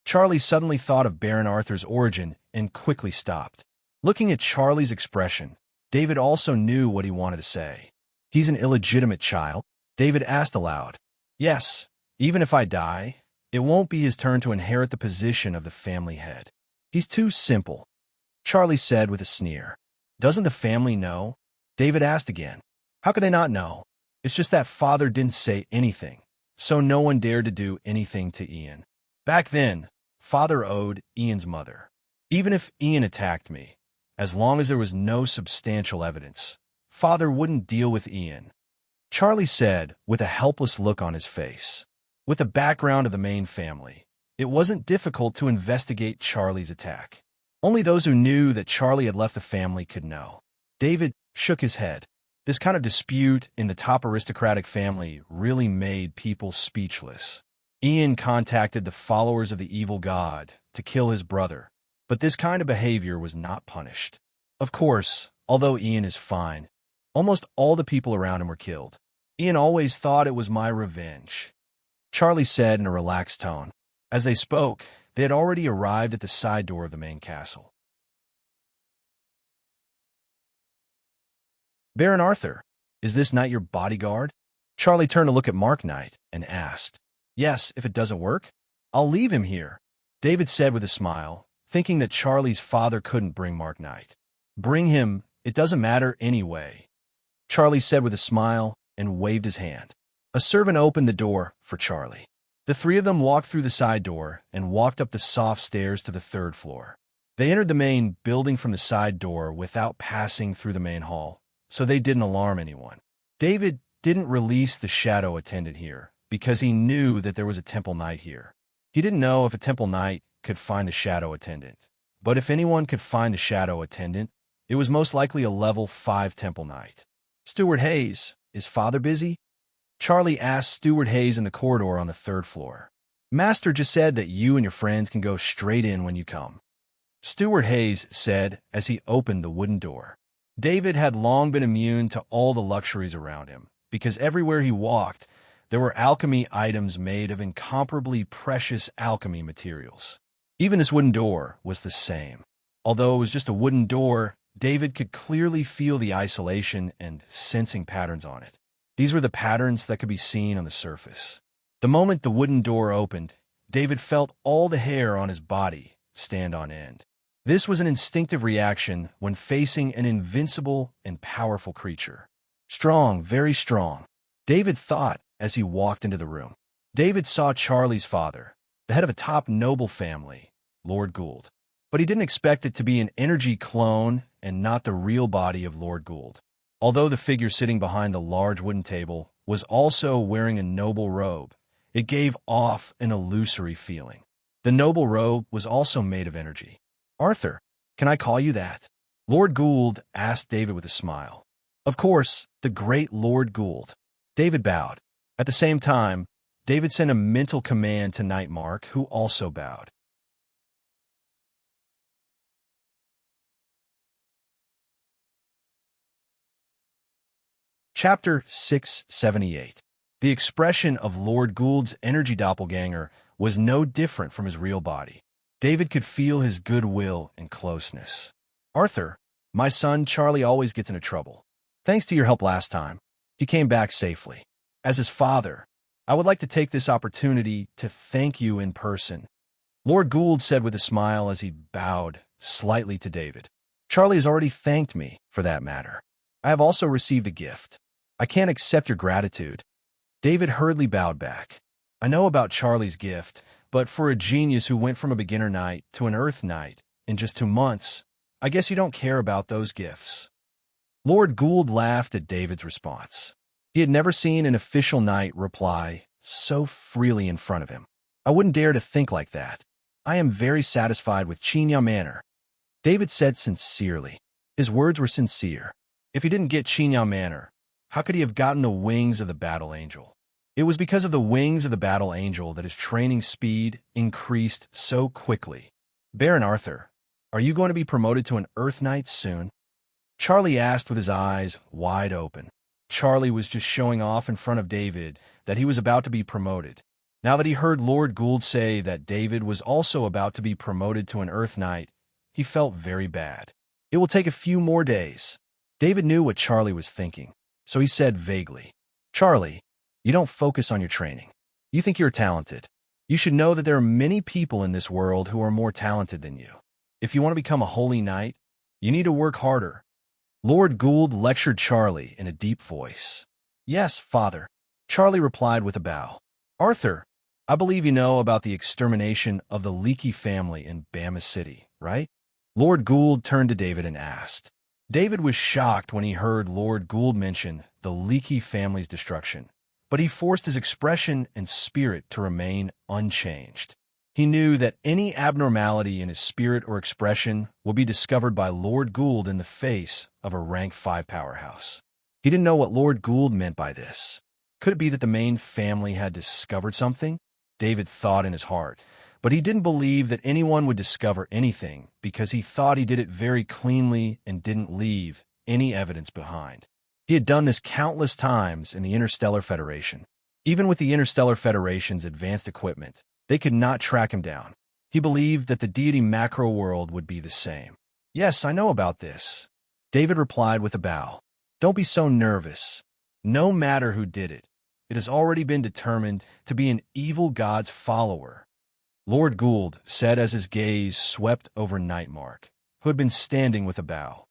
Charlie suddenly thought of Baron Arthur's origin and quickly stopped. Looking at Charlie's expression, David also knew what he wanted to say. "He's an illegitimate child?" David asked aloud. "Yes, even if I die, it won't be his turn to inherit the position of the family head. He's too simple," Charlie said with a sneer. "Doesn't the family know?" David asked again. "How could they not know? It's just that father didn't say anything, so no one dared to do anything to Ian. Back then, father owed Ian's mother. Even if Ian attacked me, as long as there was no substantial evidence, father wouldn't deal with Ian," Charlie said with a helpless look on his face. With the background of the main family, it wasn't difficult to investigate Charlie's attack. Only those who knew that Charlie had left the family could know. David shook his head. This kind of dispute in the top aristocratic family really made people speechless. Ian contacted the followers of the evil god to kill his brother, but this kind of behavior was not punished. Of course, although Ian is fine, almost all the people around him were killed. "Ian always thought it was my revenge," Charlie said in a relaxed tone. As they spoke, they had already arrived at the side door of the main castle. "Baron Arthur, is this knight your bodyguard?" Charlie turned to look at Mark Knight and asked. "Yes, if it doesn't work, I'll leave him here," David said with a smile, thinking that Charlie's father couldn't bring Mark Knight. "Bring him, it doesn't matter anyway," Charlie said with a smile and waved his hand. A servant opened the door for Charlie. The three of them walked through the side door and walked up the soft stairs to the third floor. They entered the main building from the side door without passing through the main hall, so they didn't alarm anyone. David didn't release the shadow attendant here because he knew that there was a temple knight here. He didn't know if a temple knight could find the shadow attendant, but if anyone could find the shadow attendant, it was most likely a level 5 temple knight. "Steward Hayes, is father busy?" Charlie asked Steward Hayes in the corridor on the third floor. "Master just said that you and your friends can go straight in when you come," Steward Hayes said as he opened the wooden door. David had long been immune to all the luxuries around him, because everywhere he walked, there were alchemy items made of incomparably precious alchemy materials. Even this wooden door was the same. Although it was just a wooden door, David could clearly feel the isolation and sensing patterns on it. These were the patterns that could be seen on the surface. The moment the wooden door opened, David felt all the hair on his body stand on end. This was an instinctive reaction when facing an invincible and powerful creature. Strong, very strong, David thought as he walked into the room. David saw Charlie's father, the head of a top noble family, Lord Gould. But he didn't expect it to be an energy clone and not the real body of Lord Gould. Although the figure sitting behind the large wooden table was also wearing a noble robe, it gave off an illusory feeling. The noble robe was also made of energy. "Arthur, can I call you that?" Lord Gould asked David with a smile. "Of course, the great Lord Gould." David bowed. At the same time, David sent a mental command to Nightmark, who also bowed. Chapter 678. The expression of Lord Gould's energy doppelganger was no different from his real body. David could feel his goodwill and closeness. "Arthur, my son Charlie always gets into trouble. Thanks to your help last time, he came back safely. As his father, I would like to take this opportunity to thank you in person," Lord Gould said with a smile as he bowed slightly to David. "Charlie has already thanked me, for that matter. I have also received a gift. I can't accept your gratitude." David hurriedly bowed back. "I know about Charlie's gift, but for a genius who went from a beginner knight to an earth knight in just 2 months, I guess you don't care about those gifts." Lord Gould laughed at David's response. He had never seen an official knight reply so freely in front of him. "I wouldn't dare to think like that. I am very satisfied with Chinya Manor," David said sincerely. His words were sincere. If he didn't get Chinya Manor, how could he have gotten the wings of the Battle Angel? It was because of the wings of the Battle Angel that his training speed increased so quickly. "Baron Arthur, are you going to be promoted to an Earth Knight soon?" Charlie asked with his eyes wide open. Charlie was just showing off in front of David that he was about to be promoted. Now that he heard Lord Gould say that David was also about to be promoted to an Earth Knight, he felt very bad. "It will take a few more days." David knew what Charlie was thinking, so he said vaguely, "Charlie, you don't focus on your training. You think you're talented. You should know that there are many people in this world who are more talented than you. If you want to become a holy knight, you need to work harder." Lord Gould lectured Charlie in a deep voice. "Yes, father," Charlie replied with a bow. "Arthur, I believe you know about the extermination of the Leakey family in Bama City, right?" Lord Gould turned to David and asked. David was shocked when he heard Lord Gould mention the Leakey family's destruction, but he forced his expression and spirit to remain unchanged. He knew that any abnormality in his spirit or expression would be discovered by Lord Gould in the face of a rank 5 powerhouse. He didn't know what Lord Gould meant by this. Could it be that the main family had discovered something? David thought in his heart, but he didn't believe that anyone would discover anything because he thought he did it very cleanly and didn't leave any evidence behind. He had done this countless times in the Interstellar Federation. Even with the Interstellar Federation's advanced equipment, they could not track him down. He believed that the deity macro world would be the same. "Yes, I know about this," David replied with a bow. "Don't be so nervous. No matter who did it, it has already been determined to be an evil god's follower," Lord Gould said as his gaze swept over Nightmark, who had been standing with a bow.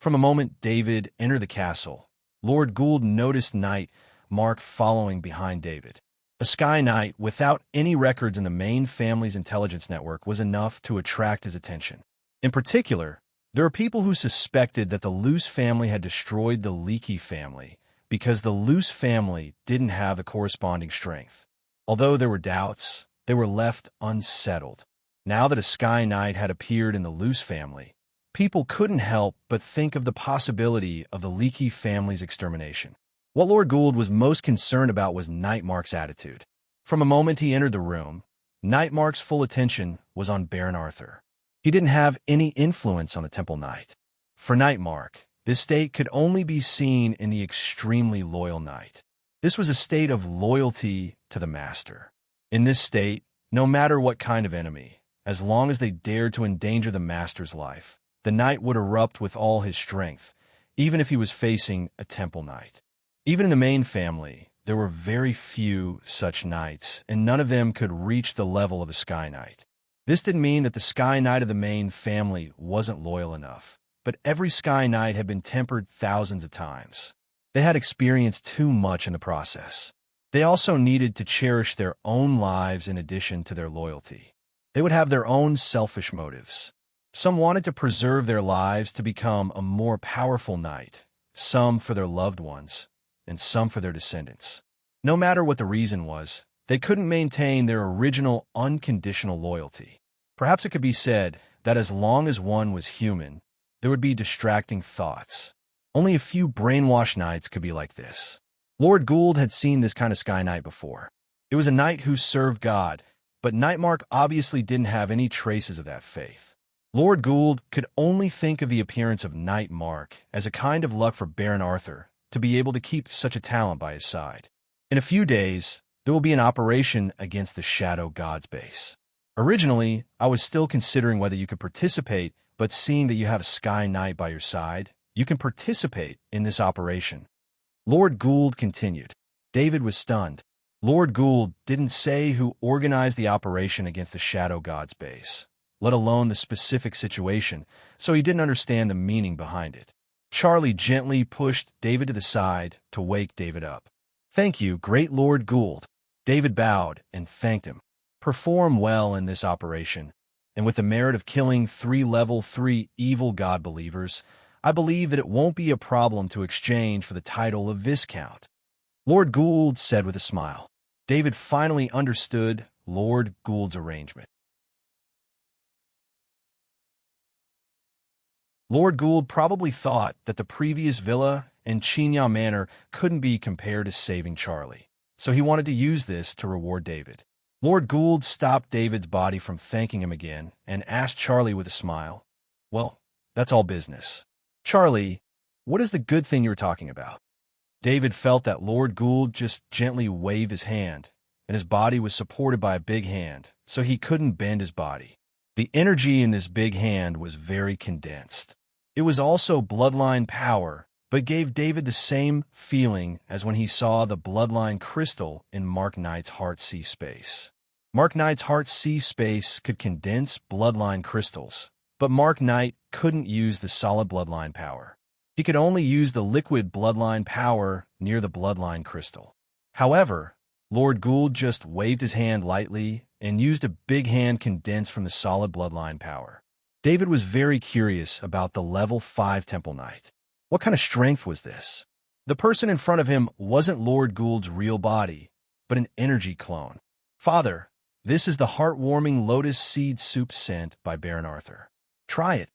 From the moment David entered the castle, Lord Gould noticed Nightmark following behind David. A Sky Knight without any records in the main family's intelligence network was enough to attract his attention. In particular, there are people who suspected that the Luce family had destroyed the Leakey family because the Luce family didn't have the corresponding strength. Although there were doubts, they were left unsettled. Now that a Sky Knight had appeared in the Luce family, people couldn't help but think of the possibility of the Leakey family's extermination. What Lord Gould was most concerned about was Nightmark's attitude. From the moment he entered the room, Nightmark's full attention was on Baron Arthur. He didn't have any influence on the Temple Knight. For Nightmark, this state could only be seen in the extremely loyal knight. This was a state of loyalty to the master. In this state, no matter what kind of enemy, as long as they dared to endanger the master's life. The knight would erupt with all his strength, even if he was facing a temple knight. Even in the main family, there were very few such knights, and none of them could reach the level of a Sky Knight. This didn't mean that the Sky Knight of the main family wasn't loyal enough, but every Sky Knight had been tempered thousands of times. They had experienced too much in the process. They also needed to cherish their own lives in addition to their loyalty. They would have their own selfish motives. Some wanted to preserve their lives to become a more powerful knight, some for their loved ones, and some for their descendants. No matter what the reason was, they couldn't maintain their original unconditional loyalty. Perhaps it could be said that as long as one was human, there would be distracting thoughts. Only a few brainwashed knights could be like this. Lord Gould had seen this kind of Sky Knight before. It was a knight who served God, but Nightmark obviously didn't have any traces of that faith. Lord Gould could only think of the appearance of Nightmark as a kind of luck for Baron Arthur to be able to keep such a talent by his side. In a few days, there will be an operation against the Shadow God's base. Originally, I was still considering whether you could participate, but seeing that you have a Sky Knight by your side, you can participate in this operation. Lord Gould continued. David was stunned. Lord Gould didn't say who organized the operation against the Shadow God's base, let alone the specific situation, so he didn't understand the meaning behind it. Charlie gently pushed David to the side to wake David up. "Thank you, great Lord Gould." David bowed and thanked him. "Perform well in this operation, and with the merit of killing 3 level 3 evil God believers, I believe that it won't be a problem to exchange for the title of Viscount," Lord Gould said with a smile. David finally understood Lord Gould's arrangement. Lord Gould probably thought that the previous villa and Chinya Manor couldn't be compared to saving Charlie, so he wanted to use this to reward David. Lord Gould stopped David's body from thanking him again and asked Charlie with a smile, "Well, that's all business. Charlie, what is the good thing you were talking about?" David felt that Lord Gould just gently waved his hand, and his body was supported by a big hand, so he couldn't bend his body. The energy in this big hand was very condensed. It was also bloodline power, but gave David the same feeling as when he saw the bloodline crystal in Mark Knight's Heart Sea space. Mark Knight's Heart Sea space could condense bloodline crystals, but Mark Knight couldn't use the solid bloodline power. He could only use the liquid bloodline power near the bloodline crystal. However, Lord Gould just waved his hand lightly and used a big hand condensed from the solid bloodline power. David was very curious about the level 5 Temple Knight. What kind of strength was this? The person in front of him wasn't Lord Gould's real body, but an energy clone. "Father, this is the heartwarming lotus seed soup sent by Baron Arthur. Try it."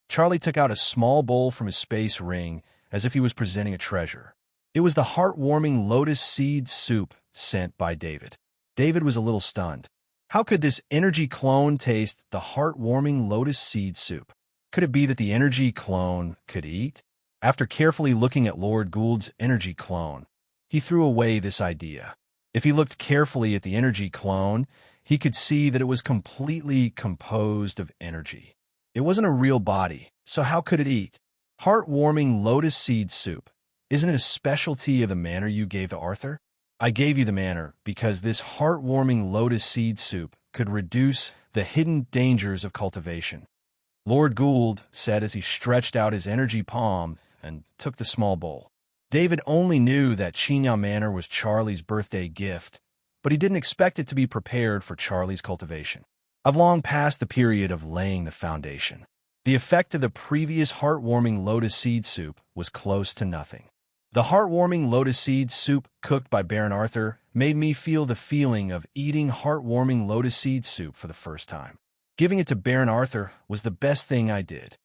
Charlie took out a small bowl from his space ring as if he was presenting a treasure. It was the heartwarming lotus seed soup sent by David. David was a little stunned. How could this energy clone taste the heartwarming lotus seed soup? Could it be that the energy clone could eat? After carefully looking at Lord Gould's energy clone, he threw away this idea. If he looked carefully at the energy clone, he could see that it was completely composed of energy. It wasn't a real body, so how could it eat? Heartwarming lotus seed soup. Isn't it a specialty of the manor you gave to Arthur? I gave you the manor because this heartwarming lotus seed soup could reduce the hidden dangers of cultivation, Lord Gould said as he stretched out his energy palm and took the small bowl. David only knew that Chinya Manor was Charlie's birthday gift, but he didn't expect it to be prepared for Charlie's cultivation. I've long passed the period of laying the foundation. The effect of the previous heartwarming lotus seed soup was close to nothing. The heartwarming lotus seed soup cooked by Baron Arthur made me feel the feeling of eating heartwarming lotus seed soup for the first time. Giving it to Baron Arthur was the best thing I did,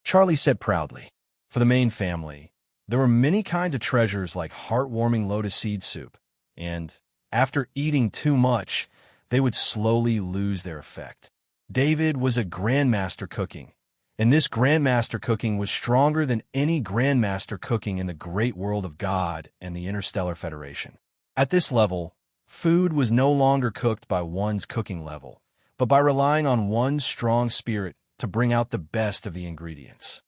Charlie said proudly. For the main family, there were many kinds of treasures like heartwarming lotus seed soup, and after eating too much, they would slowly lose their effect. David was a grandmaster cooking, and this grandmaster cooking was stronger than any grandmaster cooking in the great world of God and the Interstellar Federation. At this level, food was no longer cooked by one's cooking level, but by relying on one strong spirit to bring out the best of the ingredients.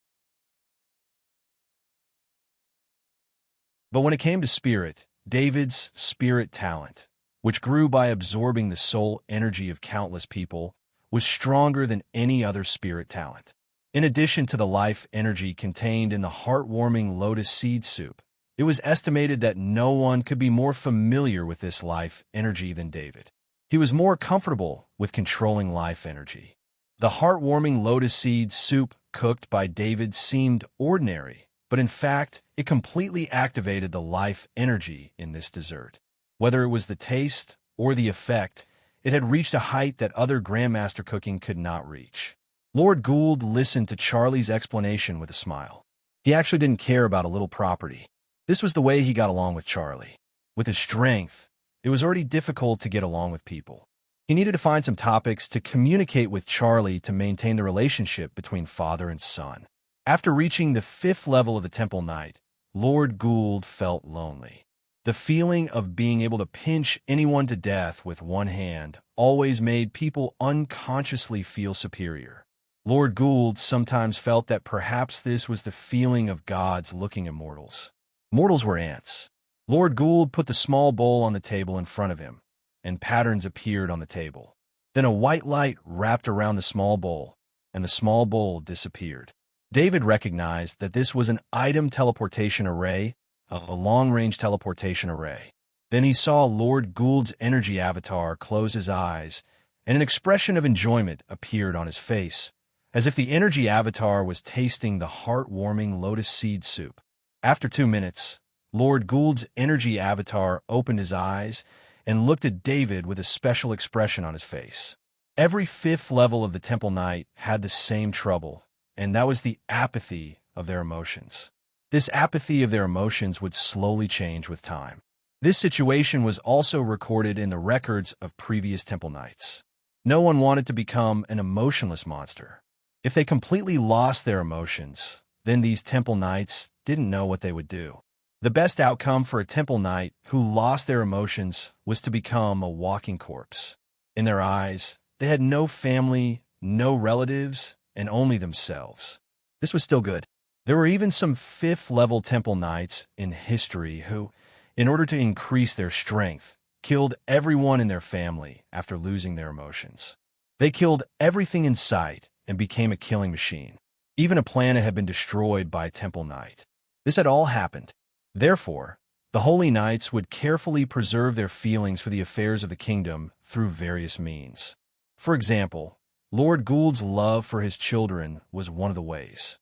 But when it came to spirit, David's spirit talent, which grew by absorbing the soul energy of countless people, was stronger than any other spirit talent. In addition to the life energy contained in the heartwarming lotus seed soup, it was estimated that no one could be more familiar with this life energy than David. He was more comfortable with controlling life energy. The heartwarming lotus seed soup cooked by David seemed ordinary, but in fact, it completely activated the life energy in this dessert. Whether it was the taste or the effect, it had reached a height that other Grandmaster cooking could not reach. Lord Gould listened to Charlie's explanation with a smile. He actually didn't care about a little property. This was the way he got along with Charlie. With his strength, it was already difficult to get along with people. He needed to find some topics to communicate with Charlie to maintain the relationship between father and son. After reaching the 5th level of the Temple Knight, Lord Gould felt lonely. The feeling of being able to pinch anyone to death with one hand always made people unconsciously feel superior. Lord Gould sometimes felt that perhaps this was the feeling of gods looking at mortals. Mortals were ants. Lord Gould put the small bowl on the table in front of him, and patterns appeared on the table. Then a white light wrapped around the small bowl, and the small bowl disappeared. David recognized that this was an item teleportation array, a long-range teleportation array. Then he saw Lord Gould's energy avatar close his eyes, and an expression of enjoyment appeared on his face, as if the energy avatar was tasting the heartwarming lotus seed soup. After 2 minutes, Lord Gould's energy avatar opened his eyes and looked at David with a special expression on his face. Every 5th level of the Temple Knight had the same trouble, and that was the apathy of their emotions. This apathy of their emotions would slowly change with time. This situation was also recorded in the records of previous Temple Knights. No one wanted to become an emotionless monster. If they completely lost their emotions, then these Temple Knights didn't know what they would do. The best outcome for a Temple Knight who lost their emotions was to become a walking corpse. In their eyes, they had no family, no relatives, and only themselves. This was still good. There were even some 5th-level Temple Knights in history who, in order to increase their strength, killed everyone in their family after losing their emotions. They killed everything in sight and became a killing machine. Even a planet had been destroyed by a Temple Knight. This had all happened. Therefore, the Holy Knights would carefully preserve their feelings for the affairs of the kingdom through various means. For example, Lord Gould's love for his children was one of the ways.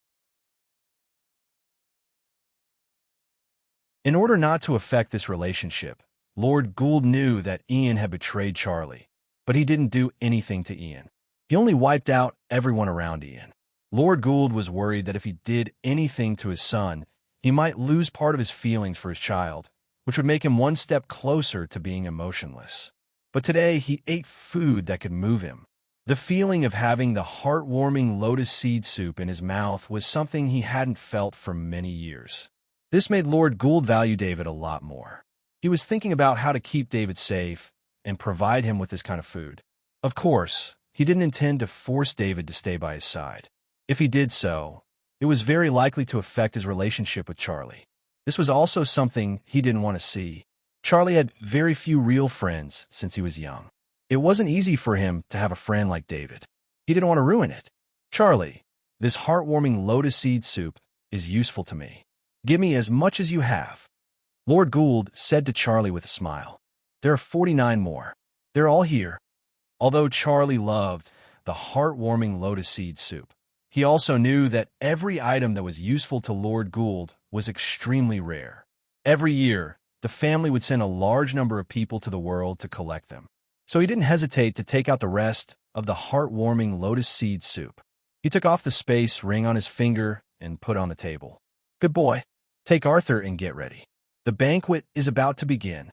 In order not to affect this relationship, Lord Gould knew that Ian had betrayed Charlie, but he didn't do anything to Ian. He only wiped out everyone around Ian. Lord Gould was worried that if he did anything to his son, he might lose part of his feelings for his child, which would make him one step closer to being emotionless. But today he ate food that could move him. The feeling of having the heartwarming lotus seed soup in his mouth was something he hadn't felt for many years. This made Lord Gould value David a lot more. He was thinking about how to keep David safe and provide him with this kind of food. Of course, he didn't intend to force David to stay by his side. If he did so, it was very likely to affect his relationship with Charlie. This was also something he didn't want to see. Charlie had very few real friends since he was young. It wasn't easy for him to have a friend like David. He didn't want to ruin it. Charlie, this heartwarming lotus seed soup is useful to me. Give me as much as you have. Lord Gould said to Charlie with a smile. There are 49 more. They're all here. Although Charlie loved the heartwarming lotus seed soup, he also knew that every item that was useful to Lord Gould was extremely rare. Every year, the family would send a large number of people to the world to collect them. So he didn't hesitate to take out the rest of the heartwarming lotus seed soup. He took off the space ring on his finger and put on the table. Good boy. Take Arthur and get ready. The banquet is about to begin.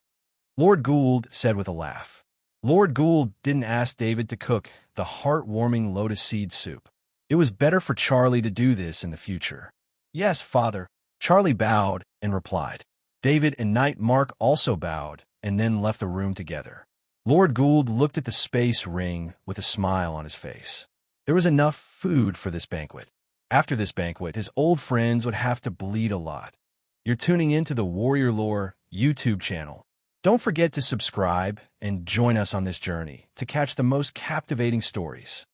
Lord Gould said with a laugh. Lord Gould didn't ask David to cook the heartwarming lotus seed soup. It was better for Charlie to do this in the future. Yes, father. Charlie bowed and replied. David and Knight Mark also bowed and then left the room together. Lord Gould looked at the space ring with a smile on his face. There was enough food for this banquet. After this banquet, his old friends would have to bleed a lot. You're tuning into the Warrior Lore YouTube channel. Don't forget to subscribe and join us on this journey to catch the most captivating stories.